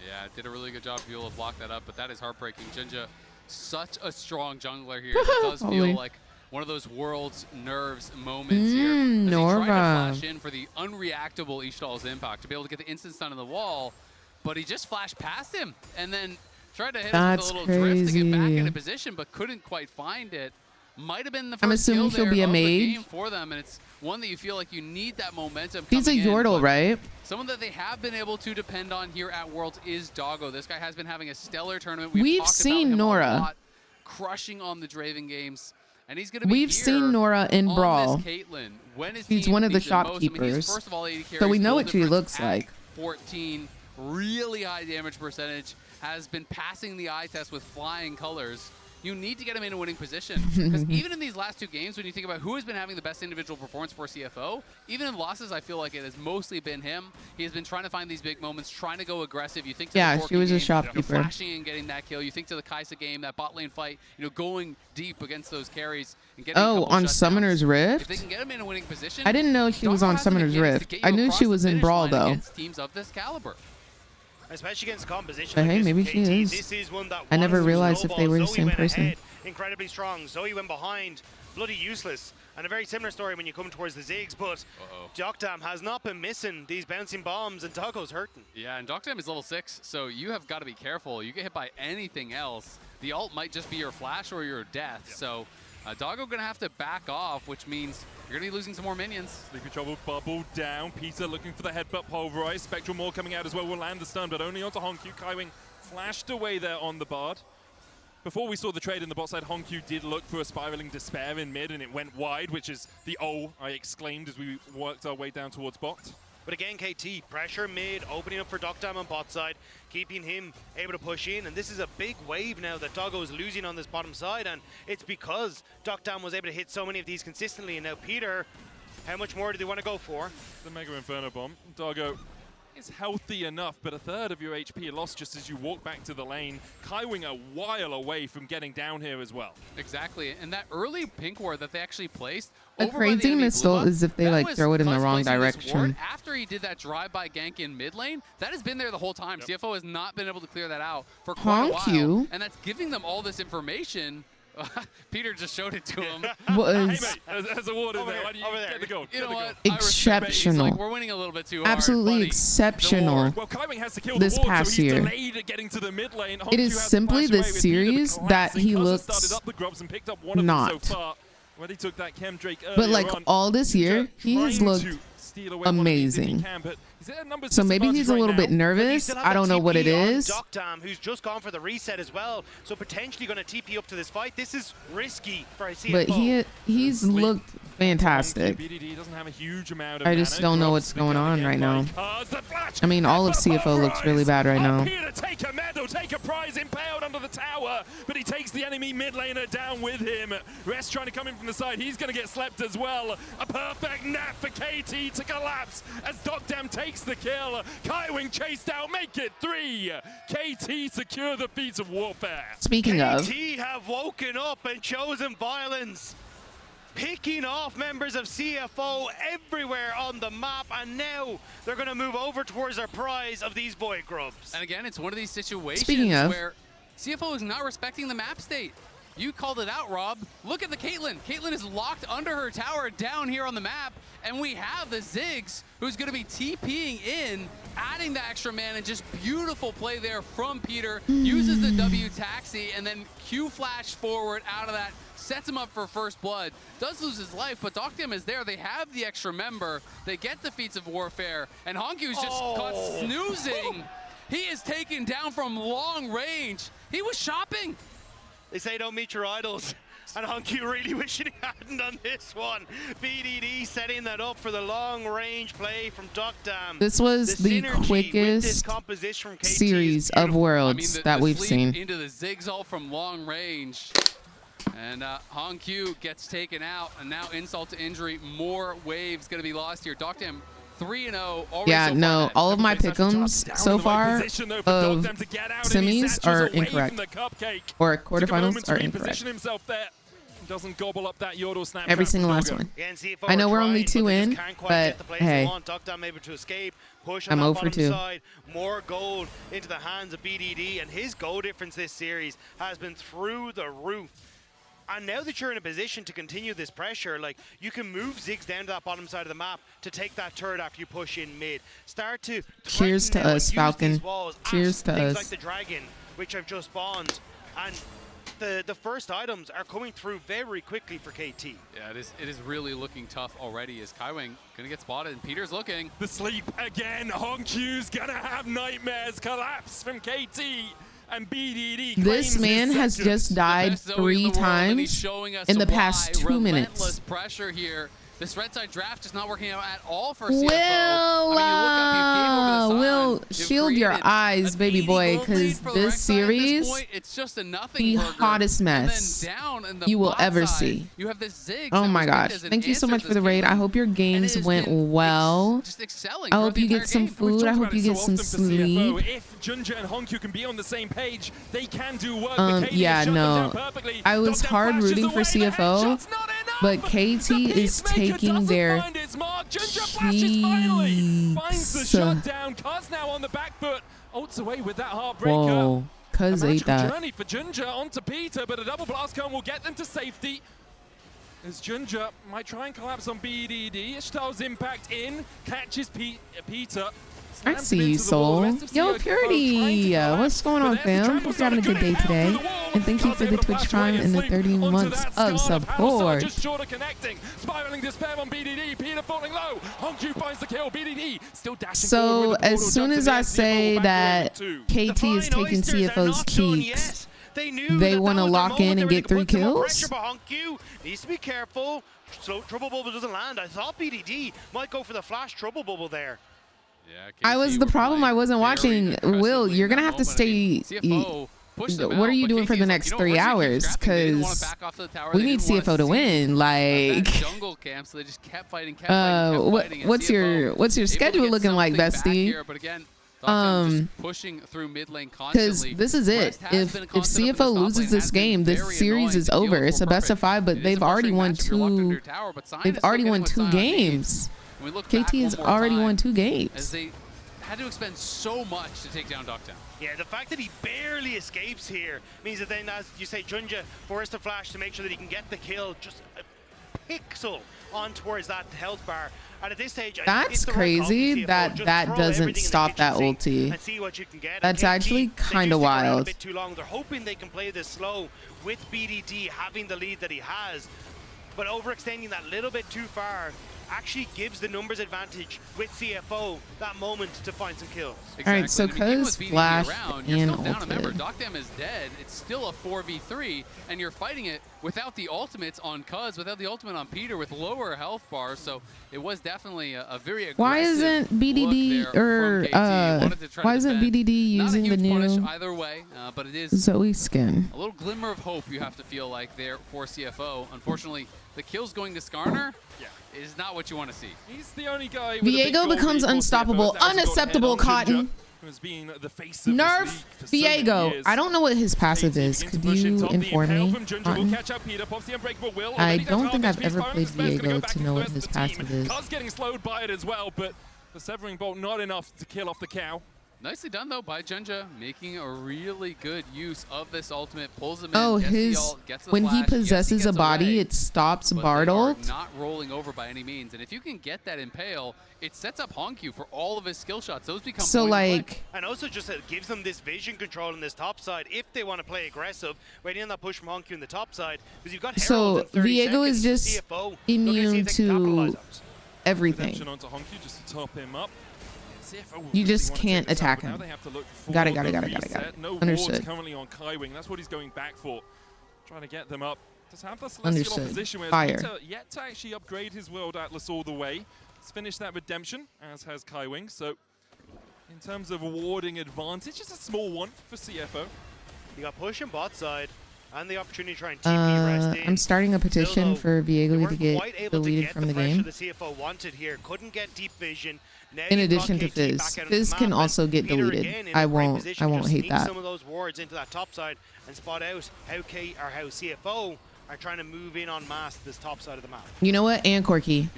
Yeah, did a really good job to be able to block that up, but that is heartbreaking. Junja, such a strong jungler here. It does feel like one of those World's nerves moments here. As he tried to flash in for the unreactable Ishtal's impact to be able to get the instant stun on the wall. but he just flashed past him and then tried to hit That's us with a little drift to get back crazy. into position, but couldn't quite find it. Might have been the I'm first assuming kill she'll be there a of the mage. game for them, and it's one that you feel like you need that momentum. He's a coming in, Yordle, but right? someone that they have been able to depend on here at Worlds is Doggo. This guy has been having a stellar tournament. We've talked seen about him Nora. a lot, crushing on the Draven games, and he's going to be We've here seen Nora in on Brawl. this Caitlyn. When his She's team one of the needs it most. I mean, he's shopkeepers. first of all 80 So carries, we know goal what she difference looks at like. 14, really high damage percentage, has been passing the eye test with flying colors. You need to get him in a winning position. Because even in these last two games, when you think about who has been having the best individual performance for CFO, even in losses, I feel like it has mostly been him. He has been trying to find these big moments, trying to go aggressive. You think to Yeah, the she was a game, shopkeeper. flashing and getting that kill. You think to the Kai'Sa game, that bot lane fight, going deep against those carries and getting a Oh, couple on shutdowns. Summoner's If Rift? they can get him in a winning position, I didn't know she was on Doggo has the Summoner's mechanics to Rift. get I you knew across she the was in finish Brawl, line though. against teams of this caliber. Especially against competition. But like hey, this maybe from she KT. is. This is one that I never wants to realized if they snowball. were the Zoe same went person. ahead, incredibly strong. Zoe went behind, bloody useless. And a very similar story when you come towards the Ziggs, but Jokdam has not been missing these bouncing bombs, and Doggo's hurting. Yeah, and Jokdam is level 6, so you have got to be careful. You get hit by anything else, the ult might just be your flash or your death. Yep. So Doggo going to have to back off, which means you're going to be losing some more minions. Sleepy Trouble bubble down. Peter looking for the headbutt pulverize. Spectral Maw coming out as well will land the stun, but only onto Honkyu. Kaiwing flashed away there on the Bard. Before we saw the trade in the bot side, Honkyu did look for a spiraling despair in mid, and it went wide, which is the "oh" I exclaimed as we worked our way down towards bot. But again, KT, pressure mid, opening up for Jokdam on bot side, keeping him able to push in. And this is a big wave now that Doggo is losing on this bottom side, and it's because Jokdam was able to hit so many of these consistently. And now Peter, how much more do they want to go for? The Mega Inferno Bomb. Doggo is healthy enough, but a third of your HP lost just as you walk back to the lane. Kaiwing a while away from getting down here as well. Exactly, and that early pink ward that they actually placed A over by the crazy enemy missile blue buff, is if they that like was throw it in the Cuz wrong placing this ward direction. after he did that drive-by gank in mid lane, that has been there the whole time. CFO has not been able to clear that out for quite a while, Honkyu. and that's giving them all this information. Peter just showed it to him. Was Hey mate, there's a ward in there. Why do you get the gold? You know what? exceptional. Like, we're winning a little bit too hard, Absolutely buddy. exceptional. Well, Kaiwing has to kill This the ward, past so he's year. delayed at getting to the mid lane. It is simply the series that he looks started up the grubs and picked up one of not. them so far. When he took that Chem Drake But earlier like on, all this year, he has trying looked to steal away one of these if he amazing. can, but he's at a number So maybe disadvantage he's a right little now. bit nervous. I don't know what it is. Jokdam, who's just gone for the reset as well, so potentially going to TP up to this fight. This is risky for a CFO. But he's looked fantastic. BDD doesn't have a huge amount of I just mana. don't know Grubs what's going on right now. Cars, the flash, I mean, all of CFO looks really bad right now. Here to take a medal, take a prize, impaled under the tower, but he takes the enemy mid laner down with him. Rest trying to come in from the side. He's going to get slept as well. A perfect nap for KT to collapse as Jokdam takes the kill. Kaiwing chased out, make it 3. KT secure the feats of warfare. Speaking of, KT have woken up and chosen violence, picking off members of CFO everywhere on the map, and now they're going to move over towards their prize of these void grubs. And again, it's one of these situations Speaking of- where CFO is not respecting the map state. You called it out, Rob. Look at the Caitlyn. Caitlyn is locked under her tower down here on the map, and we have the Ziggs, who's going to be TPing in, adding the extra man, and just beautiful play there from Peter. Uses the W taxi, and then Q flash forward out of that, sets him up for first blood. Does lose his life, but Jokdam is there. They have the extra member. They get the feats of warfare, and Honkyu's just caught snoozing. He is taken down from long range. He was shopping. They say don't meet your idols, and Honkyu really wishing he hadn't done this one. BDD setting that up for the long-range play from Jokdam. this was the synergy with this quickest composition from KT series of worlds that we've sleep seen. into the Ziggs ult from long range. And Honkyu gets taken out, and now insult to injury. More waves going to be lost here. Jokdam 3-0. Yeah, no, all of my pick'ems so far of semis are incorrect, or quarterfinals are incorrect. Himself there. Doesn't gobble up that Yordle snap. Every single last one. Yeah, and CFO I know are we're only trying, 2 they in, just can't quite but get the plays hey, they want. Jokdam able to escape, push on I'm that 0 for bottom 2. side. More gold into the hands of BDD, and his goal difference this series has been through the roof. And now that you're in a position to continue this pressure, like, you can move Ziggs down to that bottom side of the map to take that turret after you push in mid. Start to cheers to us, Falcon. Cheers to things us. like the dragon, which have just spawned, and the first items are coming through very quickly for KT. Yeah, it is really looking tough already as Kaiwing gonna get spotted and Peter's looking. The sleep again. Honkyu's gonna have nightmares. Collapse from KT. And BDD This man has just died 3 times in the past 2 minutes. Relentless pressure here. This red side draft is not working out at all for Will, CFO. Will, shield your eyes, baby boy, because this series, it's just a the hottest mess you will ever see. You have this Ziggs. Oh my gosh. Thank you so much for the raid. I hope your games went well. I hope you get some food. I hope you get some sleep. If Junja and Honkyu can be on the same page, they can do work. Yeah, no. I was hard rooting for CFO, but KT is taking their finds the shutdown. Cuz now on the back foot. Ults away with that heartbreaker. Whoa, Cuz ate that. Journey for Junja onto Peter, but a double blast cone will get them to safety. As Junja might try and collapse on BDD. Ishtal's impact in, catches Peter. I see you, Soul. Yo, Purity. What's going on, fam? Hope you're having a good day today. And thank you for the Twitch Prime and the 30 months of support. Just short of connecting. Spiraling despair on BDD. Peter falling low. Honku finds the kill. BDD still dashing So, as soon as I say that KT is taking CFO's cheeks, they want to lock in and get 3 kills? Needs to be careful. So Trouble Bubble doesn't land. I thought BDD might go for the flash Trouble Bubble there. I was the problem. I wasn't watching. Will, you're gonna have to stay. What are you doing for the next 3 hours? Because we need CFO to win. Like, jungle camp, so they just kept fighting, fighting. What's your schedule looking like, bestie? Pushing through mid lane constantly. Because this is it. If CFO loses this game, this series is over. It's a best of 5, but they've already won 2. They've already won 2 games. KT has already won 2 games. As they had to expend so much to take down Dogtown. Yeah, the fact that he barely escapes here means that then, as you say, Junja forced to flash to make sure that he can get the kill just a pixel on towards that health bar. And at this stage, that's crazy that that doesn't stop that ulti. And see what you can get. That's actually kind of wild. A bit too long. They're hoping they can play this slow with BDD having the lead that he has, but overextending that little bit too far actually gives the numbers advantage with CFO that moment to find some kills. All right, so Cuz flashed and ulted. Remember, Dogtown is dead. It's still a 4v3, and you're fighting it without the ultimates on Cuz, without the ultimate on Peter, with lower health bars. So it was definitely a very aggressive. Why isn't BDD or why isn't BDD using the new either way, but it is Zoe skin? A little glimmer of hope you have to feel like there for CFO. Unfortunately, the kills going to Skarner. Yeah. Is not what you want to see. He's the only guy. Viego becomes unstoppable. Unacceptable, Cotton. Nerf Viego. I don't know what his passive is. Could you inform me, Cotton? I don't think I've ever played Viego to know what his passive is. Cuz getting slowed by it as well, but the Severing Bolt not enough to kill off the cow. Nicely done though by Junja, making a really good use of this ultimate. Pulls him in. Oh, when he possesses a body, it stops Bartle. Not rolling over by any means, and if you can get that impale, it sets up Honkyu for all of his skill shots. Those become so like, and also just it gives them this vision control in this top side if they want to play aggressive, waiting on that push from Honkyu in the top side, because you've got Herald so Viego is just immune to everything. Onto Honkyu just to top him up. You just can't attack him. Got it. No Understood. wards currently on Kaiwing. That's what he's going back for. Trying to get them up. Just have the Celestial Understood. opposition where Fire. Peter yet to actually upgrade his World Atlas all the way. He's finished that redemption, as has Kaiwing. So in terms of warding advantage, it's a small one for CFO. You got push and bot side. And the opportunity to try and TP rest in. I'm starting a petition for Viego to get deleted from the game. The CFO wanted here. Couldn't get deep vision. Now in addition to Fizz. Fizz can also get deleted. I won't hate that. Some of those wards into that top side and spot out how CFO are trying to move in en masse this top side of the map. You know what? And Corky.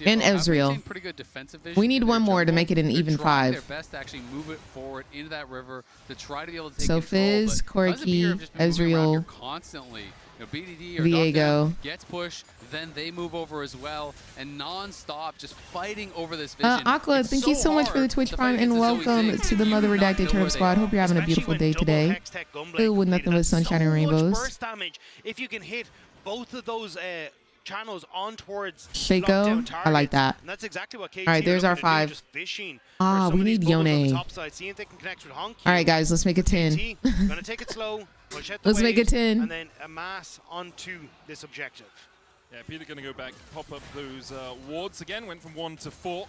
And Ezreal. Pretty good defensive vision. We need one more to make it an even 5. Their best to actually move it forward into that river to try to be able to take so control, Fizz, Corky, Ezreal, constantly You know, BDD or Viego gets pushed, then they move over as well, and non-stop just fighting over this vision. Aqua, thank you so much for the Twitch Prime, and welcome to the Mother Redacted Turnip Squad. Hope you're having a beautiful day today. Filled with nothing but sunshine and rainbows. Burst damage if you can hit both of those channels on towards Shaco, I like that. And that's exactly what KT All right, there's our 5. Just fishing We need Yone. seeing if they can connect with Honky. All right, guys, let's make it 10. Gonna take it slow. Push out the Let's make it waves, 10. And then amass onto this objective. Yeah, Peter going to go back, pop up those wards again. Went from 1 to 4.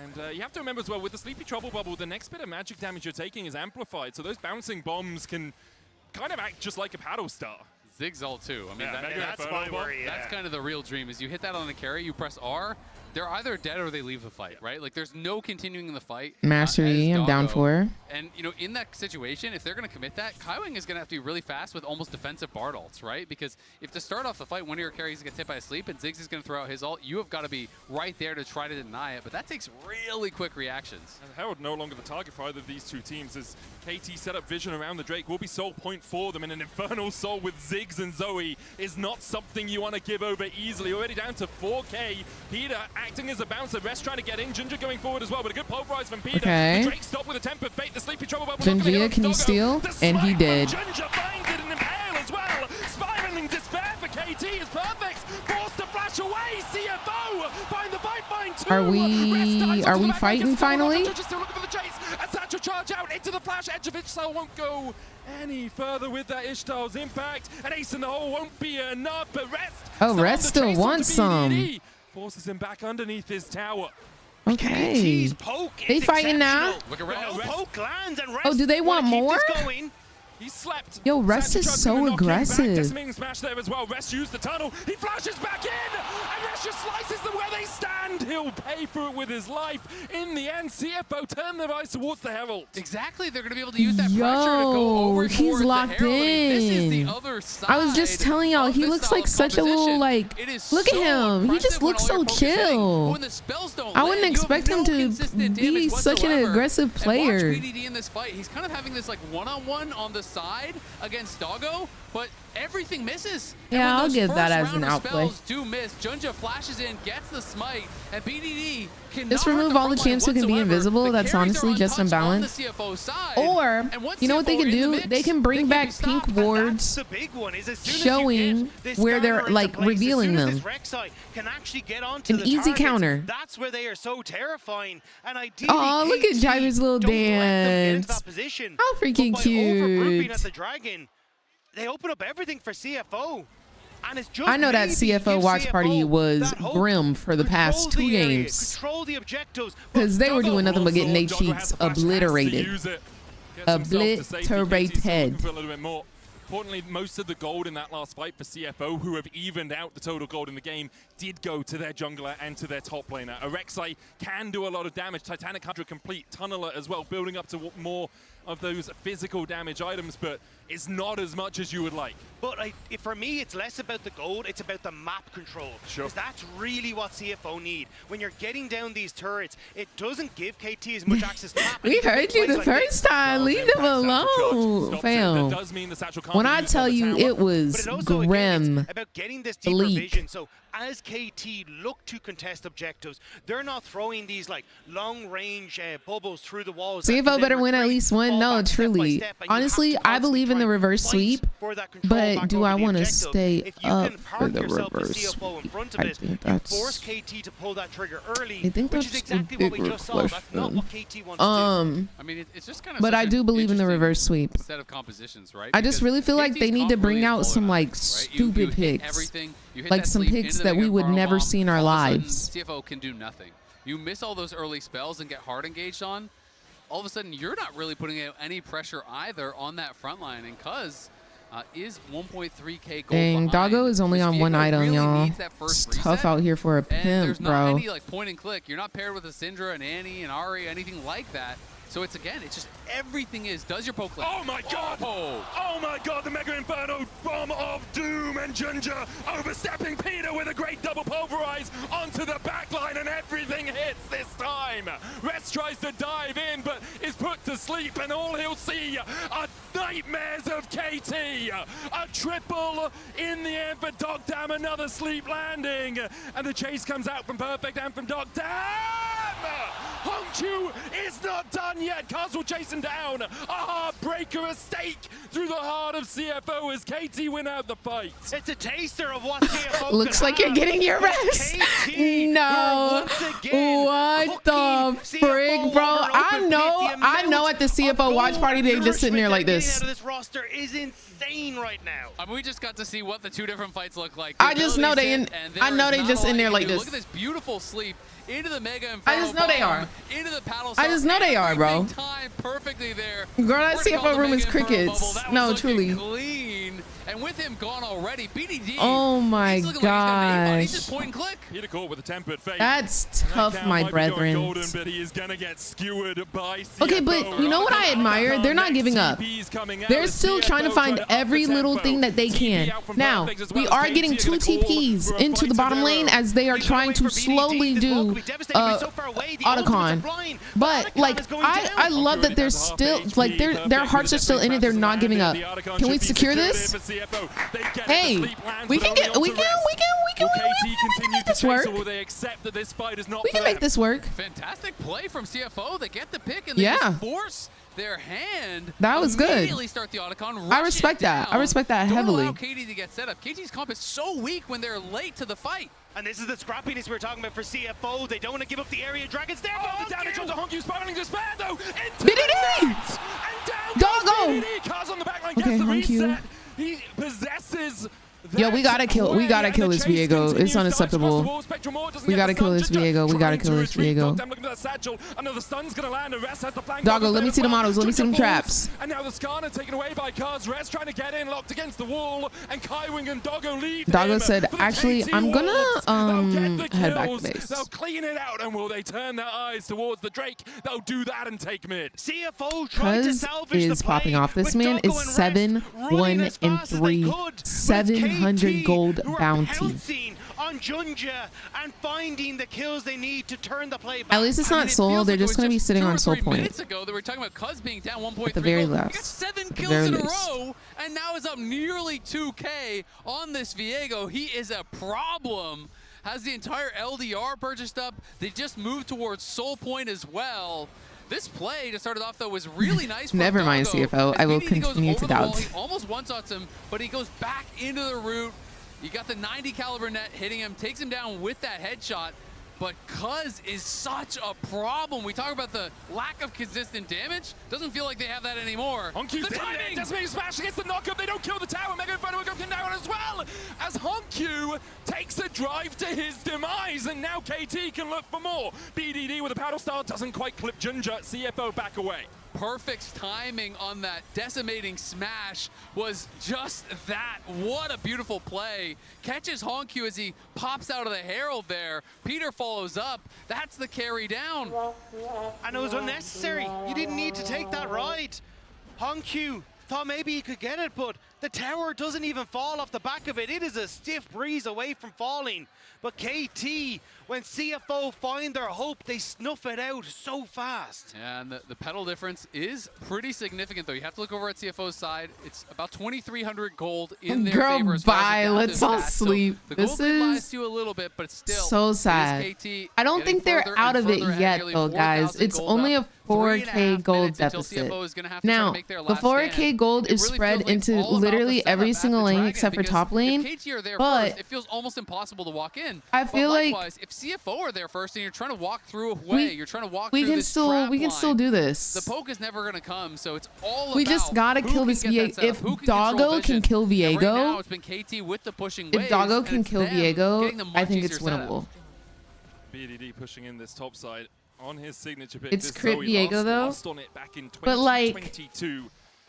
And you have to remember as well, with the Sleepy Trouble Bubble, the next bit of magic damage you're taking is amplified. So those bouncing bombs can kind of act just like a paddle star. Zig's ult too. I mean, that's my worry. That's kind of the real dream, is you hit that on a carry, you press R, they're either dead or they leave the fight, right? Like, there's no continuing the fight. Mastery, I'm down for. And, you know, in that situation, if they're going to commit that, Kaiwing is going to have to be really fast with almost defensive Bard ults, right? Because if to start off the fight, one of your carries gets hit by a sleep and Ziggs is going to throw out his ult, you have got to be right there to try to deny it. But that takes really quick reactions. And Herald no longer the target for either of these two teams, as KT set up vision around the Drake. Will be soul point for them, and an Infernal Soul with Ziggs and Zoe is not something you want to give over easily. Already down to 4K. Peter acting as a bouncer. Rest trying to get in. Ginger going forward as well, but a good pulverize from Peter. Okay. The Drake stopped with a temper fate. The Sleepy Trouble Bubble. Gingia, can you steal? And he did. Ginger finds it and impale as well. Spiraling despair for KT is perfect. Forced to flash away. CFO find the fight, find 2. Are we fighting finally? Just still looking for the chase. And Satchel charge out into the flash. Edge of Ishtar won't go any further with that Ishtar's impact. An ace in the hole won't be enough, but Rest. Oh, Rest still wants some. Forces him back underneath his tower. Okay. They fighting now? Poke lands and Rest. Oh, do they want more? He slept. Yo, Rest is so aggressive. Decimating smash there as well. Rest used the tunnel. He flashes back in, and Rest just slices them where they stand. He'll pay for it with his life. In the end, CFO turn their eyes towards the Herald. Exactly. They're going to be able to use that pressure to go over he's locked the Herald. in. This is the other side. I was just telling y'all, he looks like such a little, like, look at him. He just looks so chill. I wouldn't expect him to be such an aggressive player. And watch BDD in this fight. He's kind of having this like one-on-one on the side against Doggo, but everything misses. Yeah, I'll give that as an outplay. Spells do miss. Junja flashes in, gets the smite, and BDD can just remove all the champs who can be invisible. That's honestly just unbalanced. Or, you know what they can do? They can bring back pink wards showing where they're like revealing them. An easy counter. That's where they are so terrifying. And ideally, oh, look at Jiver's little dance. How freaking cute. At the dragon, they open up everything for CFO. And it's just I know that CFO watch party was grim for the past 2 games because they were doing nothing but getting their cheeks obliterated. Obliterated. Importantly, most of the gold in that last fight for CFO, who have evened out the total gold in the game, did go to their jungler and to their top laner. Arexai can do a lot of damage. Titanic Hunter complete. Tunneler as well, building up to more of those physical damage items, but it's not as much as you would like. But for me, it's less about the gold, it's about the map control. Sure. Because that's really what CFO need. When you're getting down these turrets, it doesn't give KT as much access to map. We heard you the first time. Leave them alone, fam. When I tell you it was grim, about getting this deeper vision. So as KT look to contest objectives, they're not throwing these like long-range bubbles through the walls. CFO better win at least one. No, truly. Honestly, I believe in the reverse sweep, but do I want to stay up for the reverse sweep? I think that's exactly what we just saw. That's not what KT wants to do. I mean, it's just kind of but I do believe in the reverse sweep. Set of compositions, right? I just really feel like they need to bring out some like stupid picks, like some picks that we would never see in our lives. CFO can do nothing. You miss all those early spells and get hard engaged on, all of a sudden you're not really putting out any pressure either on that front line, and Cuz is 1.3k gold Dang, behind, Doggo is only on one item, really y'all. It's tough out here for a pimp, there's bro. not any like point and click. You're not paired with a Syndra, an Annie, an Ahri, anything like that. So it's just everything does your poke click. Oh my god! Oh my god, the Mega Inferno Bomb of Doom, and Ginger overstepping Peter with a great double pulverize onto the backline, and everything hits this time. Rest tries to dive in, but is put to sleep, and all he'll see are nightmares of KT. A triple in the end for Dogdam, another sleep landing, and the chase comes out from Perfect and from Dogdam. Hongchu is not done yet. Castle chasing down. A heartbreaker, a stake through the heart of CFO as KT win out the fight. It's a taster of what CFO Looks like you're getting your rest. No. What the frig, bro? I know at the CFO watch party they just sitting there like this. Out of this roster is insane right now. I mean, we just got to see what the two different fights look like. I just know they just in there like this. Look at this beautiful sleep into the Mega Inferno. I just know they are. Into the paddle. I just know they are, bro. Time perfectly there. Girl, that CFO room is crickets. No, truly. Clean. And with him gone already, BDD. Oh my gosh. He's just point and click. Hit a call with a tempered fate. That's tough, my brethren. But he is gonna get skewered by CFO. Okay, but you know what I admire? They're not giving up. They're still trying to find every little thing that they can. Now, we are getting 2 TPs into the bottom lane as they are trying to slowly do Otacon. But like, I love that they're still like their hearts are still in it. They're not giving up. Can we secure this? Hey, we can make this work. We can make this work. Fantastic play from CFO. They get the pick and they just force their hand. That was good. Start the Otacon, I respect that. I respect that heavily. Don't allow KT to get set up. KT's comp is so weak when they're late to the fight. And this is the scrappiness we were talking about for CFO. They don't want to give up the area. Dragons there. Oh, the damage on the Hongyu spiraling despair though. BDD! Doggo! Cars on the backline gets the reset. He possesses. Yo, we gotta kill this Viego. It's unacceptable. We gotta kill this Viego. We gotta kill this Viego. Doggo, let me see the models. Let me see them traps. And now the Skarner taken away by Cars Rest, trying to get in, locked against the wall, and Kaiwing and Doggo lead. Doggo said, actually, I'm gonna head back to base. They'll clean it out, and will they turn their eyes towards the Drake? They'll do that and take mid. CFO tried to salvage is popping off. This man is 7-1-3. 700 gold bounty. On Junja and finding the kills they need to turn the play back. At least it's not Soul. They're just going to be sitting on Soul Point. Minutes ago, they were talking about Cuz being down 1.3. At the very gold. last. He got 7 kills in a row, and now is up nearly 2K on this Viego. He is a problem. Has the entire LDR purchased up. They just moved towards Soul Point as well. This play to start it off though was really nice. Never mind, CFO. I will continue to doubt. He almost one-shots him, but he goes back into the route. You got the 90 caliber net hitting him, takes him down with that headshot. But Cuz is such a problem. We talk about the lack of consistent damage. Doesn't feel like they have that anymore. Honkyu's the timing! Decimating smash against the knockup. They don't kill the tower. Mega Inferno will go down as well. As Honkyu takes a drive to his demise. And now KT can look for more. BDD with a paddle star doesn't quite clip Junja. CFO back away. Perfect timing on that decimating smash was just that. What a beautiful play. Catches Honkyu as he pops out of the Herald there. Peter follows up. That's the carry down. And it was unnecessary. You didn't need to take that ride. Honkyu thought maybe he could get it, but the tower doesn't even fall off the back of it. It is a stiff breeze away from falling. But KT, when CFO find their hope, they snuff it out so fast. Yeah, and the pedal difference is pretty significant, though. You have to look over at CFO's side. It's about 2,300 gold in their favor. Bye. Let's all sleep. So the this gold is lies to you a little bit, but it's still so sad. I don't think they're out of it yet, though, guys. It's only a 4K gold deficit. Now, the 4K gold is spread into literally every single lane except for top lane. But it feels almost impossible to walk in. I feel like if CFO are there first and you're trying to walk through a way, you're trying to walk through we can still do this. The poke is never going to come, so it's all we just gotta kill this Viego. If Doggo can kill Viego, right now it's been KT with the pushing waves, if Doggo can kill Viego, I think it's winnable. BDD pushing in this top side on his signature pick. It's crit Viego though. Lost on it back in but like 2022.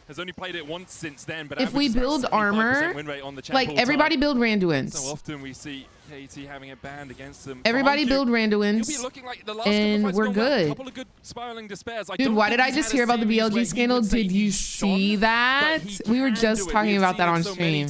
Has only played it once since then, but if we build armor, like everybody build Randuins. So often we see KT having a band against them. Everybody build Randuins, and we're good. Couple of good spiraling despairs. Dude, why did I just hear about the BLG scandal? Did you see that? We were just talking about that on stream.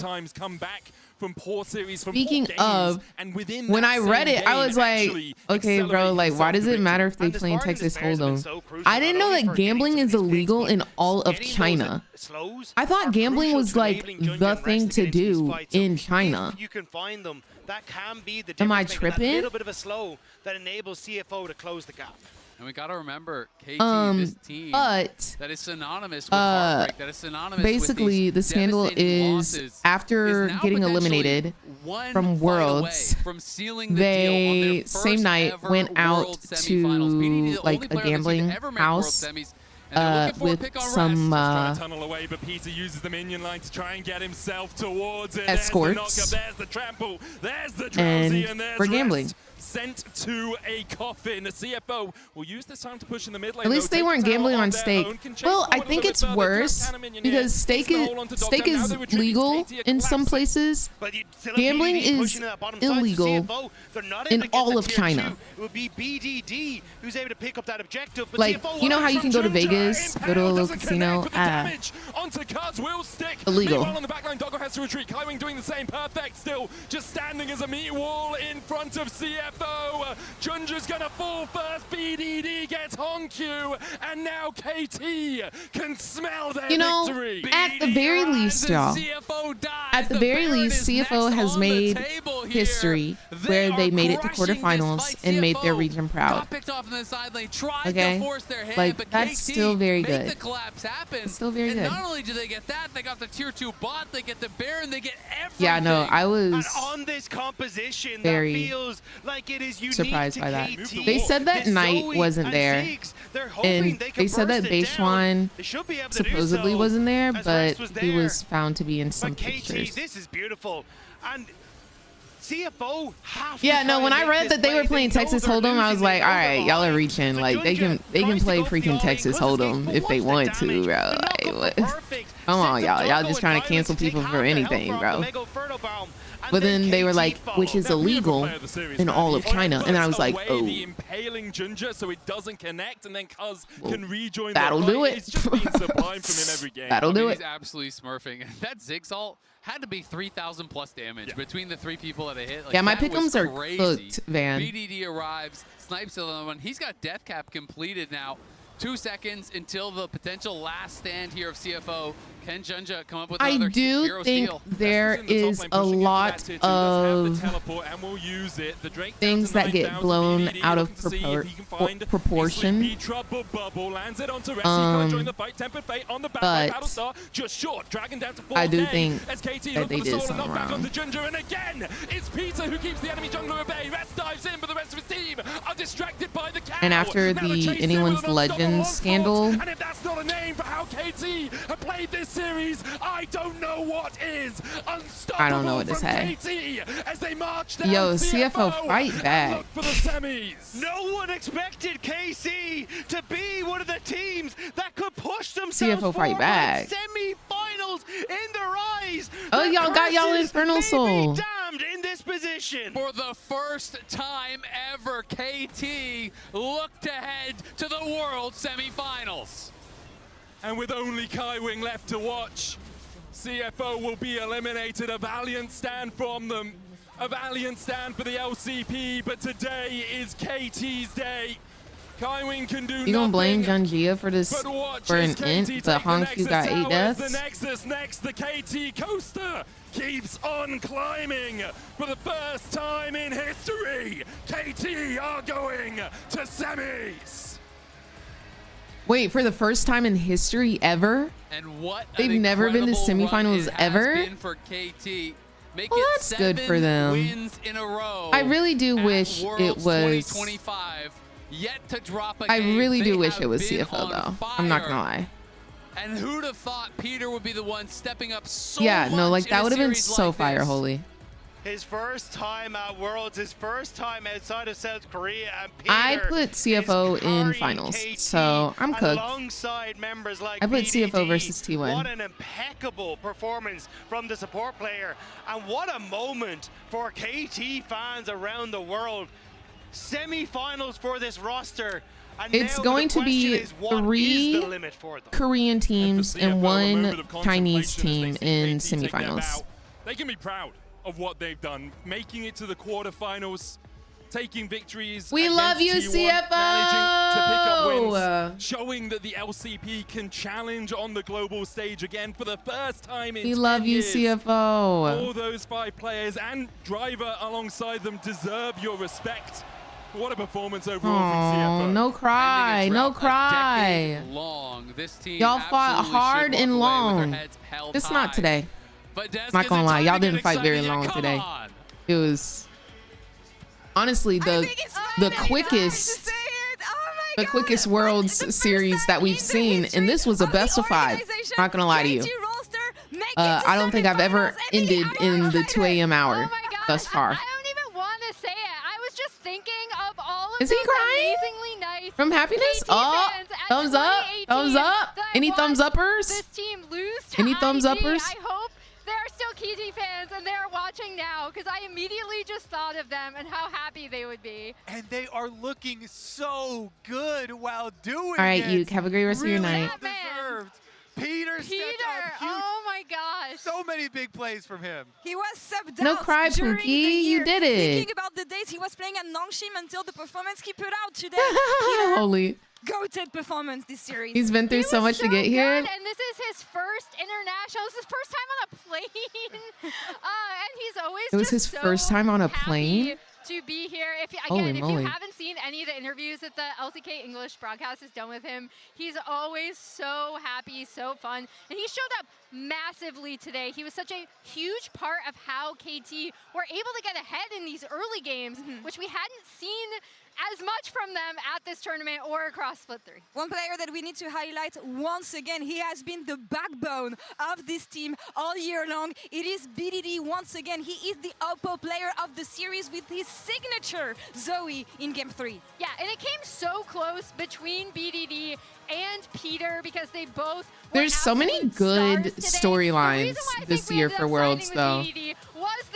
from poor series, from Speaking poor games, of, and within when that I same read it, I game, was like, actually okay, bro, like, why does it matter if they And the play in sparring Texas despairs have been Hold'em? so crucial, I didn't not know only that for getting gambling some is of these picks, illegal but in all of getting those China. slows I thought are gambling crucial was to like enabling Jun the Jun thing Rest to against these do fights. So in China. if you can find them, that can be the Am I difference maker, that tripping? little bit of a slow that enables CFO to close the gap. And we got to remember, KT, this team but that is synonymous with heartbreak, that is synonymous basically with the scandal devastating is losses, after is now getting potentially eliminated one from fight Worlds, away from sealing the deal on they their first same night ever went out World semifinals. BDD, the to like only a player on the team gambling to ever make World house semis, and they're looking for a with pick on some Trying to tunnel away, but Peter uses the minion line to try and get himself towards it. escorts. There's the knockup, there's the trample, there's the drowsy, and there's we're gambling. rest. Sent to a coffin. The CFO will use this time to push in the mid lane. At least they weren't gambling on stake. Well, I think it's worse because stake is legal in some places. Gambling is illegal in all of China. It would be BDD who's able to pick up that objective. But Like, you know how you can go to Vegas, go to a little casino? Onto Cuz will stick. Illegal. Meanwhile, on the backline, Doggo has to retreat. Kaiwing doing the same. Perfect still. Just standing as a meat wall in front of CFO. Junja's gonna fall first. BDD gets Honkyu. And now KT can smell their victory. At the very least, y'all, at the very least, CFO has made history where they made it to quarterfinals and made their region proud. Okay? Like, that's still very good. It's still very good. Not only do they get that, they got the tier 2 bot, they get the Baron, they get everything. Yeah, no, I was and on this composition, very that feels like it is unique surprised to by that. KT. They said that Knight wasn't there, and they said that Beishuan supposedly wasn't there, but he was found to be in some pictures. This is beautiful. And CFO yeah, no, when I read that they were playing Texas Hold'em, I was like, all right, y'all are reaching. Like, they can play freaking Texas Hold'em if they want to, bro. Like, what? Come on, y'all. Y'all just trying to cancel people for anything, bro. But then they were like, which is illegal in all of China. And I was like, oh. The impaling Junja so it doesn't connect, and then Cuz can rejoin. That'll do it. It's just been sublime from him every game. That'll do it. He's absolutely smurfing. That Zigzalt had to be 3,000 plus damage between the 3 people that it hit. Like, yeah, my that pick'ems are crazy. cooked, Van. BDD arrives, snipes the other one. He's got death cap completed now. 2 seconds until the potential last stand here of CFO. Can Junja come up with another I do hero think steal? there is a lot of things that get blown out of proportion. But I do think that they did something wrong. And again, it's Peter who keeps the enemy jungler at bay. Rest dives in, but the rest of his team are distracted by the cow. And after the Anyone's Legends scandal, and if that's not a name for how KT have played this series, I don't know what is. Unstoppable. I don't know what to say. KT as they march down. Yo, CFO, fight back. For the semis. No one expected KC to be one of the teams that could push themselves CFO, fight back. Semi-finals in their eyes. Oh, y'all got y'all Infernal Soul. Damned in this position. For the first time ever, KT looked ahead to the World Semifinals. And with only Kaiwing left to watch, CFO will be eliminated. A valiant stand from them. A valiant stand for the LCP, but today is KT's day. Kaiwing can do You gonna blame Junjia for this, for an int, but Honkyu got 8 deaths? The Nexus next, the KT coaster keeps on climbing. For the first time in history, KT are going to semis. Wait, for the first time in history ever? And what They've never been to semifinals ever? For KT. Well, that's good for them. Wins in a row. I really do wish it was. 2025, yet to drop a I game. really do They wish have it was been CFO on though. fire. I'm not gonna lie. And who'd have thought Peter would be the one stepping up so Yeah, no, much like in that a would have been series so like fire, this? holy. His first time at Worlds, his first time outside of South Korea, and Peter I put CFO in finals, so I'm cooked. Alongside members like I put BDD. CFO versus T1. What an impeccable performance from the support player, and what a moment for KT fans around the world. Semi-finals for this roster. And It's now going the to be question is, what is 3 the limit for them? Korean teams and CFO, a 1 moment of Chinese contemplation team as they see in KT take their semifinals. bow. They can be proud. of what they've done, making it to the quarterfinals, taking victories. We love you, T1, CFO! Managing to pick up wins, showing that the LCP can challenge on the global stage again for the first time in 10 We love you, years. CFO. All those 5 players and Driver alongside them deserve your respect. What a performance overall from CFO. Oh, no cry, no cry. Long. This team Y'all fought absolutely hard should walk and away with long. their heads held Just high. not today. But Des Not gives gonna it lie, time y'all to get didn't fight very excited. Yeah, long come today. on. It was honestly the quickest the quickest Worlds series that we've seen, and this was a best of 5. Not gonna lie to you. I don't think I've ever ended in the 2 a.m. hour thus far. I don't even want to say it. I was just thinking of all of Is he those crying? amazingly nice From happiness? KT Oh, fans at thumbs up, 2018 thumbs up. that I Any thumbs watched uppers? This team lose to Any thumbs IG. uppers? I hope there are still KT fans and they're watching now, because I immediately just thought of them and how happy they would be. And they are looking so good while doing All right, it. Yuke, have a great rest of your Really night. deserved. Peter stepped up huge. Oh my gosh. So many big plays from him. He was subbed out No cry, during Pookie. the year. You did it. Thinking about the days he was playing at Nongshim until the performance he put out today. Peter, Holy. goated performance this series. He's been through so much to get here. And this is his first international. This is his first time on a plane. And he's always It was just his so first time on a happy plane? to be here. If Holy again, if moly. you haven't seen any of the interviews that the LCK English broadcast has done with him, he's always so happy, so fun, and he showed up massively today. He was such a huge part of how KT were able to get ahead in these early games, which we hadn't seen as much from them at this tournament or across Split 3. One player that we need to highlight once again, he has been the backbone of this team all year long. It is BDD once again. He is the Oppo player of the series with his signature Zoe in Game 3. Yeah, and it came so close between BDD and Peter because they both were There's so many absolute good stars today. storylines this year for Worlds, though.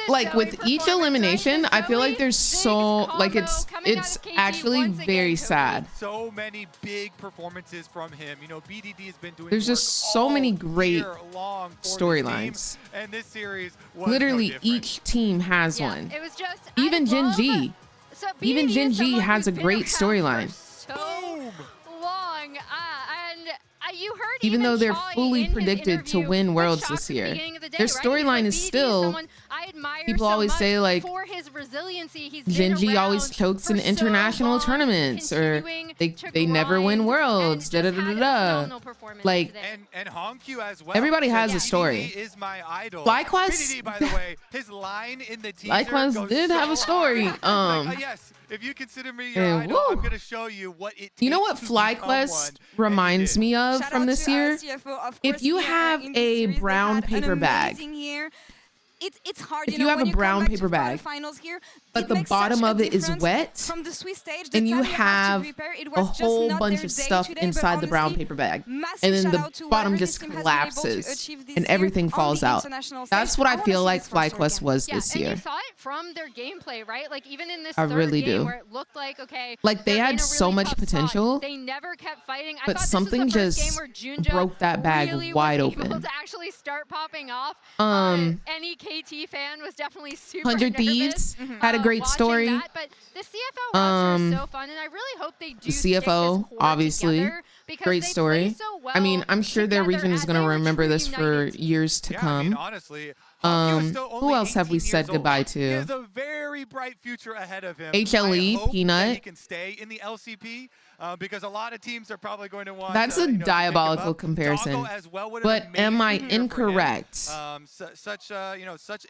Like with each elimination, I feel like there's so like it's actually very sad. So many big performances from him. You know, BDD has been doing There's just so many great storylines. And this series was Literally no different. each team has one. It was just Even Gen G. So Even BDD Gen is G someone has a who's been great around storyline. for so long, and you heard Even though they're Chai fully in his predicted to interview win was Worlds shocked this at the year. beginning of the day, Their right? storyline But is BDD still, someone I admire people so always much say like, for his resiliency. He's Gen been G always around chokes in for so international long, tournaments, or they never win Worlds. Da da da da da. Like and Honkyu as well. everybody has a BDD story. is my idol. FlyQuest- BDD, by the way, his line in the teaser FlyQuest goes did so have a story. hard. Yes, if you consider me your and idol, I'm woo. gonna show you what it takes You know what to become one. FlyQuest reminds me of Shout from out this to our year? CFO, of If course, you here have in this a series. They brown had an paper bag, amazing year. It's hard, if you have when a come brown back to paper bag, quarterfinals here, but it the makes bottom such a of it is difference wet, from the Swiss stage, the and you time to have prepare, it a was just whole not bunch their of day stuff today, but inside the brown honestly, paper bag, massive and then shout the out to bottom whoever just this team has been able to collapses, achieve this and year everything on falls the out. international That's stage. what I I wanna feel see like this roster FlyQuest again. was Yeah, this and year. you saw it from their gameplay, right? Like even in this I third really game do. where it looked like, okay, Like, they they're had in a so really much tough spot. potential, They never kept fighting. I but thought something this was the first just game where Junja broke that bag really wide was able open. to actually start popping off. Any KT fan was definitely super 100 nervous, Thieves had a great watching story. that, but the CFO roster is so fun, and I really hope they do The stick this CFO, core obviously, together because great they story. play so well I mean, I'm sure their region is going to remember this for years to come. Honestly, Who else have we said goodbye He to? has a very bright future ahead of him. HLE, I hope Peanut. that he can stay in the LCP because a lot of teams are probably going to want. That's a diabolical Doggo comparison. as well, what an But am I amazing year for him. incorrect? Such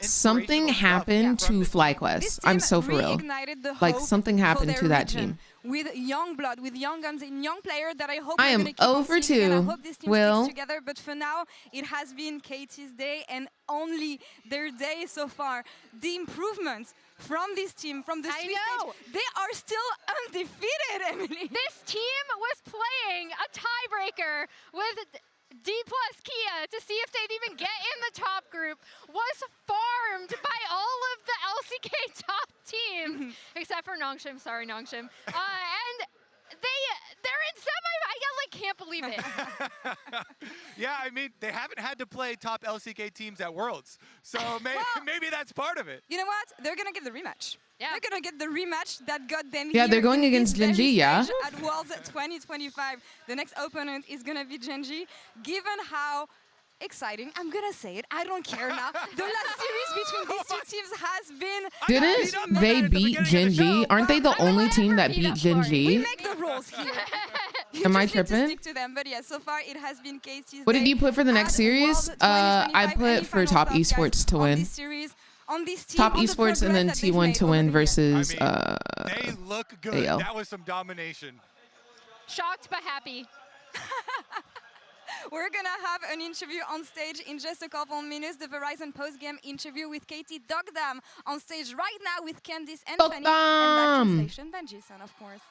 Something happened to FlyQuest. I'm so for real. Reignited the Like hope something for happened their to that region. team. With young blood, with young guns, and young player that I hope I we're am gonna keep on 0 for seeing, and I 2. hope this team Will. sticks together. But for now, it has been KT's day and only their day so far. The improvements from this team, from the Swiss stage, they are still undefeated, Emily. This team was playing a tiebreaker with D plus Kia to see if they'd even get in the top group, was farmed by all of the LCK top teams, except for Nongshim. Sorry, Nongshim. And they're in semi. Yeah, like can't believe it. Yeah, I mean, they haven't had to play top LCK teams at Worlds, so maybe that's part of it. You know what? They're gonna get the rematch. Yeah. They're gonna get the rematch that got them Yeah, here they're going in against this very Genji, yeah? stage at Worlds 2025. The next opponent is gonna be Genji. Given how exciting, I'm gonna say it, I don't care now. The last series between these two teams has been... Didn't they beat Genji? Aren't they the only team that beat We Genji? make the rules here. You Am I just need to tripping? stick to them. But yeah, so far it has been KT's What did day you put for the next at series? Worlds I 2025. Any put for final top thoughts, guys, esports to on win. this series, on this team, Top on the esports and then progress that they've T1 made to over win the years? versus They look good. AL. That was some domination. Shocked but happy. We're gonna have an interview on stage in just a couple minutes. The Verizon post-game interview with Katie Dogdam on stage right now with Candice and Fanny. And that translation, Benji-san, of course.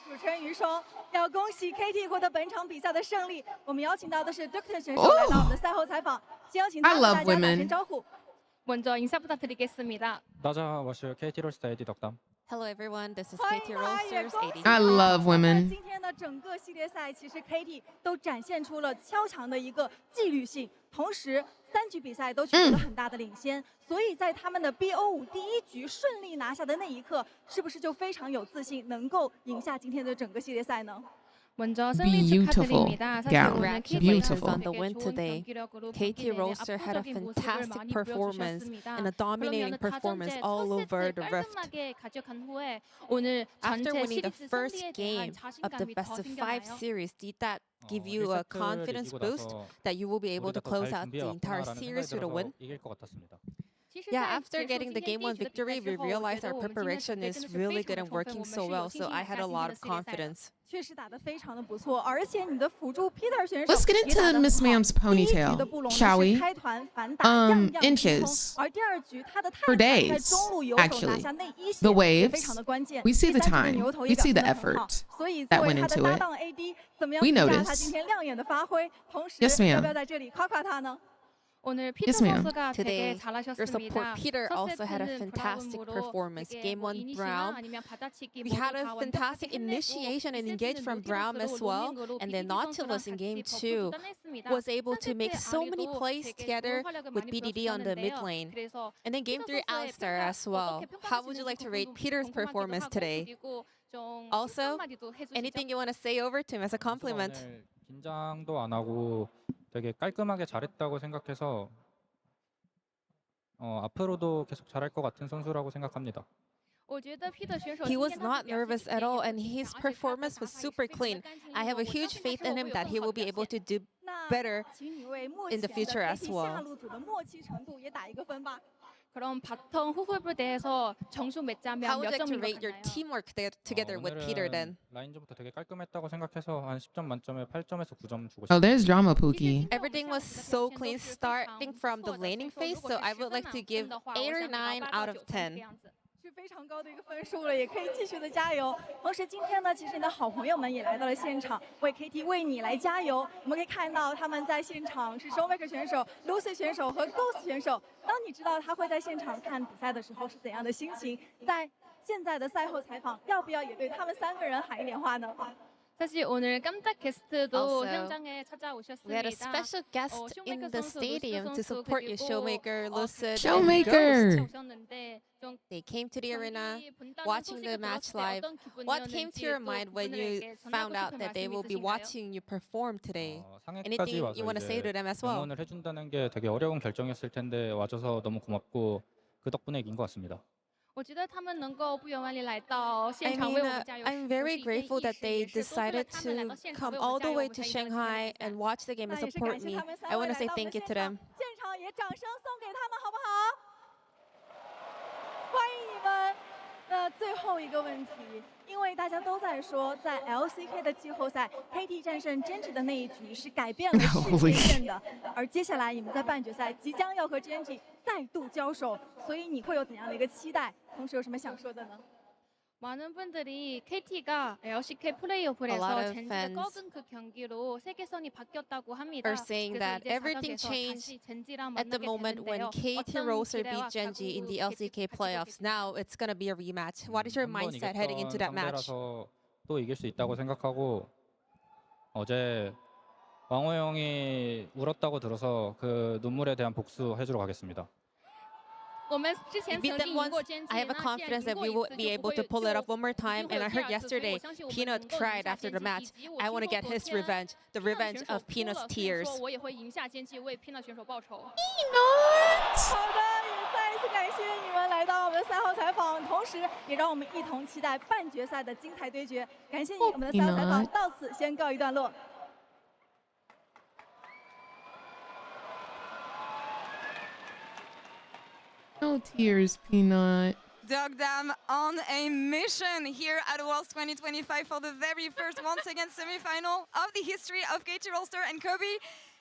主持人余生要恭喜 KT 获得本场比赛的胜利。我们邀请到的是 Doctor 选手来到我们的赛后采访，先有请他和大家打声招呼。 먼저 인사 부탁드리겠습니다. 다자와시 KT 롤스터 AD 덕담. Hello everyone, this is KT Roasters AD. I love women. 今天的整个系列赛，其实 KT 都展现出了超强的一个纪律性，同时3局比赛都取得了很大的领先，所以在他们的 BO5第1局顺利拿下的那一刻，是不是就非常有自信，能够赢下今天的整个系列赛呢？ 먼저 승리 Beautiful 축하드립니다. gown. Congratulations Beautiful. on the win today. KT Roaster had a fantastic performance and a dominating performance all over the rift. After winning the first game of the best of 5 series, did that give you a confidence boost that you will be able to close out the entire series with a win? Yeah, after getting the Game 1 victory, we realized our preparation is really good and working so well, so I had a lot of confidence. 确实打得非常的不错，而且你的辅助 Peter 选手 Let's get into Miss Ma'am's ponytail, shall we? 开团反打样样精 Inches 通，而第2局他的 for 泰坦在 days, 中路游走拿 actually. 下内一 The 血也非常 waves, 的关键。 we see the 第3局的 time, 牛头 we 也表 see 现 the 得很好 effort 所以 that 作为 went 他的 into 搭 it. 档 AD， 怎么样 We 评价 notice. 他今天亮眼的发挥？同时 Yes, ma'am. 要不要在这里夸夸他呢？ 오늘 Yes, ma'am. Today, your support Peter also had a fantastic performance. Game 1 Braum. We had a fantastic initiation and engage from Braum as well. And then Nautilus in Game 2 was able to make so many plays together with BDD on the mid lane. And then Game 3 Alistar as well. How would you like to rate Peter's performance today? Also, anything you want to say over to him as a compliment? 긴장도 안 하고 되게 깔끔하게 잘했다고 생각해서 앞으로도 계속 잘할 것 같은 선수라고 생각합니다. He was not nervous at all, and his performance was super clean. I have a huge faith in him that he will be able to do better in the future as well. 下路组的默契程度也打1个分吧。 그럼 바텀 후불부에 대해서 점수 맺자면 How would 몇 you like to 점인 것 rate your 같나요? teamwork together with Peter then? 라인전부터 되게 깔끔했다고 생각해서 한 10점 만점에 8점에서 9점 주고 Oh, 싶어요. there's drama, Pookie. Everything was so clean starting from the laning phase, so I would like to give 8 or 9 out of 10. 是非常高的一个分数了，也可以继续的加油。同时，今天呢，其实你的好朋友们也来到了现场，为 KT 为你来加油。我们可以看到他们在现场是 Showmaker 选手、Lucy 选手和 Ghost 选手。当你知道他会在现场看比赛的时候是怎样的心情？在现在的赛后采访，要不要也对他们3个人喊一点话呢？ 사실 오늘 깜짝 게스트도 Also, 현장에 찾아오셨습니다. We had a special guest in the stadium to support you, Showmaker, Lucid, Showmaker. and Ghost. They came to the arena, watching the match live. What came to your mind when you found out that they will be watching you perform today? 상해까지 Anything 와서 you want to say to them as well? 응원을 해준다는 게 되게 어려운 결정이었을 텐데 와줘서 너무 고맙고 그 덕분에 이긴 것 같습니다. 我觉得他们能够不远万里来到 I 现场 mean, 为我们加油， I'm very grateful that they decided to come all the way to Shanghai and watch the game and support me. I want to say thank you to them. 现场也掌声送给他们，好不好？欢迎你们。那最后一个问题，因为大家都在说，在 LCK 的季后赛 ，KT 战胜 Genji 的那一局是改变了世界线的，而接下来你们在半决赛即将要和 Genji 再度交手，所以你会有怎样的一个期待？同时有什么想说的呢？ 많은 분들이 KT가 LCK 플레이오프에서 젠지가 꺾은 그 경기로 세계선이 바뀌었다고 합니다. Are saying that everything changed at the moment when KT Roaster beat Genji in the LCK playoffs. Now it's going to be a rematch. What is your mindset heading into that match? 상대라서 또 이길 수 있다고 생각하고 어제 왕호 형이 울었다고 들어서 그 눈물에 대한 복수 해주러 가겠습니다. We beat them once. I have a confidence that we will be able to pull it off one more time. And I heard yesterday Peanut cried after the match. I want to get his revenge, the revenge of Peanut's tears. 好的，也再一次感谢你们来到我们的赛后采访，同时也让我们一同期待半决赛的精彩对决。感谢你，我们的赛后采访到此先告一段落。 No tears, Peanut. Dug Dam on a mission here at Worlds 2025 for the very first, once again, semi-final of the history of KT Rolster and Kobe.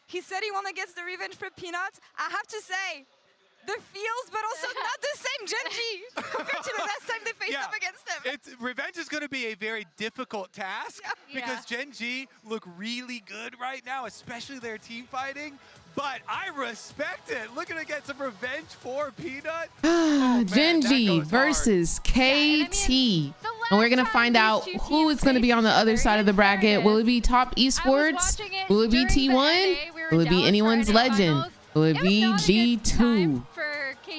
He said he wanna get the revenge for Peanut. I have to say, the feels, but also not the same Genji compared to the last time they faced up against him. Revenge is going to be a very difficult task because Genji look really good right now, especially their team fighting. But I respect it. Looking to get some revenge for Peanut. Genji versus KT. And we're going to find out who is going to be on the other side of the bracket. Will it be Top Esports? Will it be T1? Will it be anyone's legend? Will it be G2?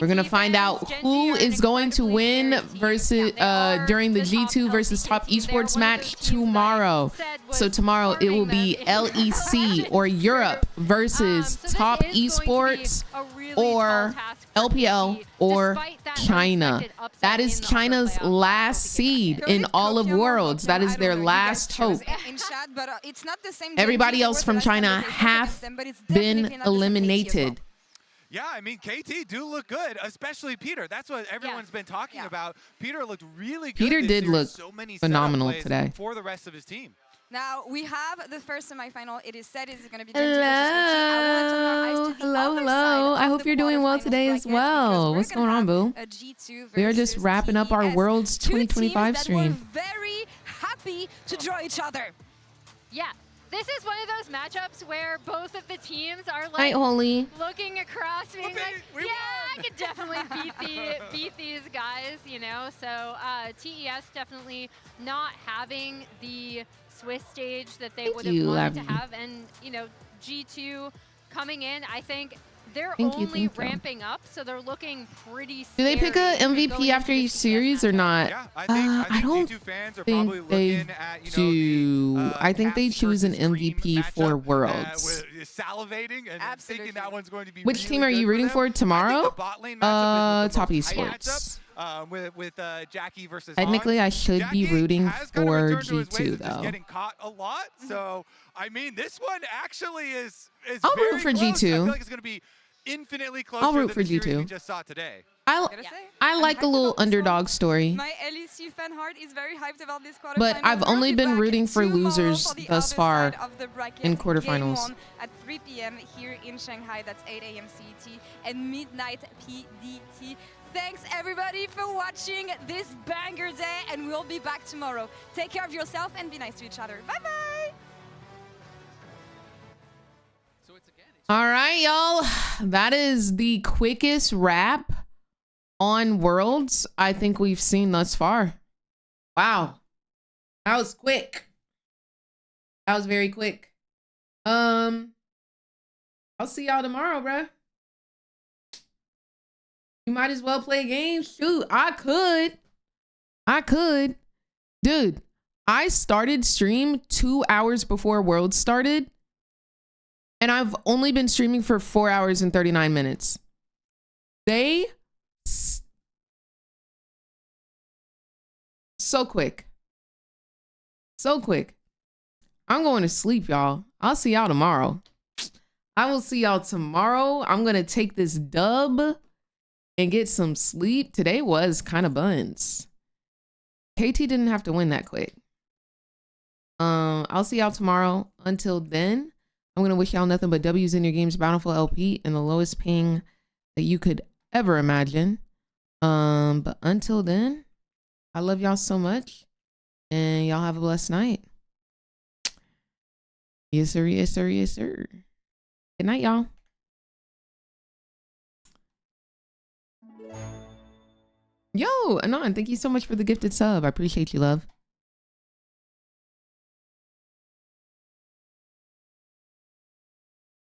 We're going to find out who is going to win versus during the G2 versus Top Esports match tomorrow. So tomorrow it will be LEC or Europe versus Top Esports or LPL or China. That is China's last seed in all of Worlds. That is their last hope. Everybody else from China have been eliminated. Yeah, I mean, KT do look good, especially Peter. That's what everyone's been talking about. Peter looked really good. Peter did look phenomenal today. For the rest of his team. Now we have the first semifinal. It is said it's going to be hello. I hope you're doing well today as well. What's going on, boo? We are just wrapping up our Worlds 2025 stream. Very happy to draw each other. Yeah. This is one of those matchups where both of the teams are like looking across, being like, "Yeah, I could definitely beat these guys," you know. So TES definitely not having the Swiss stage that they would have wanted to have, and you know, G2 coming in, I think they're only ramping up, so they're looking pretty. Do they pick a MVP after each series or not? Yeah, I don't G2 fans are think probably they looking at, do. I think they choose an MVP for Worlds. Salivating and thinking that one's going to be. Which team are you rooting for tomorrow? Top Esports. With Jackie versus Technically, I should be rooting for G2 though. Getting caught a lot, so I mean, this one actually is. I'll root for G2. I feel like it's going to be infinitely closer. I'll root for than the series we G2. just saw today. I like a little underdog story. My LEC fan heart is very hyped about this quarterfinal. But I've only been rooting for losers thus far in quarterfinals. At 3 p.m. here in Shanghai. That's 8 a.m. CET and midnight PDT. Thanks everybody for watching this banger day, and we'll be back tomorrow. Take care of yourself and be nice to each other. Bye bye. All right, y'all. That is the quickest wrap on Worlds I think we've seen thus far. Wow. That was quick. That was very quick. I'll see y'all tomorrow, bruh. You might as well play games. Shoot, I could. Dude, I started stream 2 hours before Worlds started. And I've only been streaming for 4 hours and 39 minutes. So quick. So quick. I'm going to sleep, y'all. I'll see y'all tomorrow. I will see y'all tomorrow. I'm going to take this dub and get some sleep. Today was kind of buns. KT didn't have to win that quick. I'll see y'all tomorrow. Until then, I'm going to wish y'all nothing but W's in your games, Bountiful LP, and the lowest ping that you could ever imagine. But until then, I love y'all so much, and y'all have a blessed night. Yes, sir. Yes, sir. Yes, sir. Good night, y'all. Yo, Anon, thank you so much for the gifted sub. I appreciate you, love.